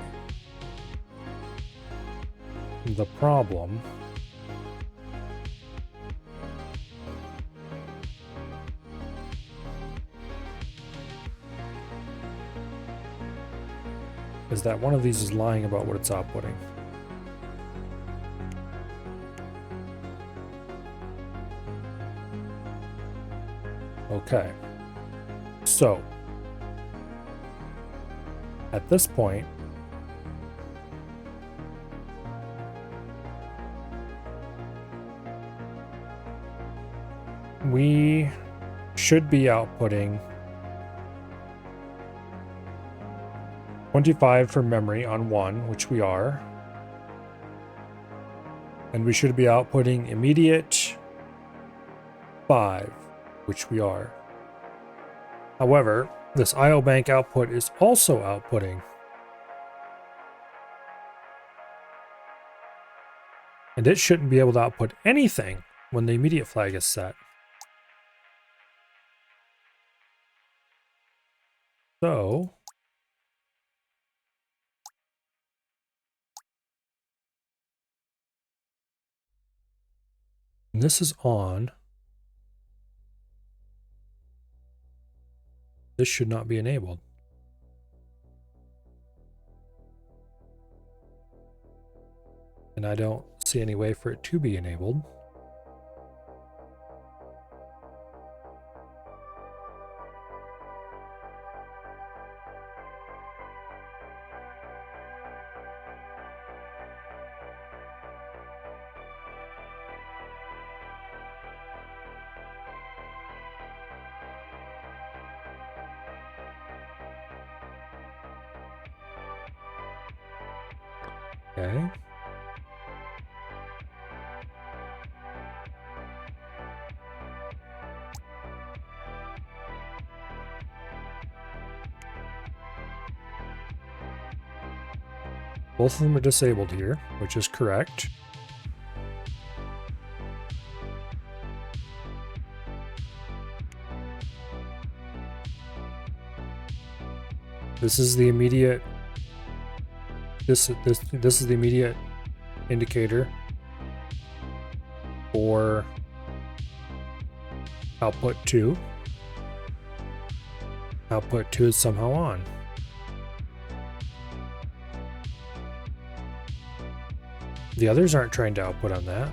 the problem is that one of these is lying about what it's outputting. Okay. So, at this point, we should be outputting 25 from memory on 1, which we are. And we should be outputting immediate 5, which we are. However, this IO bank output is also outputting. And it shouldn't be able to output anything when the immediate flag is set. So, when this is on, this should not be enabled. And I don't see any way for it to be enabled. Okay. Both of them are disabled here, which is correct. This is the immediate. This is the immediate indicator for output 2. Output 2 is somehow on. The others aren't trying to output on that.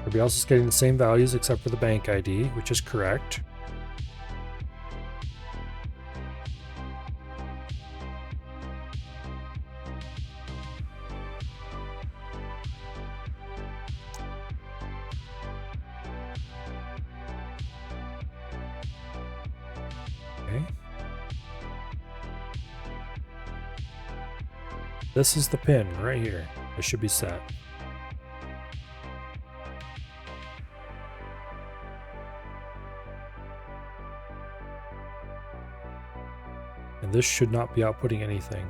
Everybody else is getting the same values except for the bank ID, which is correct. Okay. This is the pin right here. It should be set. And this should not be outputting anything.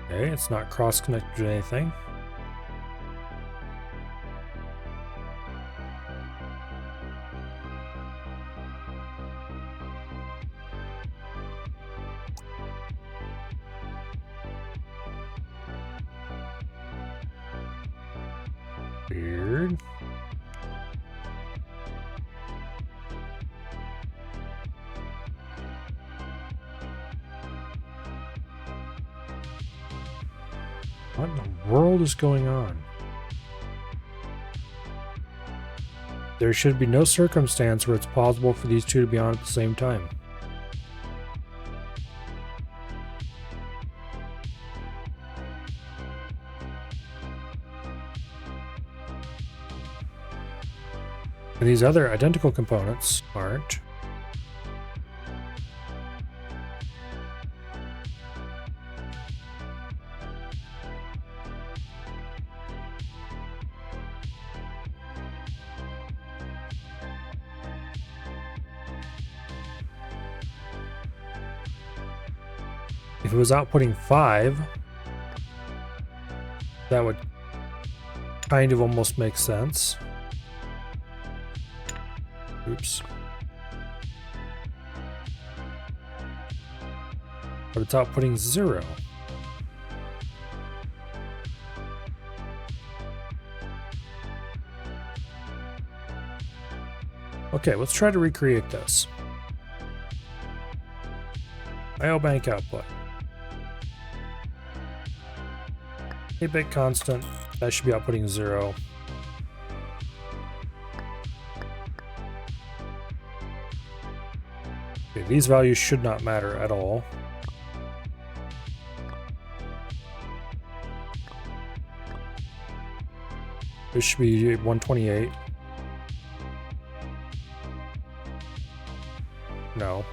Okay, it's not cross-connected to anything. Weird. What in the world is going on? There should be no circumstance where it's possible for these two to be on at the same time. And these other identical components aren't. If it was outputting 5, that would kind of almost make sense. Oops. But it's outputting 0. Okay, let's try to recreate this. IO bank output. 8-bit constant, that should be outputting 0. Okay, these values should not matter at all. This should be 128. No.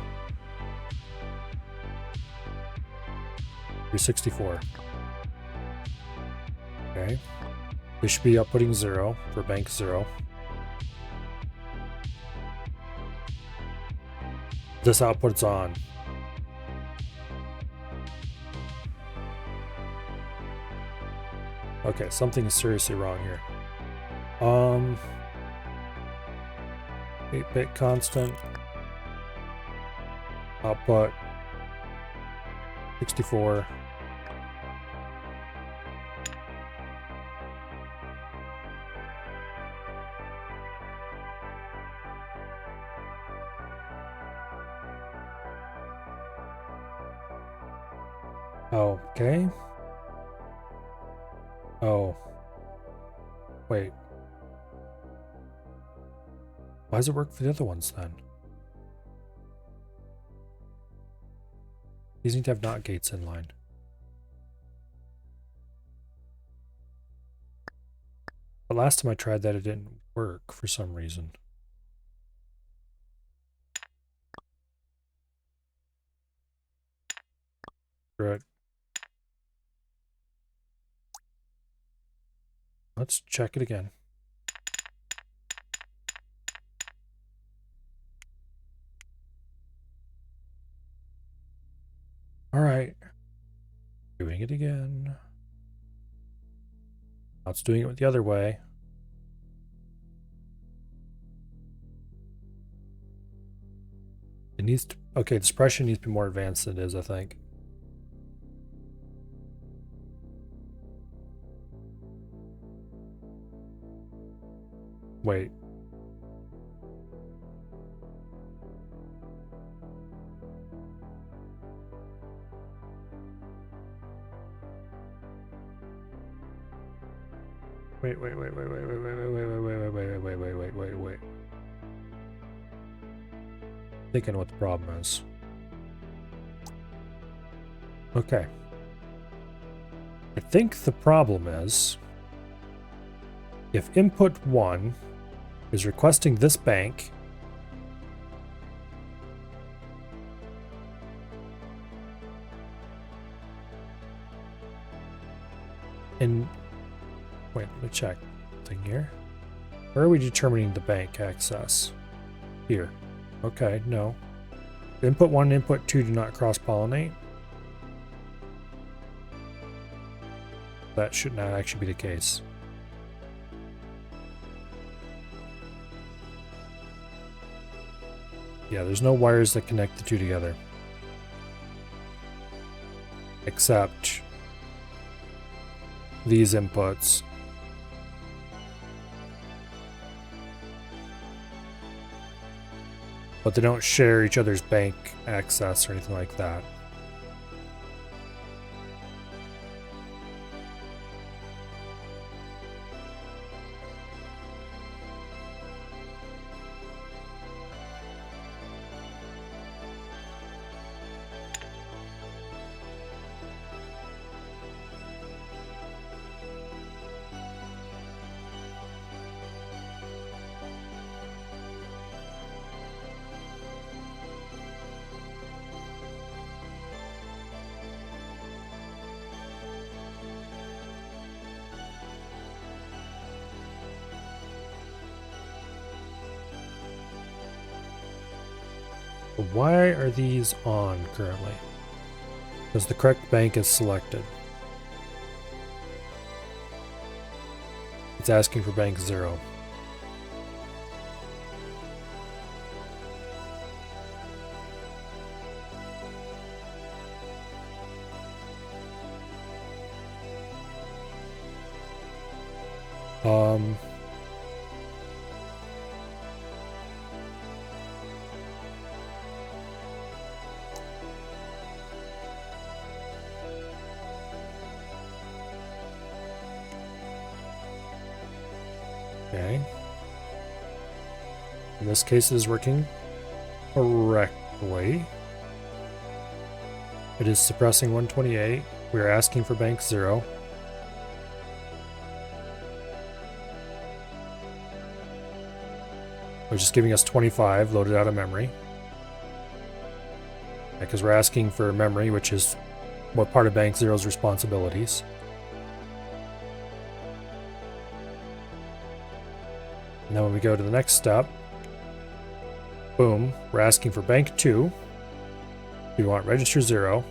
364. Okay. This should be outputting 0 for bank 0. This output's on. Okay, something is seriously wrong here. 8-bit constant. Output 64. Okay. Oh. Wait. Why does it work for the other ones then? These need to have NOT gates inline. But last time I tried that, it didn't work for some reason. Screw it. Let's check it again. All right. Doing it again. Now it's doing it the other way. It needs to... Okay, the suppression needs to be more advanced than it is, I think. Wait. Wait. Thinking what the problem is. Okay. I think the problem is if input 1 is requesting this bank, and wait, let me check thing here. Where are we determining the bank access? Here. Okay, no. Input 1 and input 2 do not cross-pollinate. That should not actually be the case. Yeah, there's no wires that connect the two together. Except these inputs. But they don't share each other's bank access or anything like that. But why are these on currently? Because the correct bank is selected. It's asking for bank 0. Okay. In this case, it is working correctly. It is suppressing 128. We are asking for bank 0. Which is giving us 25 loaded out of memory. Because we're asking for memory, which is what part of bank 0's responsibilities. And then when we go to the next step, boom, we're asking for bank 2. We want register 0.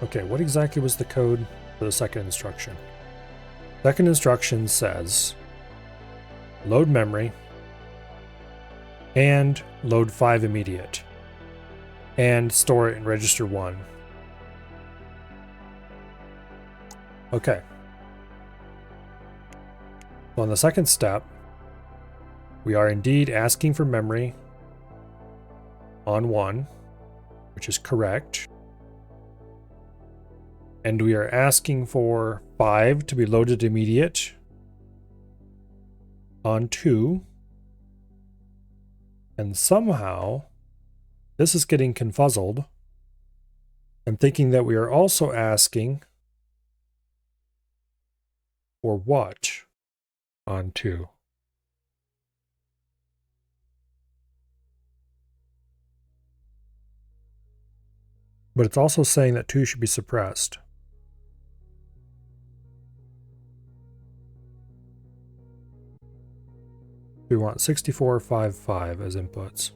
Okay, what exactly was the code for the second instruction? Second instruction says load memory and load 5 immediate. and store it in register 1. Okay. So on the second step, we are indeed asking for memory on 1, which is correct. And we are asking for 5 to be loaded immediate on 2. And somehow, this is getting confuzzled. I'm thinking that we are also asking for what on 2? But it's also saying that 2 should be suppressed. We want 6455 as inputs.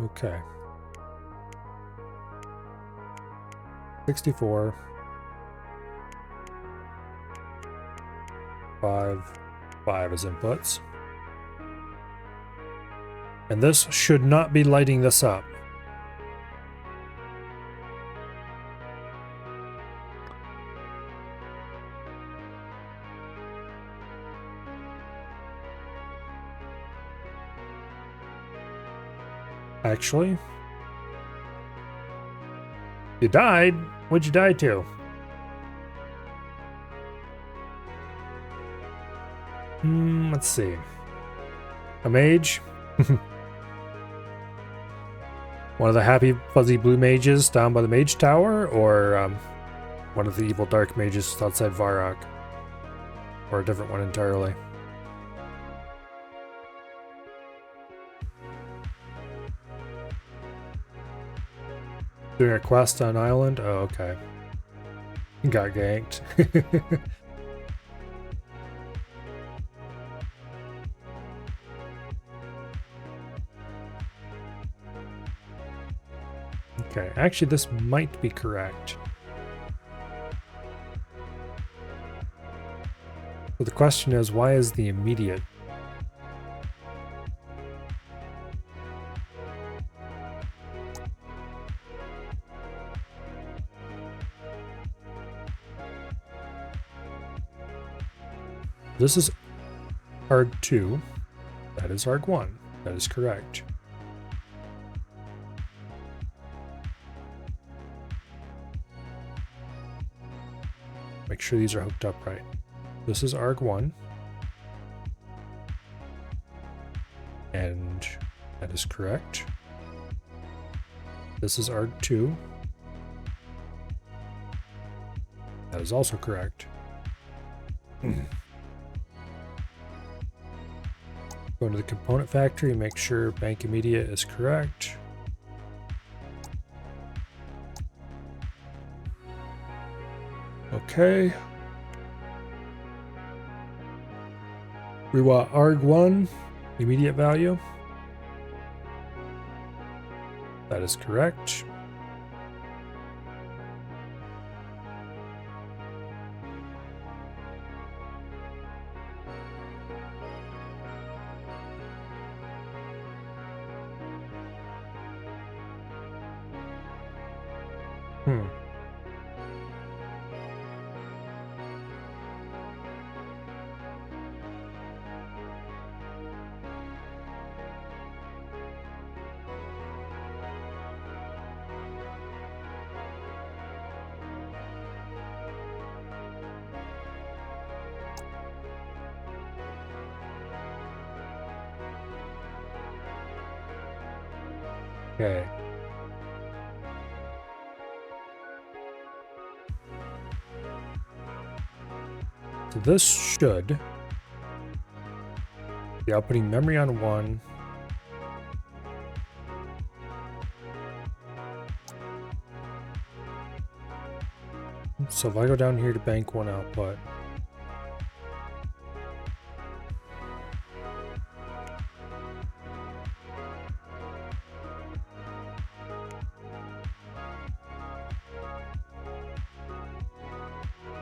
Okay. 64 5 as inputs. And this should not be lighting this up. Actually, you died. What'd you die to? Let's see. A mage? One of the happy fuzzy blue mages down by the mage tower, or one of the evil dark mages outside Varrock, or a different one entirely. Doing a quest on island? Oh, okay. Got ganked. Okay, actually this might be correct. So the question is, why is the immediate? This is ARG2. That is ARG1. That is correct. Make sure these are hooked up right. This is ARG1. And that is correct. This is ARG2. That is also correct. Go into the component factory and make sure bank immediate is correct. Okay. We want ARG1, immediate value. That is correct. Okay. So this should be outputting memory on 1. So if I go down here to bank 1 output,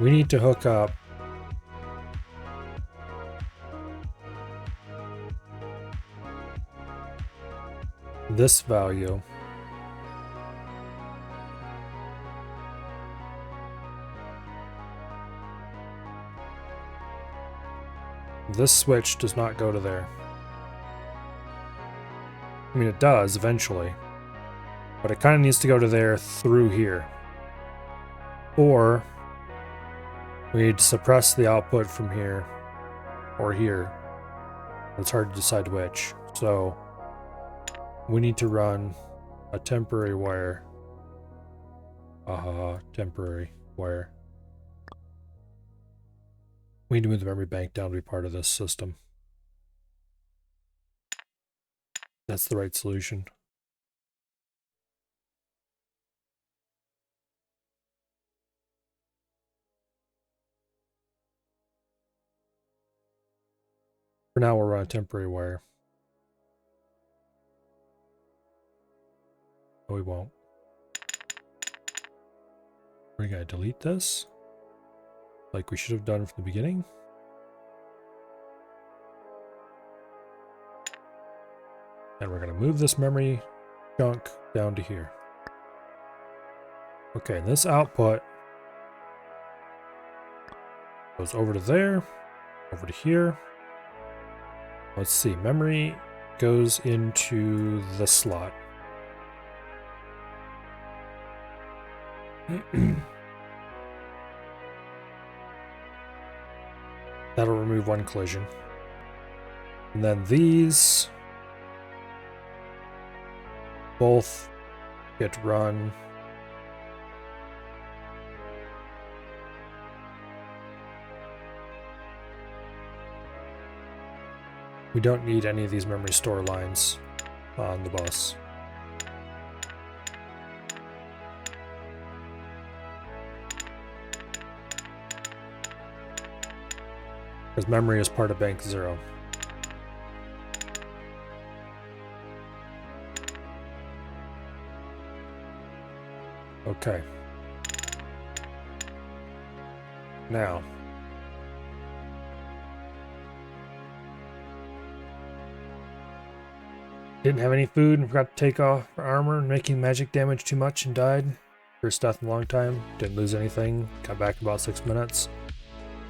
we need to hook up this value. This switch does not go to there. I mean, it does eventually, but it kind of needs to go to there through here. Or we need to suppress the output from here or here. It's hard to decide which. So we need to run a temporary wire. Temporary wire. We need to move the memory bank down to be part of this system. That's the right solution. For now, we'll run a temporary wire. No, we won't. We're gonna delete this, like we should have done from the beginning. And we're gonna move this memory chunk down to here. Okay, this output goes over to there, over to here. Let's see, memory goes into the slot. That'll remove one collision. And then these both get run. We don't need any of these memory store lines on the bus. Because memory is part of bank 0. Okay. Now. Didn't have any food and forgot to take off our armor, making magic damage too much and died. First death in a long time. Didn't lose anything. Got back in about 6 minutes.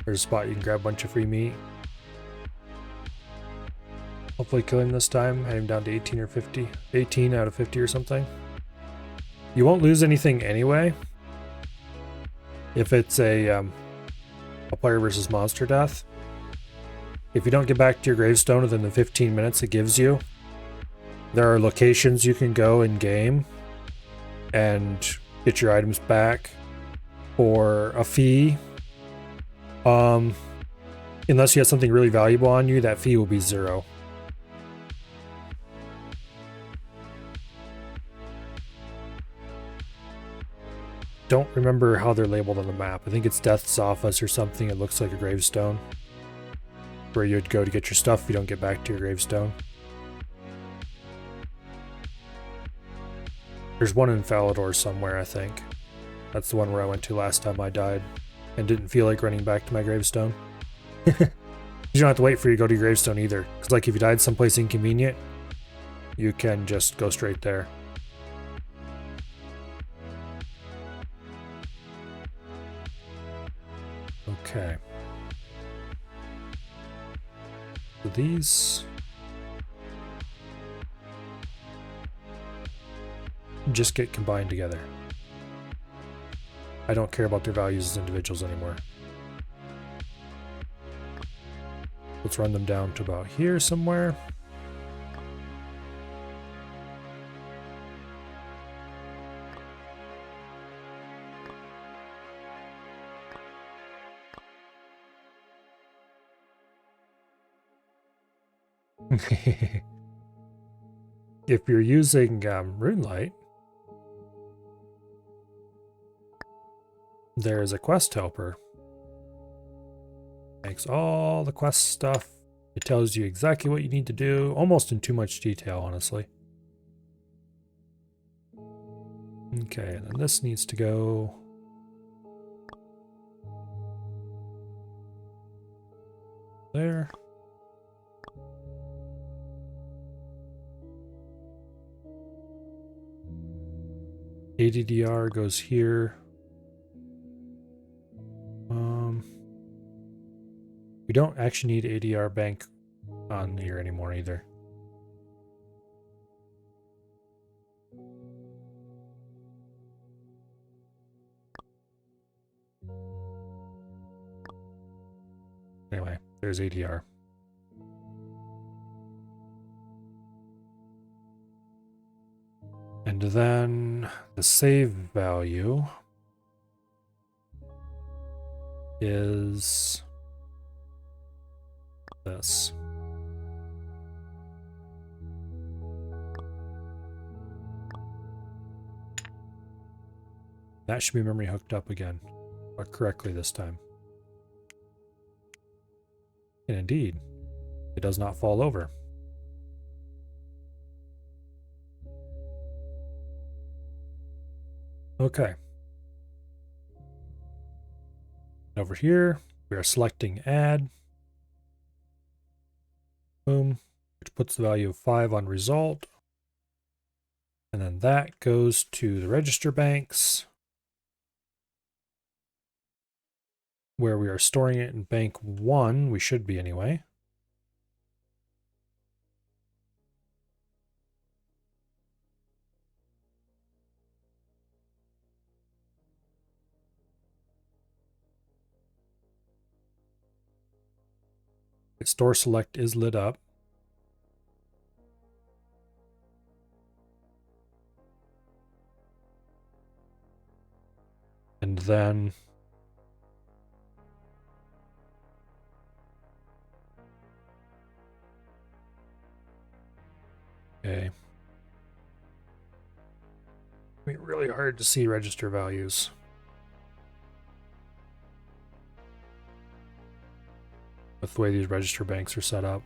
There's a spot you can grab a bunch of free meat. Hopefully kill him this time. Had him down to 18 or 50. 18 out of 50 or something. You won't lose anything anyway. If it's a player versus monster death. If you don't get back to your gravestone within the 15 minutes it gives you, there are locations you can go in game and get your items back for a fee. Unless you have something really valuable on you, that fee will be 0. Don't remember how they're labeled on the map. I think it's Death's Office or something. It looks like a gravestone. Where you'd go to get your stuff if you don't get back to your gravestone. There's one in Falador somewhere, I think. That's the one where I went to last time I died and didn't feel like running back to my gravestone. You don't have to wait for you to go to your gravestone either. Because like if you died someplace inconvenient, you can just go straight there. Okay. So these just get combined together. I don't care about their values as individuals anymore. Let's run them down to about here somewhere. If you're using Runelight, there is a quest helper. Makes all the quest stuff. It tells you exactly what you need to do, almost in too much detail, honestly. Okay, and then this needs to go there. ADDR goes here. We don't actually need ADR bank on here anymore either. Anyway, there's ADR. And then the save value is this. That should be memory hooked up again, but correctly this time. And indeed, it does not fall over. Okay. Over here, we are selecting add. Boom, which puts the value of 5 on result. And then that goes to the register banks, where we are storing it in bank 1. We should be anyway. Store select is lit up. And then okay. I mean, really hard to see register values. With the way these register banks are set up.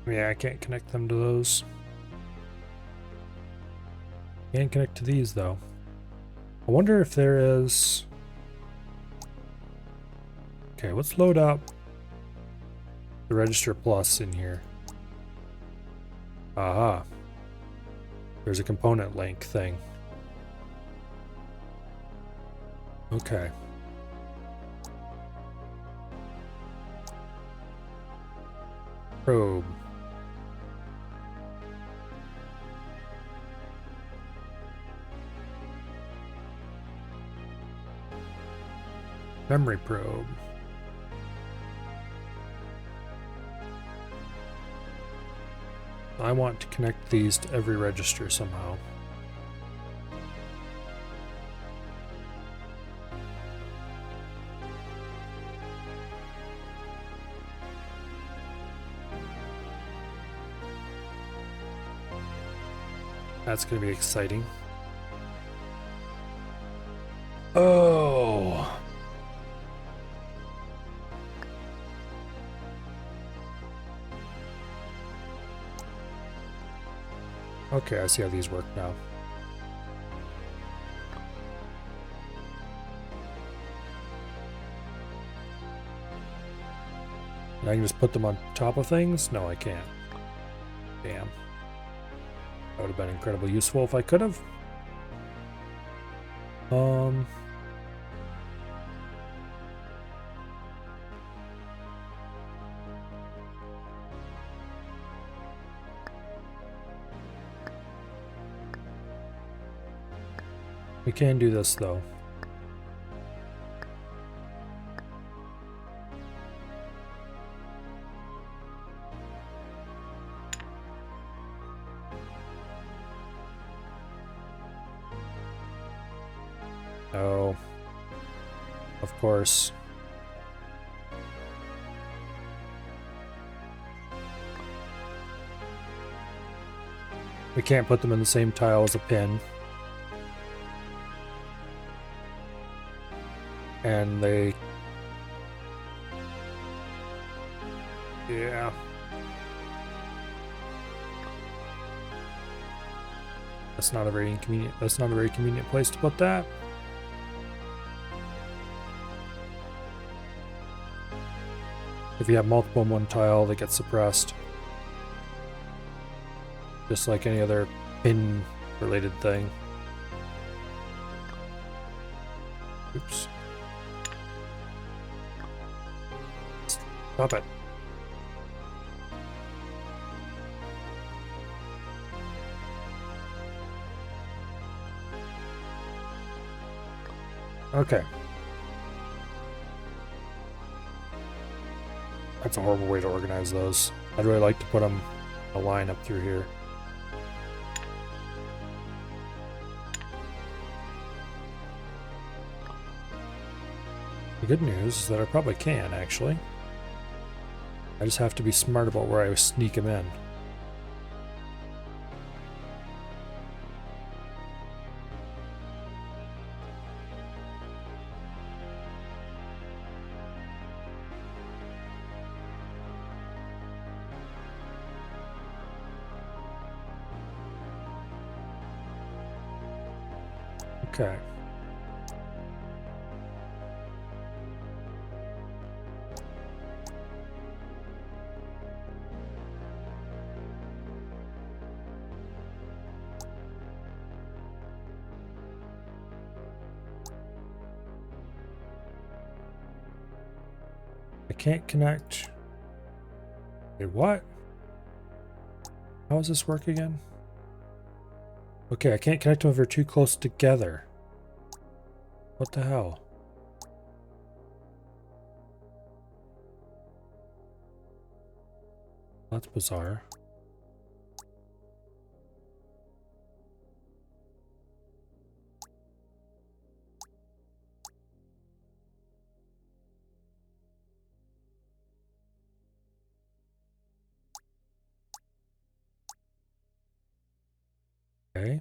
Yeah, I can't connect them to those. Can connect to these though. I wonder if there is... Okay, let's load up the register plus in here. Aha. There's a component link thing. Okay. Probe. Memory probe. I want to connect these to every register somehow. That's going to be exciting. Oh. Okay, I see how these work now. And I can just put them on top of things? No, I can't. Damn. That would have been incredibly useful if I could have. We can do this though. Oh, of course. We can't put them in the same tile as a pin. And they... Yeah. That's not a very inconvenient. That's not a very convenient place to put that. If you have multiple in one tile, they get suppressed. Just like any other pin-related thing. Oops. Stop it. Okay. That's a horrible way to organize those. I'd really like to put them a line up through here. The good news is that I probably can, actually. I just have to be smart about where I sneak them in. Okay. I can't connect. Wait, what? How does this work again? Okay, I can't connect them if they're too close together. What the hell? That's bizarre. Okay.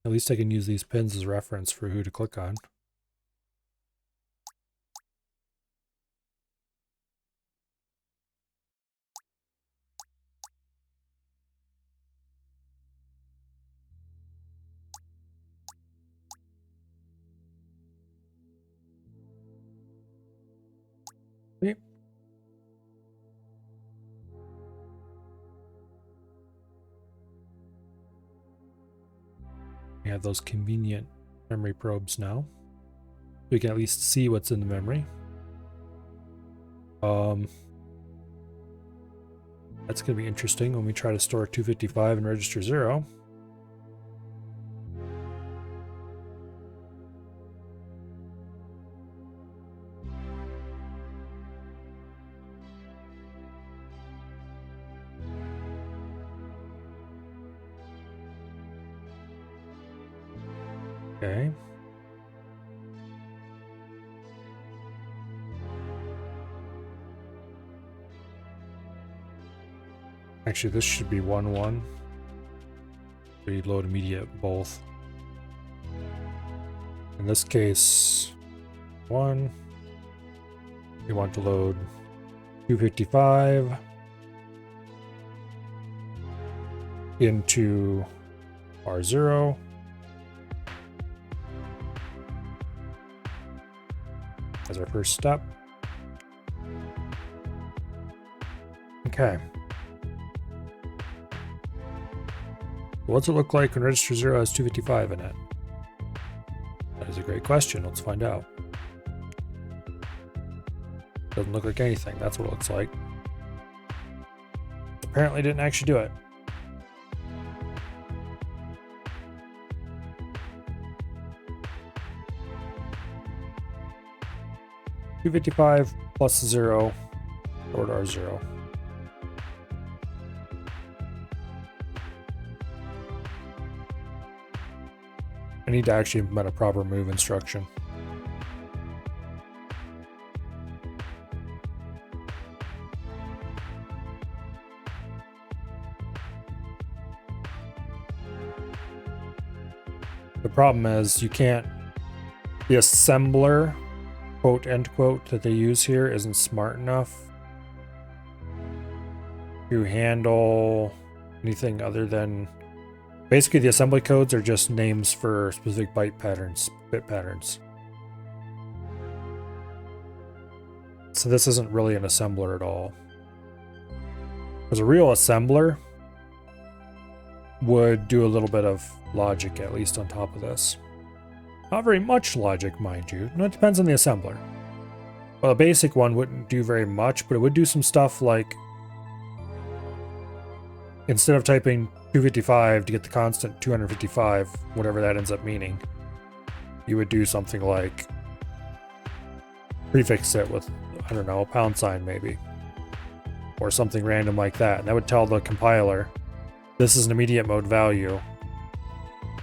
At least I can use these pins as reference for who to click on. Okay. We have those convenient memory probes now. We can at least see what's in the memory. That's going to be interesting when we try to store 255 in register 0. Okay. Actually, this should be 1-1. Reload immediate both. In this case, 1. We want to load 255 into R0. As our first step. Okay. What's it look like when register 0 has 255 in it? That is a great question. Let's find out. Doesn't look like anything. That's what it looks like. Apparently didn't actually do it. $255 plus 0 over to R0. I need to actually implement a proper move instruction. The problem is you can't, the assembler, quote end quote, that they use here isn't smart enough to handle anything other than basically the assembly codes are just names for specific bit patterns. So this isn't really an assembler at all. Because a real assembler would do a little bit of logic, at least on top of this. Not very much logic, mind you. No, it depends on the assembler. Well, a basic one wouldn't do very much, but it would do some stuff like instead of typing 255 to get the constant 255, whatever that ends up meaning, you would do something like prefix it with, I don't know, a pound sign maybe, or something random like that. And that would tell the compiler, this is an immediate mode value.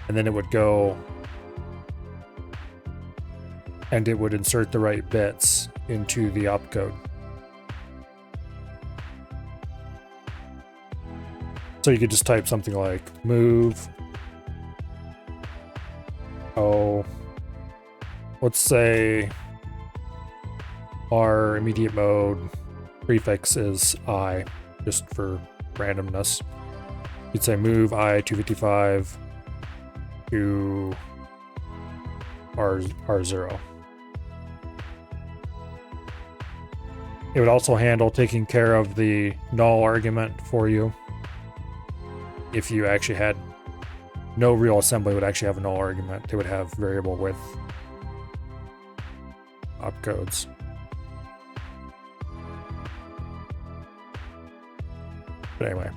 And then it would go and it would insert the right bits into the opcode. So you could just type something like move. Oh, let's say our immediate mode prefix is I, just for randomness. You'd say move I 255 to R0. It would also handle taking care of the null argument for you. If you actually had no real assembly, would actually have a null argument. They would have variable width opcodes. But anyway.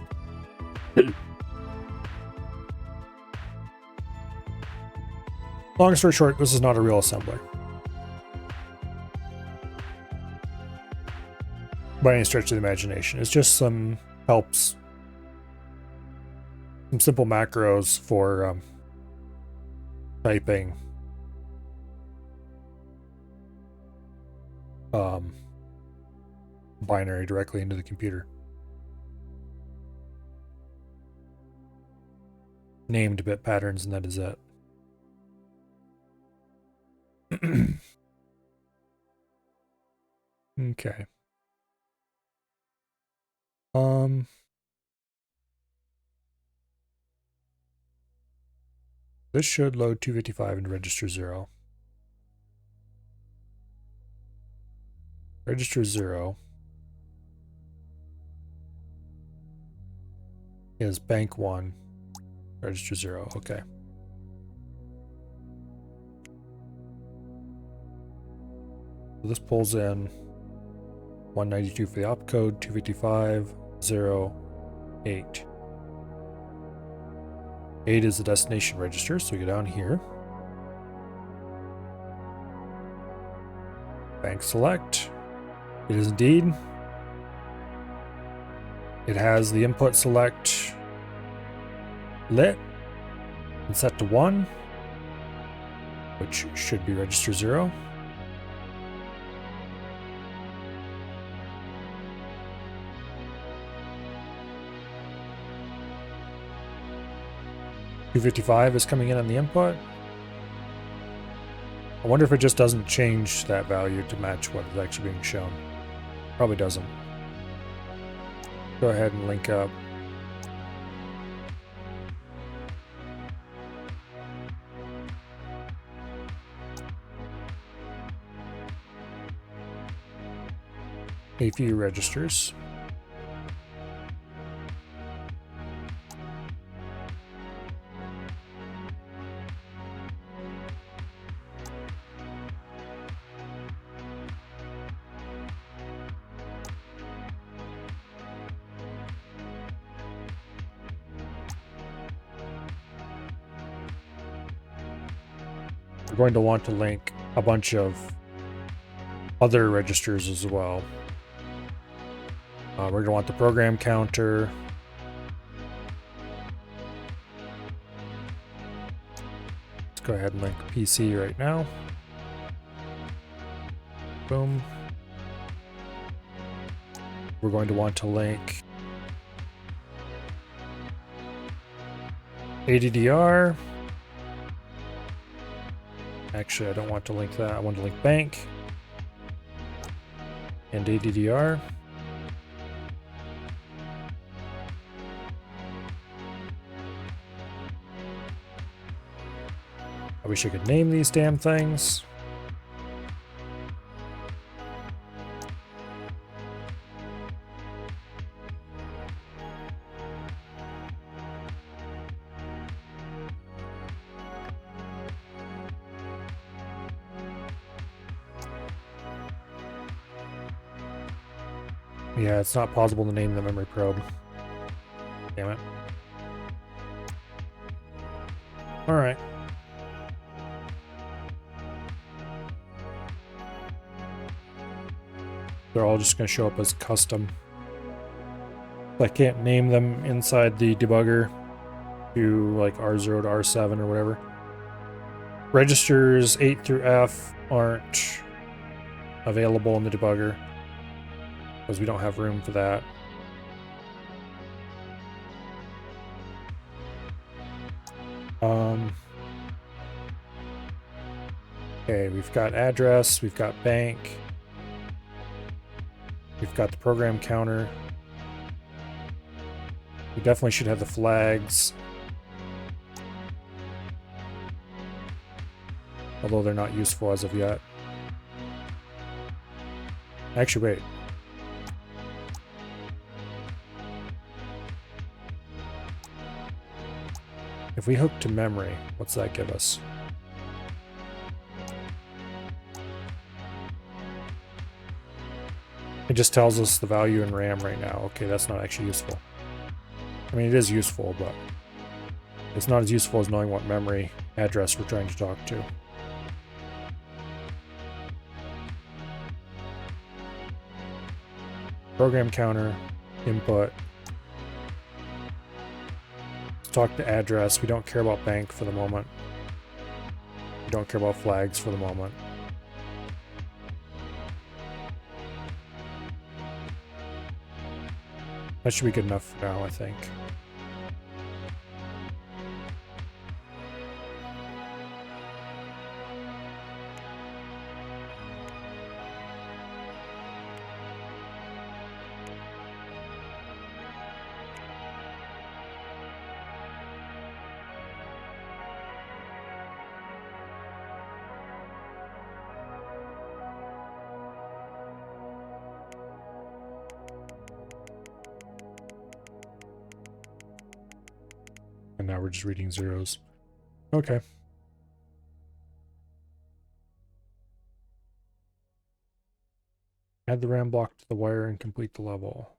Long story short, this is not a real assembler. By any stretch of the imagination. It's just some helps. Some simple macros for typing binary directly into the computer. Named bit patterns, and that is it. Okay. This should load 255 into register 0. Register 0 is bank 1. Register 0, okay. So this pulls in 192 for the opcode, 255, 0, 8. 8 is the destination register, so we go down here. Bank select. It is indeed. It has the input select lit and set to 1, which should be register 0. .255 is coming in on the input. I wonder if it just doesn't change that value to match what is actually being shown. Probably doesn't. Go ahead and link up. A few registers. We're going to want to link a bunch of other registers as well. We're going to want the program counter. Let's go ahead and link PC right now. Boom. We're going to want to link ADDR. Actually, I don't want to link that. I want to link bank and ADDR. I wish I could name these damn things. Yeah, it's not possible to name the memory probe. Damn it. Alright. They're all just going to show up as custom. I can't name them inside the debugger to like R0 to R7 or whatever. Registers 8 through F aren't available in the debugger because we don't have room for that. Okay, we've got address, we've got bank, we've got the program counter. We definitely should have the flags. Although they're not useful as of yet. Actually, wait. If we hook to memory, what's that give us? It just tells us the value in RAM right now. Okay, that's not actually useful. I mean, it is useful, but it's not as useful as knowing what memory address we're trying to talk to. Program counter, input. Let's talk to address. We don't care about bank for the moment. We don't care about flags for the moment. That should be good enough for now, I think. And now we're just reading zeros. Okay. Add the RAM block to the wire and complete the level.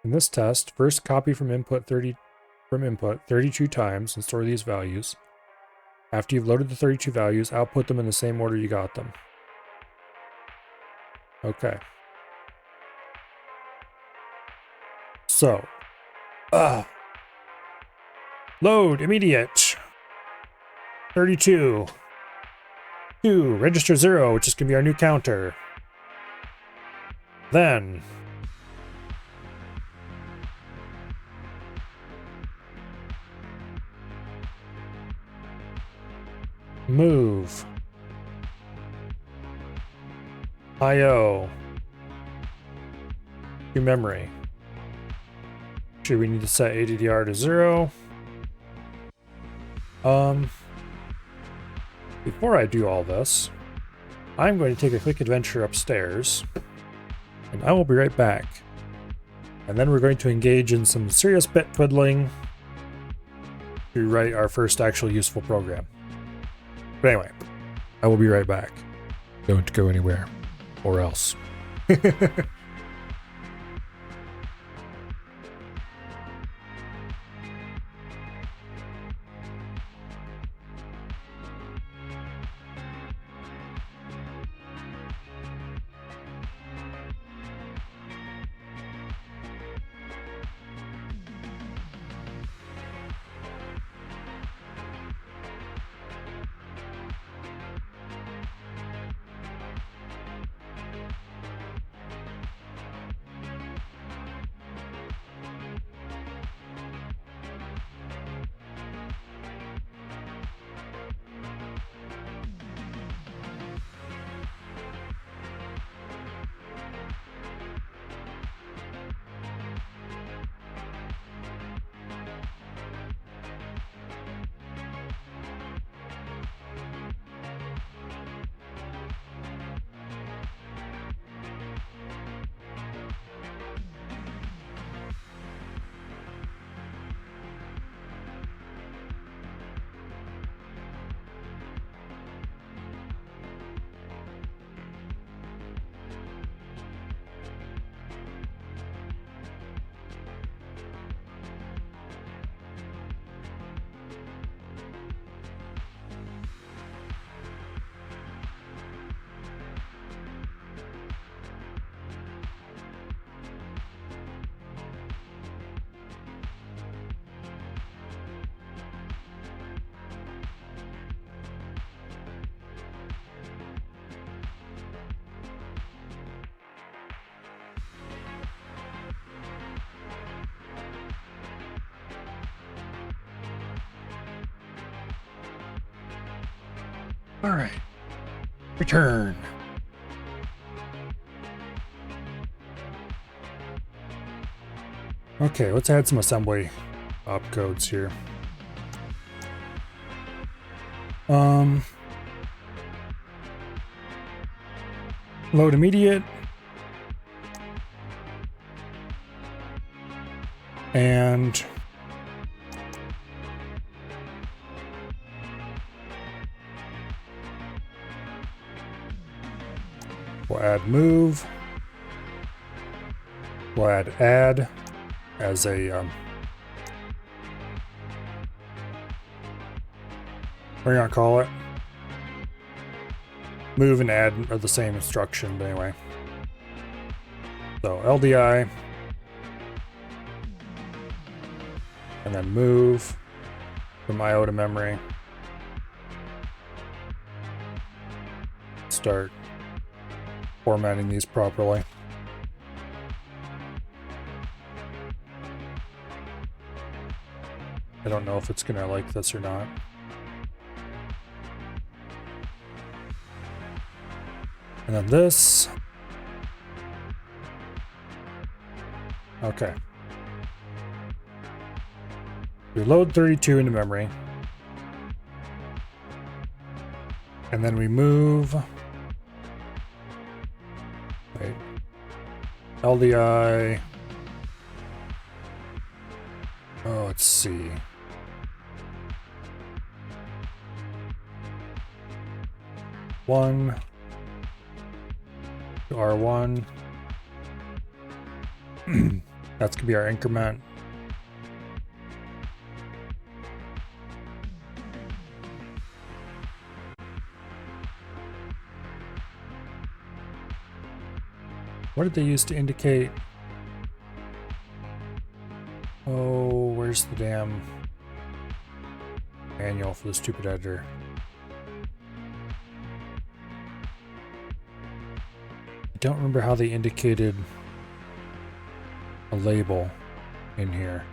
In this test, first copy from input 32 times and store these values. After you've loaded the 32 values, output them in the same order you got them. Okay. So, load immediate. 32. 2, register 0, which is going to be our new counter. Then move IO to memory. Actually, we need to set ADDR to 0. Before I do all this, I'm going to take a quick adventure upstairs, and I will be right back. And then we're going to engage in some serious bit twiddling to write our first actual useful program. But anyway, I will be right back. Don't go anywhere, or else. All right. Return. Okay, let's add some assembly opcodes here. Load immediate. And we'll add move. We'll add as a what are you gonna call it? Move and add are the same instruction, but anyway. So LDI and then move from IO to memory. Start formatting these properly. I don't know if it's gonna like this or not. And then this. Okay. We load 32 into memory. And then we move. Wait. LDI. Oh, let's see. One. To R1. That's gonna be our increment. What did they use to indicate? Oh, where's the damn manual for the stupid editor? I don't remember how they indicated a label in here.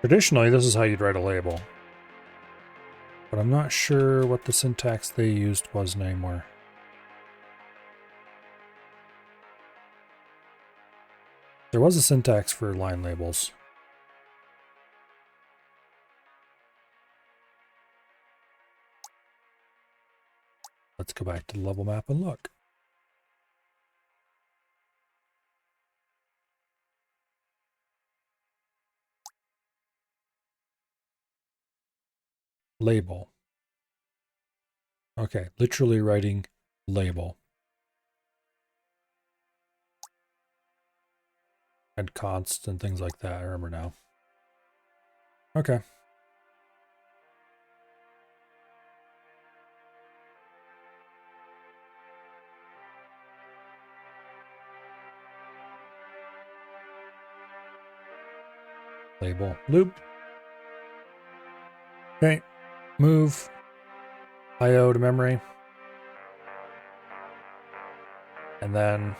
Traditionally, this is how you'd write a label. But I'm not sure what the syntax they used was anymore. There was a syntax for line labels. Let's go back to the level map and look. Label. Okay, literally writing label. And const and things like that, I remember now. Okay. Label loop. Okay, move IO to memory. And then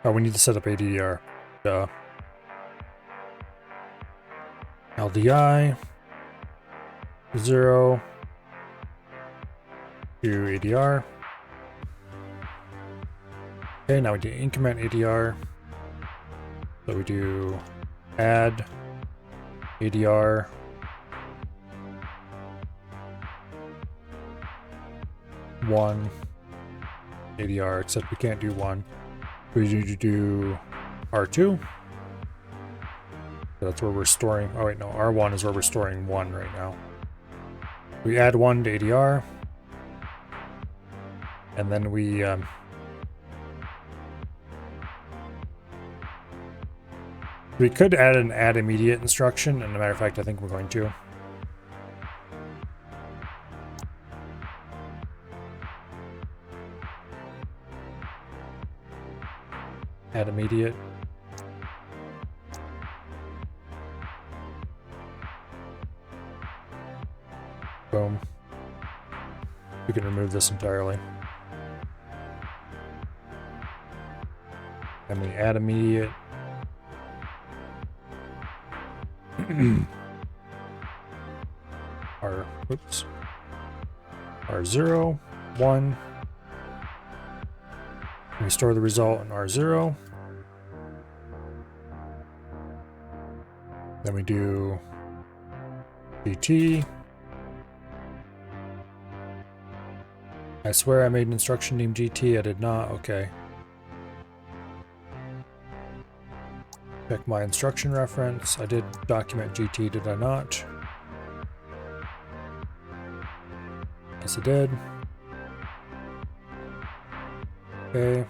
oh, we need to set up ADR. Duh. LDI 0 to ADR. Okay, now we do increment ADR. So we do add ADR one ADR, except we can't do one. We need to do R2. That's where we're storing. Oh wait, no, R1 is where we're storing 1 right now. We add 1 to ADR, and then we could add an add immediate instruction, and as a matter of fact, I think we're going to. Add immediate. Boom. We can remove this entirely. And we add immediate. R0, 1. We store the result in R0. Then we do GT. I swear I made an instruction named GT. I did not. Okay. Check my instruction reference. I did document GT, did I not? Yes, I did. Okay.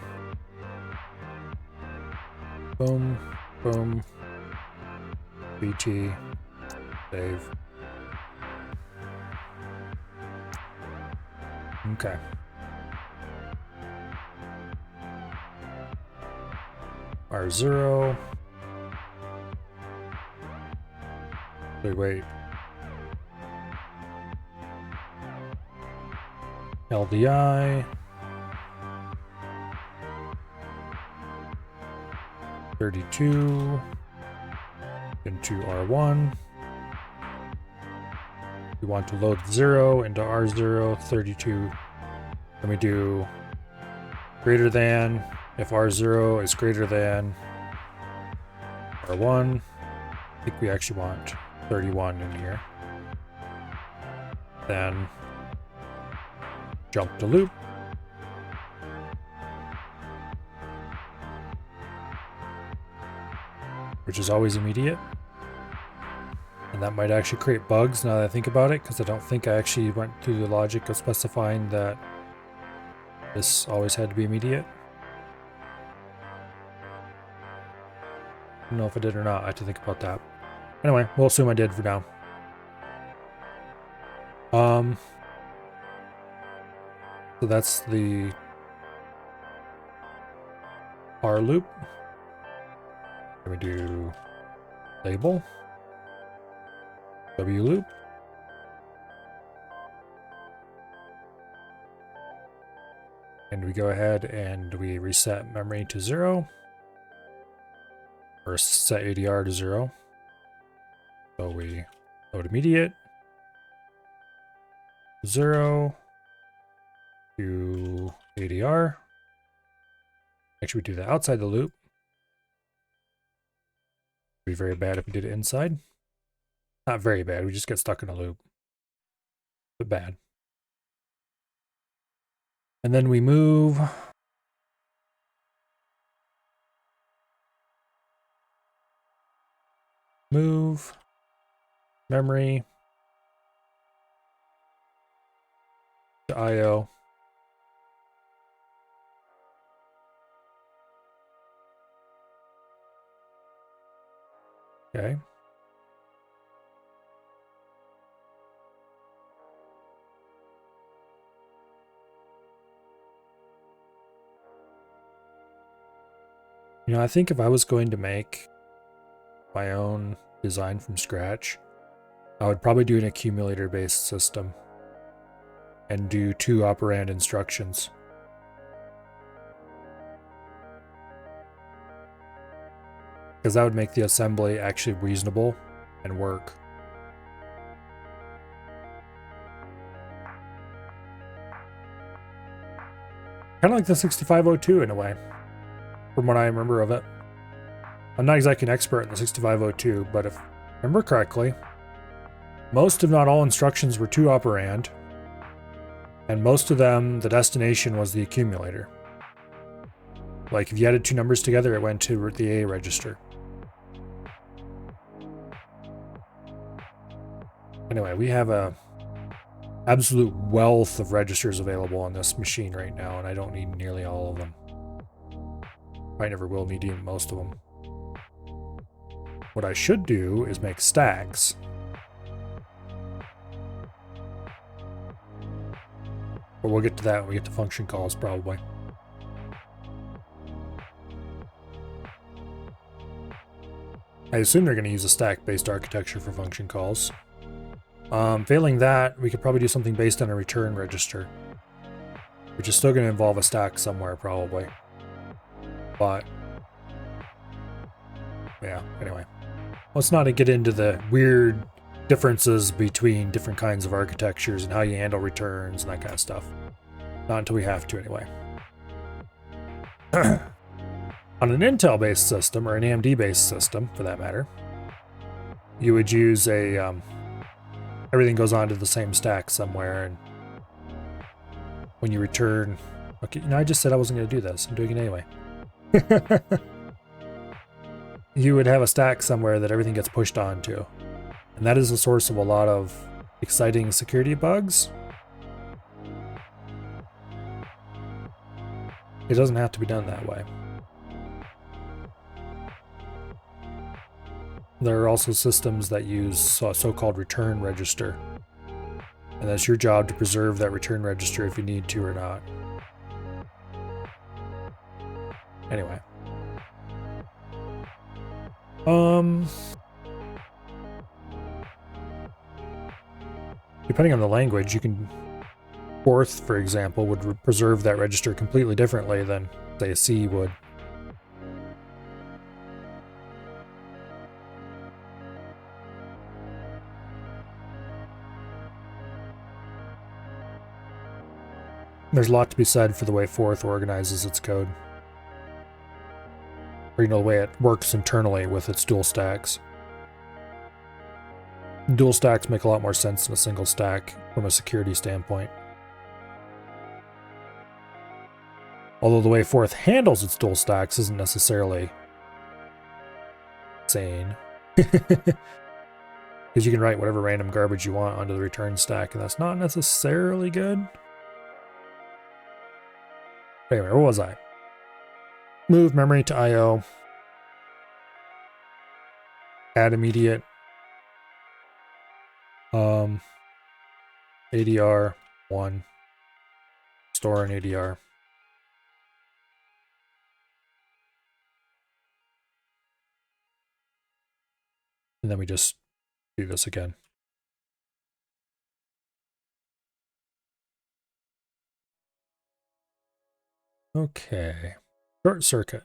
Boom, boom. GT. Save. Okay. R0. Wait. LDI. 32. Into R1. We want to load 0 into R0, 32. Then we do greater than, if R0 is greater than R1. I think we actually want 31 in here. Then jump to loop. Which is always immediate. And that might actually create bugs now that I think about it, because I don't think I actually went through the logic of specifying that this always had to be immediate. I don't know if I did or not. I have to think about that. Anyway, we'll assume I did for now. So that's the R loop. Then we do label, W loop, and we go ahead and we reset memory to 0, or set ADR to 0. So we load immediate, 0 to ADR. Actually, we do that outside the loop. It'd be very bad if we did it inside. Not very bad, we just get stuck in a loop. But bad. And then we move memory to IO. Okay. You know, I think if I was going to make my own design from scratch, I would probably do an accumulator-based system and do 2 operand instructions. Because that would make the assembly actually reasonable and work. Kind of like the 6502 in a way, from what I remember of it. I'm not exactly an expert in the 6502, but if I remember correctly, most if not all instructions were 2 operand, and most of them, the destination was the accumulator. Like if you added 2 numbers together, it went to the A register. Anyway, we have a absolute wealth of registers available on this machine right now, and I don't need nearly all of them. I never will need even most of them. What I should do is make stacks. But we'll get to that when we get to function calls, probably. I assume they're going to use a stack-based architecture for function calls. Failing that, we could probably do something based on a return register, which is still going to involve a stack somewhere, probably. But, yeah, anyway. Let's not get into the weird differences between different kinds of architectures and how you handle returns and that kind of stuff. Not until we have to, anyway. On an Intel-based system, or an AMD-based system, for that matter, you would use a... everything goes onto the same stack somewhere, and when you return... Okay, I just said I wasn't going to do this. I'm doing it anyway. You would have a stack somewhere that everything gets pushed onto. And that is the source of a lot of exciting security bugs. It doesn't have to be done that way. There are also systems that use a so-called return register. And that's your job to preserve that return register if you need to or not. Anyway. Depending on the language, you can... Forth, for example, would preserve that register completely differently than, say, a C would. There's a lot to be said for the way Forth organizes its code. Or, the way it works internally with its dual stacks. Dual stacks make a lot more sense than a single stack from a security standpoint. Although the way Forth handles its dual stacks isn't necessarily sane. Because you can write whatever random garbage you want onto the return stack, and that's not necessarily good. Anyway, where was I? Move memory to I/O. Add immediate. ADR 1. Store an ADR. And then we just do this again. Okay. Short circuit.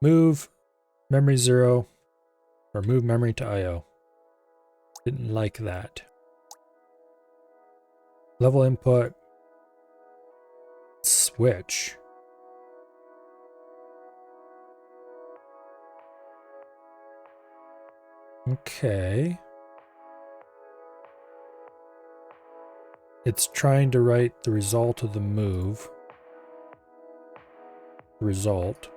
Move memory 0 or move memory to I/O. Didn't like that. Level input. Switch. Okay. It's trying to write the result of the move. The result.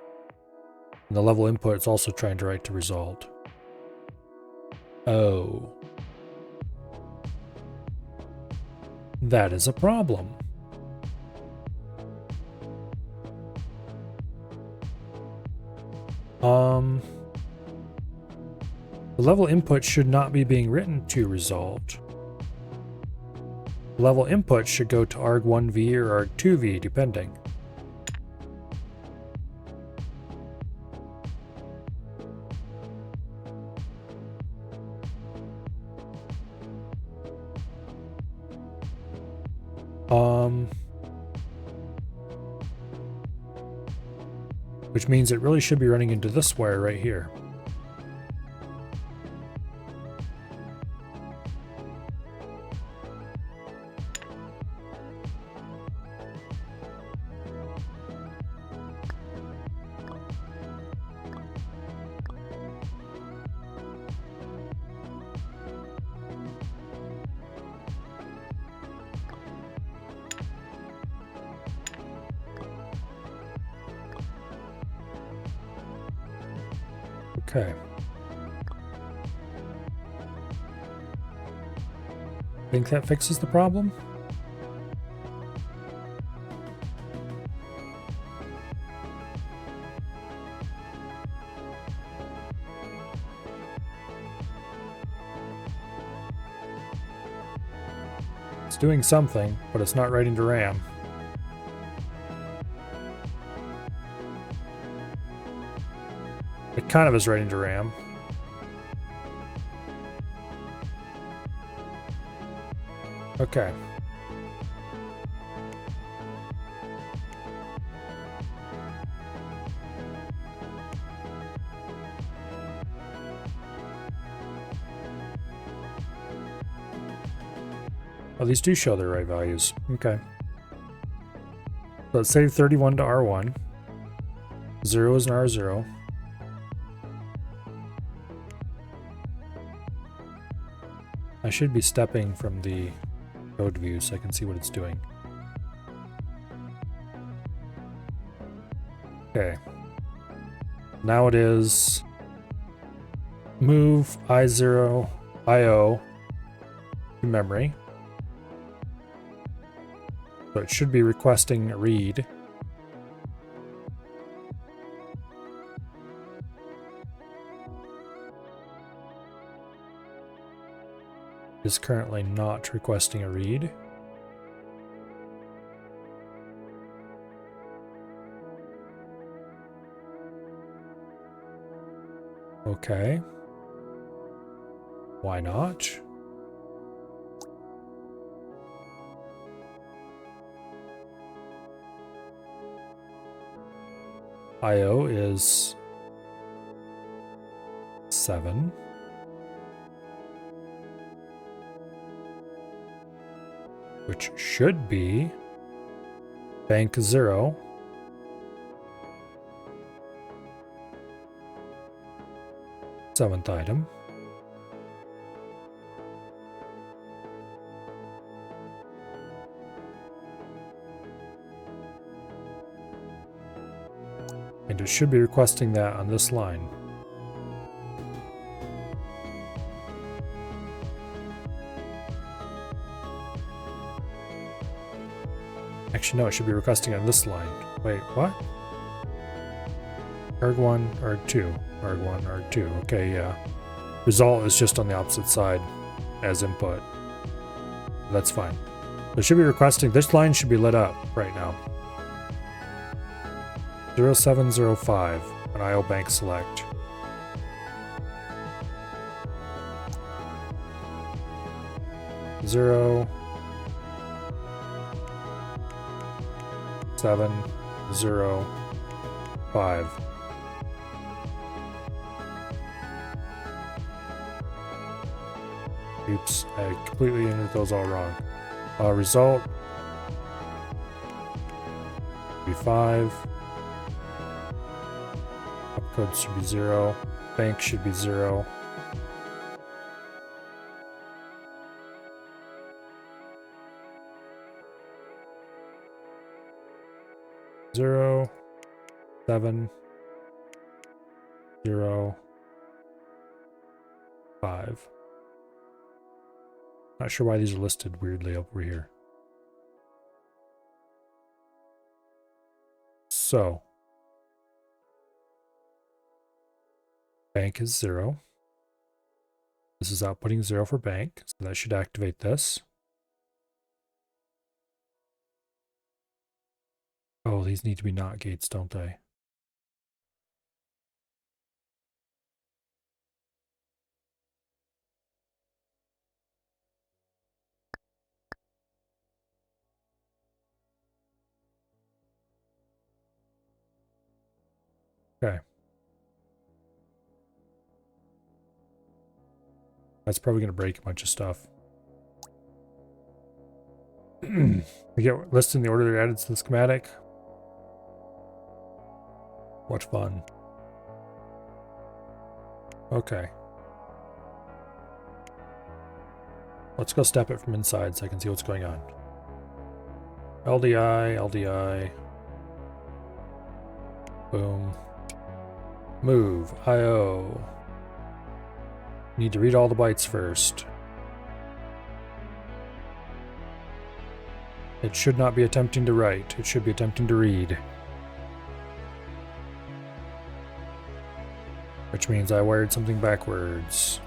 And the level input is also trying to write the result. Oh. That is a problem. The level input should not be being written to result. The level input should go to arg1v or arg2v, depending. Which means it really should be running into this wire right here. Okay. Think that fixes the problem? It's doing something, but it's not writing to RAM. It kind of is writing to RAM. Okay. Oh, these do show their right values. Okay. So let's save 31 to R1. 0 is an R0. I should be stepping from the code view so I can see what it's doing. Okay. Now it is move I0 IO to memory. So it should be requesting a read. It is currently not requesting a read. Okay. Why not? IO is 7. Which should be bank 0. Seventh item. And it should be requesting that on this line. Actually, no, it should be requesting on this line. Wait, what? ARG1, ARG2, ARG1, ARG2. Okay, yeah. Result is just on the opposite side as input. That's fine. It should be requesting, this line should be lit up right now. 0705, an IO bank select. Zero 7 0 5. Oops, I completely entered those all wrong. Result be 5. Upcode should be 0. Bank should be 0. Zero 7 0 5. Not sure why these are listed weirdly over here. So bank is 0. This is outputting 0 for bank, so that should activate this. Oh, these need to be NOT gates, don't they? Okay. That's probably going to break a bunch of stuff. We get listed in the order they're added to the schematic. What fun. Okay. Let's go step it from inside so I can see what's going on. LDI, LDI. Boom. Move, IO. Need to read all the bytes first. It should not be attempting to write, it should be attempting to read. Which means I wired something backwards.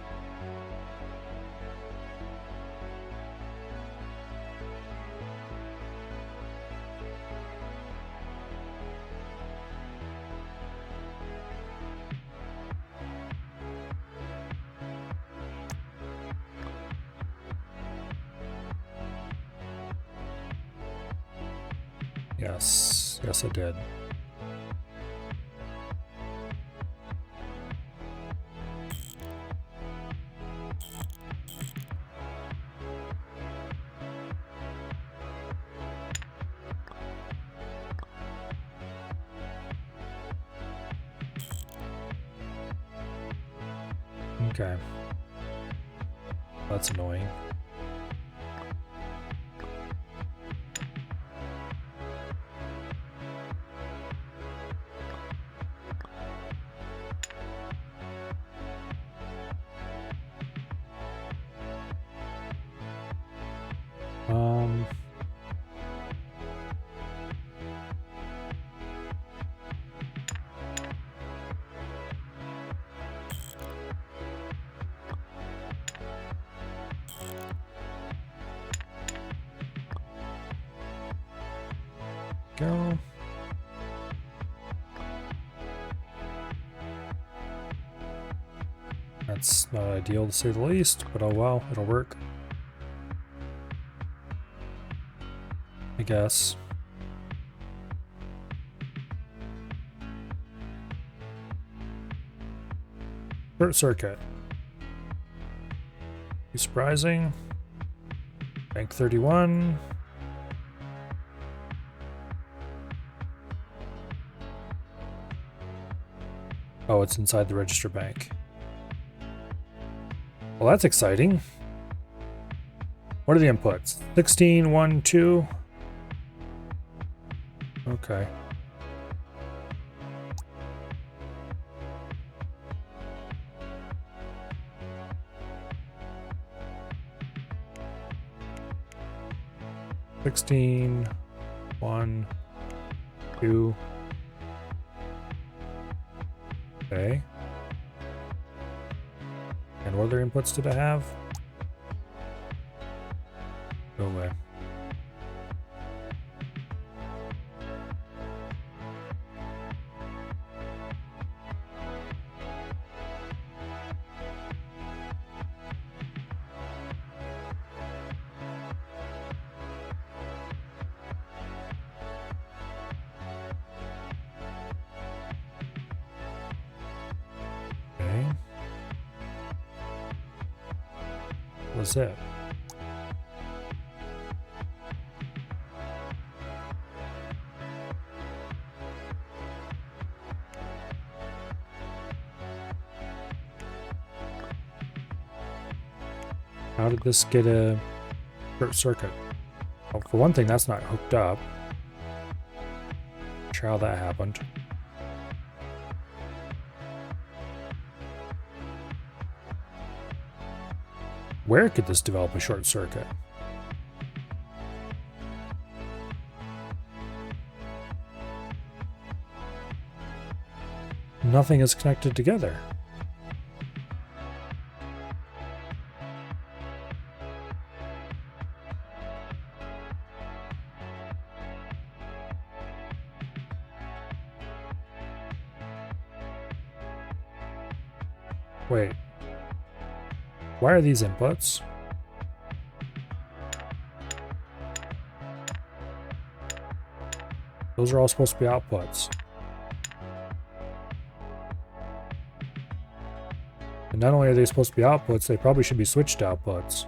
Yes. Yes, it did. Okay. That's annoying. Go. That's not ideal to say the least, but oh well, it'll work. I guess. Short circuit. Be surprising. Bank 31. Oh, it's inside the register bank. Well, that's exciting. What are the inputs? 16, 1, 2. Okay. $16, 1, 2. Okay. And what other inputs did I have? Go away. Okay. What's it? How did this get a short circuit? Well, for one thing, that's not hooked up. Not sure how that happened. Where could this develop a short circuit? Nothing is connected together. Wait. Why are these inputs? Those are all supposed to be outputs. And not only are they supposed to be outputs, they probably should be switched to outputs.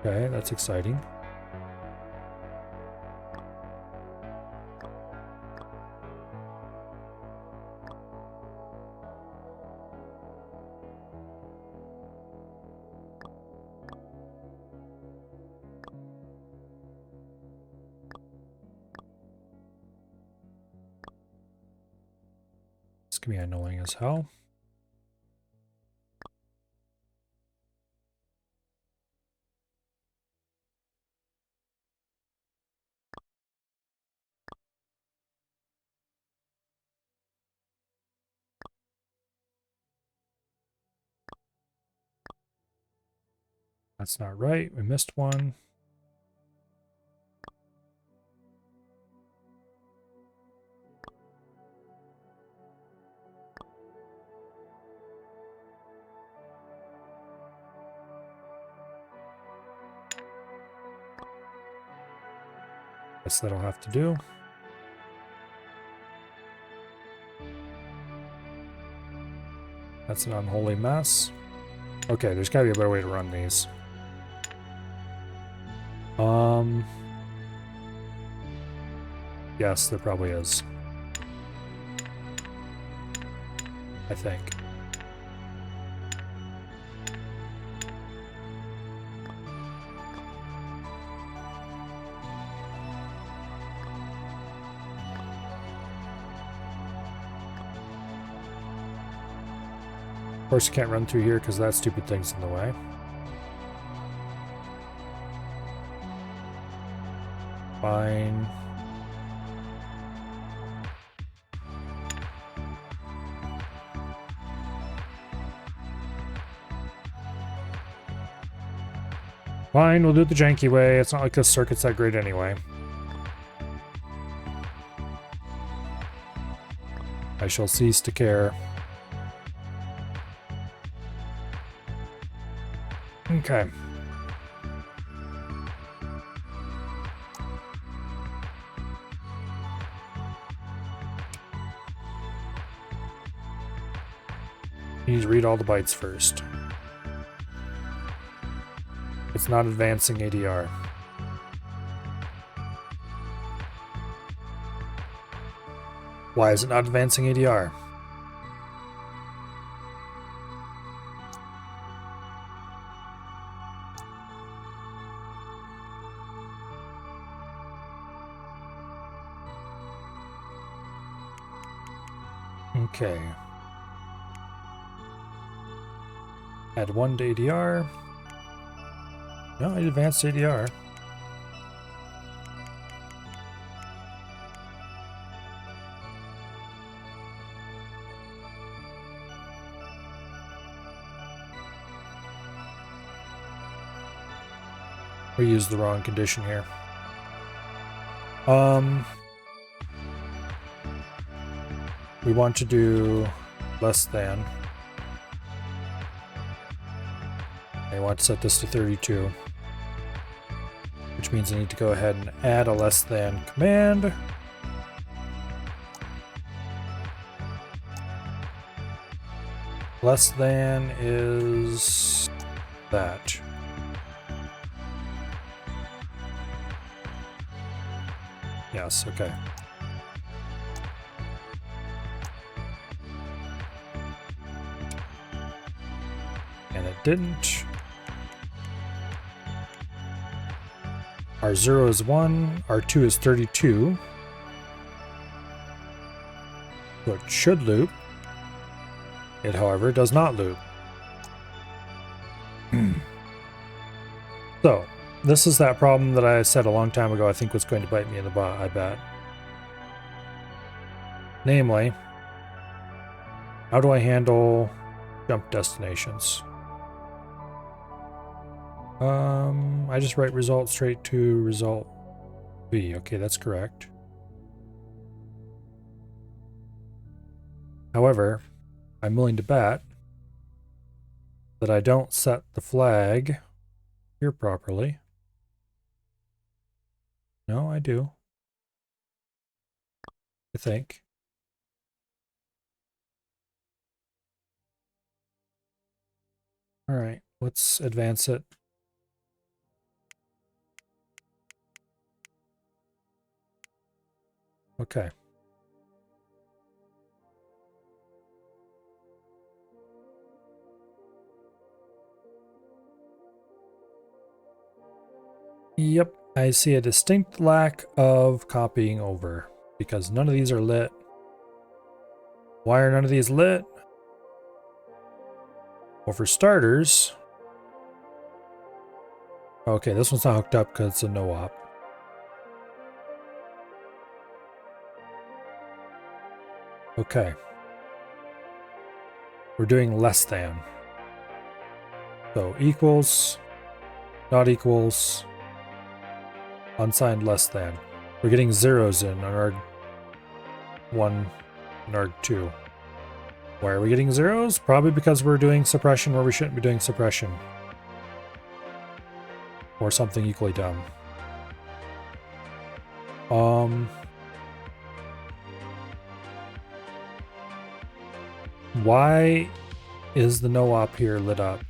Okay, that's exciting. This can be annoying as hell. That's not right. We missed one. Guess that'll have to do. That's an unholy mess. Okay, there's gotta be a better way to run these. Yes, there probably is. I think. Of course, you can't run through here because that stupid thing's in the way. Fine. Fine, we'll do it the janky way. It's not like this circuit's that great anyway. I shall cease to care. Okay. You need to read all the bytes first. It's not advancing ADR. Why is it not advancing ADR? Okay. Add 1 to ADR. No, it advanced ADR. We used the wrong condition here. We want to do less than. I want to set this to 32. Which means I need to go ahead and add a less than command. Less than is that. Yes, okay. And it didn't. Our 0 is 1, our 2 is 32. So it should loop. It, however, does not loop. So, this is that problem that I said a long time ago I think was going to bite me in the butt, I bet. Namely, how do I handle jump destinations? I just write result straight to result V. Okay, that's correct. However, I'm willing to bet that I don't set the flag here properly. No, I do. I think. All right, let's advance it. Okay. Yep, I see a distinct lack of copying over because none of these are lit. Why are none of these lit? Well, for starters... Okay, this one's not hooked up because it's a no-op. Okay. We're doing less than. So equals, not equals, unsigned less than. We're getting zeros in on ARG1 and ARG2. Why are we getting zeros? Probably because we're doing suppression where we shouldn't be doing suppression. Or something equally dumb. Why is the no-op here lit up?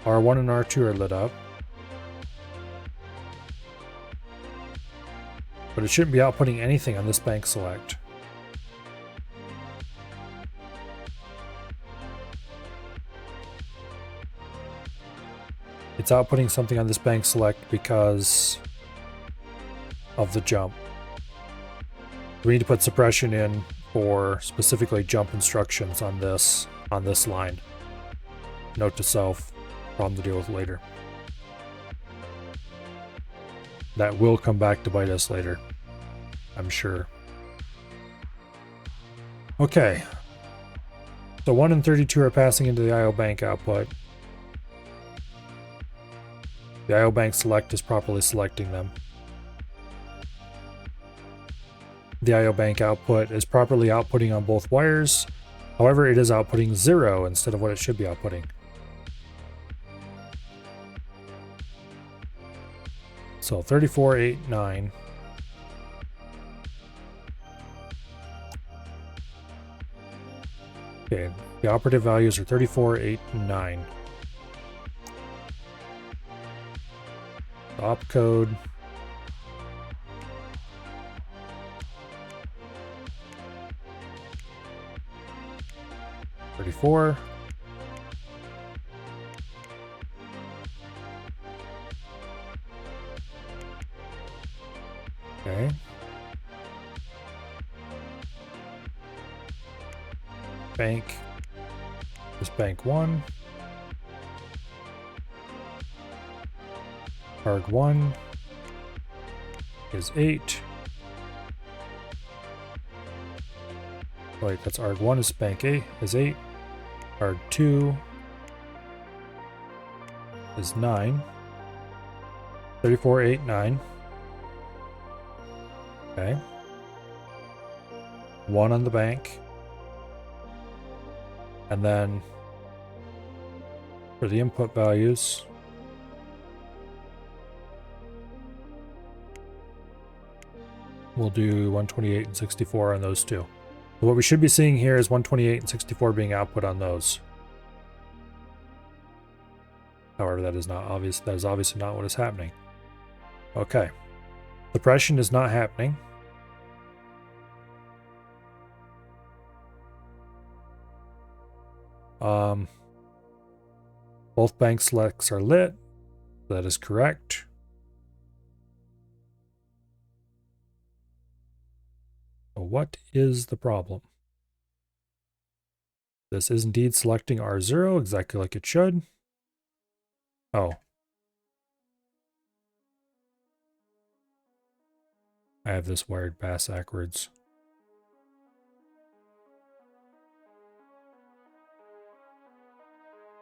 R1 and R2 are lit up. But it shouldn't be outputting anything on this bank select. It's outputting something on this bank select because of the jump. We need to put suppression in for specifically jump instructions on this line. Note to self, problem to deal with later. That will come back to bite us later, I'm sure. Okay. So 1 and 32 are passing into the IO bank output. The IO bank select is properly selecting them. The IO bank output is properly outputting on both wires. However, it is outputting 0 instead of what it should be outputting. So 34, 8, 9. Okay, the operative values are 34, 8, and 9. The opcode. .34. Okay. Bank is bank 1. ARG1 is 8. Wait, that's ARG1 is bank 8 is 8. ARG2 is 9. 34, 8, 9. Okay. 1 on the bank. And then for the input values, we'll do 128 and 64 on those two. So what we should be seeing here is 128 and 64 being output on those. However, that is not obvious. That is obviously not what is happening. Okay. Suppression is not happening. Both bank selects are lit. That is correct. What is the problem? This is indeed selecting R0 exactly like it should. Oh. I have this wired backwards.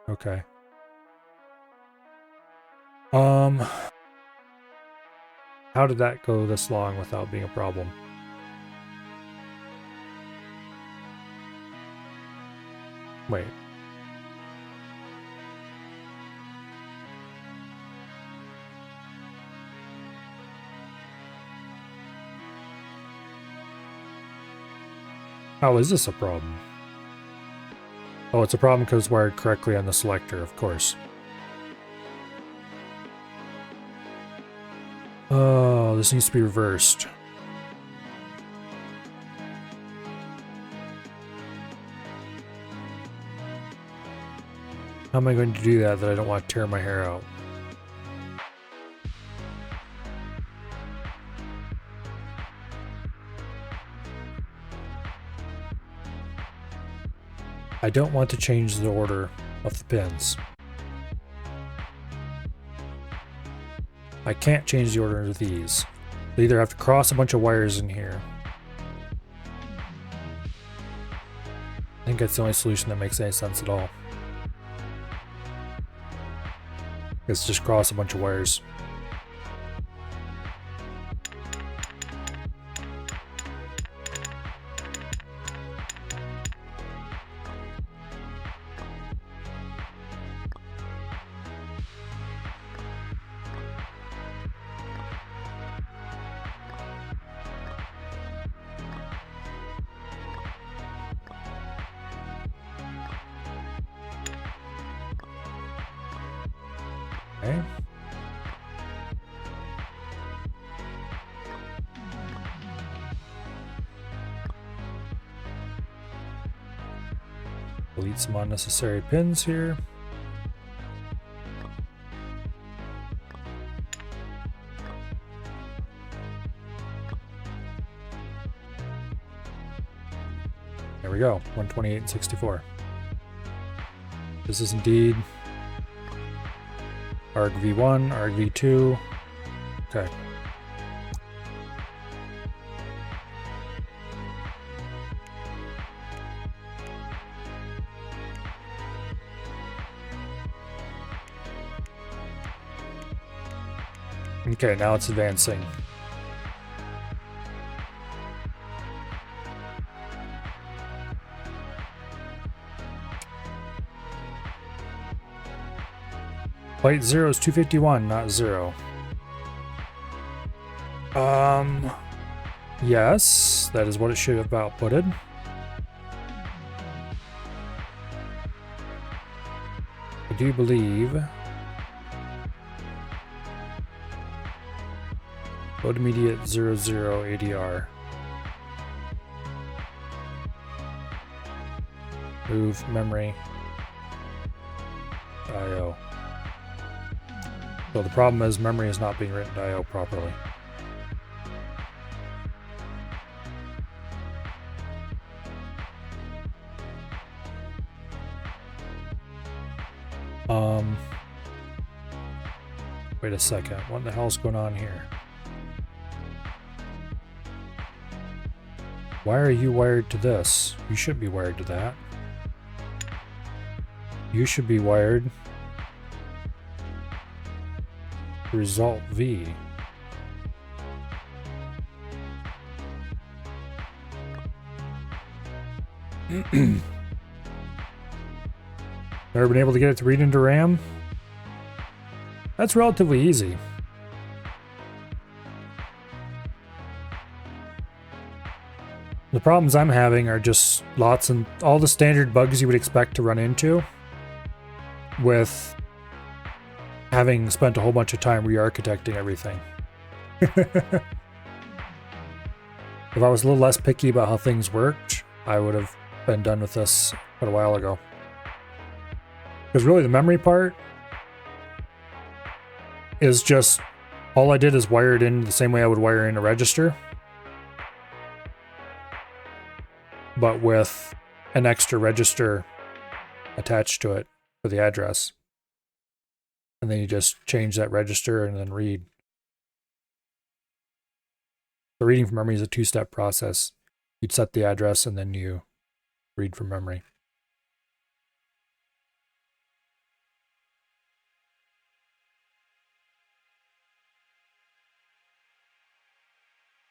Okay. How did that go this long without being a problem? Wait. How is this a problem? Oh, it's a problem because it's wired correctly on the selector, of course. Oh, this needs to be reversed. How am I going to do that I don't want to tear my hair out? I don't want to change the order of the pins. I can't change the order of these. I either have to cross a bunch of wires in here. I think that's the only solution that makes any sense at all. It's just cross a bunch of wires. Okay. Delete some unnecessary pins here. There we go, 128 and 64. This is indeed ARG V1, ARG V2. Okay. Okay, now it's advancing. Byte 0 is 251, not 0. Yes, that is what it should have outputted. I do believe. Load immediate 00 ADR. Move memory. IO. So the problem is memory is not being written to IO properly. Wait a second. What the hell's going on here? Why are you wired to this? You should be wired to that. You should be wired to result V. Never been able to get it to read into RAM? That's relatively easy. The problems I'm having are just lots and all the standard bugs you would expect to run into with having spent a whole bunch of time re-architecting everything. If I was a little less picky about how things worked, I would have been done with this quite a while ago. Because really the memory part is just, all I did is wire it in the same way I would wire in a register, but with an extra register attached to it for the address. And then you just change that register and then read. The reading from memory is a two-step process. You'd set the address and then you read from memory.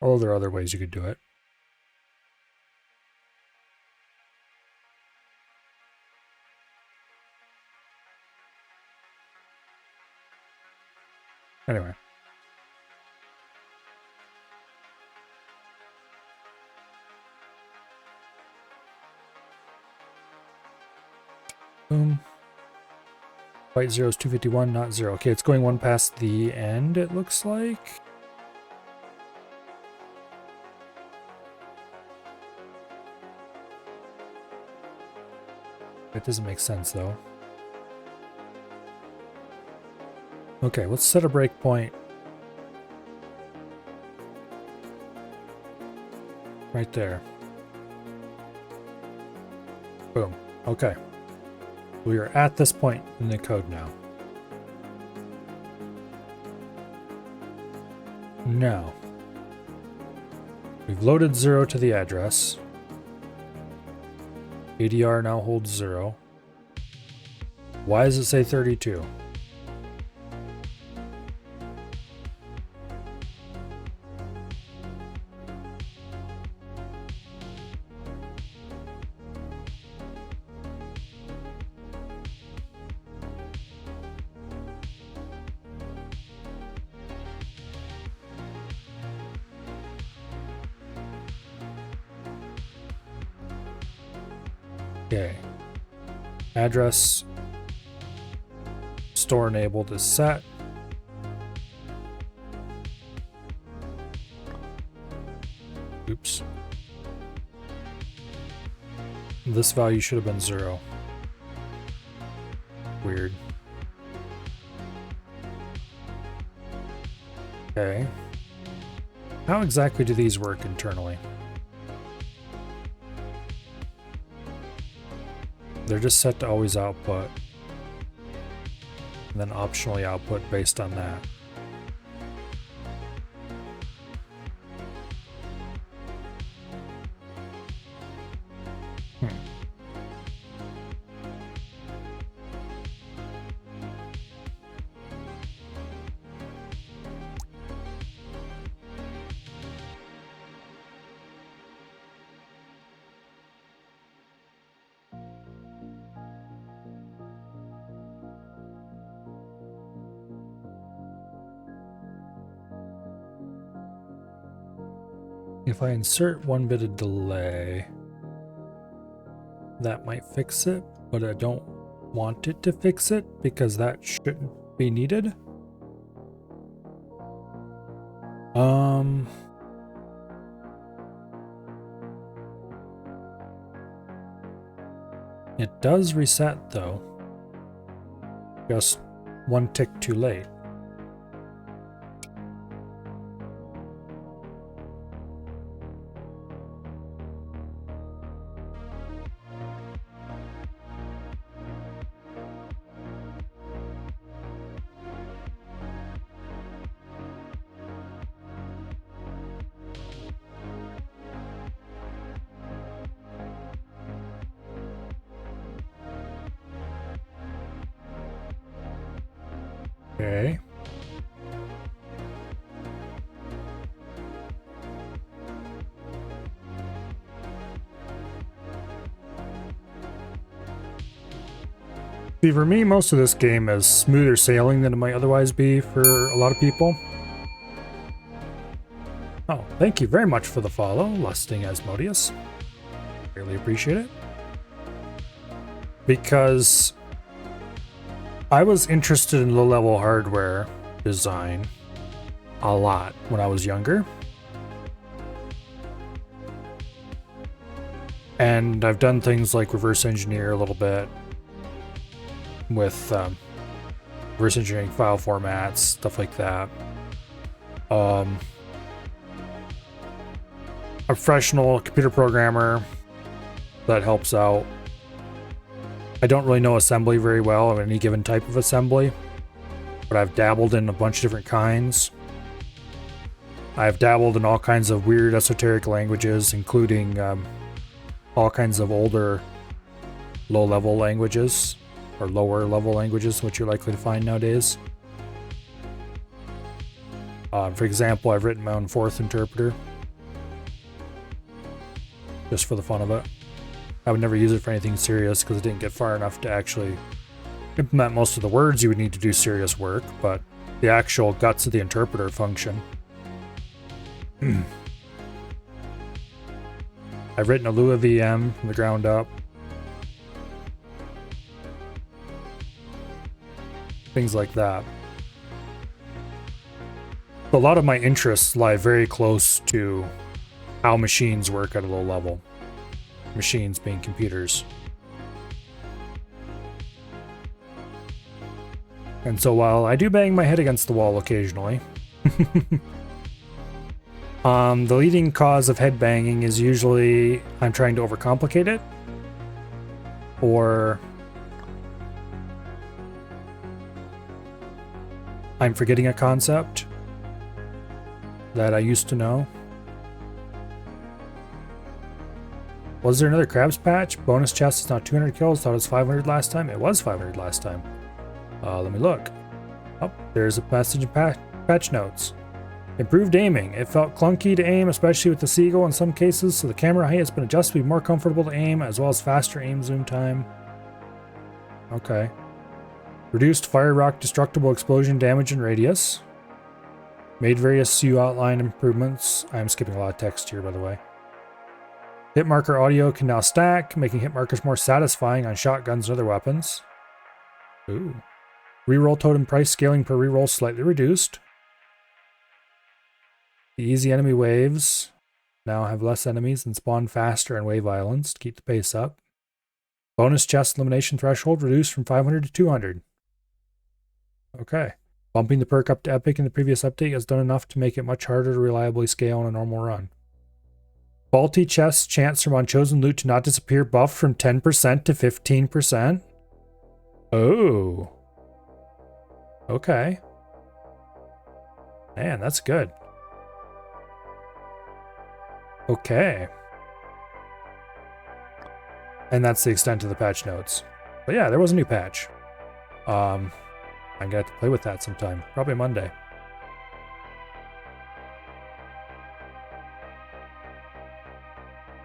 Or there are other ways you could do it. Anyway. Boom. Byte 0 is 251, not 0. Okay, it's going one past the end, it looks like. It doesn't make sense, though. Okay, let's set a breakpoint right there. Boom. Okay. We are at this point in the code now. Now, we've loaded 0 to the address. ADR now holds 0. Why does it say 32? Okay. Address store enabled is set. Oops. This value should have been 0. Weird. Okay. How exactly do these work internally? They're just set to always output. And then optionally output based on that. If I insert 1 bit of delay, that might fix it, but I don't want it to fix it because that shouldn't be needed. It does reset though, just 1 tick too late. Okay. See, for me, most of this game is smoother sailing than it might otherwise be for a lot of people. Oh, thank you very much for the follow, Lusting Asmodeus. Really appreciate it. Because I was interested in low-level hardware design a lot when I was younger. And I've done things like reverse engineer a little bit with reverse engineering file formats, stuff like that. A professional computer programmer that helps out. I don't really know assembly very well, or any given type of assembly, but I've dabbled in a bunch of different kinds. I've dabbled in all kinds of weird esoteric languages, including all kinds of older low-level languages, or lower-level languages, which you're likely to find nowadays. For example, I've written my own Forth interpreter, just for the fun of it. I would never use it for anything serious because it didn't get far enough to actually implement most of the words you would need to do serious work, but the actual guts of the interpreter function. I've written a Lua VM from the ground up. Things like that. A lot of my interests lie very close to how machines work at a low level. Machines being computers. And so while I do bang my head against the wall occasionally, the leading cause of head banging is usually I'm trying to overcomplicate it, or I'm forgetting a concept that I used to know. Was there another Crabs patch? Bonus chest is now 200 kills. Thought it was 500 last time. It was 500 last time. Let me look. Oh, there's a message in patch notes. Improved aiming. It felt clunky to aim, especially with the Seagull in some cases, so the camera height has been adjusted to be more comfortable to aim, as well as faster aim zoom time. Okay. Reduced fire rock destructible explosion damage and radius. Made various CU outline improvements. I'm skipping a lot of text here, by the way. Hit marker audio can now stack, making hit markers more satisfying on shotguns and other weapons. Ooh. Reroll totem price scaling per reroll slightly reduced. The easy enemy waves now have less enemies and spawn faster and wave islands to keep the pace up. Bonus chest elimination threshold reduced from 500 to 200. Okay. Bumping the perk up to epic in the previous update has done enough to make it much harder to reliably scale on a normal run. Faulty chests chance from unchosen loot to not disappear buffed from 10% to 15%. Oh. Okay. Man, that's good. Okay. And that's the extent of the patch notes. But yeah, there was a new patch. I'm gonna have to play with that sometime. Probably Monday.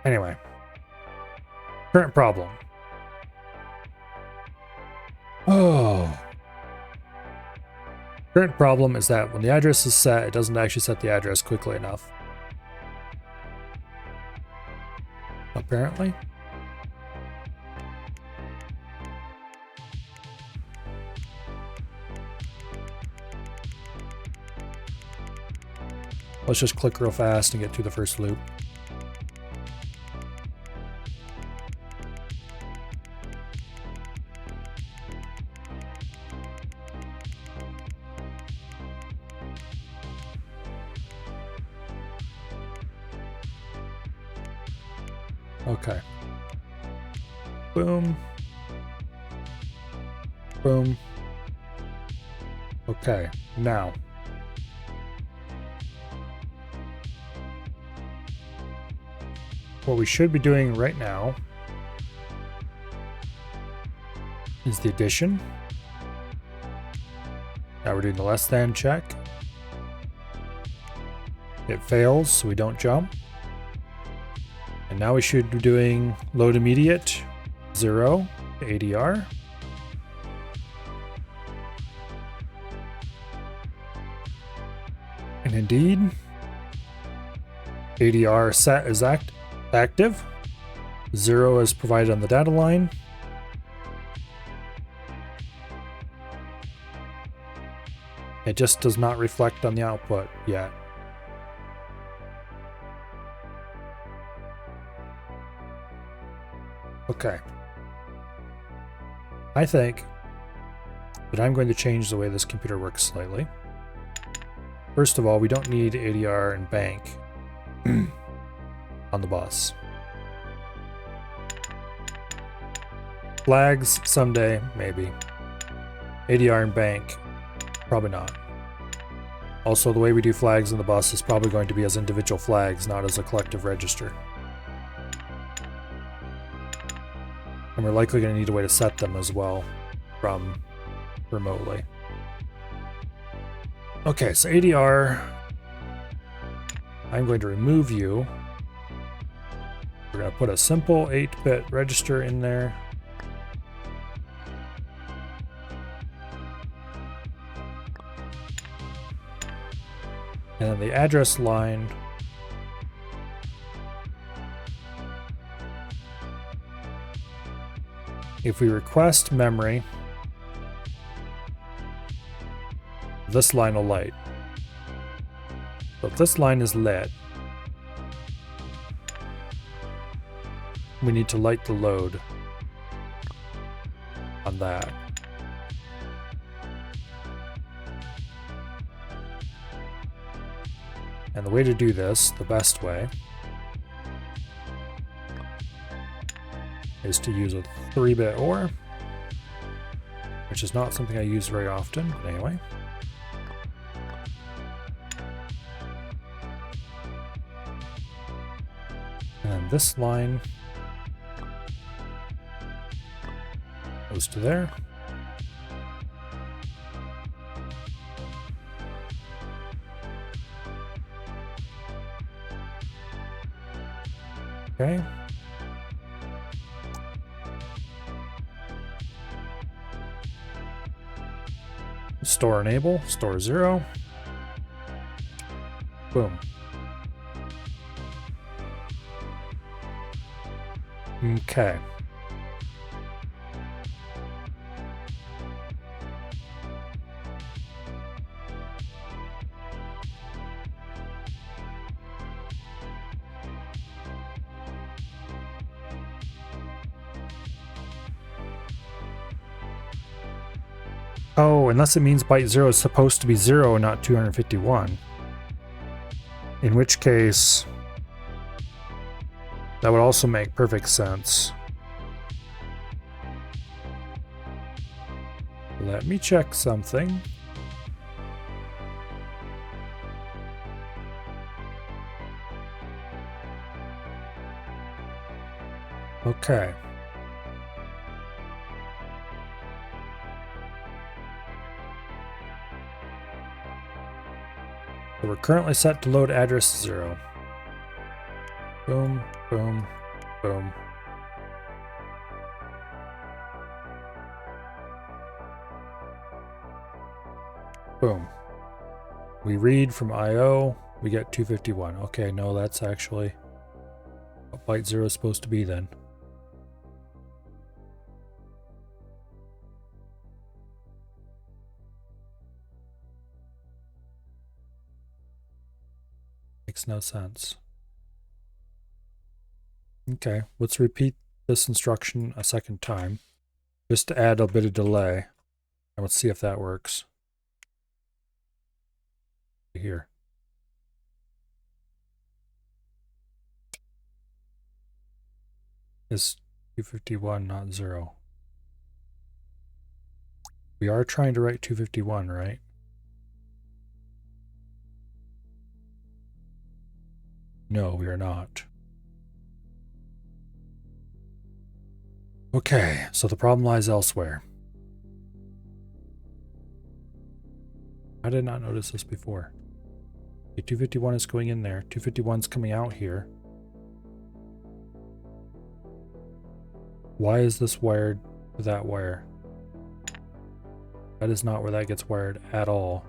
Anyway. Current problem. Oh. Current problem is that when the address is set, it doesn't actually set the address quickly enough. Apparently. Let's just click real fast and get through the first loop. Okay. Boom. Boom. Okay, now. What we should be doing right now is the addition. Now we're doing the less than check. It fails, so we don't jump. And now we should be doing load immediate 0 to ADR. And indeed, ADR set is active. 0 is provided on the data line. It just does not reflect on the output yet. Okay. I think that I'm going to change the way this computer works slightly. First of all, we don't need ADR and bank on the bus. Flags, someday, maybe. ADR and bank, probably not. Also, the way we do flags on the bus is probably going to be as individual flags, not as a collective register. And we're likely going to need a way to set them as well from remotely. Okay, so ADR, I'm going to remove you. We're going to put a simple 8-bit register in there. And then the address line, if we request memory, this line will light. So if this line is lit, we need to light the load on that. And the way to do this, the best way, is to use a 3-bit OR, which is not something I use very often, but anyway. And this line goes to there. Okay. Store enable, store 0. Boom. Okay. Oh, unless it means byte 0 is supposed to be 0 and not 251. In which case, that would also make perfect sense. Let me check something. Okay. So we're currently set to load address 0. Boom, boom, boom. Boom. We read from IO, we get 251. Okay, no, that's actually what byte 0 is supposed to be then. Makes no sense. Okay, let's repeat this instruction a second time, just to add a bit of delay. And let's see if that works. Here. Is 251 not 0? We are trying to write 251, right? No, we are not. Okay, so the problem lies elsewhere. I did not notice this before. Okay, 251 is going in there. 251 is coming out here. Why is this wired to that wire? That is not where that gets wired at all.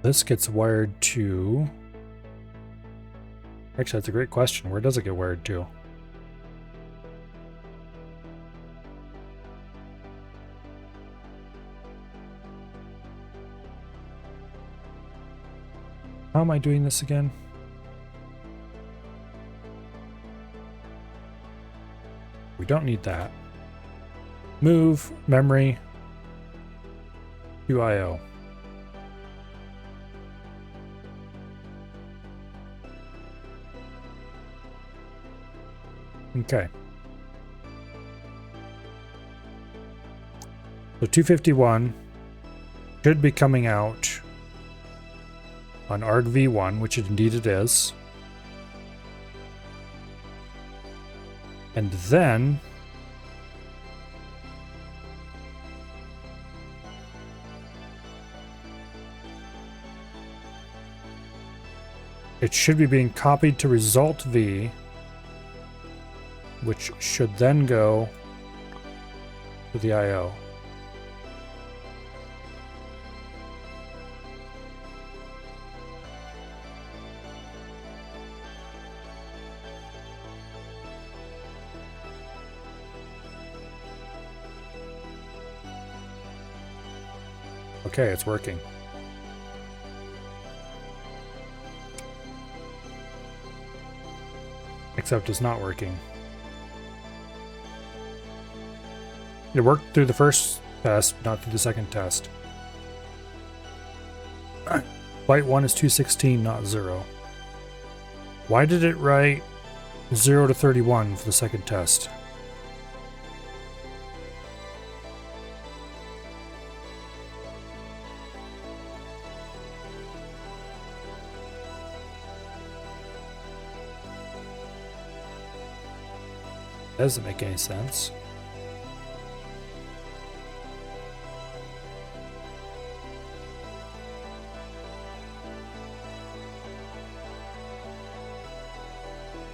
This gets wired to... Actually, that's a great question. Where does it get wired to? How am I doing this again? We don't need that. Move memory to IO. Okay. So 251 should be coming out on argv1, which indeed it is. And then it should be being copied to result v, which should then go to the IO. Okay, it's working. Except it's not working. It worked through the first test, not through the second test. Byte 1 is 216, not 0. Why did it write 0 to 31 for the second test? Doesn't make any sense.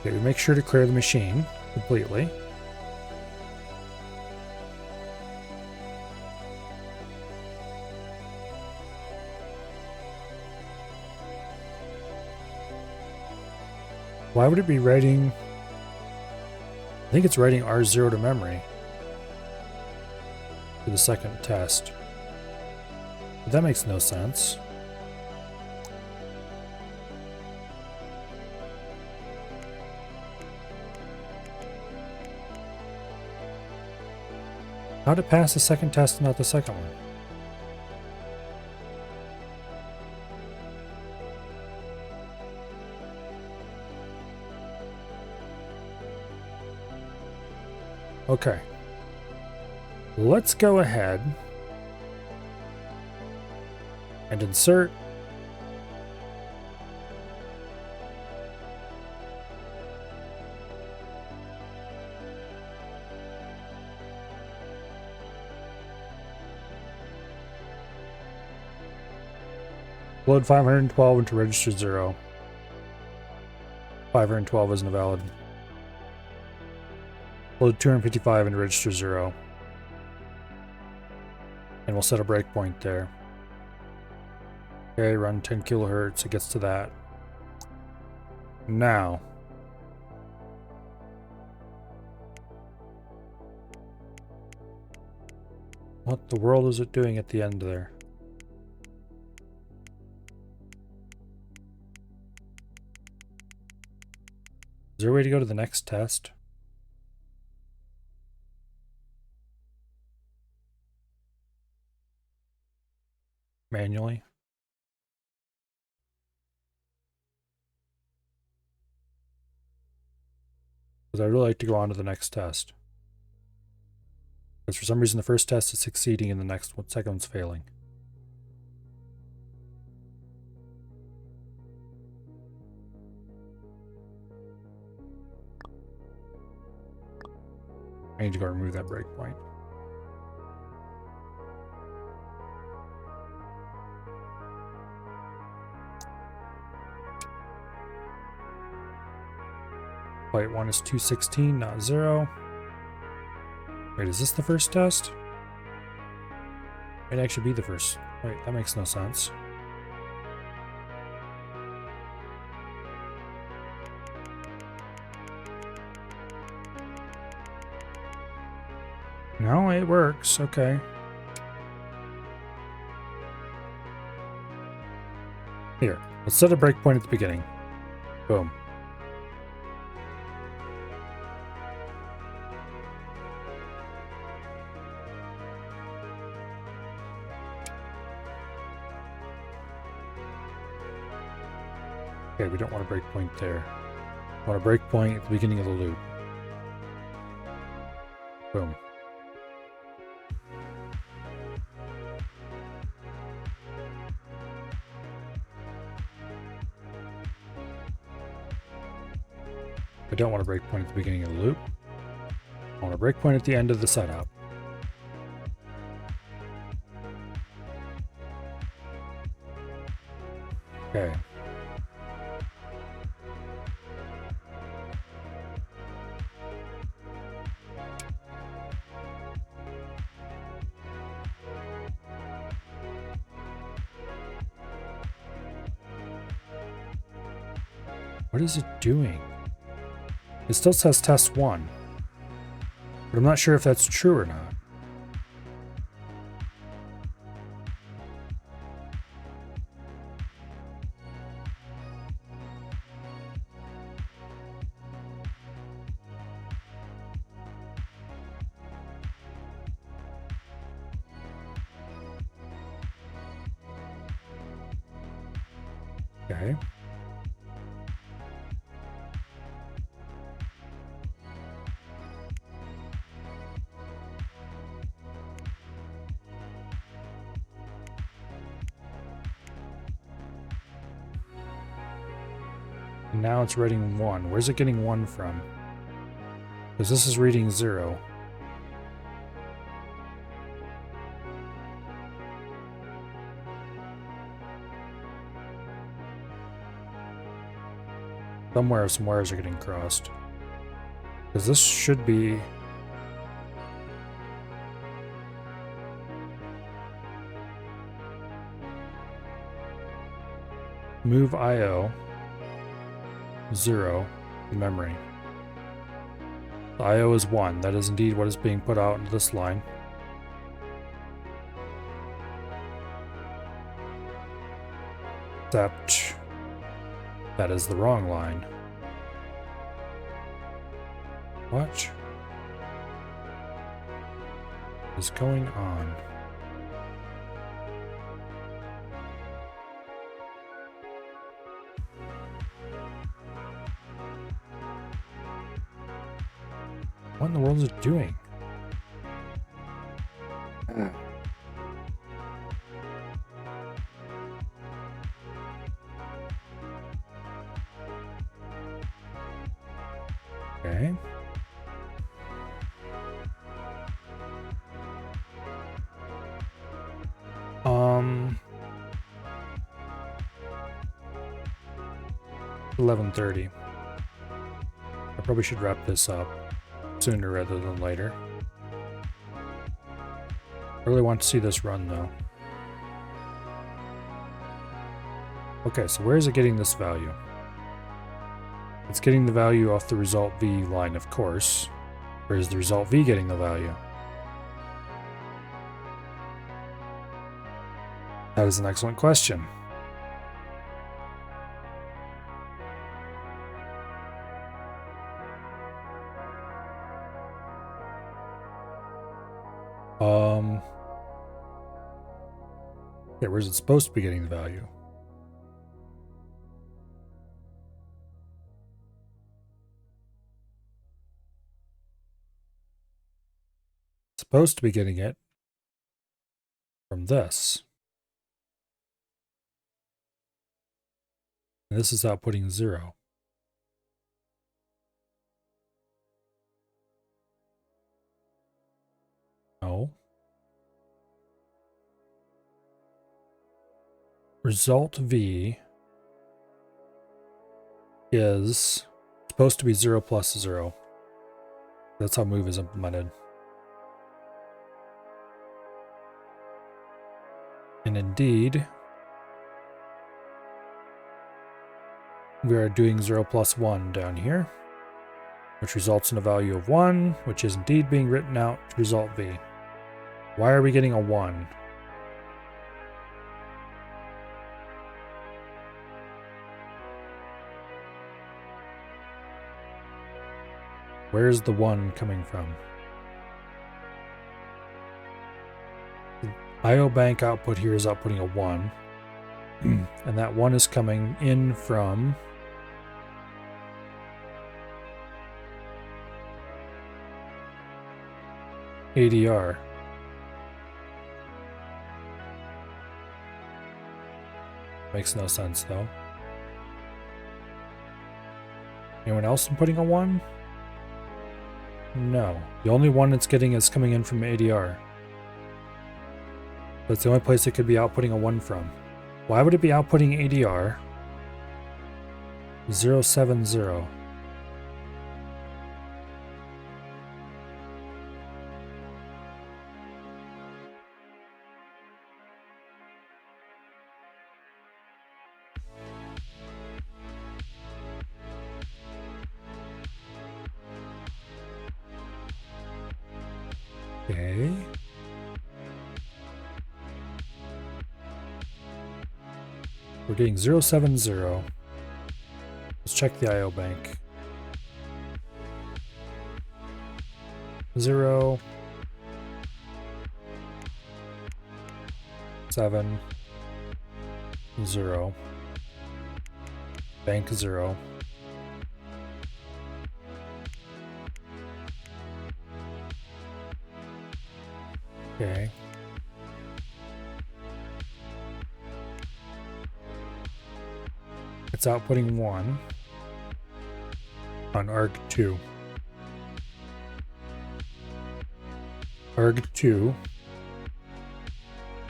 Okay, we make sure to clear the machine completely. Why would it be writing... I think it's writing R0 to memory for the second test. But that makes no sense. How'd it pass the second test and not the second one? Okay. Let's go ahead and insert load 512 into register 0. 512 isn't valid. Load 255 into register 0. And we'll set a breakpoint there. Okay, run 10 kilohertz. It gets to that. Now. What the world is it doing at the end there? Is there a way to go to the next test? Manually? Because I'd really like to go on to the next test. Because for some reason the first test is succeeding and the next one, second one's failing. I need to go remove that breakpoint. Flight 1 is 216, not 0. Wait, is this the first test? It actually be the first. Wait, that makes no sense. No, it works. Okay. Here, let's set a breakpoint at the beginning. Boom. Okay, we don't want a breakpoint there. We want a breakpoint at the beginning of the loop. Boom. I don't want a breakpoint at the beginning of the loop. I want a breakpoint at the end of the setup. Okay. What is it doing? It still says test 1, but I'm not sure if that's true or not. Okay. And now it's reading 1. Where's it getting 1 from? Because this is reading 0. Somewhere some wires are getting crossed. Because this should be... move IO 0 in memory. The IO is 1. That is indeed what is being put out into this line. Except that is the wrong line. What? is going on? What in the world is it doing? Okay. Um, 11:30. I probably should wrap this up sooner rather than later. I really want to see this run though. Okay, so where is it getting this value? It's getting the value off the result v line, of course. Where is the result v getting the value? That is an excellent question. Yeah, where's it supposed to be getting the value? It's supposed to be getting it from this. And this is outputting 0. No. Result v is supposed to be 0 plus 0. That's how move is implemented. And indeed, we are doing 0 plus 1 down here, which results in a value of 1, which is indeed being written out to result v. Why are we getting a 1? Where's the 1 coming from? The IO bank output here is outputting a 1. And that 1 is coming in from ADR. Makes no sense though. Anyone else inputting a 1? No. The only one it's getting is coming in from ADR. That's the only place it could be outputting a 1 from. Why would it be outputting ADR 070? Okay. We're getting 070. Let's check the IO bank. 0 7 0 bank 0. Okay. It's outputting 1 on arg2. Arg2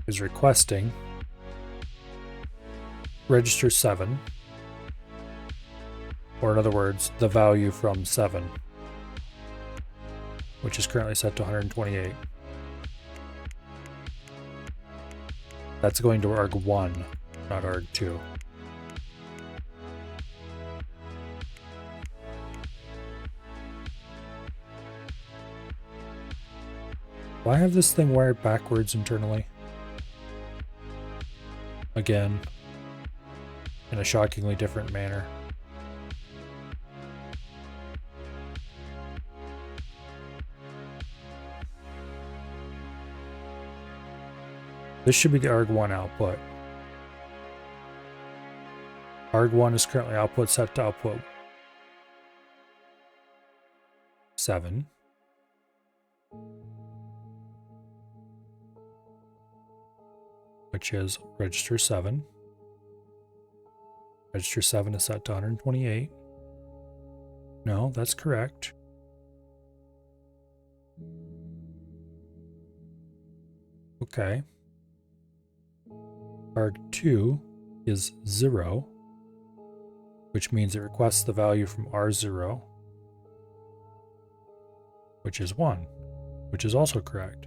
is requesting register 7, or in other words, the value from 7, which is currently set to 128. That's going to arg1, not arg2. Why have this thing wired backwards internally? Again, in a shockingly different manner. This should be the arg1 output. arg1 is currently output set to output 7. Which is register 7. Register 7 is set to 128. No, that's correct. Okay. arg2 is 0, which means it requests the value from R0, which is 1, which is also correct.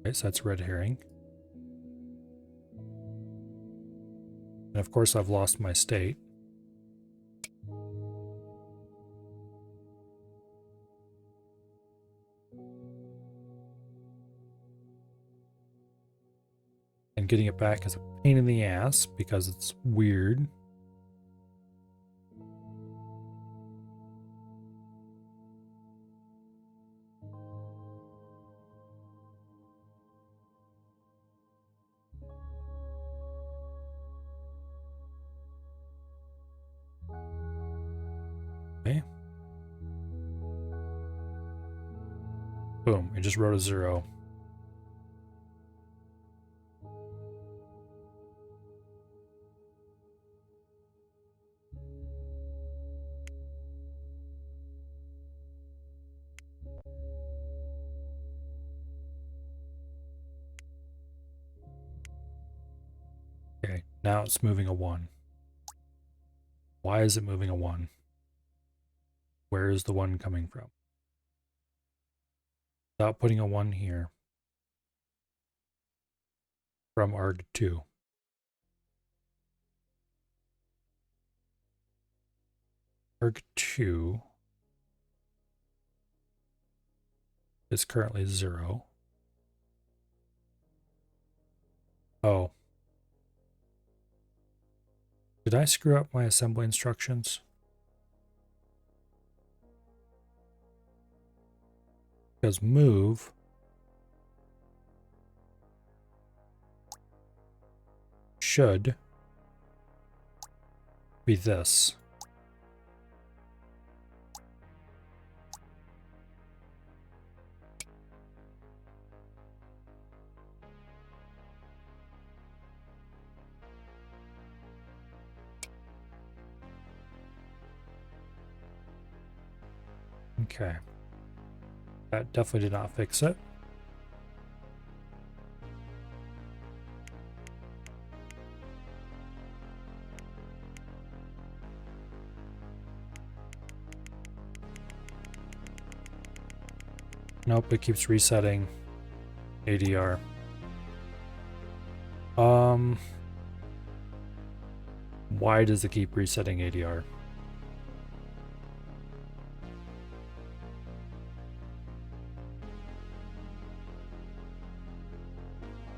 Okay, so that's red herring. And of course I've lost my state. And getting it back is a pain in the ass because it's weird. Okay. Boom, it just wrote a 0. Okay, now it's moving a 1. Why is it moving a 1? Where is the 1 coming from? Without putting a 1 here. From arg2. arg2 is currently 0. Oh. Did I screw up my assembly instructions? Because move should be this. Okay. That definitely did not fix it. Nope, it keeps resetting ADR. Why does it keep resetting ADR?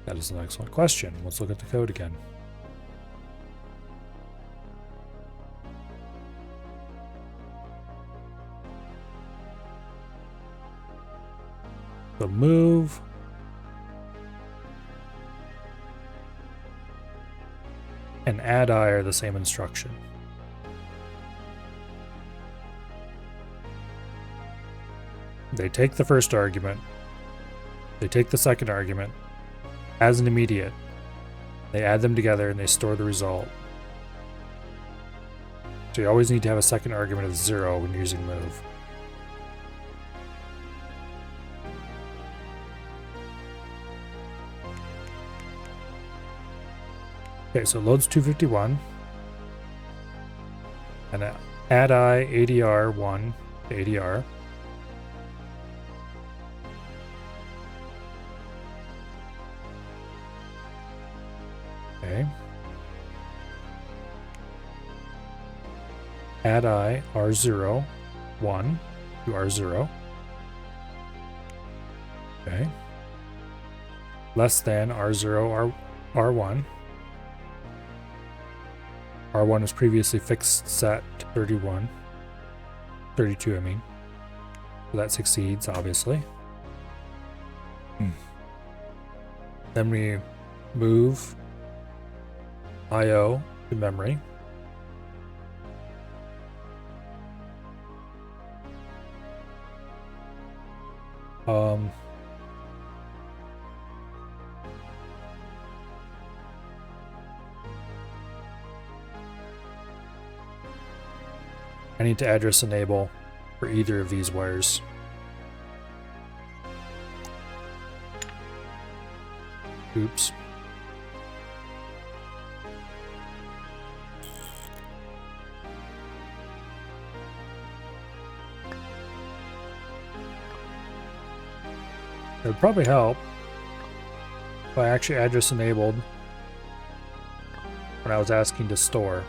That is an excellent question. Let's look at the code again. The move and add I are the same instruction. They take the first argument, they take the second argument as an immediate, they add them together and they store the result. So you always need to have a second argument of 0 when using move. Okay, so it loads 251 and add I ADR 1 to ADR. Okay. Add I R0 1 to R0. Okay. Less than R0 R1. R1 was previously fixed set to 32 I mean. So that succeeds, obviously. Then we move IO to memory. I need to address enable for either of these wires. Oops. It would probably help if I actually address enabled when I was asking to store,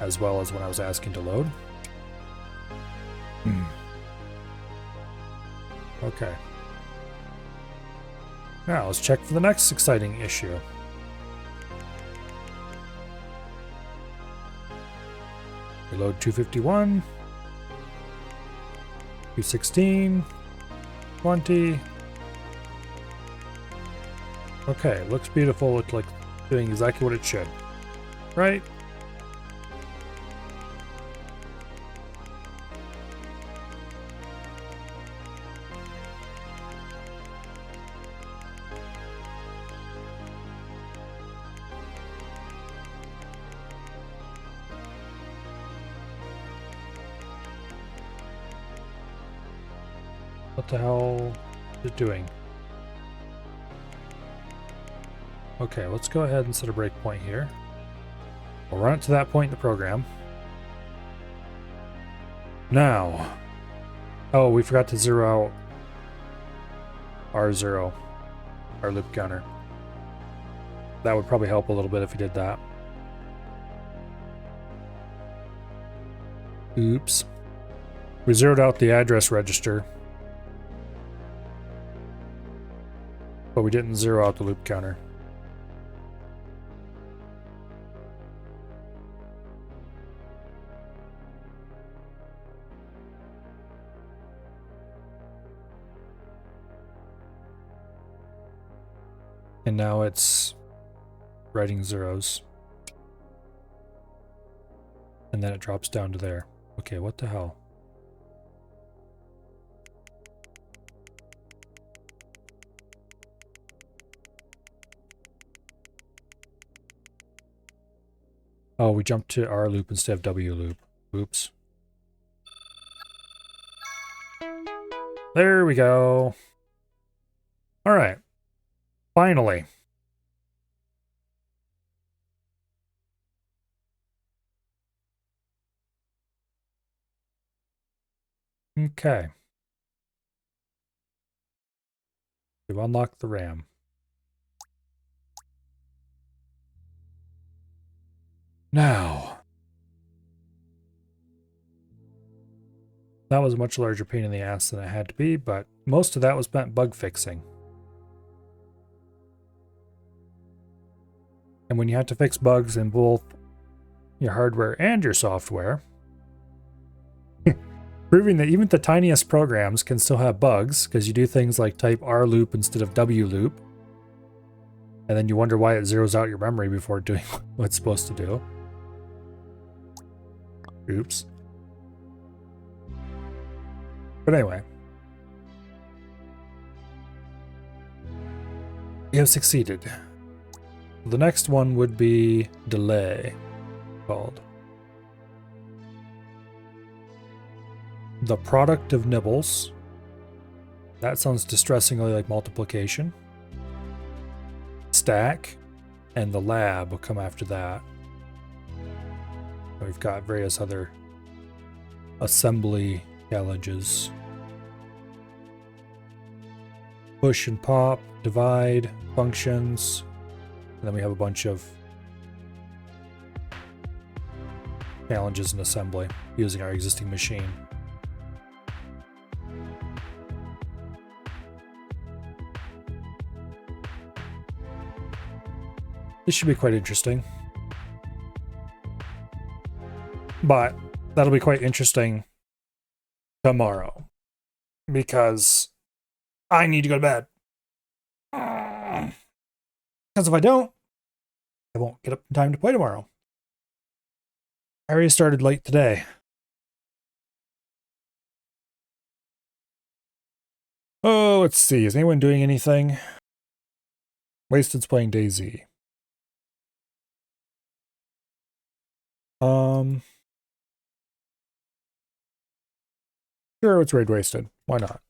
as well as when I was asking to load. Okay. Now let's check for the next exciting issue. Reload 251, 216, 20. Okay, looks beautiful. Looks like doing exactly what it should. Right? What the hell is it doing? Okay, let's go ahead and set a breakpoint here. We'll run it to that point in the program. Now, oh, we forgot to zero out R0, our loop counter. That would probably help a little bit if we did that. Oops. We zeroed out the address register, but we didn't zero out the loop counter. And now it's writing zeros. And then it drops down to there. Okay, what the hell? Oh, we jumped to R loop instead of W loop. Oops. There we go. All right. Finally. Okay. We've unlocked the RAM. Now. That was a much larger pain in the ass than it had to be, but most of that was spent bug fixing. And when you have to fix bugs in both your hardware and your software, proving that even the tiniest programs can still have bugs because you do things like type R loop instead of W loop, and then you wonder why it zeroes out your memory before doing what it's supposed to do. Oops. But anyway, we have succeeded. The next one would be delay, called. The product of nibbles. That sounds distressingly like multiplication. Stack, and the lab will come after that. We've got various other assembly challenges. Push and pop, divide, functions, and then we have a bunch of challenges in assembly using our existing machine. This should be quite interesting. But that'll be quite interesting tomorrow because I need to go to bed. Because if I don't, I won't get up in time to play tomorrow. I already started late today. Oh, let's see. Is anyone doing anything? Wasted's playing DayZ. Sure, it's raid Wasted. Why not?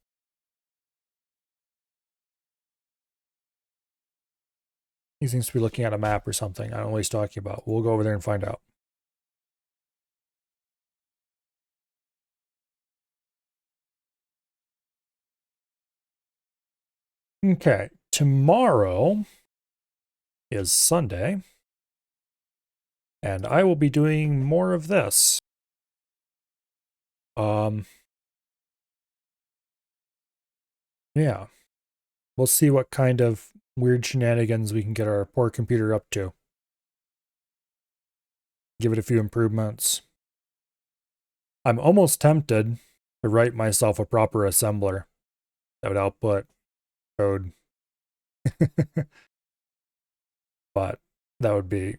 He seems to be looking at a map or something. I don't know what he's talking about. We'll go over there and find out. Okay, tomorrow is Sunday, and I will be doing more of this. Yeah. We'll see what kind of weird shenanigans we can get our poor computer up to. Give it a few improvements. I'm almost tempted to write myself a proper assembler that would output code. But that would be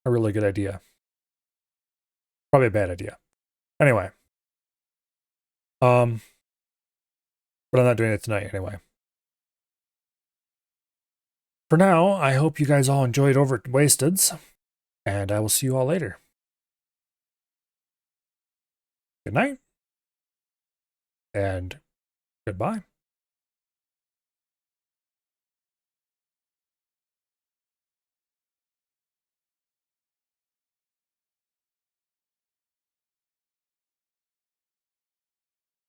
a really good idea. Probably a bad idea. Anyway. But I'm not doing it tonight anyway. For now, I hope you guys all enjoyed over at Wasted's, and I will see you all later. Good night, and goodbye.